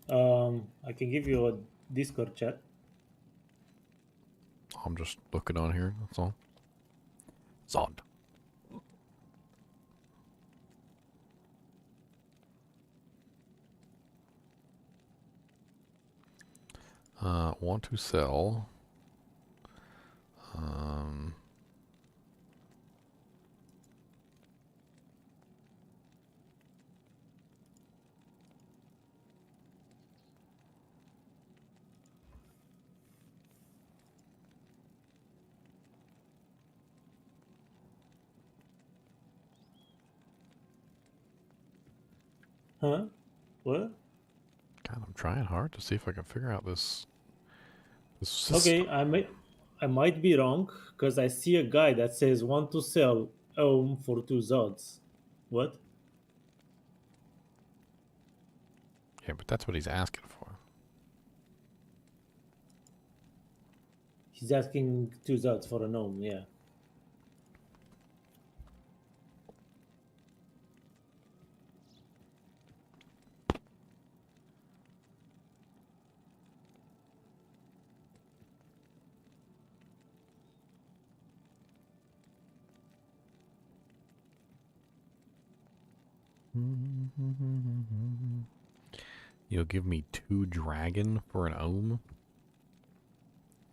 I can give you a Discord chat. I'm just looking on here, that's all. Zod. Want to sell. Huh? What? God, I'm trying hard to see if I can figure out this system. Okay, I might be wrong because I see a guy that says want to sell for 2 Zods. What? Yeah, but that's what he's asking for. He's asking 2 Zods for a gnome, yeah. You'll give me 2 dragon for an ohm?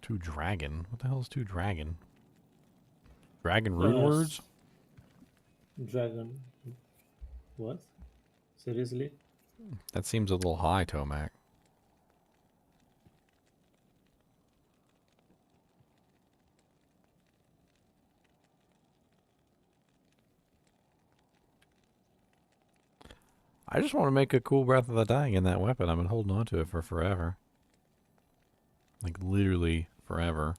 2 dragon? What the hell is 2 dragon? Dragon rune words? Dragon. What? Seriously? That seems a little high, Tomac. I just want to make a cool Breath of the Dying in that weapon. I've been holding on to it for forever. Like, literally forever.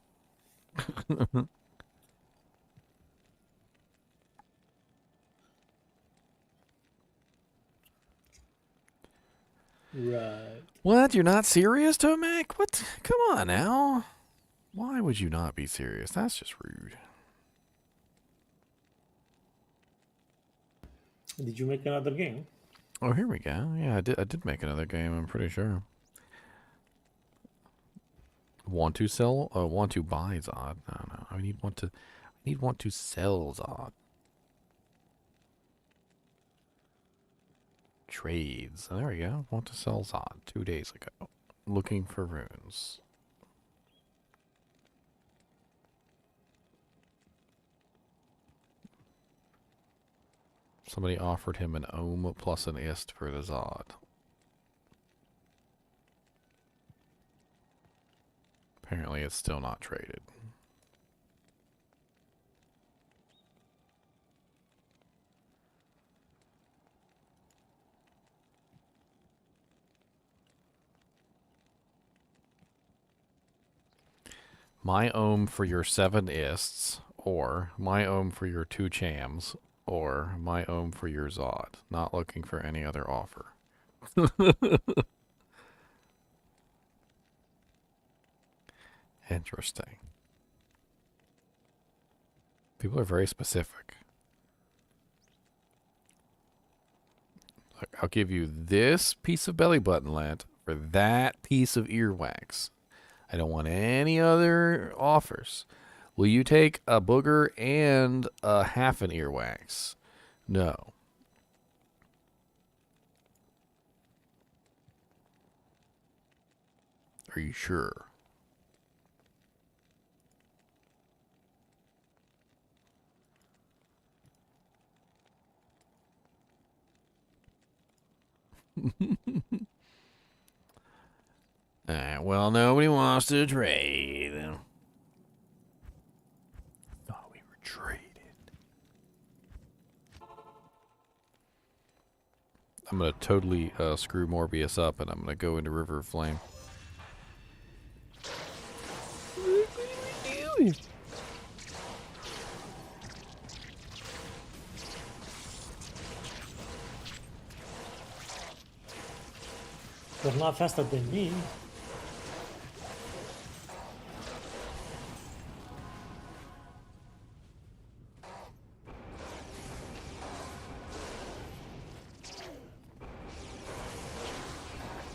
Right. What? You're not serious, Tomac? What? Come on now. Why would you not be serious? That's just rude. Did you make another game? Oh, here we go. Yeah, I did make another game, I'm pretty sure. Want to sell? Want to buy Zod? No. I need want to sell Zod. Trades. There we go. Want to sell Zod 2 days ago. Looking for runes. Somebody offered him an ohm plus an ist for the Zod. Apparently it's still not traded. My ohm for your 7 ists, or my ohm for your 2 chams, or my ohm for your Zod. Not looking for any other offer. Interesting. People are very specific. I'll give you this piece of belly button lint for that piece of earwax. I don't want any other offers. Will you take a booger and a half an earwax? No. Are you sure? Alright, well, nobody wants to trade. Thought we were traded. I'm gonna totally screw Morbius up, and I'm gonna go into River of Flame. They're not faster than me.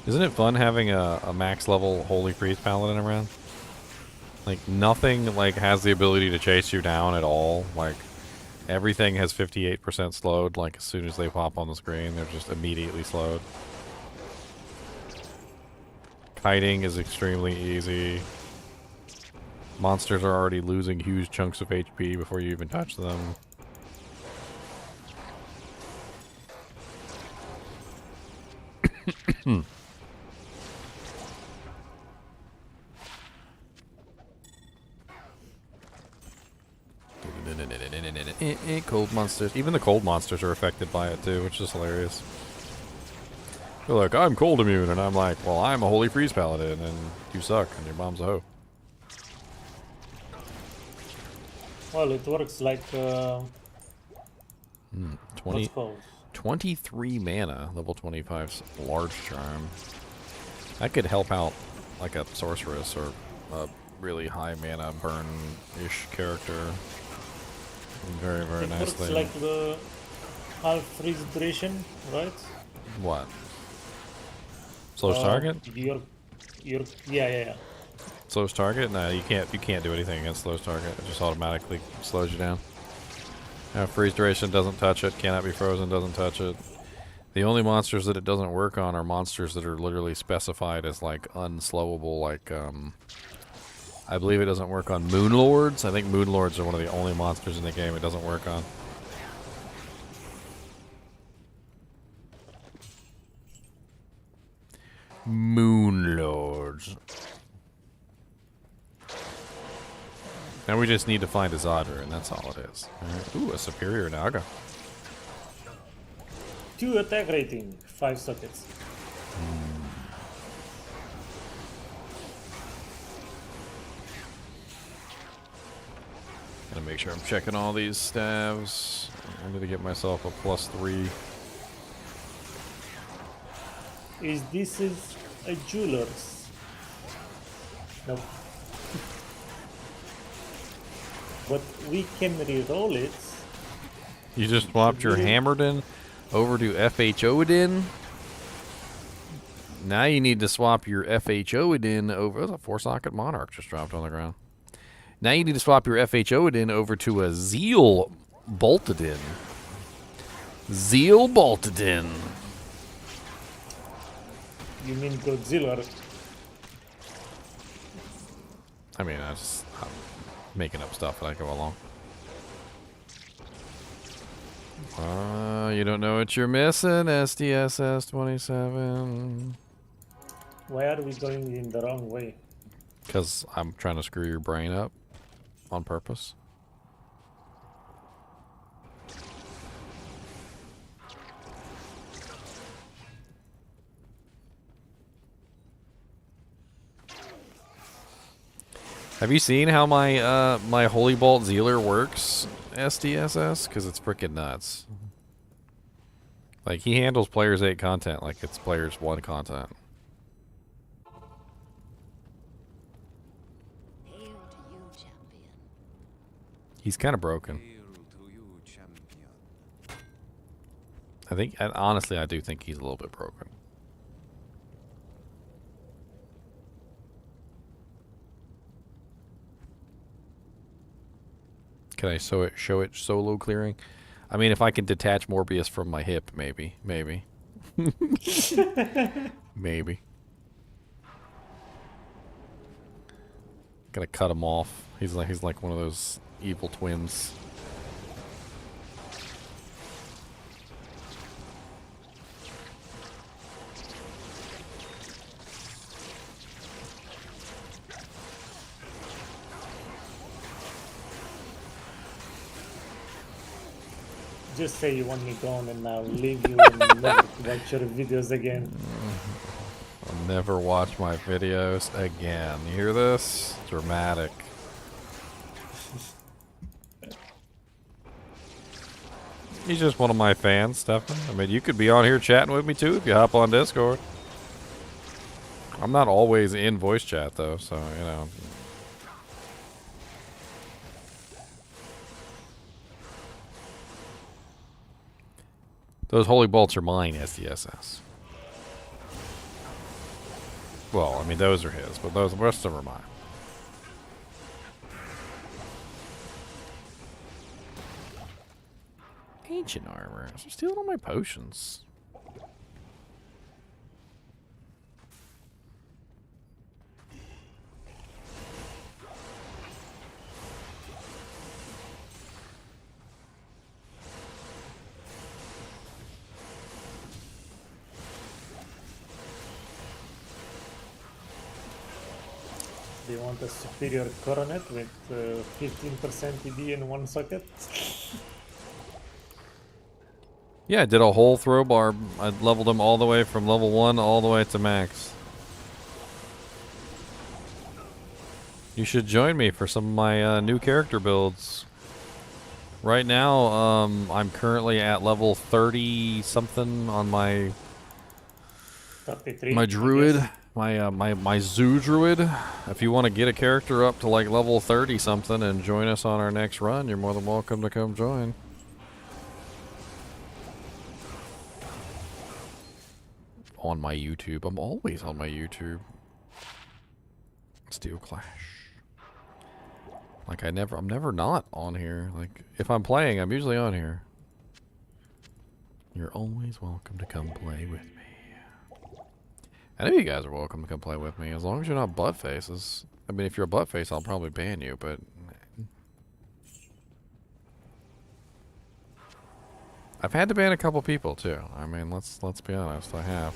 Isn't it fun having a max level Holy Priest Paladin around? Like, nothing like has the ability to chase you down at all. Like, everything has 58% slowed. Like, as soon as they pop on the screen, they're just immediately slowed. Kiting is extremely easy. Monsters are already losing huge chunks of HP before you even touch them. Cold monsters. Even the cold monsters are affected by it too, which is hilarious. They're like, I'm cold immune, and I'm like, well, I'm a Holy Freeze Paladin, and you suck, and your mom's a hoe. Well, it works like 20, what's called? 23 mana, level 25 large charm. That could help out like a sorceress or a really high mana burn-ish character. Very, very It nicely. works like the half freeze duration, right? What? Slows target? Your, yeah. Slows target? No, you can't do anything against slows target. It just automatically slows you down. Freeze duration doesn't touch it. Cannot be frozen. Doesn't touch it. The only monsters that it doesn't work on are monsters that are literally specified as like unslowable. Like I believe it doesn't work on Moonlords. I think Moonlords are one of the only monsters in the game it doesn't work on. Moon Lords. Now we just need to find a Zadra, and that's all it is. Alright. Ooh, a superior Naga. 2 attack rating, 5 sockets. Gotta make sure I'm checking all these stabs. I need to get myself a +3. This is a jeweler's? Nope. But we can re-roll it. You just swapped your Hammerdin over to FHO'd. Now you need to swap your FHO'd over. There's a 4-socket Monarch just dropped on the ground. Now you need to swap your FHO'd over to a Zeal Bolted. Zeal Bolted. You mean Godzilla? I mean, I'm making up stuff as I go along. You don't know what you're missing, SDSS 27. Why are we going in the wrong way? Because I'm trying to screw your brain up on purpose. Have you seen how my my Holy Bolt Zealer works, SDSS? Because it's freaking nuts. Like, he handles Players 8 content like it's Players 1 content. Hail to you, champion. He's kind of broken. Hail to you, champion. I think, honestly, I do think he's a little bit broken. Can I show it solo clearing? I mean, if I can detach Morbius from my hip, maybe. Maybe. Gotta cut him off. He's like one of those evil twins. Just say you want me gone and I'll leave you and never watch your videos again. I'll never watch my videos again. You hear this? Dramatic. He's just one of my fans, Stefan. I mean, you could be on here chatting with me too if you hop on Discord. I'm not always in voice chat though, so, you know. Those holy bolts are mine, SDSS. Well, I mean, those are his, but the rest of them are mine. Ancient armor. I'm stealing all my potions. Do you want a superior coronet with 15% ED in one socket? Yeah, I did a whole throw bar. I leveled them all the way from level 1 all the way to max. You should join me for some of my new character builds. Right now, I'm currently at level 30 something on my 33. my I druid, guess. my zoo druid. If you want to get a character up to like level 30 something and join us on our next run, you're more than welcome to come join. On my YouTube. I'm always on my YouTube. Steel Clash. Like I'm never not on here. Like if I'm playing, I'm usually on here. You're always welcome to come play with me. I know you guys are welcome to come play with me as long as you're not butt faces. I mean, if you're a butt face, I'll probably ban you, but I've had to ban a couple people too. I mean, let's be honest, I have.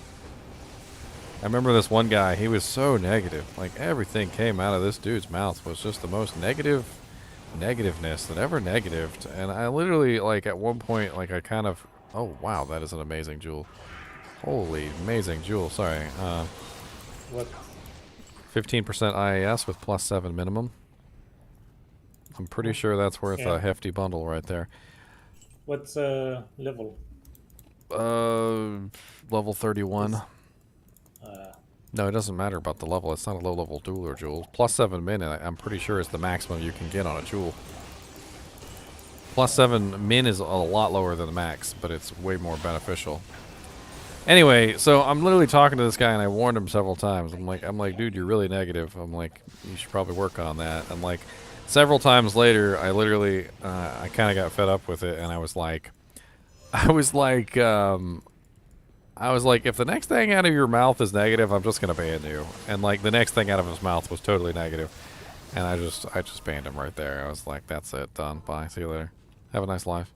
I remember this one guy, he was so negative. Like, everything came out of this dude's mouth was just the most negativeness that ever negatived. And I literally, like, at one point, like, I kind of... Oh, wow, that is an amazing jewel. Holy, amazing jewel, sorry. What? 15% IAS with +7 minimum. I'm pretty sure that's worth Yeah. a hefty bundle right there. What's level? Level 31. Uh, No, it doesn't matter about the level. It's not a low-level duel or jewel. +7 min, I'm pretty sure is the maximum you can get on a jewel. +7 min is a lot lower than the max, but it's way more beneficial. Anyway, so I'm literally talking to this guy, and I warned him several times. I'm like, dude, you're really negative. I'm like, you should probably work on that. And like, several times later, I literally, I kind of got fed up with it, and I was like, if the next thing out of your mouth is negative, I'm just gonna ban you. And like, the next thing out of his mouth was totally negative, and I just banned him right there. I was like, that's it, done. Bye. See you later. Have a nice life.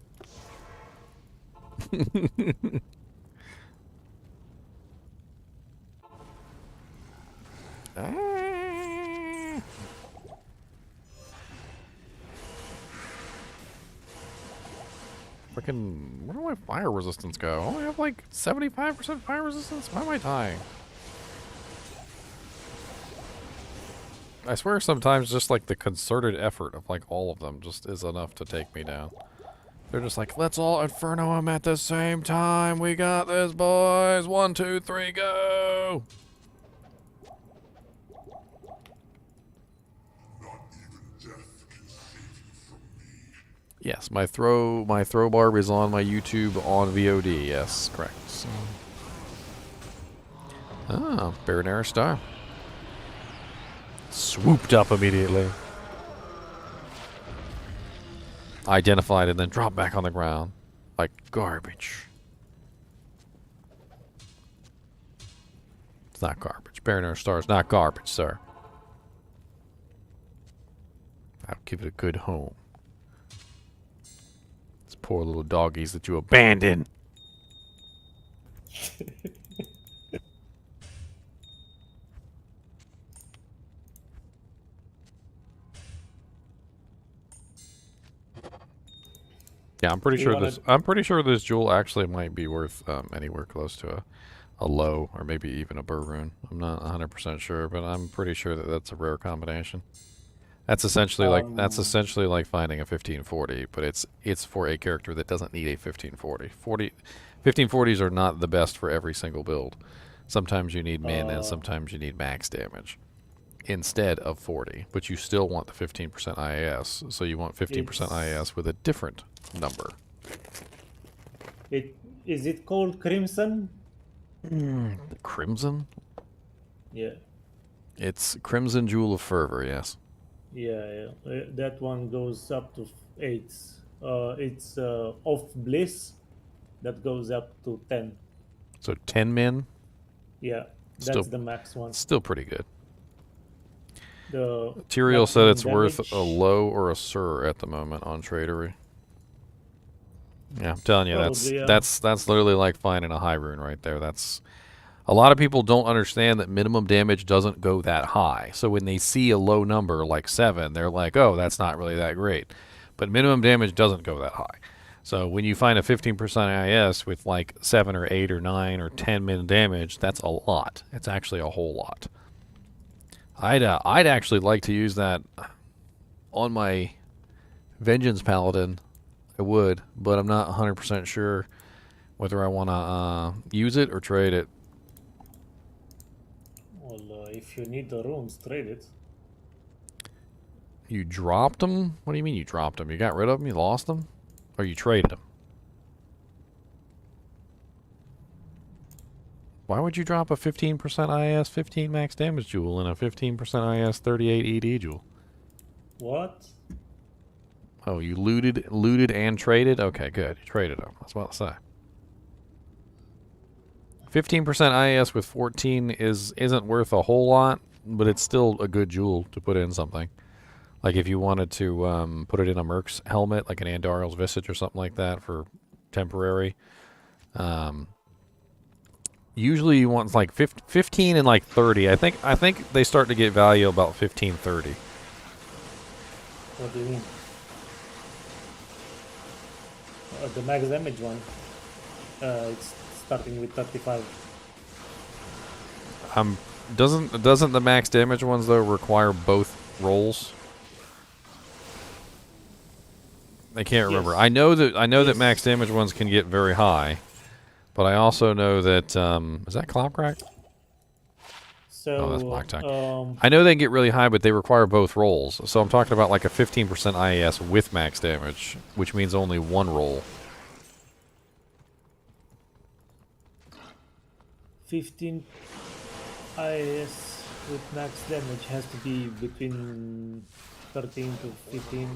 Freaking, where did my fire resistance go? I only have like 75% fire resistance? Why am I dying? I swear sometimes just like the concerted effort of like all of them just is enough to take me down. They're just like, let's all Inferno them at the same time. We got this, boys. 1, 2, 3, go! Yes, my throw barb is on my YouTube on VOD. Yes, correct. So. Ah, Baronera Star. Swooped up immediately. Identified and then dropped back on the ground like garbage. It's not garbage. Baronera Star is not garbage, sir. I'll give it a good home. Poor little doggies that you abandoned. Yeah, I'm pretty sure this. I'm pretty sure this jewel actually might be worth anywhere close to a low or maybe even a burr rune. I'm not 100% sure, but I'm pretty sure that that's a rare combination. That's essentially like finding a 1540, but it's for a character that doesn't need a 1540. 1540s are not the best for every single build. Sometimes you need min and sometimes you need max damage instead of 40, but you still want the 15% IAS, so you want 15% IAS with a different number. Is it called Crimson? Crimson? Yeah. It's Crimson Jewel of Fervor, yes. Yeah. That one goes up to 8. It's Off Bliss that goes up to 10. So 10 min? Yeah, that's the max one. Still pretty good. The Tyrael said it's damage, worth a low or a sir at the moment on Tradery. Yeah, I'm telling you, Probably, that's literally like finding a high rune right there. That's a lot of people don't understand that minimum damage doesn't go that high. So when they see a low number like 7, they're like, oh, that's not really that great. But minimum damage doesn't go that high. So when you find a 15% IS with like 7 or 8 or 9 or 10 min damage, that's a lot. It's actually a whole lot. I'd actually like to use that on my Vengeance Paladin. I would, but I'm not 100% sure whether I want to use it or trade it. Well, if you need the runes, trade it. You dropped them? What do you mean you dropped them? You got rid of them? You lost them? Or you traded them? Why would you drop a 15% IS 15 max damage jewel and a 15% IS 38 ED jewel? What? Oh, you looted and traded? Okay, good. You traded them. I was about to say. 15% IS with 14 isn't worth a whole lot, but it's still a good jewel to put in something. Like if you wanted to put it in a Merc's helmet, like an Andariel's Visage or something like that for temporary, Usually you want like 15 and like 30. I think they start to get value about 15, 30. What do you mean? The max damage one. It's starting with 35. Doesn't the max damage ones though require both rolls? I can't remember. Yes. I know that Yes. max damage ones can get very high, but I also know that is that Cloud Crack? So Oh, that's Black Tie. I know they can get really high, but they require both rolls. So I'm talking about like a 15% IAS with max damage, which means only one roll. 15 IS with max damage has to be between 13 to 15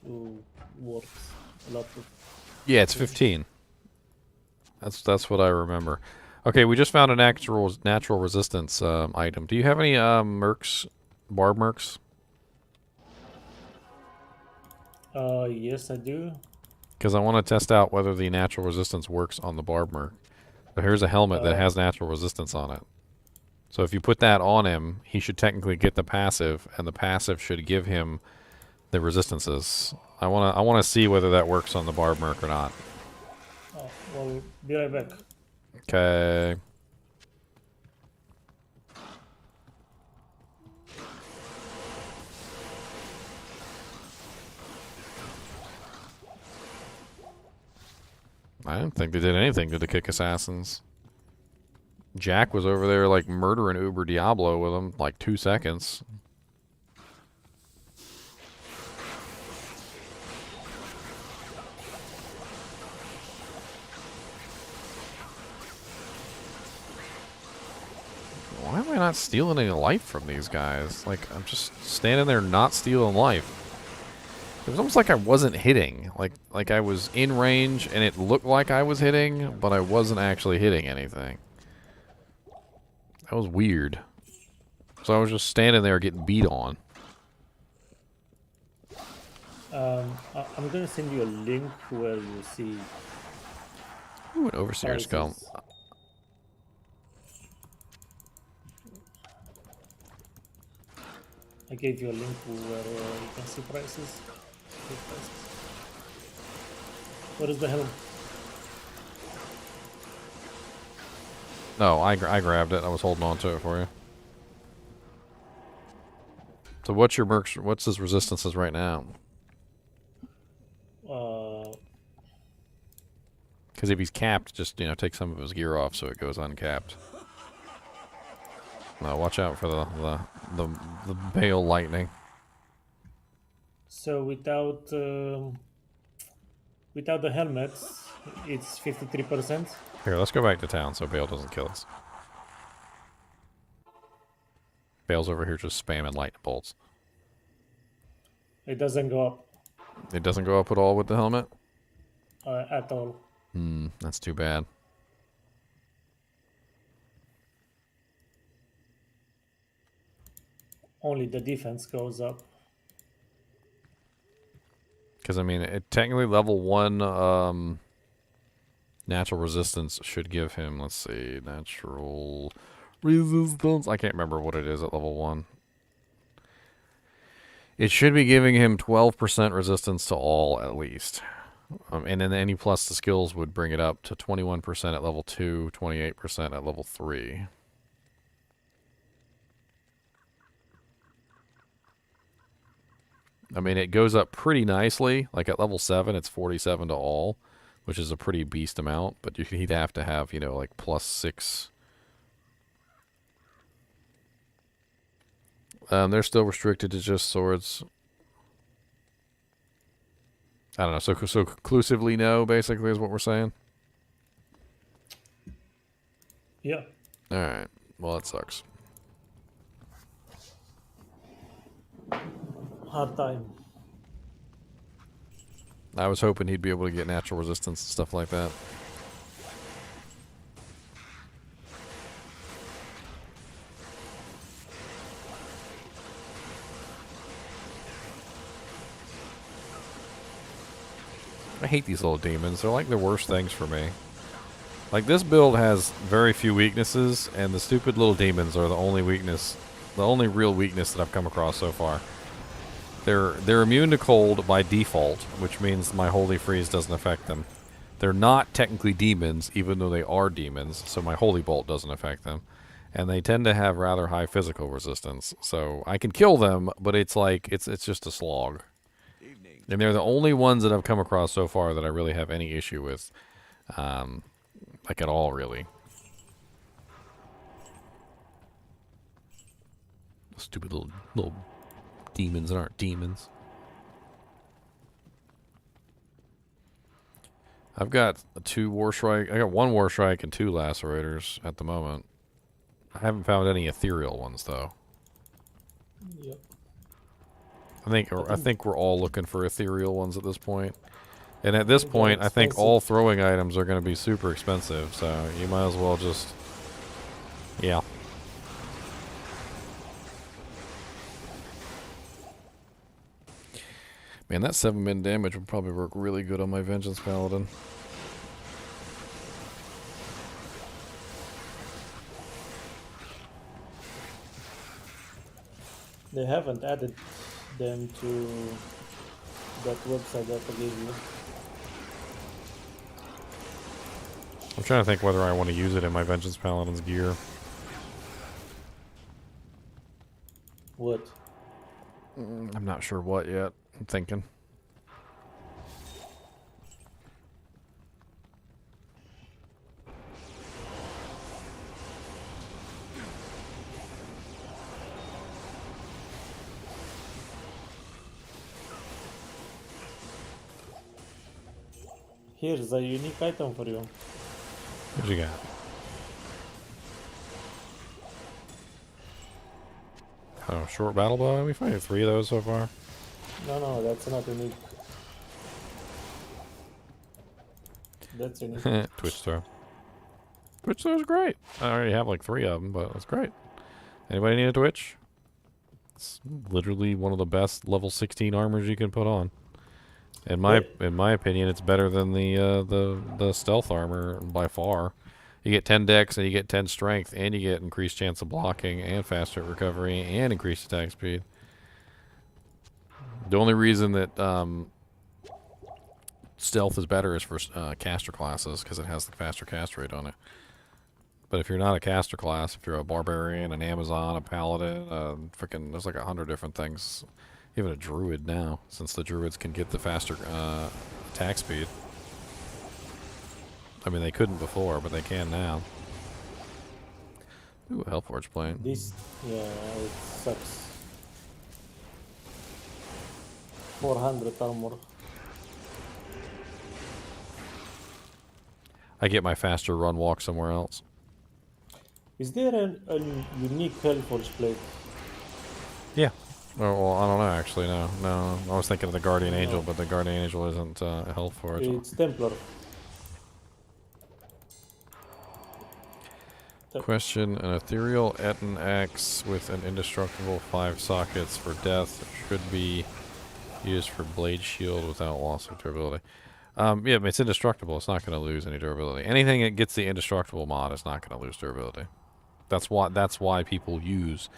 to works a lot of. Yeah, it's 15. That's what I remember. Okay, we just found a natural resistance item. Do you have any mercs, barb mercs? Yes, I do. Because I want to test out whether the natural resistance works on the barb merc. So here's a helmet that has natural resistance on it. So if you put that on him, he should technically get the passive, and the passive should give him the resistances. I wanna see whether that works on the barb merc or not. Oh, well, be right back. Okay. I didn't think they did anything to the kick assassins. Jack was over there like murdering Uber Diablo with him like 2 seconds. Why am I not stealing any life from these guys? Like, I'm just standing there not stealing life. It was almost like I wasn't hitting. Like I was in range and it looked like I was hitting, but I wasn't actually hitting anything. That was weird. So I was just standing there getting beat on. I'm gonna send you a link where you see. Ooh, an overseer skull. prices. I gave you a link where you can see prices. What is the helm? No, I grabbed it. I was holding on to it for you. So what's your mercs? What's his resistances right now? Because if he's capped, just take some of his gear off so it goes uncapped. No, watch out for the Bale lightning. So without the helmets, it's 53%. Here, let's go back to town so Bale doesn't kill us. Bale's over here just spamming lightning bolts. It doesn't go up It doesn't go up at all with the helmet? at all. That's too bad. Only the defense goes up. Because, I mean, technically level 1 natural resistance should give him, let's see, natural resistance. I can't remember what it is at level 1. It should be giving him 12% resistance to all, at least. And then any plus the skills would bring it up to 21% at level 2, 28% at level 3. I mean, it goes up pretty nicely. Like at level 7, it's 47 to all, which is a pretty beast amount. But he'd have to have, like +6. They're still restricted to just swords. I don't know. So conclusively no, basically, is what we're saying. Yeah. All right. Well, that sucks. Hard time. I was hoping he'd be able to get natural resistance and stuff like that. I hate these little demons. They're like the worst things for me. Like, this build has very few weaknesses, and the stupid little demons are the only real weakness that I've come across so far. They're immune to cold by default, which means my Holy Freeze doesn't affect them. They're not technically demons, even though they are demons, so my Holy Bolt doesn't affect them. And they tend to have rather high physical resistance, so I can kill them, but it's like, it's just a slog. Evening. And they're the only ones that I've come across so far that I really have any issue with. Like, at all, really. Stupid little demons that aren't demons. I've got 2 War Strike. I got 1 War Strike and 2 Lacerators at the moment. I haven't found any ethereal ones, though. Yep. I think we're all looking for ethereal ones at this point. And at this They're point, I think expensive. all throwing items are going to be super expensive, so you might as well just... Yeah. Man, that 7-min damage would probably work really good on my Vengeance Paladin. They haven't added them to that website that I gave you. I'm trying to think whether I want to use it in my Vengeance Paladin's gear. What? I'm not sure what yet. I'm thinking. Here's a unique item for you. What you got? Oh, short battle bow. We find 3 of those so far. No, that's not unique. That's unique. Twitch throw. Twitch throw is great. I already have like 3 of them, but that's great. Anybody need a Twitch? It's literally one of the best level 16 armors you can put on. In my opinion, it's better than the stealth armor by far. You get 10 dex and you get 10 strength, and you get increased chance of blocking and faster recovery and increased attack speed. The only reason that stealth is better is for caster classes, because it has the faster cast rate on it. But if you're not a caster class, if you're a barbarian, an Amazon, a paladin, freaking, there's like 100 different things. Even a druid now, since the druids can get the faster attack speed. I mean, they couldn't before, but they can now. Ooh, Hellforge plane. This, yeah, it sucks. 400 armor. I get my faster run walk somewhere else. Is there a unique Hellforge plate? Yeah. Oh, well, I don't know, actually, no. No, I was thinking of the Guardian No. Angel, but the Guardian Angel isn't a Hellforge. It's Templar. Question: an ethereal Eton axe with an indestructible 5 sockets for death should be used for blade shield without loss of durability. Yeah, it's indestructible. It's not going to lose any durability. Anything that gets the indestructible mod is not going to lose durability. That's why people use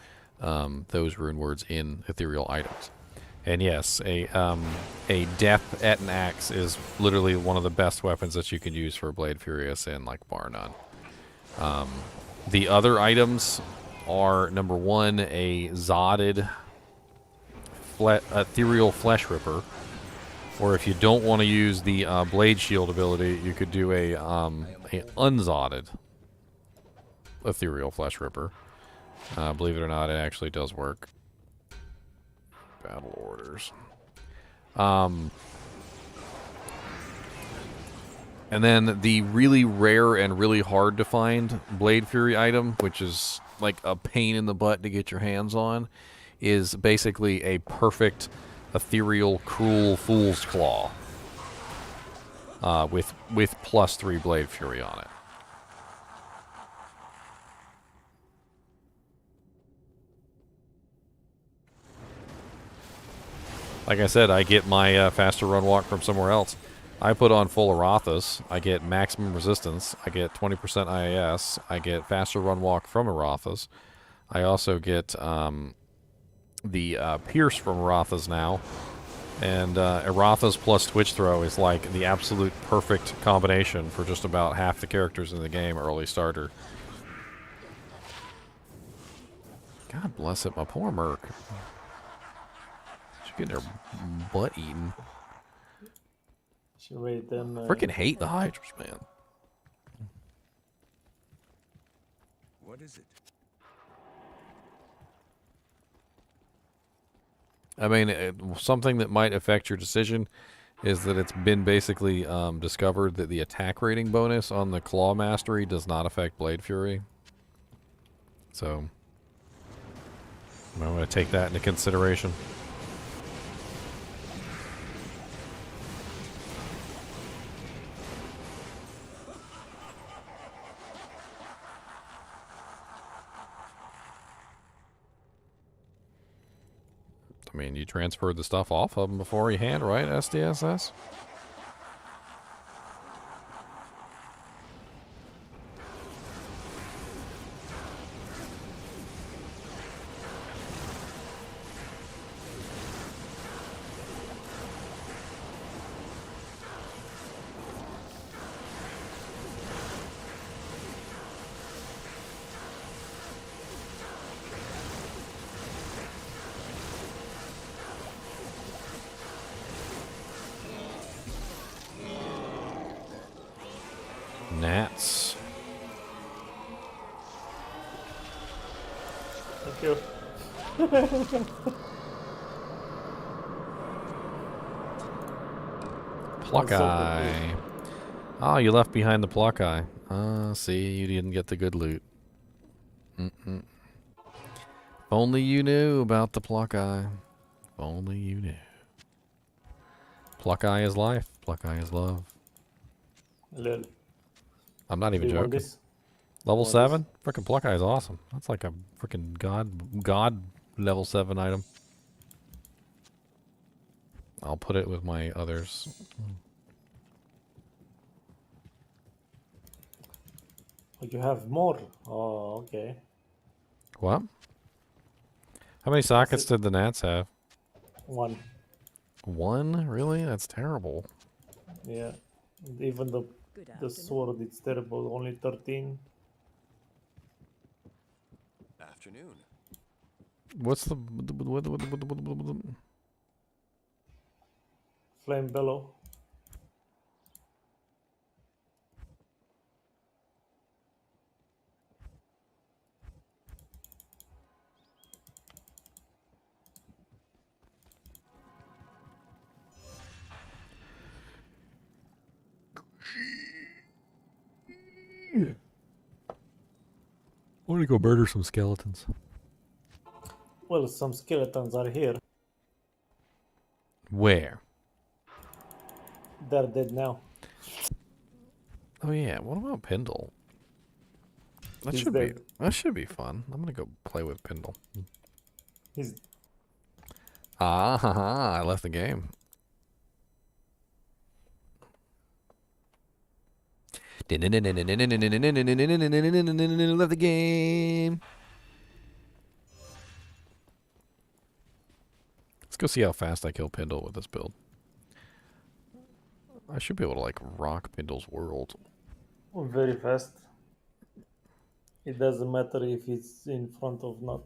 those rune words in ethereal items. And yes, a death Eton axe is literally one of the best weapons that you can use for Blade Furious and like bar none. The other items are, number 1, a Zodded Ethereal Flesh Ripper. Or if you don't want to use the Blade Shield ability, you could do a Unzodded Ethereal Flesh Ripper. Believe it or not, it actually does work. Battle orders. And then the really rare and really hard to find Blade Fury item, which is like a pain in the butt to get your hands on, is basically a perfect ethereal cruel fool's claw with +3 Blade Fury on it. Like I said, I get my faster run walk from somewhere else. I put on full Arathas. I get maximum resistance. I get 20% IAS. I get faster run walk from Arathas. I also get the Pierce from Arathas now. And Arathas plus Twitch Throw is like the absolute perfect combination for just about half the characters in the game early starter. God bless it, my poor Merc. She's getting her butt eaten. Should wait then. Freaking hate the Hydras, man. What is it? I mean, something that might affect your decision is that it's been basically discovered that the attack rating bonus on the Claw Mastery does not affect Blade Fury. So, I'm going to take that into consideration. I mean, you transferred the stuff off of them before you hand, right, SDSS? Gnats. Thank you. Pluck Eye. Oh, you left behind the Pluck Eye. See, you didn't get the good loot. If only you knew about the Pluck Eye. If only you knew. Pluck Eye is life. Pluck Eye is love. Lol. I'm not even Do you want joking. this? Level want 7? Frickin' Pluck Eye is awesome. That's like a frickin' god level 7 item. I'll put it with my others. Oh, you have more. Oh, okay. What? How many sockets did the gnats have? One. One? Really? That's terrible. Yeah. Even the Good the afternoon. sword, it's terrible. Only 13. Afternoon. What's the... Flame bellow. I want to go murder some skeletons. Well, some skeletons are here. Where? They're dead now. Oh yeah, what about Pindle? That He's should be dead. fun. I'm gonna go play with Pindle. He's I left the game. Left the game. Let's go see how fast I kill Pindle with this build. I should be able to like rock Pindle's world. very fast. It doesn't matter if it's in front of not.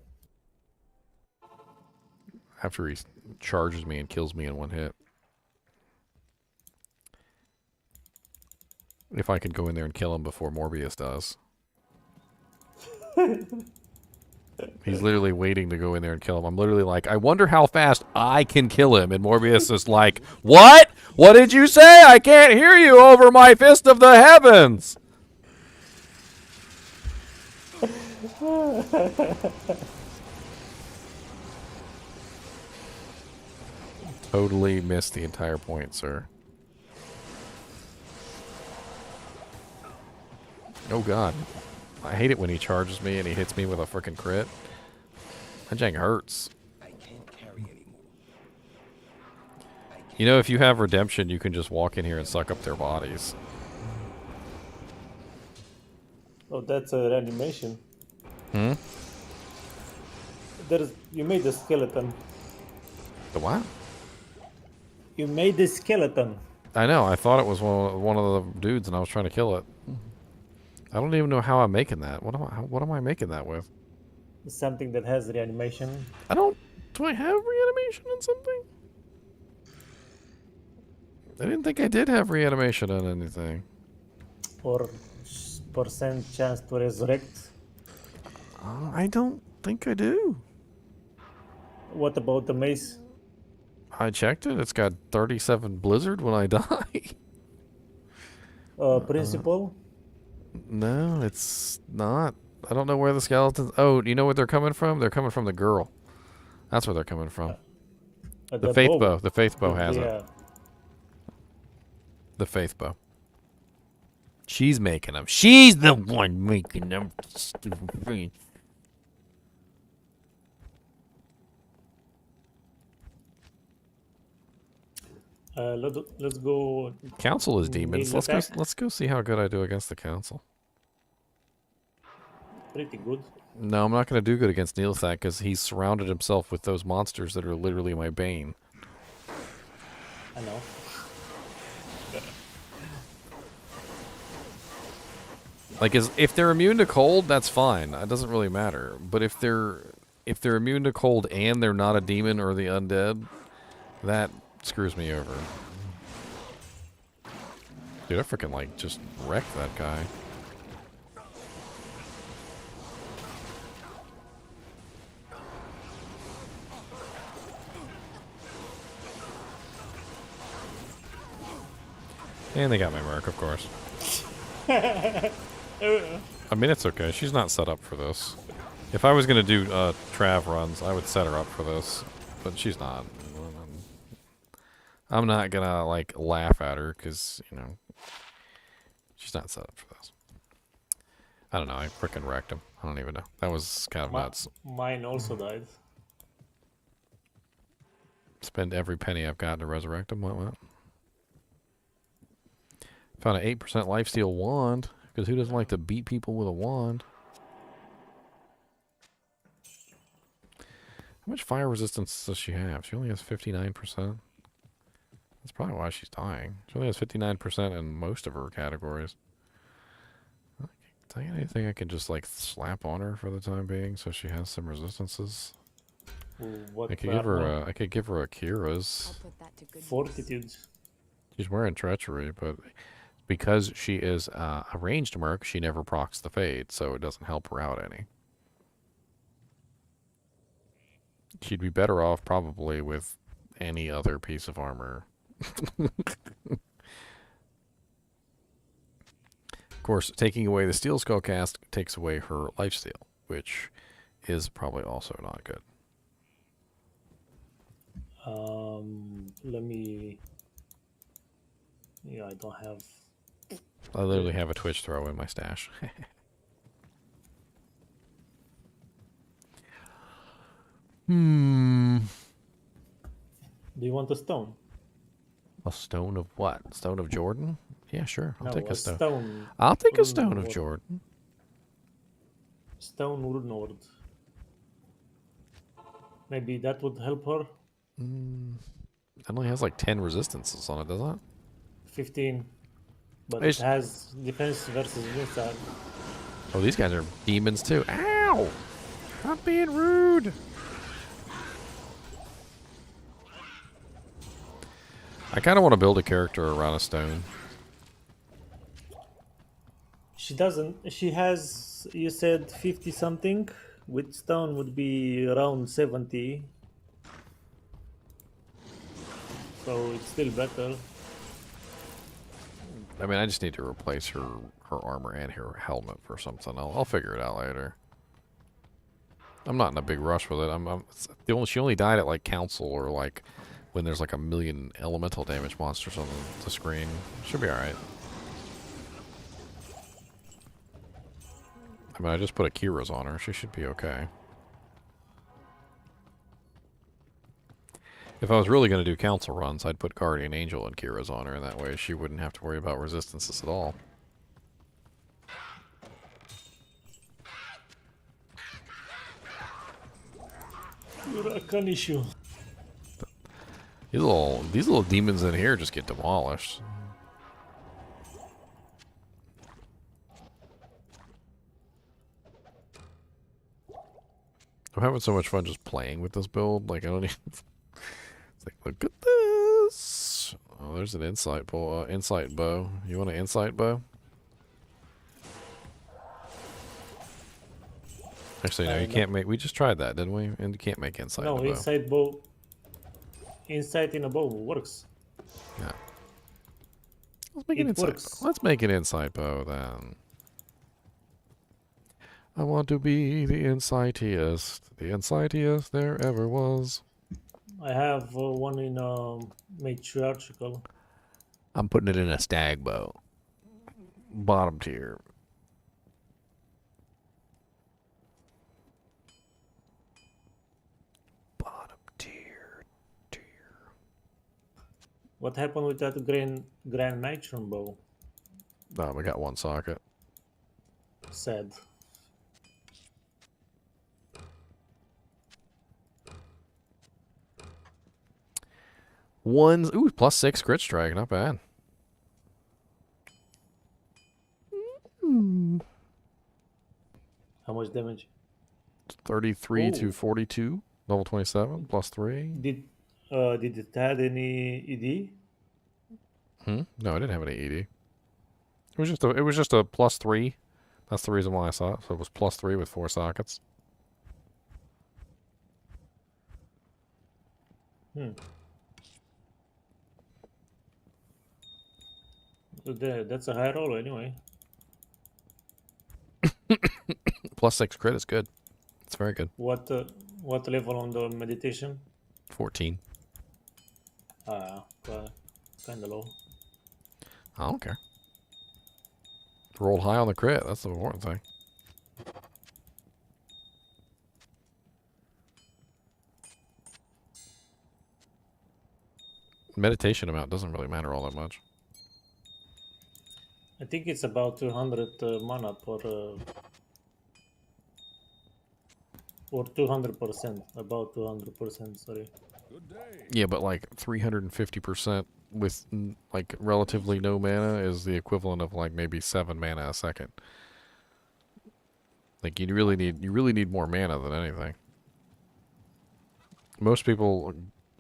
After he charges me and kills me in one hit. If I could go in there and kill him before Morbius does. He's literally waiting to go in there and kill him. I'm literally like, I wonder how fast I can kill him. And Morbius is like, what? What did you say? I can't hear you over my fist of the heavens. Totally missed the entire point, sir. Oh god. I hate it when he charges me and he hits me with a freaking crit. That jank hurts. I can't carry anymore. You know, if you have redemption, you can just walk in here and suck up their bodies. Oh, that's a reanimation. Hmm? You made the skeleton. The what? You made the skeleton. I know. I thought it was one of the dudes, and I was trying to kill it. I don't even know how I'm making that. What am I making that with? Something that has reanimation. I don't. Do I have reanimation on something? I didn't think I did have reanimation on anything. Or percent chance to resurrect. I don't think I do. What about the mace? I checked it. It's got 37 blizzard when I die. Principal? No, it's not. I don't know where the skeletons. Oh, you know where they're coming from? They're coming from the girl. That's where they're coming from. The faith bow. The faith bow has it. The faith bow. She's making them. She's the one making them. Stupid. Let's go. Council is demons. Melee attack. Let's go see how good I do against the council. Pretty good. No, I'm not going to do good against Neilthak because he's surrounded himself with those monsters that are literally my bane. I know. Like, if they're immune to cold, that's fine. It doesn't really matter. But if they're immune to cold and they're not a demon or the undead, that screws me over. Dude, I freaking like just wrecked that guy. And they got my merc, of course. I mean, it's okay. She's not set up for this. If I was going to do Trav runs, I would set her up for this. But she's not. I'm not going to, like, laugh at her because, you know, she's not set up for this. I don't know. I freaking wrecked him. I don't even know. That was kind of nuts. Mine also died. Spend every penny I've got to resurrect him. What? Found an 8% lifesteal wand. Because who doesn't like to beat people with a wand? How much fire resistance does she have? She only has 59%. That's probably why she's dying. She only has 59% in most of her categories. Is there anything I can just like slap on her for the time being so she has some resistances? I could give her a Kira's. I'll put that to good use. Fortitude. She's wearing treachery, but because she is a ranged merc, she never procs the fade, so it doesn't help her out any. She'd be better off probably with any other piece of armor. Of course, taking away the Steel Skull cast takes away her lifesteal, which is probably also not good. Let me. Yeah, I don't have. I literally have a Twitch throw in my stash. Do you want a stone? A stone of what? Stone of Jordan? Yeah, sure. I'll take a stone. Stone. I'll take a stone of Jordan. Stone Nord. Maybe that would help her. It only has like 10 resistances on it, doesn't it? 15. But It's- it has defense versus missile. Oh, these guys are demons too. Ow! Not being rude. I kind of want to build a character around a stone. She doesn't. She has. You said 50 something. With stone would be around 70. So it's still better. I mean, I just need to replace her armor and her helmet for something. I'll figure it out later. I'm not in a big rush with it. She only died at like council or like when there's like a million elemental damage monsters on the screen. Should be all right. I mean, I just put a Kira's on her. She should be okay. If I was really going to do council runs, I'd put Guardian Angel and Kira's on her, and that way she wouldn't have to worry about resistances at all. Huracan issue. These little demons in here just get demolished. I'm having so much fun just playing with this build. Like I don't even. It's like, look at this. Oh, there's an insight bow. Insight bow. You want an insight bow? Actually, no. You No. can't make. We just tried that, didn't we? And you can't make insight. No, in a bow. inside bow. Insight in a bow works. Yeah. Let's make an It insight works. bow. Let's make an insight bow then. I want to be the insightiest there ever was. I have one in matriarchal. I'm putting it in a stag bow. Bottom tier. Bottom tier. What happened with that grand matron bow? Oh, we got one socket. Sad. One's ooh +6 crit strike, not bad. How much damage? 33 Ooh. to 42, level 27, +3. Did it had any ED? No, I didn't have any ED. It was just a +3. That's the reason why I saw it. So it was +3 with 4 sockets. That's a high roll anyway. +6 crit is good. It's very good. What level on the meditation? 14. Kind of low. I don't care. Rolled high on the crit. That's the important thing. Meditation amount doesn't really matter all that much. I think it's about 200 mana per or 200%. About 200%. Sorry. Yeah, but like 350% with like relatively no mana is the equivalent of like maybe 7 mana a second. Like you really need more mana than anything. Most people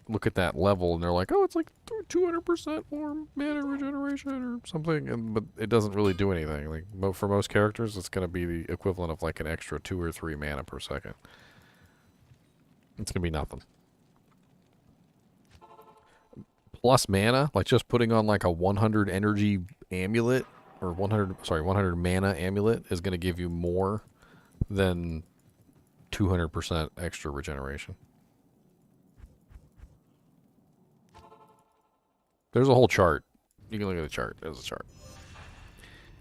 look at that level and they're like, "Oh, it's like 200% more mana regeneration or something," but it doesn't really do anything. Like for most characters, it's going to be the equivalent of like an extra 2 or 3 mana per second. It's going to be nothing. Plus mana, like just putting on like a 100 energy amulet or 100 mana amulet is going to give you more than 200% extra regeneration. There's a whole chart. You can look at the chart. There's a chart.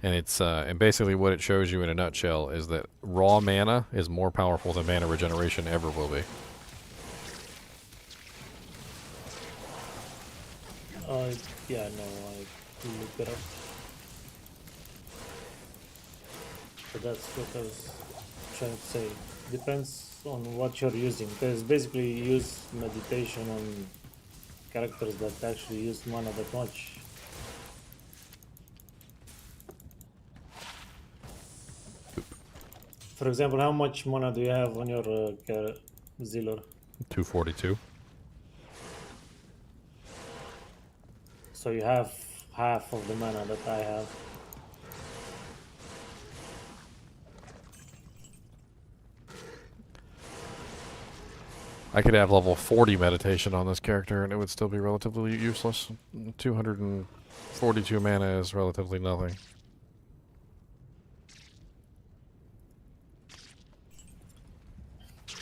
And it's and basically what it shows you in a nutshell is that raw mana is more powerful than mana regeneration ever will be. Yeah, no, I looked it up. So that's what I was trying to say. Depends on what you're using. Because basically you use meditation on characters that actually use mana that much. For example, how much mana do you have on your Zilor? 242. So you have half of the mana that I have. I could have level 40 meditation on this character and it would still be relatively useless. 242 mana is relatively nothing.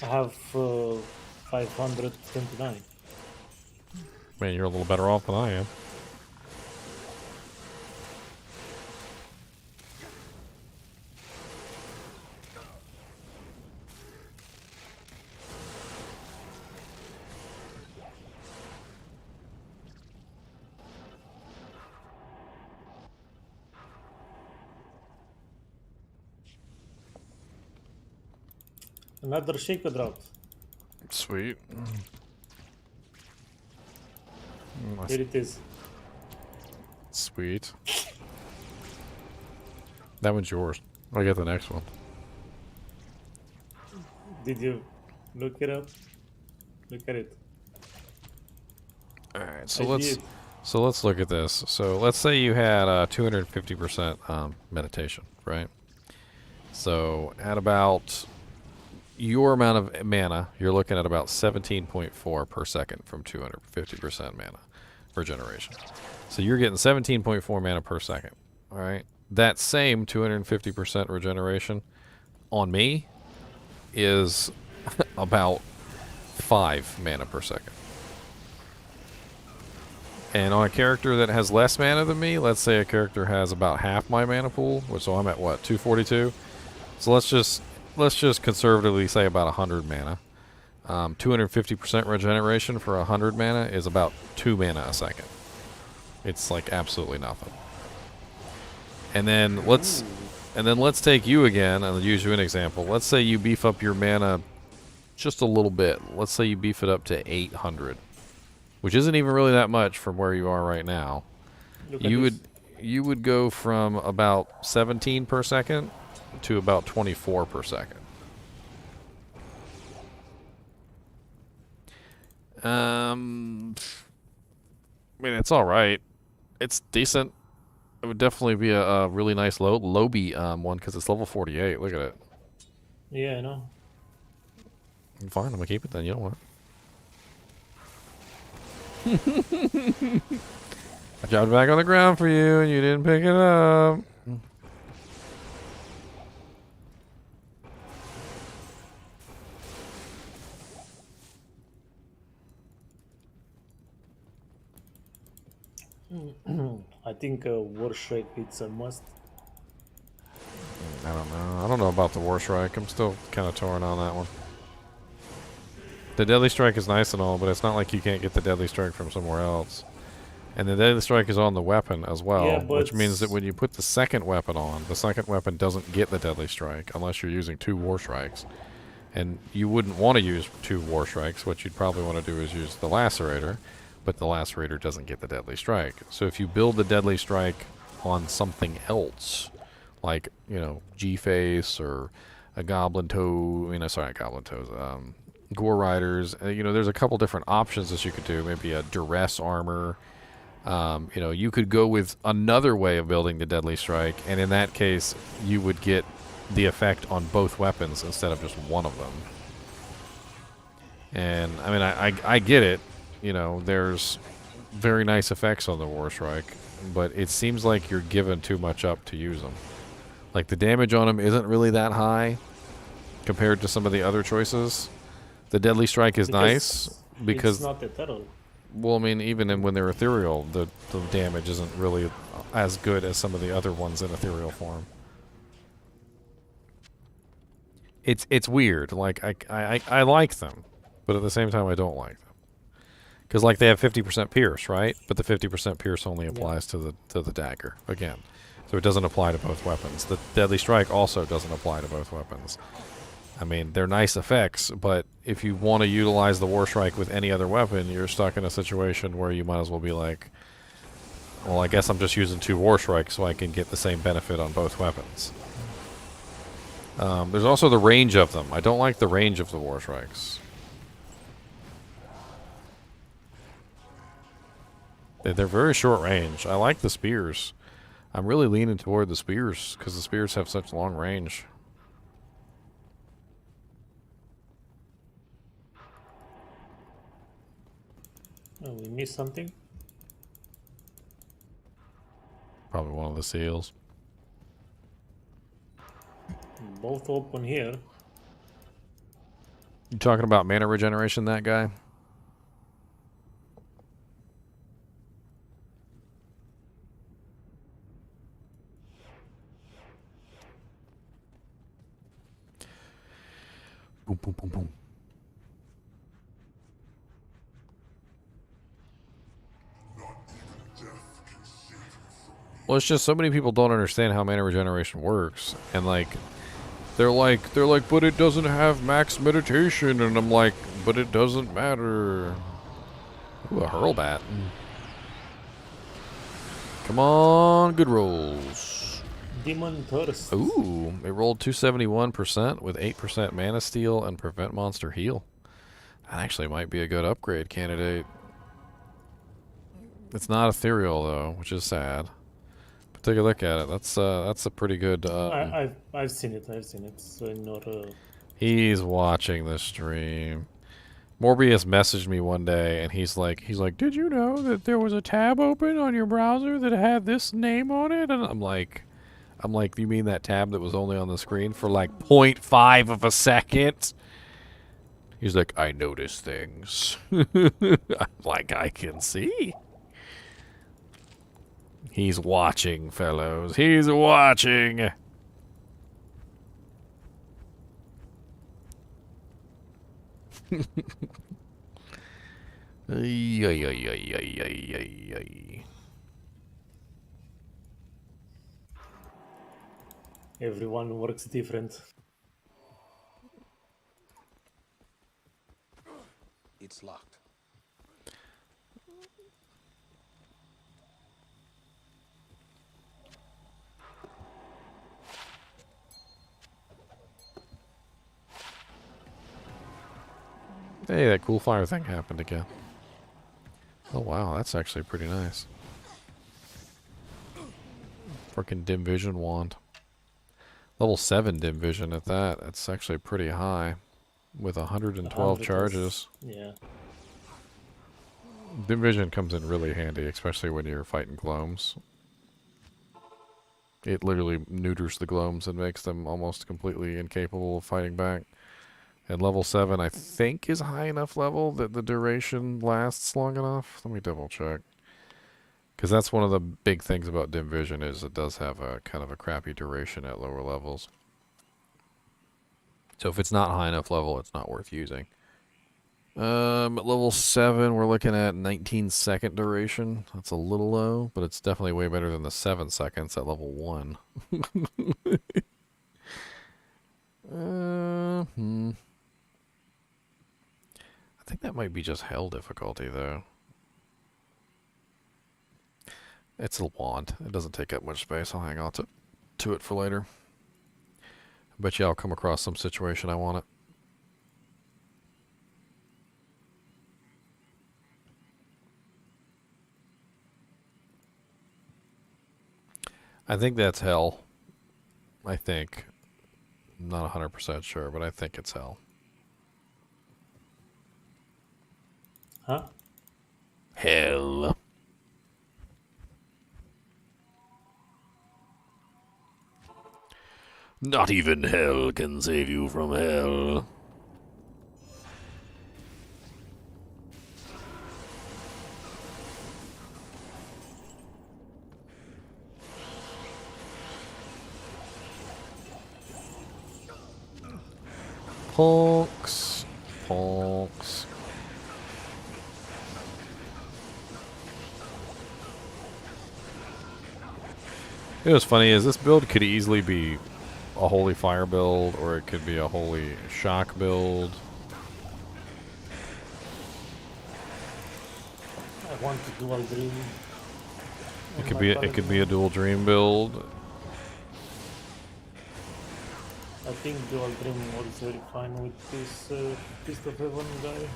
I have 529. Man, you're a little better off than I am. Another shaker drop. Sweet. Here it is. Sweet. That one's yours. I get the next one. Did you look it up? Look at it. All right, so I let's did. look at this. So let's say you had 250% meditation, right? So at about your amount of mana, you're looking at about 17.4 per second from 250% mana regeneration. So you're getting 17.4 mana per second. All right. That same 250% regeneration on me is about 5 mana per second. And on a character that has less mana than me, let's say a character has about half my mana pool, which so I'm at what, 242? So let's just conservatively say about 100 mana. 250% regeneration for 100 mana is about 2 mana a second. It's like absolutely nothing. And then let's take you again and use you an example. Let's say you beef up your mana just a little bit. Let's say you beef it up to 800, which isn't even really that much from where you are right now. Look at You this. would go from about 17 per second to about 24 per second. I mean, it's all right. It's decent. It would definitely be a really nice Lobby one because it's level 48. Look at it. Yeah, I know. Fine, I'm gonna keep it then. You don't want it. I dropped it back on the ground for you, and you didn't pick it up. I think War Shrike it's a must. I don't know. I don't know about the War Strike. I'm still kind of torn on that one. The Deadly Strike is nice and all, but it's not like you can't get the Deadly Strike from somewhere else. And the Deadly Strike is on the weapon as well, Yeah, but which means that when you put the second weapon on, the second weapon doesn't get the Deadly Strike unless you're using 2 War Strikes. And you wouldn't want to use 2 War Strikes. What you'd probably want to do is use the Lacerator, but the Lacerator doesn't get the Deadly Strike. So if you build the Deadly Strike on something else, like, you know, G-Face or a Goblin Toe, not Goblin Toes, Gore Riders, you know, there's a couple different options that you could do. Maybe a Duress Armor. You know, you could go with another way of building the Deadly Strike, and in that case, you would get the effect on both weapons instead of just one of them. And, I mean, I get it. You know, there's very nice effects on the War Strike, but it seems like you're giving too much up to use them. Like, the damage on them isn't really that high compared to some of the other choices. The Deadly Strike is nice because... it's not ethereal. Well, I mean, even when they're ethereal, the damage isn't really as good as some of the other ones in ethereal form. It's weird. Like, I like them, but at the same time, I don't like them. Because, like, they have 50% pierce, right? But the 50% pierce only applies to the dagger, again. So it doesn't apply to both weapons. The Deadly Strike also doesn't apply to both weapons. I mean, they're nice effects, but if you want to utilize the War Strike with any other weapon, you're stuck in a situation where you might as well be like, well, I guess I'm just using 2 War Strikes so I can get the same benefit on both weapons. There's also the range of them. I don't like the range of the War Strikes. They're very short range. I like the spears. I'm really leaning toward the spears because the spears have such long range. Oh, we missed something. Probably one of the seals. Both open here. You talking about mana regeneration, that guy? Boom, boom, boom, boom. Well, it's just so many people don't understand how mana regeneration works. And, like, They're like, but it doesn't have max meditation, and I'm like, but it doesn't matter. Ooh, a hurlbat. Come on, good rolls. Demon Thirst. Ooh, it rolled 271% with 8% mana steal and prevent monster heal. That actually might be a good upgrade candidate. It's not ethereal though, which is sad. But take a look at it. That's a pretty good. I've seen it. I've seen it. So not He's watching the stream. Morbius messaged me one day, and he's like, did you know that there was a tab open on your browser that had this name on it? And I'm like, you mean that tab that was only on the screen for like 0.5 of a second? He's like, I notice things. I'm like, I can see. He's watching, fellows. He's watching. Ay, ay, ay, ay, ay, ay, ay. everyone works different. It's locked. Hey, that cool fire thing happened again. Oh wow, that's actually pretty nice. Freaking dim vision wand. Level 7 dim vision at that. That's actually pretty high. With 112 100 is- charges. Yeah. Dim vision comes in really handy, especially when you're fighting gloams. It literally neuters the gloams and makes them almost completely incapable of fighting back. And level 7, I think, is high enough level that the duration lasts long enough. Let me double check. Because that's one of the big things about dim vision is it does have a kind of a crappy duration at lower levels. So if it's not high enough level, it's not worth using. At level 7, we're looking at 19-second duration. That's a little low, but it's definitely way better than the 7 seconds at level 1. I think that might be just hell difficulty, though. It's a wand. It doesn't take up much space. I'll hang on to it for later. I bet you I'll come across some situation I want it. I think that's hell. I think. I'm not 100% sure, but I think it's hell. Huh? Hell. Not even hell can save you from hell. Ponks. Ponks. You know what's funny is this build could easily be a holy fire build, or it could be a holy shock build. I want to dual dream. It could be a dual dream build. I think dual dream works very fine with this Fist of Heaven guy.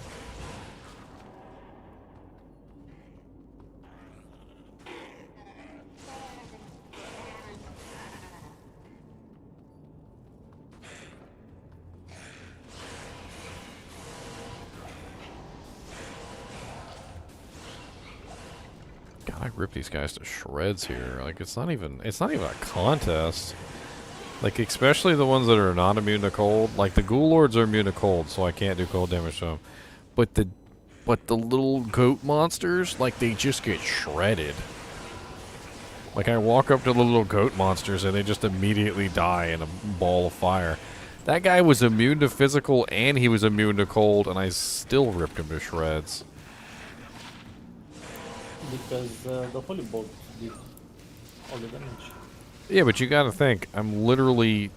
God, I rip these guys to shreds here. Like it's not even a contest. Like especially the ones that are not immune to cold. Like the ghoul lords are immune to cold, so I can't do cold damage to them. But the little goat monsters, like they just get shredded. Like I walk up to the little goat monsters and they just immediately die in a ball of fire. That guy was immune to physical and he was immune to cold, and I still ripped him to shreds. Because the Holy Bolt did all the damage. Yeah, but you gotta think, I'm literally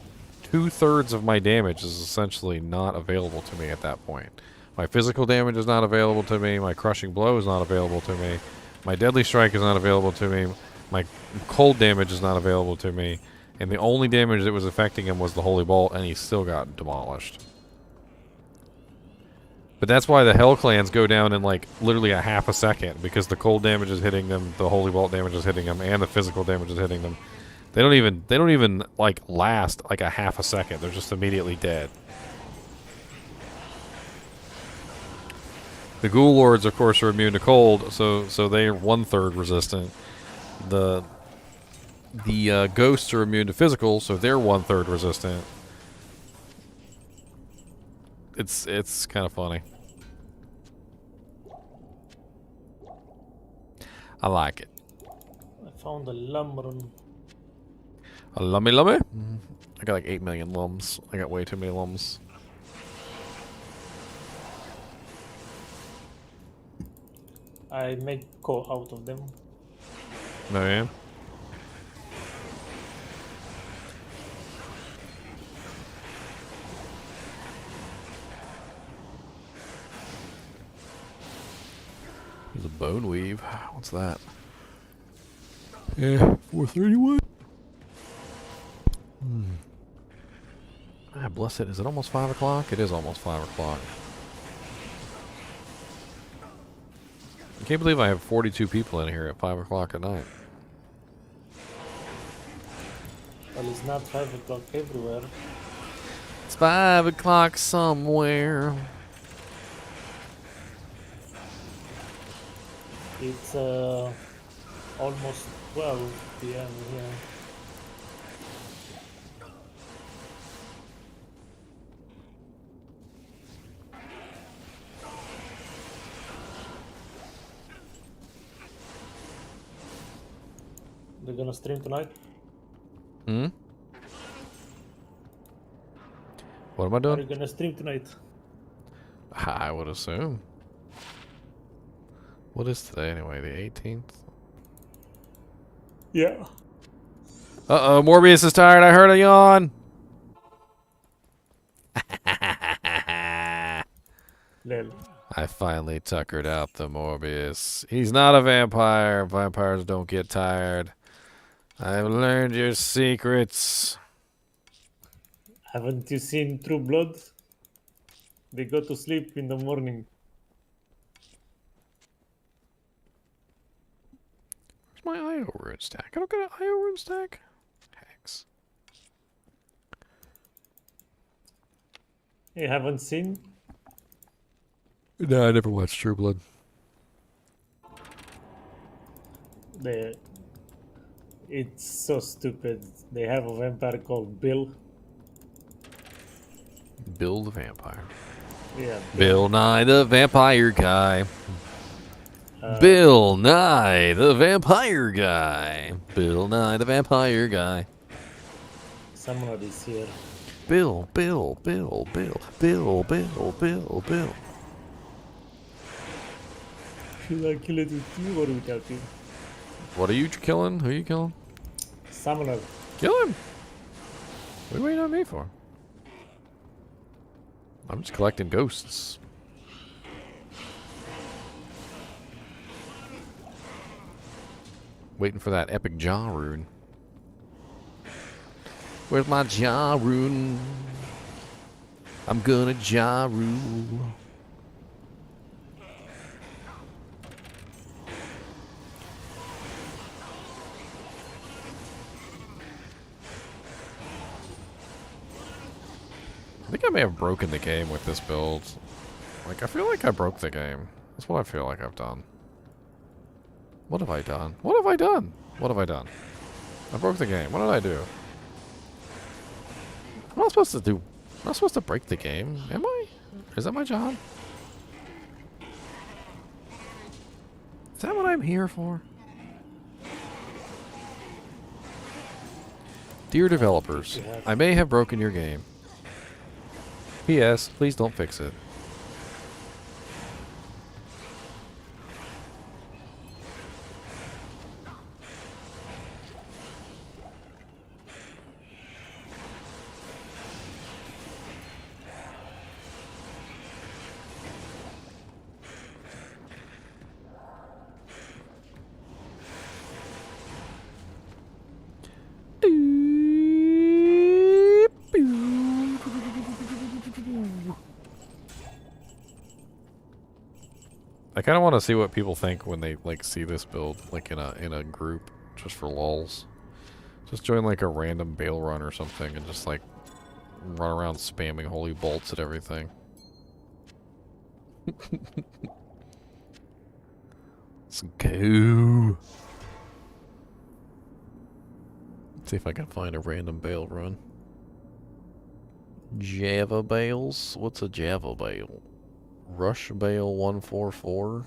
2/3 of my damage is essentially not available to me at that point. My physical damage is not available to me. My crushing blow is not available to me. My deadly strike is not available to me. My cold damage is not available to me. And the only damage that was affecting him was the holy bolt, and he still got demolished. But that's why the Hell Clans go down in like literally a half a second, because the cold damage is hitting them, the holy bolt damage is hitting them, and the physical damage is hitting them. They don't even like last like a half a second. They're just immediately dead. The Ghoul Lords, of course, are immune to cold, so they're 1/3 resistant. The Ghosts are immune to physical, so they're 1/3 resistant. It's kind of funny. I like it. I found a lumberun. A lummy lummy? I got like 8 million lums. I got way too many lums. I make coal out of them. No, yeah? There's a bone weave. What's that? Yeah, 431. Ah, bless it. Is it almost 5 o'clock? It is almost 5 o'clock. I can't believe I have 42 people in here at 5 o'clock at night. Well, it's not 5 o'clock everywhere. It's 5 o'clock somewhere. It's almost 12 p.m. here. They're gonna stream tonight? Hmm? What am I Are you doing? gonna stream tonight? I would assume. What is today anyway? The 18th? Yeah. Uh-oh, Morbius is tired. I heard a yawn. Lel. I finally tuckered out the Morbius. He's not a vampire. Vampires don't get tired. I've learned your secrets. Haven't you seen True Blood? They go to sleep in the morning. Where's my IO rune stack? I don't get an IO rune stack. Hex. You haven't seen? No, I never watched True Blood. It's so stupid. They have a vampire called Bill. Bill the Vampire. Yeah. Bill Nye the Vampire Guy. Bill Nye the Vampire Guy. Bill Nye the Vampire Guy. Someone is here. Bill, Bill, Bill, Bill, Bill, Bill, Bill, Bill. Should I kill it with you or without you? What are you killing? Who are you killing? Summoner. Kill him. What are you waiting on me for? I'm just collecting ghosts. Waiting for that epic jaw rune. Where's my jaw rune? I'm gonna jaw rule. I think I may have broken the game with this build. Like, I feel like I broke the game. That's what I feel like I've done. What have I done? What have I done? What have I done? I broke the game. What did I do? I'm not supposed to do... I'm not supposed to break the game, am I? Is that my job? Is that what I'm here for? Dear developers, I may have broken your game. P.S. Please don't fix it. kind of want to see what people think when they like see this build, like in a group, just for lulz. Just join like a random bail run or something, and just like run around spamming holy bolts at everything. Let's go. Let's see if I can find a random bail run. Java bales? What's a Java bale? Rush bale 144?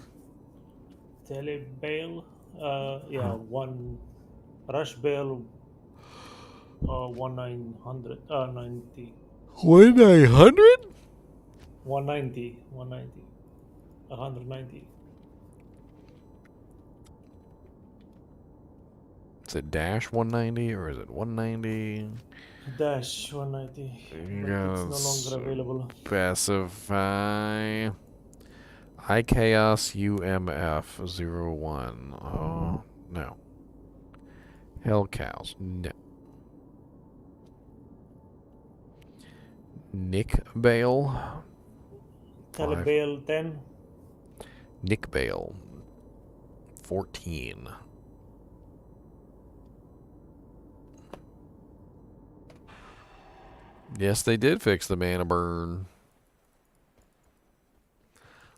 Tele bail. Yeah, one rush bail. 1900. 90. 1900? 190. 190. 190. Is it dash 190 or is it 190? Dash 190. But it's no longer available. Specify iChaos UMF 01. Oh, no. Hell cows. No. Nick Bale. Tele bail 10. Nick Bale. 14. Yes, they did fix the mana burn.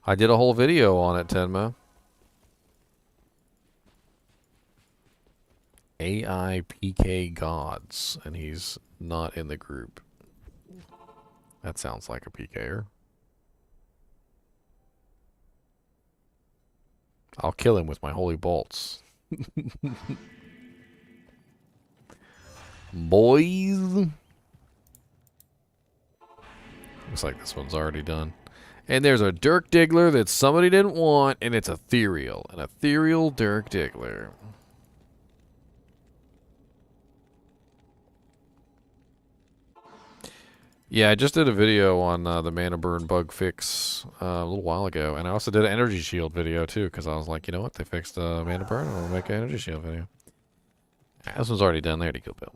I did a whole video on it, Tenma. AI PK Gods, and he's not in the group. That sounds like a PKer. I'll kill him with my holy bolts. Boys. Looks like this one's already done. And there's a Dirk Diggler that somebody didn't want, and it's ethereal. An ethereal Dirk Diggler. Yeah, I just did a video on the mana burn bug fix a little while ago, and I also did an energy shield video too, because I was like, you know what, they fixed mana burn, I'm gonna make an energy shield video. This one's already done. There you go, Bill.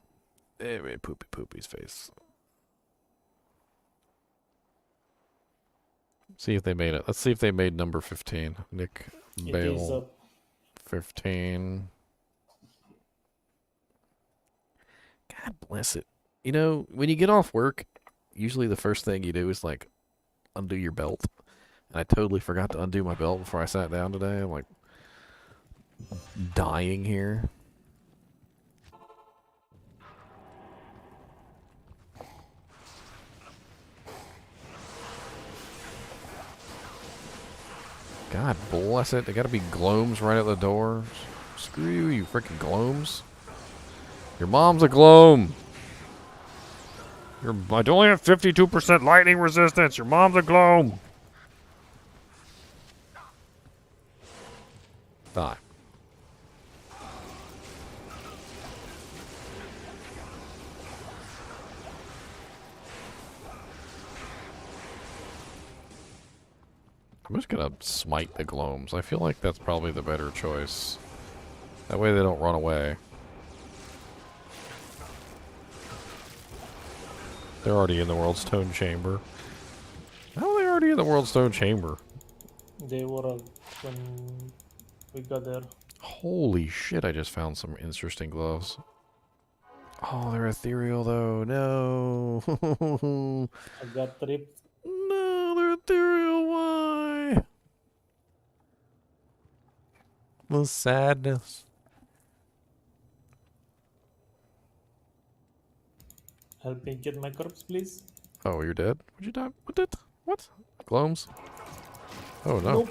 Poopy Poopy's face. See if they made it. Let's see if they made number 15. Nick It is Bale. up. 15. God bless it. You know, when you get off work, usually the first thing you do is like undo your belt. And I totally forgot to undo my belt before I sat down today. I'm like dying here. God bless it. They gotta be gloams right at the door. Screw you, freaking gloams. Your mom's a gloam. I only have 52% lightning resistance. Your mom's a gloam. Die. I'm just gonna smite the gloams. I feel like that's probably the better choice. That way they don't run away. They're already in the World Stone Chamber. How are they already in the World Stone Chamber? They were when we got there. Holy shit, I just found some interesting gloves. Oh, they're ethereal though. No. I got tripped. No, they're ethereal. Why? The sadness. Help me get my corpse, please. Oh, you're dead? Would you die? What did? What? Gloams? Oh no. Nope.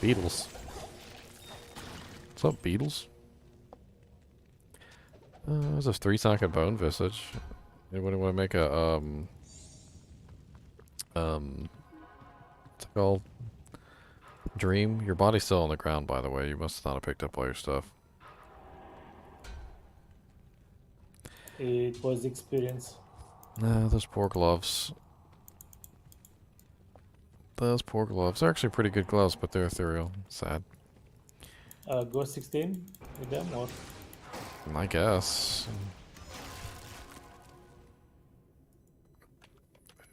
Beetles. What's up, Beetles? There's a 3-socket bone visage. Anybody want to make a, what's it called? Dream? Your body's still on the ground, by the way. You must not have picked up all your stuff. It was experience. Those poor gloves. Those poor gloves. They're actually pretty good gloves, but they're ethereal. Sad. Go 16 with them or I guess.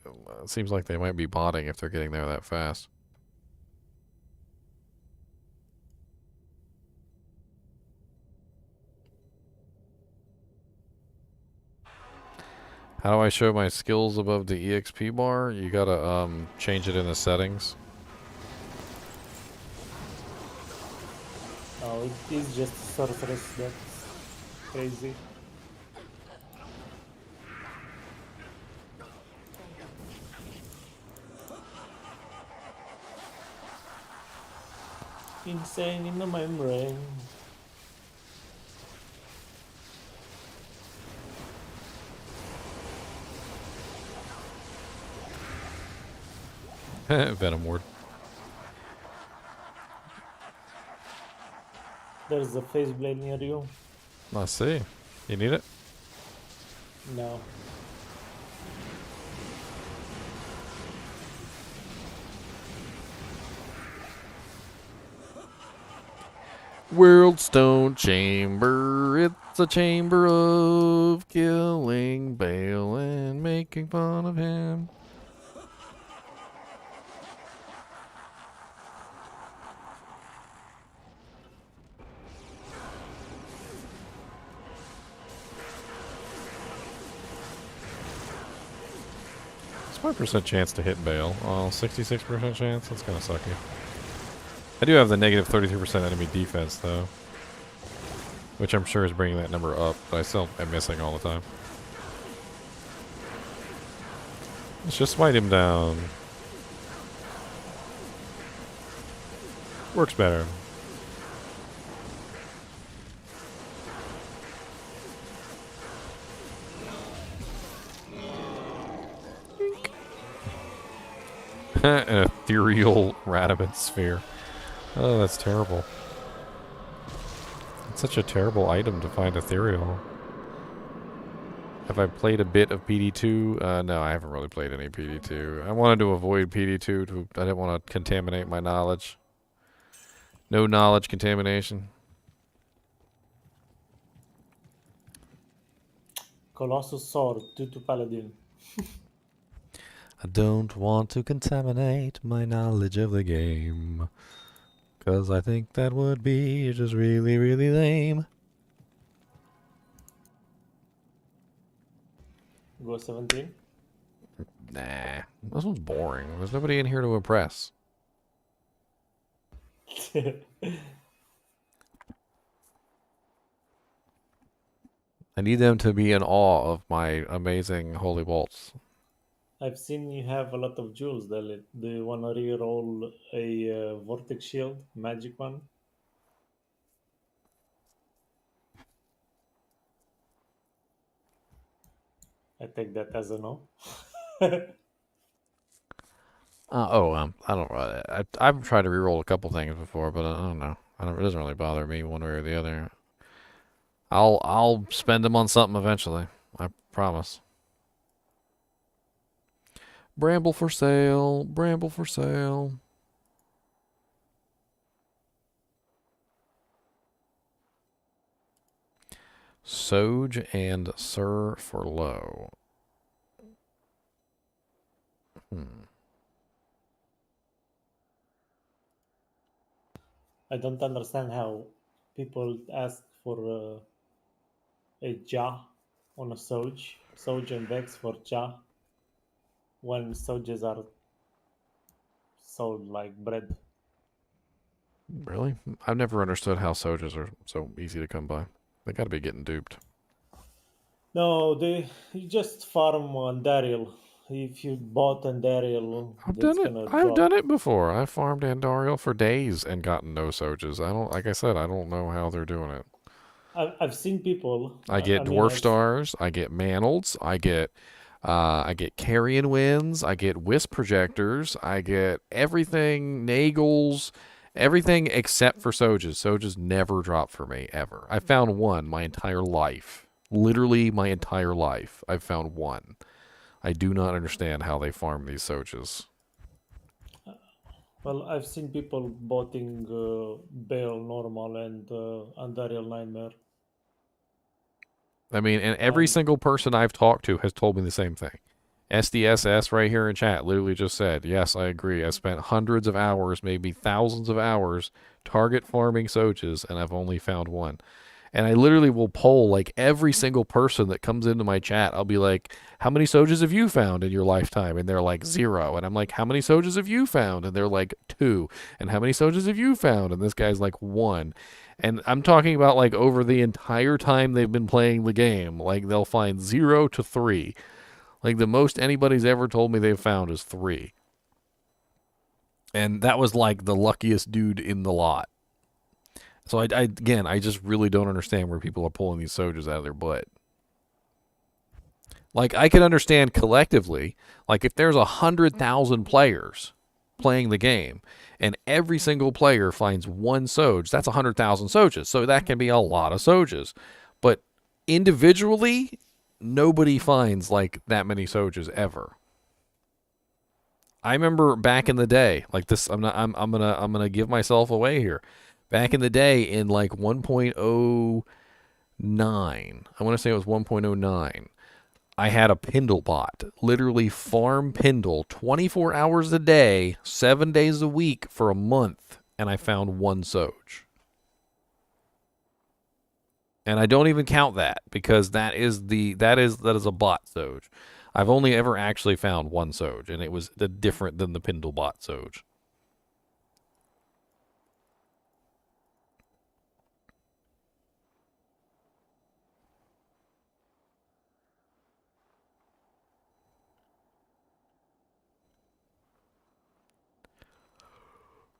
It seems like they might be botting if they're getting there that fast. How do I show my skills above the EXP bar? You gotta change it in the settings. Oh, it is just sorceress. That's crazy. Insane in the membrane. Venom ward. There's a face blade near you. I see. You need it? No. World Stone Chamber. It's a chamber of killing Bale and making fun of him. It's 5% chance to hit Bale. Oh, 66% chance? That's kind of sucky. I do have the negative 33% enemy defense, though. Which I'm sure is bringing that number up, but I still am missing all the time. Let's just smite him down. Works better. An ethereal Radamant sphere. Oh, that's terrible. It's such a terrible item to find ethereal. Have I played a bit of PD2? No, I haven't really played any PD2. I wanted to avoid PD2. I didn't want to contaminate my knowledge. No knowledge contamination. Colossus Sword, 2 Paladin. I don't want to contaminate my knowledge of the game. 'Cause I think that would be just really, really lame. Go 17. Nah, this one's boring. There's nobody in here to impress. I need them to be in awe of my amazing holy bolts. I've seen you have a lot of jewels, Dalit. Do you want to reroll a Vortex Shield, magic one? I take that as a no. I don't. I've tried to reroll a couple things before, but I don't know. It doesn't really bother me one way or the other. I'll spend them on something eventually. I promise. Bramble for sale. Bramble for sale. Soge and Sir for low. I don't understand how people ask for a jaw on a Soge. Soge and Vex for jaw. When Soges are sold like bread. Really? I've never understood how Soges are so easy to come by. They gotta be getting duped. No, you just farm on Daryl. If you bought on Daryl, I've that's done it. gonna I've drop. done it before. I farmed Andariel for days and gotten no Soges. Like I said, I don't know how they're doing it. I've seen people. I get dwarf stars. I get mantleds. I get carrion winds. I get wisp projectors. I get everything, nagels, everything except for Soges. Soges never drop for me ever. I found one my entire life. Literally my entire life. I've found one. I do not understand how they farm these Soges. Well, I've seen people botting Bale normal and Andariel Nightmare. I mean, and every single person I've talked to has told me the same thing. SDSS right here in chat literally just said, yes, I agree. I spent hundreds of hours, maybe thousands of hours, target farming Soges, and I've only found one. And I literally will poll like every single person that comes into my chat. I'll be like, how many Sojas have you found in your lifetime? And they're like 0. And I'm like, how many Sojas have you found? And they're like 2. And how many Sojas have you found? And this guy's like 1. And I'm talking about like over the entire time they've been playing the game, like they'll find 0 to 3. Like the most anybody's ever told me they've found is 3. And that was like the luckiest dude in the lot. So I just really don't understand where people are pulling these Sojas out of their butt. Like I can understand collectively, like if there's 100,000 players playing the game, and every single player finds 1 Soj, that's 100,000 Sojas. So that can be a lot of Sojas. But individually, nobody finds like that many Sojas ever. I remember back in the day, like this. I'm gonna give myself away here. Back in the day, in like 1.09, I want to say it was 1.09. I had a Pindle bot, literally farm Pindle 24 hours a day, 7 days a week for a month, and I found 1 Soj. And I don't even count that because that is a bot Soj. I've only ever actually found 1 Soj, and it was different than the Pindle bot Soj.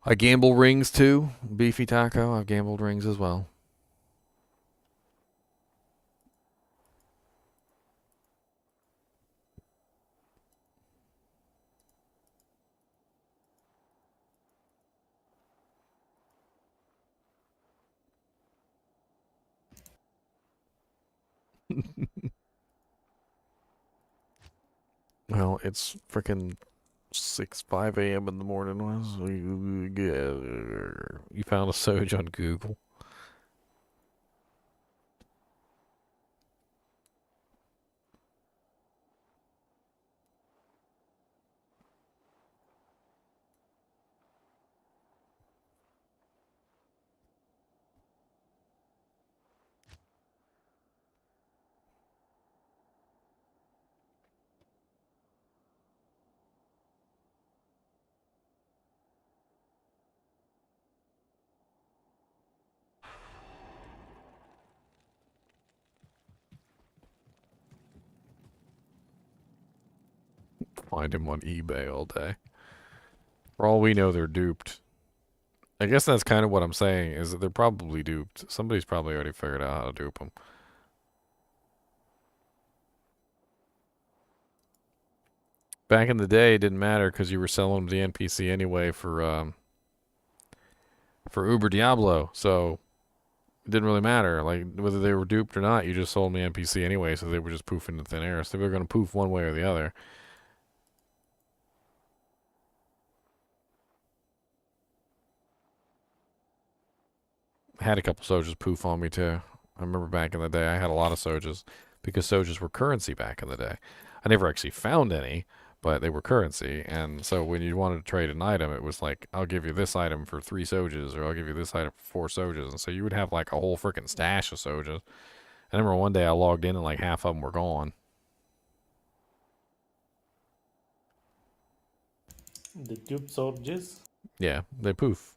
I gamble rings too. Beefy Taco, I've gambled rings as well. Well, it's freaking 5 a.m. in the morning. You found a Soj on Google. Find him on eBay all day. For all we know, they're duped. I guess that's kind of what I'm saying, is that they're probably duped. Somebody's probably already figured out how to dupe them. Back in the day, it didn't matter because you were selling them to the NPC anyway for Uber Diablo, so it didn't really matter. Like, whether they were duped or not, you just sold them the NPC anyway, so they were just poofing into thin air. So they were going to poof one way or the other. I had a couple Sojas poof on me too. I remember back in the day, I had a lot of Sojas because Sojas were currency back in the day. I never actually found any, but they were currency. And so when you wanted to trade an item, it was like, I'll give you this item for 3 Sojas, or I'll give you this item for 4 Sojas. And so you would have like a whole freaking stash of Sojas. I remember one day I logged in and like half of them were gone. The dupe Sojas. Yeah, they poof.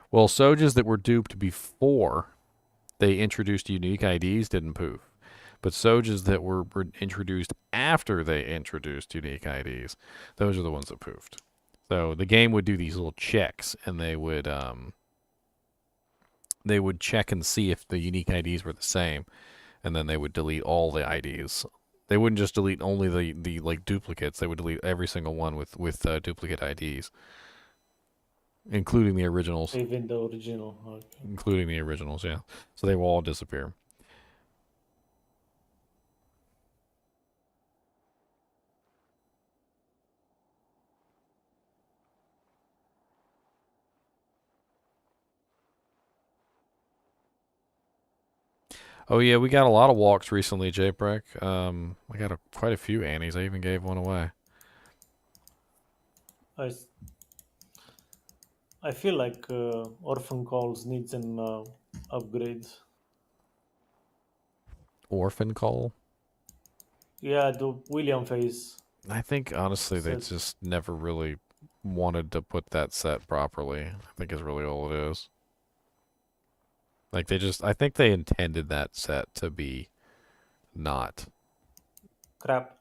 Well, Sojas that were duped before they introduced unique IDs didn't poof. But Sojas that were introduced after they introduced unique IDs, those are the ones that poofed. So the game would do these little checks, and they would check and see if the unique IDs were the same, and then they would delete all the IDs. They wouldn't just delete only the like duplicates. They would delete every single one with duplicate IDs, including the originals. Even the original. Okay. Including the originals, yeah. So they will all disappear. Oh yeah, we got a lot of walks recently, J-Breck. I got quite a few Annies. I even gave one away. I feel like Orphan Calls needs an upgrade. orphan call. Yeah, the William phase. I think honestly they Set. just never really wanted to put that set properly. I think is really all it is. Like I think they intended that set to be not. Crap.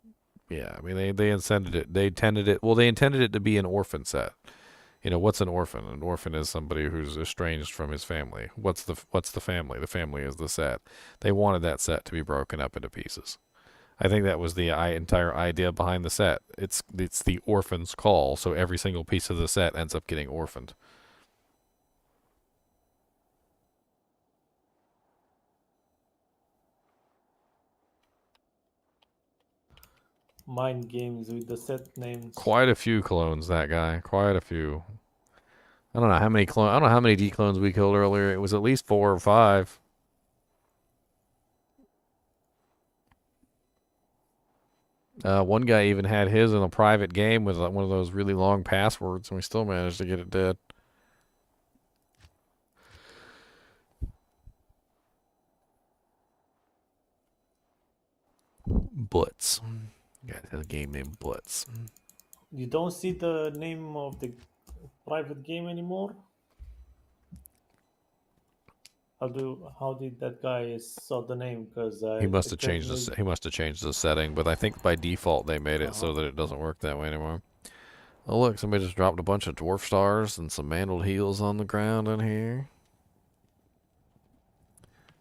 Yeah, I mean they intended it to be an orphan set. You know, what's an orphan? An orphan is somebody who's estranged from his family. What's the family? The family is the set. They wanted that set to be broken up into pieces. I think that was the entire idea behind the set. It's the orphan's call, so every single piece of the set ends up getting orphaned. Mind games with the set names. Quite a few clones, that guy. Quite a few. I don't know how many I don't know how many D clones we killed earlier. It was at least 4 or 5. One guy even had his in a private game with one of those really long passwords, and we still managed to get it dead. Butts. Guy has a game named Butts. You don't see the name of the private game anymore? How did that guy saw the name? Because He must have changed he must have changed the setting, but I think by default they made it so that it doesn't work that way anymore. Oh look, somebody just dropped a bunch of dwarf stars and some mandrel heels on the ground in here.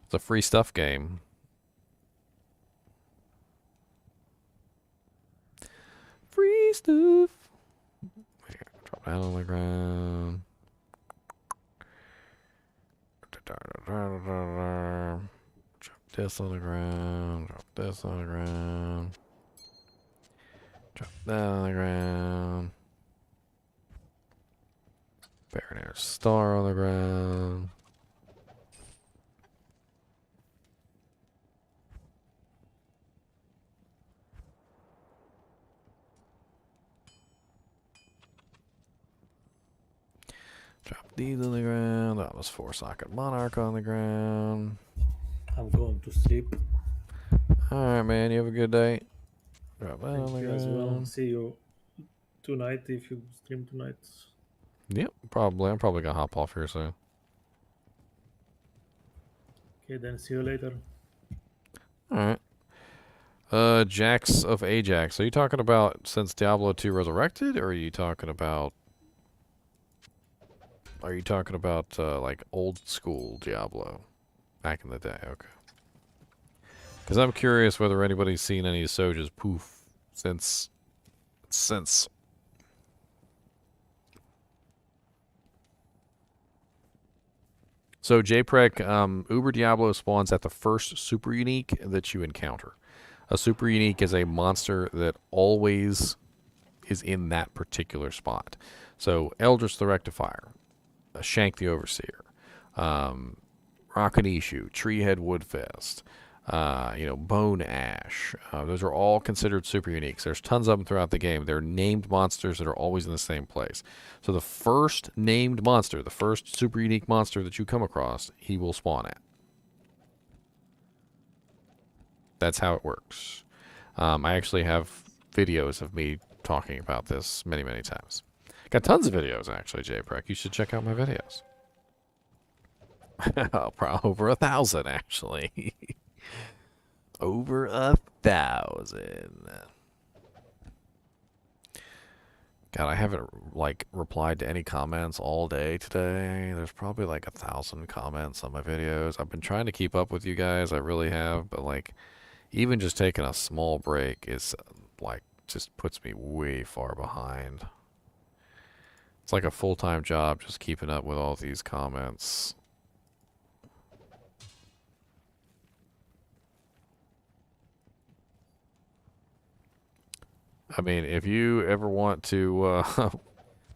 It's a free stuff game. Free stuff. Drop that on the ground. Drop this on the ground. Drop this on the ground. Drop that on the ground. Baronair star on the ground. Drop these on the ground. That was 4-socket monarch on the ground. I'm going to sleep. Alright, man. You have a good day. Drop that Thank on the you as well. ground. See you tonight if you stream tonight. Yep, probably. I'm probably going to hop off here soon. Okay, then see you later. Alright. Jax of Ajax. Are you talking about since Diablo 2 Resurrected, or are you talking about like old school Diablo back in the day? Okay. Because I'm curious whether anybody's seen any Soja's poof since. So JPreg, Uber Diablo spawns at the first super unique that you encounter. A super unique is a monster that always is in that particular spot. So Eldritch the Rectifier, Shank the Overseer, Rakanishu, Treehead Woodfest, Bone Ash. Those are all considered super uniques. There's tons of them throughout the game. They're named monsters that are always in the same place. So the first named monster, the first super unique monster that you come across, he will spawn at. That's how it works. I actually have videos of me talking about this many, many times. Got tons of videos, actually, JPreg. You should check out my videos. Over 1,000, actually. Over 1,000. God, I haven't, replied to any comments all day today. There's probably, 1,000 comments on my videos. I've been trying to keep up with you guys. I really have. But, even just taking a small break is, just puts me way far behind. It's like a full-time job just keeping up with all these comments. I mean, if you ever want to,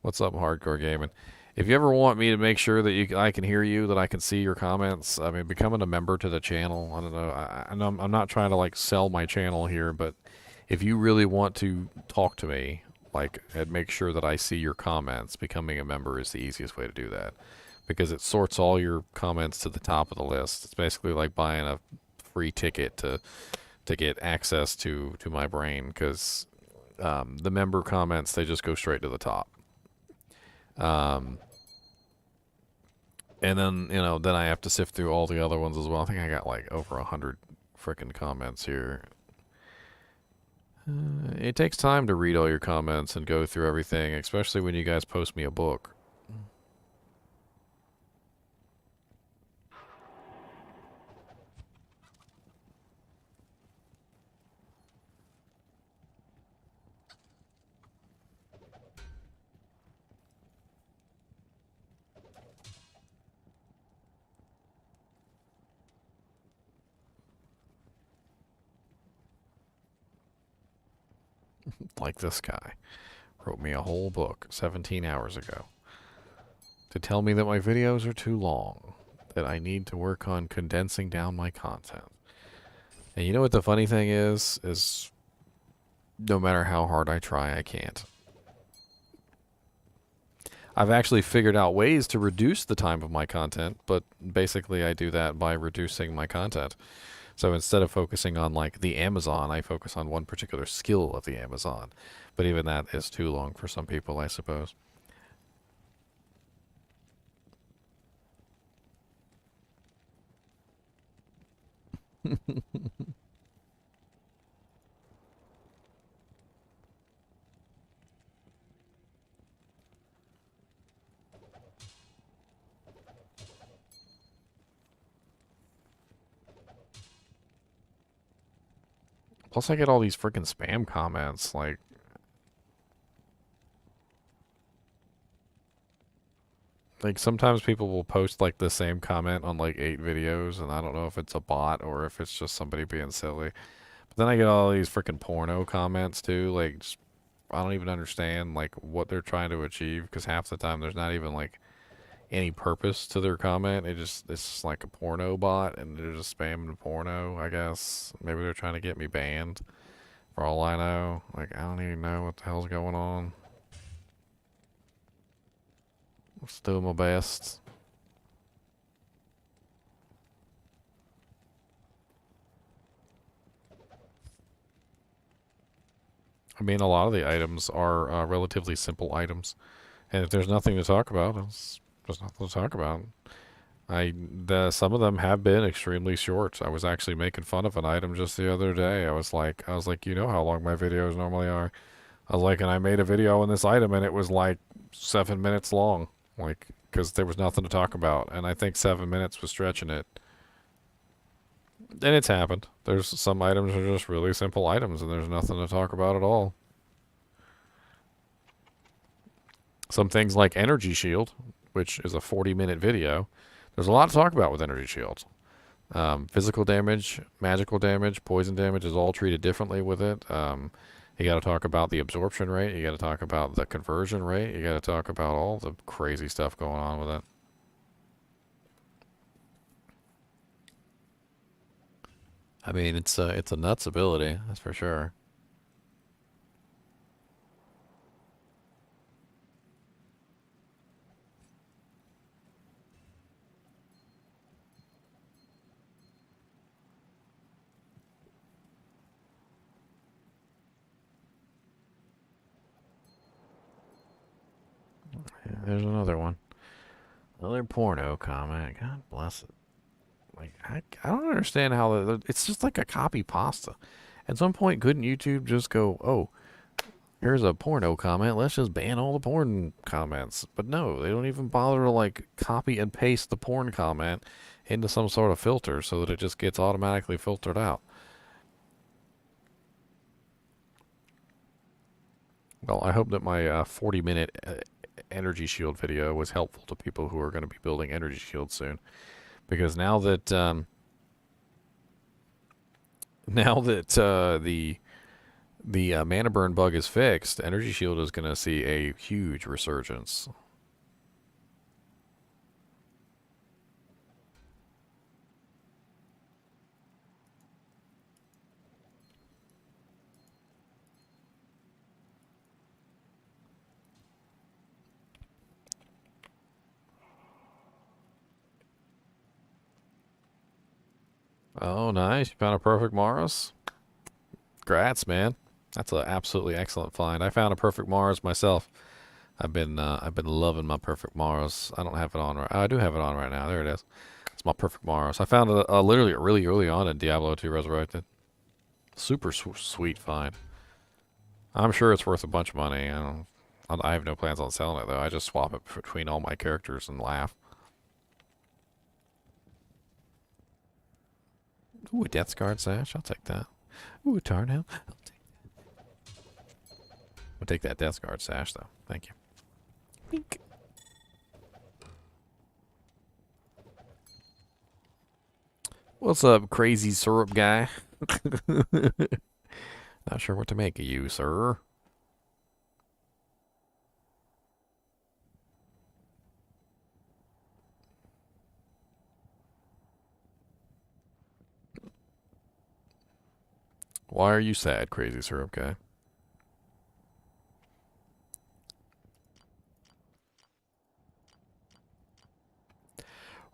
what's up, Hardcore Gaming? If you ever want me to make sure that I can hear you, that I can see your comments, I mean, becoming a member to the channel. I don't know. I know I'm not trying to sell my channel here, but if you really want to talk to me, and make sure that I see your comments, becoming a member is the easiest way to do that, because it sorts all your comments to the top of the list. It's basically like buying a free ticket to get access to my brain, because the member comments, they just go straight to the top. And then, then I have to sift through all the other ones as well. I think I got like over 100 frickin' comments here. It takes time to read all your comments and go through everything, especially when you guys post me a book. Like this guy wrote me a whole book 17 hours ago to tell me that my videos are too long, that I need to work on condensing down my content. And you know what the funny thing is no matter how hard I try, I can't. I've actually figured out ways to reduce the time of my content, but basically I do that by reducing my content. So instead of focusing on like the Amazon, I focus on one particular skill of the Amazon. But even that is too long for some people, I suppose. Plus I get all these freaking spam comments, like sometimes people will post like the same comment on like 8 videos, and I don't know if it's a bot or if it's just somebody being silly. But then I get all these freaking porno comments too, like just, I don't even understand like what they're trying to achieve, because half the time there's not even like any purpose to their comment. It's just like a porno bot, and they're just spamming porno, I guess. Maybe they're trying to get me banned, for all I know. Like, I don't even know what the hell's going on. I'm still doing my best. I mean, a lot of the items are relatively simple items, and if there's nothing to talk about, there's nothing to talk about. Some of them have been extremely short. I was actually making fun of an item just the other day. I was like, you know how long my videos normally are. I was like, and I made a video on this item, and it was like 7 minutes long, like, because there was nothing to talk about, and I think 7 minutes was stretching it. And it's happened. There's some items are just really simple items, and there's nothing to talk about at all. Some things like Energy Shield, which is a 40-minute video, there's a lot to talk about with Energy Shields. Physical damage, magical damage, poison damage is all treated differently with it. You got to talk about the absorption rate. You got to talk about the conversion rate. You got to talk about all the crazy stuff going on with it. I mean, it's a nuts ability, that's for sure. Yeah, there's another one. Another porno comment. God bless it. Like, I don't understand how it's just like a copy pasta. At some point, couldn't YouTube just go, oh, here's a porno comment, let's just ban all the porn comments? But no, they don't even bother to like copy and paste the porn comment into some sort of filter so that it just gets automatically filtered out. Well, I hope that my 40-minute energy shield video was helpful to people who are going to be building energy shields soon. Because now that the mana burn bug is fixed, Energy Shield is going to see a huge resurgence. Oh, nice. You found a perfect Mars? Congrats, man. That's an absolutely excellent find. I found a perfect Mars myself. I've been loving my perfect Mars. I don't have it on right. I do have it on right now. There it is. It's my perfect Mars. I found it literally really early on in Diablo 2 Resurrected. Super sweet find. I'm sure it's worth a bunch of money. I have no plans on selling it though. I just swap it between all my characters and laugh. Ooh, a Death's Guard Sash. I'll take that. Ooh, a Tarnhelm. I'll take that Death's Guard Sash though. Thank you. Pink. What's up, crazy syrup guy? Not sure what to make of you, sir. Why are you sad, crazy syrup guy?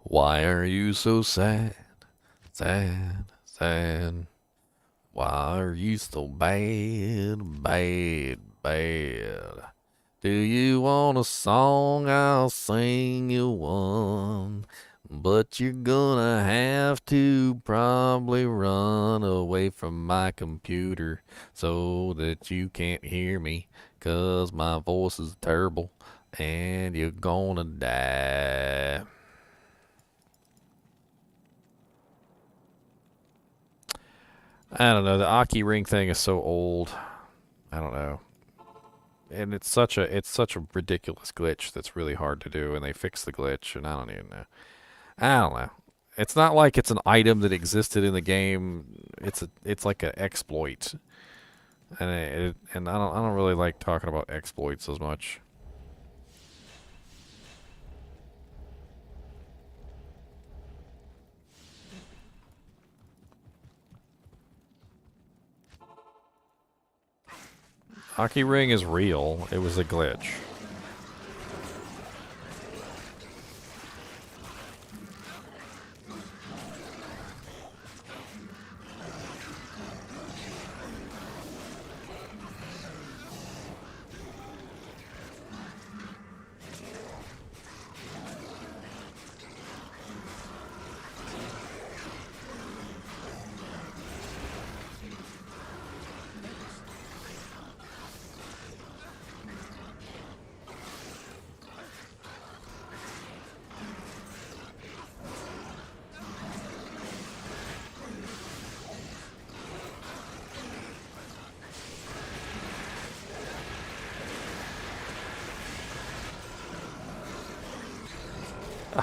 Why are you so sad? Sad, sad. Why are you so bad, bad, bad? Do you want a song? I'll sing you one. But you're gonna have to probably run away from my computer so that you can't hear me, 'cause my voice is terrible and you're gonna die. I don't know. The Aki ring thing is so old. I don't know. And it's such a ridiculous glitch that's really hard to do, and they fixed the glitch, and I don't even know. I don't know. It's not like it's an item that existed in the game. It's like an exploit, and I don't really like talking about exploits as much. Aki ring is real. It was a glitch.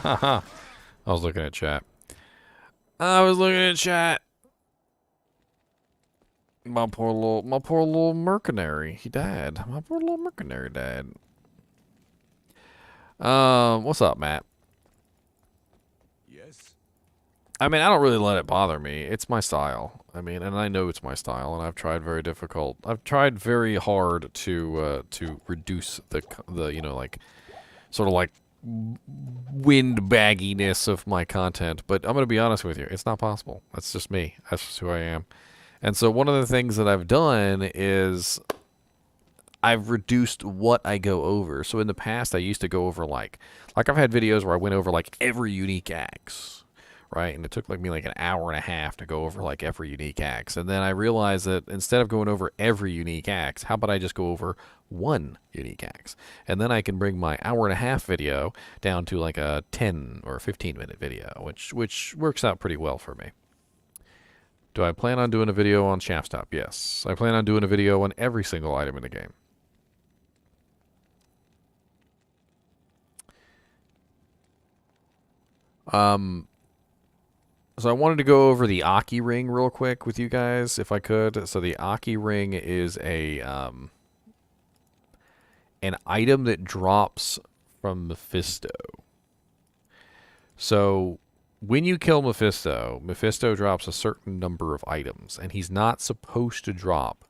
I was looking at chat. I was looking at chat. My poor little mercenary. He died. My poor little mercenary died. What's up, Matt? Yes. I mean, I don't really let it bother me. It's my style. I mean, and I know it's my style, and I've tried very hard to reduce the you know, like, sort of like windbagginess of my content, but I'm going to be honest with you, it's not possible. That's just me. That's just who I am. And so one of the things that I've done is I've reduced what I go over. So in the past, I used to go over like I've had videos where I went over like every unique axe, right? And it took me like an hour and a half to go over like every unique axe. And then I realized that instead of going over every unique axe, how about I just go over one unique axe? And then I can bring my hour and a half video down to like a 10 or 15-minute video, which works out pretty well for me. Do I plan on doing a video on Shaftstop? Yes. I plan on doing a video on every single item in the game. So I wanted to go over the Aki ring real quick with you guys, if I could. So the Aki ring is an item that drops from Mephisto. So when you kill Mephisto, Mephisto drops a certain number of items, and he's not supposed to drop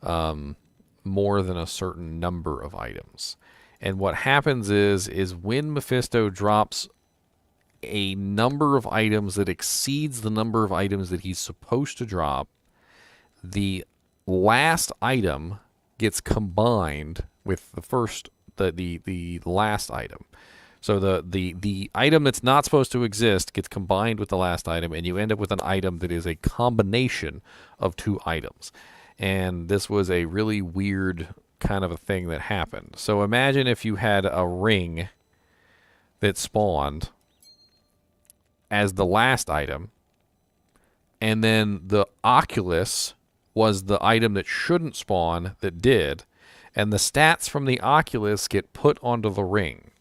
more than a certain number of items. And what happens is when Mephisto drops a number of items that exceeds the number of items that he's supposed to drop, the last item gets combined with the last item. So the item that's not supposed to exist gets combined with the last item, and you end up with an item that is a combination of two items. And this was a really weird kind of a thing that happened. So imagine if you had a ring that spawned as the last item, and then the Oculus was the item that shouldn't spawn that did, and the stats from the Oculus get put onto the ring.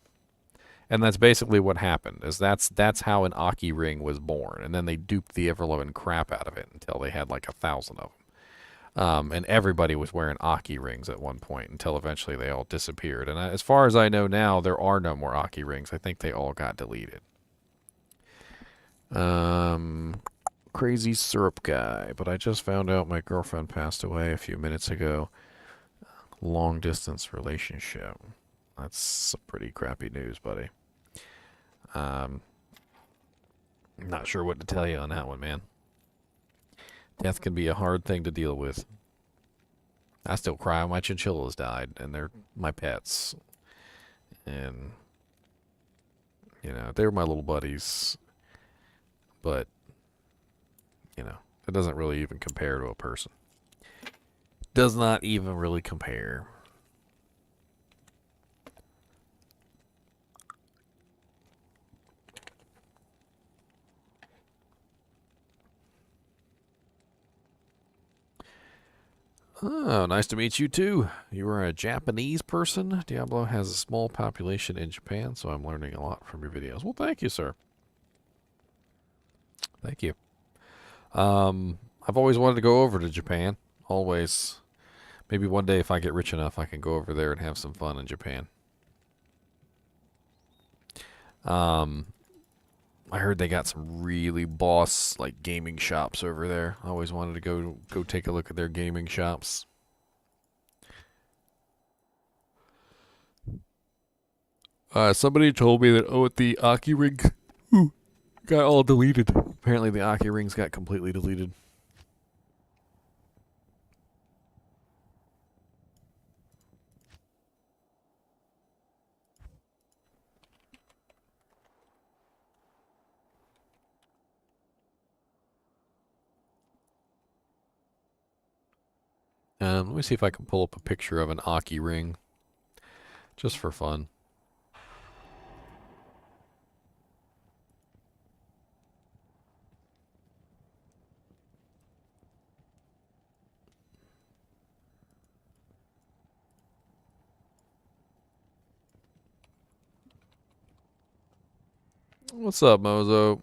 And that's basically what happened. That's how an Aki ring was born. And then they duped the ever-loving crap out of it until they had like 1,000 of them. And everybody was wearing Aki rings at one point until eventually they all disappeared. And as far as I know now, there are no more Aki rings. I think they all got deleted. Crazy syrup guy. But I just found out my girlfriend passed away a few minutes ago. Long distance relationship. That's some pretty crappy news, buddy. Not sure what to tell you on that one, man. Death can be a hard thing to deal with. I still cry when my chinchillas died, and they're my pets. And, you know, they're my little buddies. But, you know, it doesn't really even compare to a person. Does not even really compare. Oh, nice to meet you too. You are a Japanese person. Diablo has a small population in Japan, so I'm learning a lot from your videos. Well, thank you, sir. Thank you. I've always wanted to go over to Japan. Always. Maybe one day if I get rich enough, I can go over there and have some fun in Japan. I heard they got some really boss like gaming shops over there. I always wanted to go take a look at their gaming shops. Somebody told me that the Aki ring got all deleted. Apparently the Aki rings got completely deleted. Let me see if I can pull up a picture of an Aki ring. Just for fun. What's up, Mozo?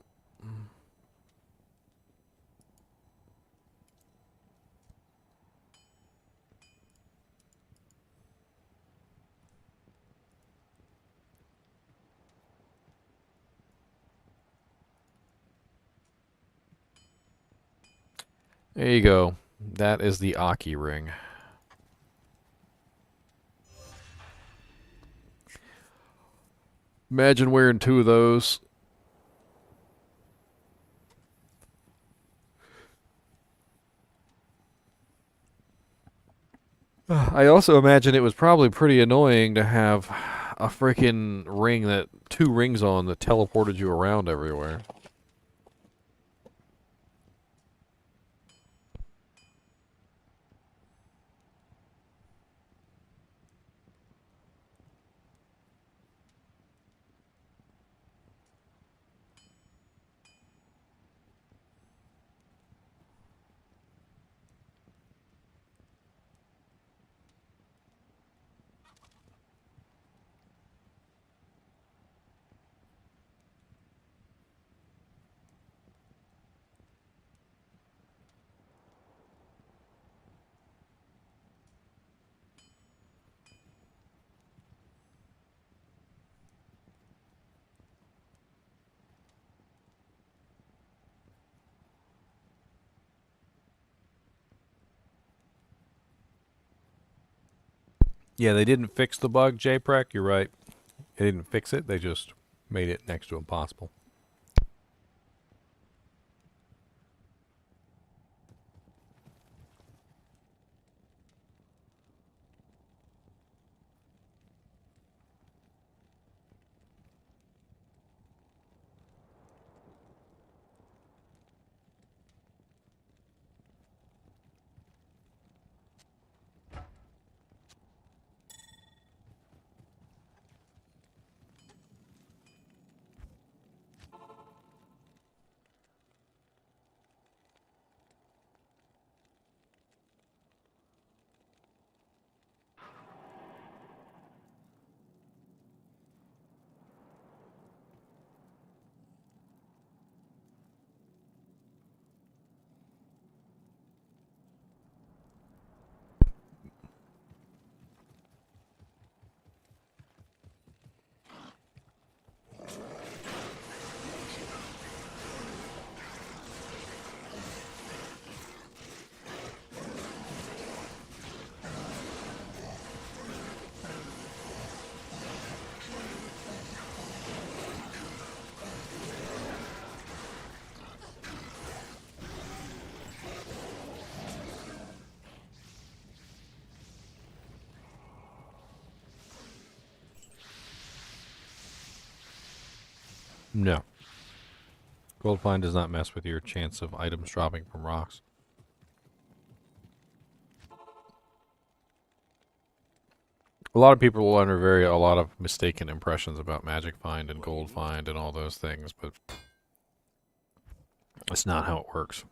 There you go. That is the Aki ring. Imagine wearing two of those. I also imagine it was probably pretty annoying to have a freaking ring that two rings on that teleported you around everywhere. Yeah, they didn't fix the bug, JPrek. You're right. They didn't fix it. They just made it next to impossible. No. Gold find does not mess with your chance of items dropping from rocks. A lot of people will under a lot of mistaken impressions about magic find and gold find and all those things, but that's not how it works.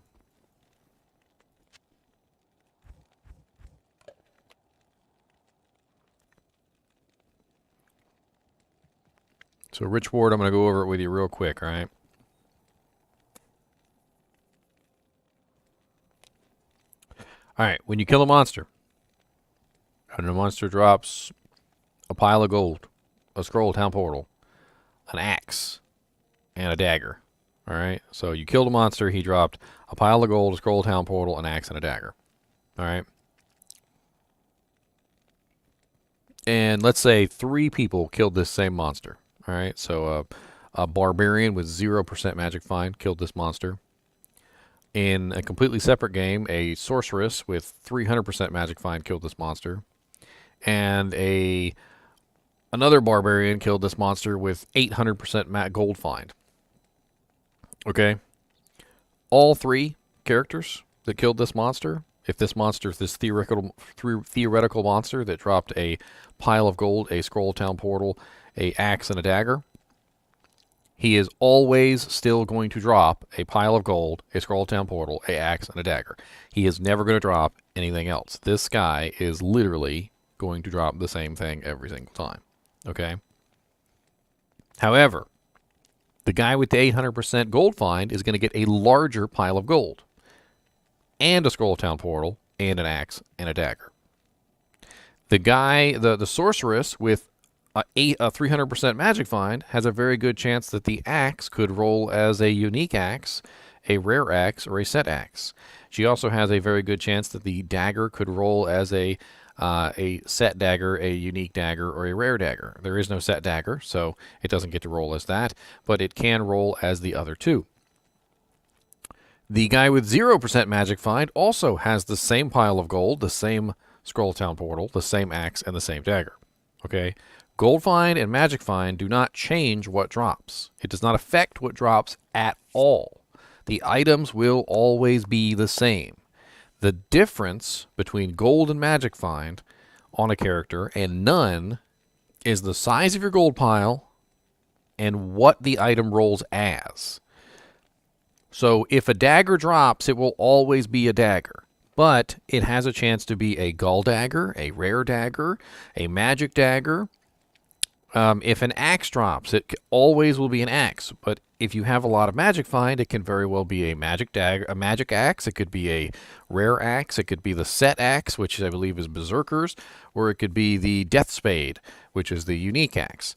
So Rich Ward, I'm going to go over it with you real quick, all right? All right, when you kill a monster, and the monster drops a pile of gold, a scroll town portal, an axe, and a dagger. All right, so you killed a monster, he dropped a pile of gold, a scroll town portal, an axe, and a dagger. All right. And let's say 3 people killed this same monster. All right, so a barbarian with 0% magic find killed this monster. In a completely separate game, a sorceress with 300% magic find killed this monster. And another barbarian killed this monster with 800% gold find. Okay? All 3 characters that killed this monster, if this theoretical monster that dropped a pile of gold, a scroll town portal, a axe, and a dagger, he is always still going to drop a pile of gold, a scroll town portal, a axe, and a dagger. He is never going to drop anything else. This guy is literally going to drop the same thing every single time. Okay? However, the guy with the 800% gold find is going to get a larger pile of gold, and a scroll town portal, and an axe, and a dagger. The guy, the sorceress with a 300% magic find has a very good chance that the axe could roll as a unique axe, a rare axe, or a set axe. She also has a very good chance that the dagger could roll as a set dagger, a unique dagger, or a rare dagger. There is no set dagger, so it doesn't get to roll as that, but it can roll as the other 2. The guy with 0% magic find also has the same pile of gold, the same scroll town portal, the same axe, and the same dagger. Okay? Gold find and magic find do not change what drops. It does not affect what drops at all. The items will always be the same. The difference between gold and magic find on a character and none is the size of your gold pile and what the item rolls as. So if a dagger drops, it will always be a dagger. But it has a chance to be a gall dagger, a rare dagger, a magic dagger. If an axe drops, it always will be an axe. But if you have a lot of magic find, it can very well be a magic dagger, a magic axe. It could be a rare axe. It could be the set axe, which I believe is Berserker's, or it could be the death spade, which is the unique axe.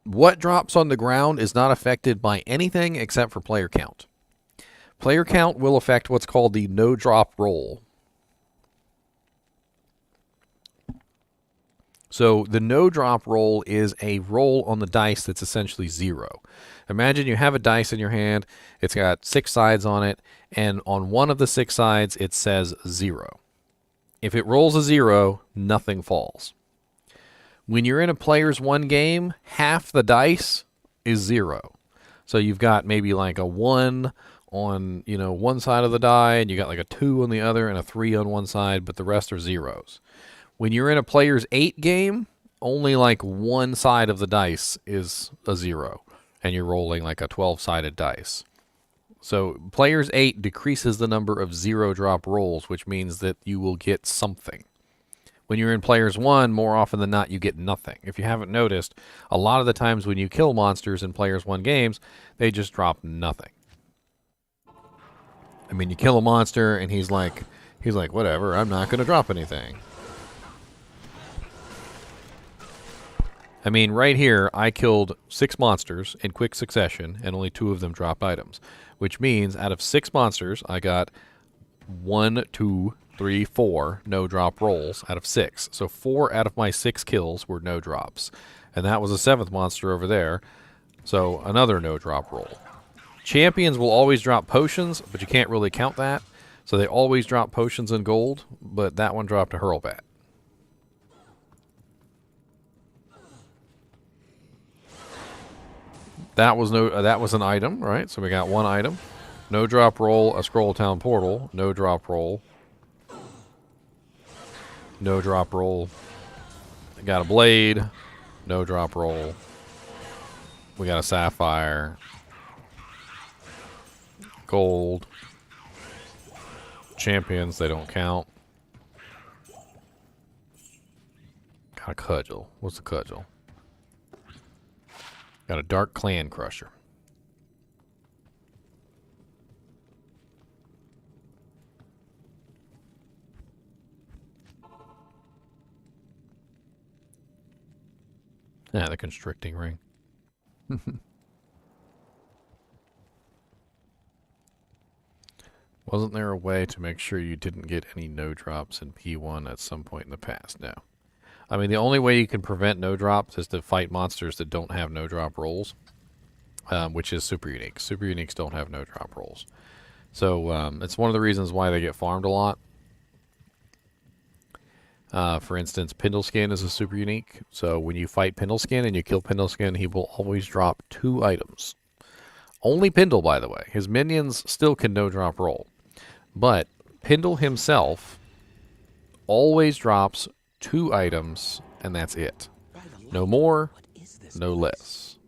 What drops on the ground is not affected by anything except for player count. Player count will affect what's called the no-drop roll. So the no-drop roll is a roll on the dice that's essentially 0. Imagine you have a dice in your hand, it's got 6 sides on it, and on one of the 6 sides it says 0. If it rolls a 0, nothing falls. When you're in a player's 1 game, half the dice is 0. So you've got maybe like a 1 on, one side of the die, and you got like a 2 on the other, and a 3 on one side, but the rest are zeros. When you're in a player's 8 game, only like one side of the dice is a 0, and you're rolling like a 12-sided dice. So player's 8 decreases the number of 0-drop rolls, which means that you will get something. When you're in player's 1, more often than not, you get nothing. If you haven't noticed, a lot of the times when you kill monsters in player's 1 games, they just drop nothing. I mean, you kill a monster, and he's like, whatever, I'm not going to drop anything. I mean, right here, I killed 6 monsters in quick succession, and only 2 of them dropped items. Which means, out of 6 monsters, I got 1, 2, 3, 4 no-drop rolls out of 6. So 4 out of my 6 kills were no-drops. And that was a 7th monster over there, so another no-drop roll. Champions will always drop potions, but you can't really count that. So they always drop potions and gold, but that one dropped a hurlbat. That was an item, right? So we got one item. No drop roll, a scroll town portal. No drop roll. No drop roll. Got a blade. No drop roll. We got a sapphire. Gold. Champions, they don't count. Got a cudgel. What's a cudgel? Got a dark clan crusher. Yeah, the constricting ring. Wasn't there a way to make sure you didn't get any no drops in P1 at some point in the past? No. I mean, the only way you can prevent no drops is to fight monsters that don't have no drop rolls, which is super unique. Super uniques don't have no drop rolls. So it's one of the reasons why they get farmed a lot. For instance, Pindleskin is a super unique. So when you fight Pindleskin and you kill Pindleskin, he will always drop 2 items. Only Pindle, by the way. His minions still can no drop roll. But Pindle himself always drops 2 items, and that's it. No more, no less.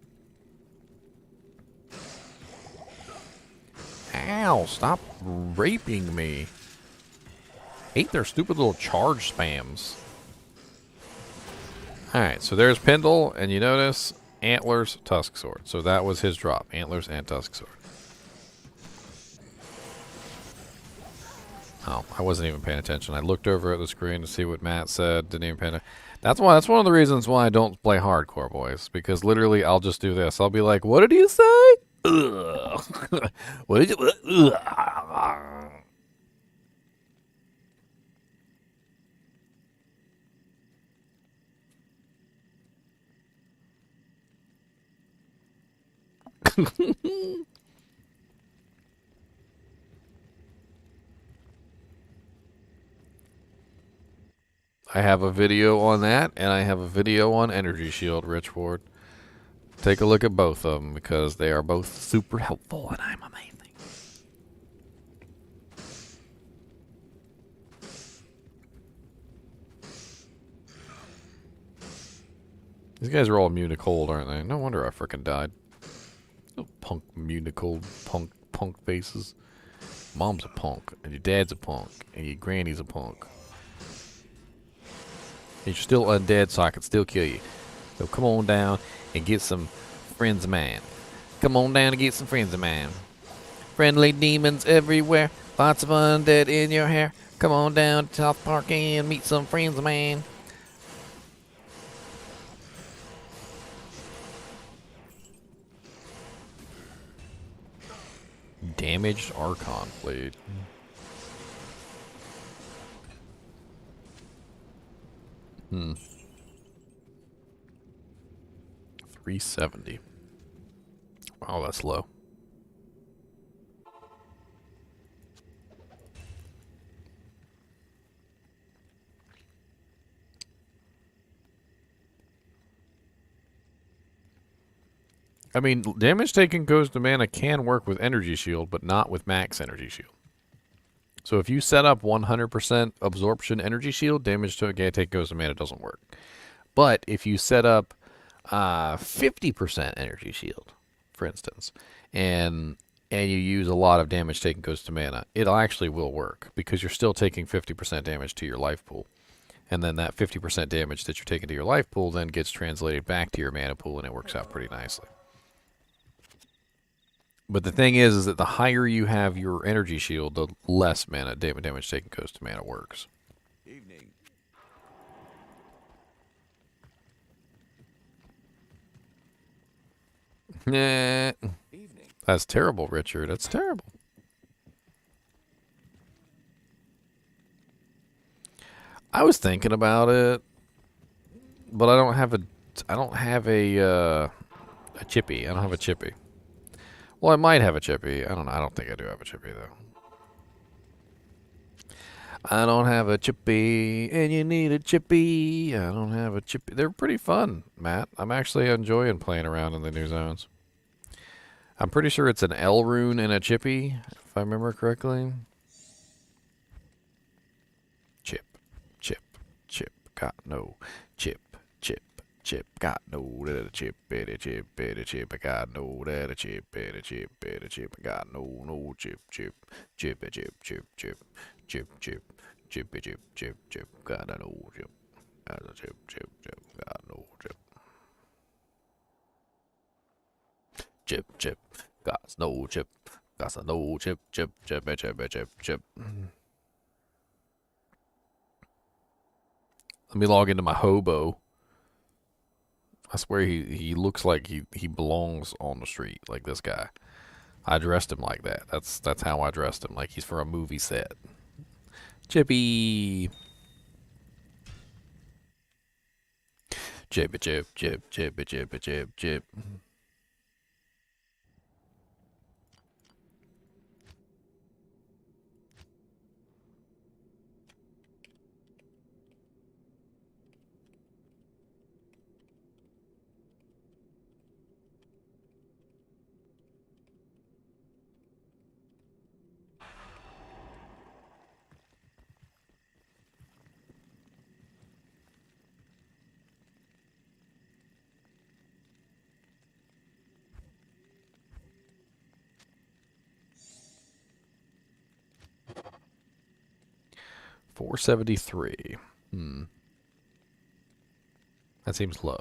Ow, stop raping me. Hate their stupid little charge spams. Alright, so there's Pindle, and you notice Antlers, Tusk Sword. So that was his drop. Antlers and Tusk Sword. Oh, I wasn't even paying attention. I looked over at the screen to see what Matt said. Didn't even pay attention. That's one of the reasons why I don't play hardcore, boys. Because literally, I'll just do this. I'll be like, "What did you say? Ugh. What did you? Ugh." I have a video on that, and I have a video on Energy Shield, Rich Ward. Take a look at both of them, because they are both super helpful, and I'm amazing. These guys are all immune to cold, aren't they? No wonder I frickin' died. Oh, punk immune to cold, punk faces. Mom's a punk, and your dad's a punk, and your granny's a punk. And you're still undead, so I can still kill you. So come on down and get some friends of mine. Come on down and get some friends of mine. Friendly demons everywhere. Lots of undead in your hair. Come on down to South Park and meet some friends of mine. Damaged Archon Blade. 370. Wow, that's low. I mean, damage taken goes to mana can work with Energy Shield, but not with max Energy Shield. So if you set up 100% absorption Energy Shield, damage to a take goes to mana doesn't work. But if you set up 50% Energy Shield, for instance, and you use a lot of damage taken goes to mana, it actually will work, because you're still taking 50% damage to your life pool. And then that 50% damage that you're taking to your life pool then gets translated back to your mana pool, and it works out pretty nicely. But the thing is that the higher you have your Energy Shield, the less mana damage taken goes to mana works. Evening. Nah. Evening. That's terrible, Richard. That's terrible. I was thinking about it, but I don't have a chippy. I don't have a chippy. Well, I might have a chippy. I don't know. I don't think I do have a chippy, though. I don't have a chippy, and you need a chippy. I don't have a chippy. They're pretty fun, Matt. I'm actually enjoying playing around in the new zones. I'm pretty sure it's an L rune and a chippy, if I remember correctly. Chip, chip, chip, got no chip, chip, chip, got no that a chip, bitty chip, bitty chip, I got no that a chip, bitty chip, I got no chip, chip, chip, chip, chip, chip, chip, chip, chippy chip, chip, chip, got no chip, got a chip, chip, chip, got no chip, chip, chip, got no chip, got no chip, chip, chip, chip, chip, chip. Let me log into my hobo. I swear he looks like he belongs on the street, like this guy. I dressed him like that. That's how I dressed him, like he's for a movie set. Chippy. Chippy chip, chip, chippy chippy chip, chip. $473. That seems low.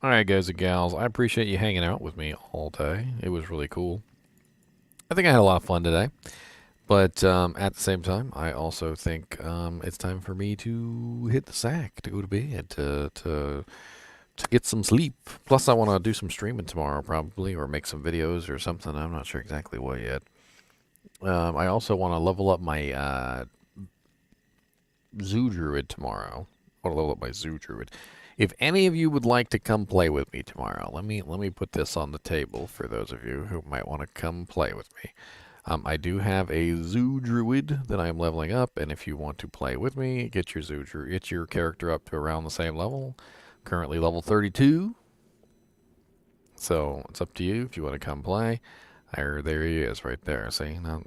Alright, guys and gals, I appreciate you hanging out with me all day. It was really cool. I think I had a lot of fun today. But at the same time, I also think it's time for me to hit the sack, to go to bed, to get some sleep. Plus, I want to do some streaming tomorrow, probably, or make some videos or something. I'm not sure exactly what yet. I also want to level up my Zoo Druid tomorrow. I want to level up my Zoo Druid. If any of you would like to come play with me tomorrow, let me put this on the table for those of you who might want to come play with me. I do have a Zoo Druid that I am leveling up, and if you want to play with me, get your character up to around the same level. Currently level 32. So it's up to you if you want to come play. There he is, right there. See, yeah.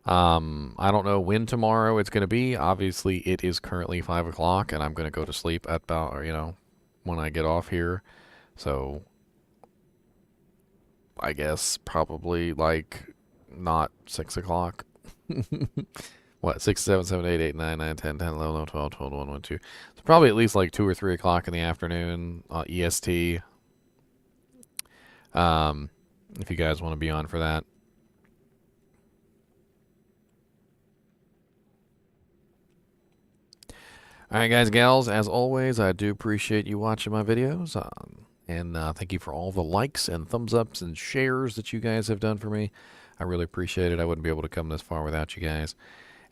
I don't know when tomorrow it's going to be. Obviously, it is currently 5 o'clock, and I'm going to go to sleep at about, when I get off here. So I guess probably like not 6 o'clock. What, 6, 7, 7, 8, 8, 9, 9, 10, 10, 11, 11, 12, 12, 1, 1, 2. It's probably at least like 2 or 3 o'clock in the afternoon, EST. If you guys want to be on for that. Alright, guys, gals, as always, I do appreciate you watching my videos. And thank you for all the likes and thumbs ups and shares that you guys have done for me. I really appreciate it. I wouldn't be able to come this far without you guys.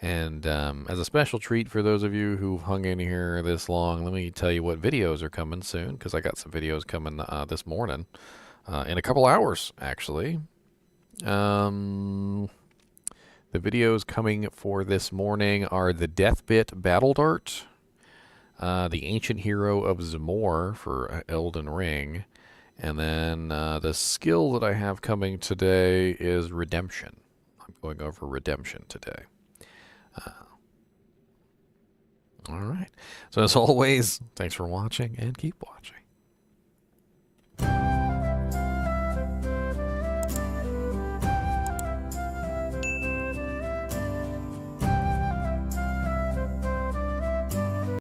And as a special treat for those of you who've hung in here this long, let me tell you what videos are coming soon, because I got some videos coming this morning. In a couple hours, actually. The videos coming for this morning are the Deathbit Battle Dart, the Ancient Hero of Zamor for Elden Ring, and then the skill that I have coming today is Redemption. I'm going over Redemption today. All right. So as always, thanks for watching and keep watching.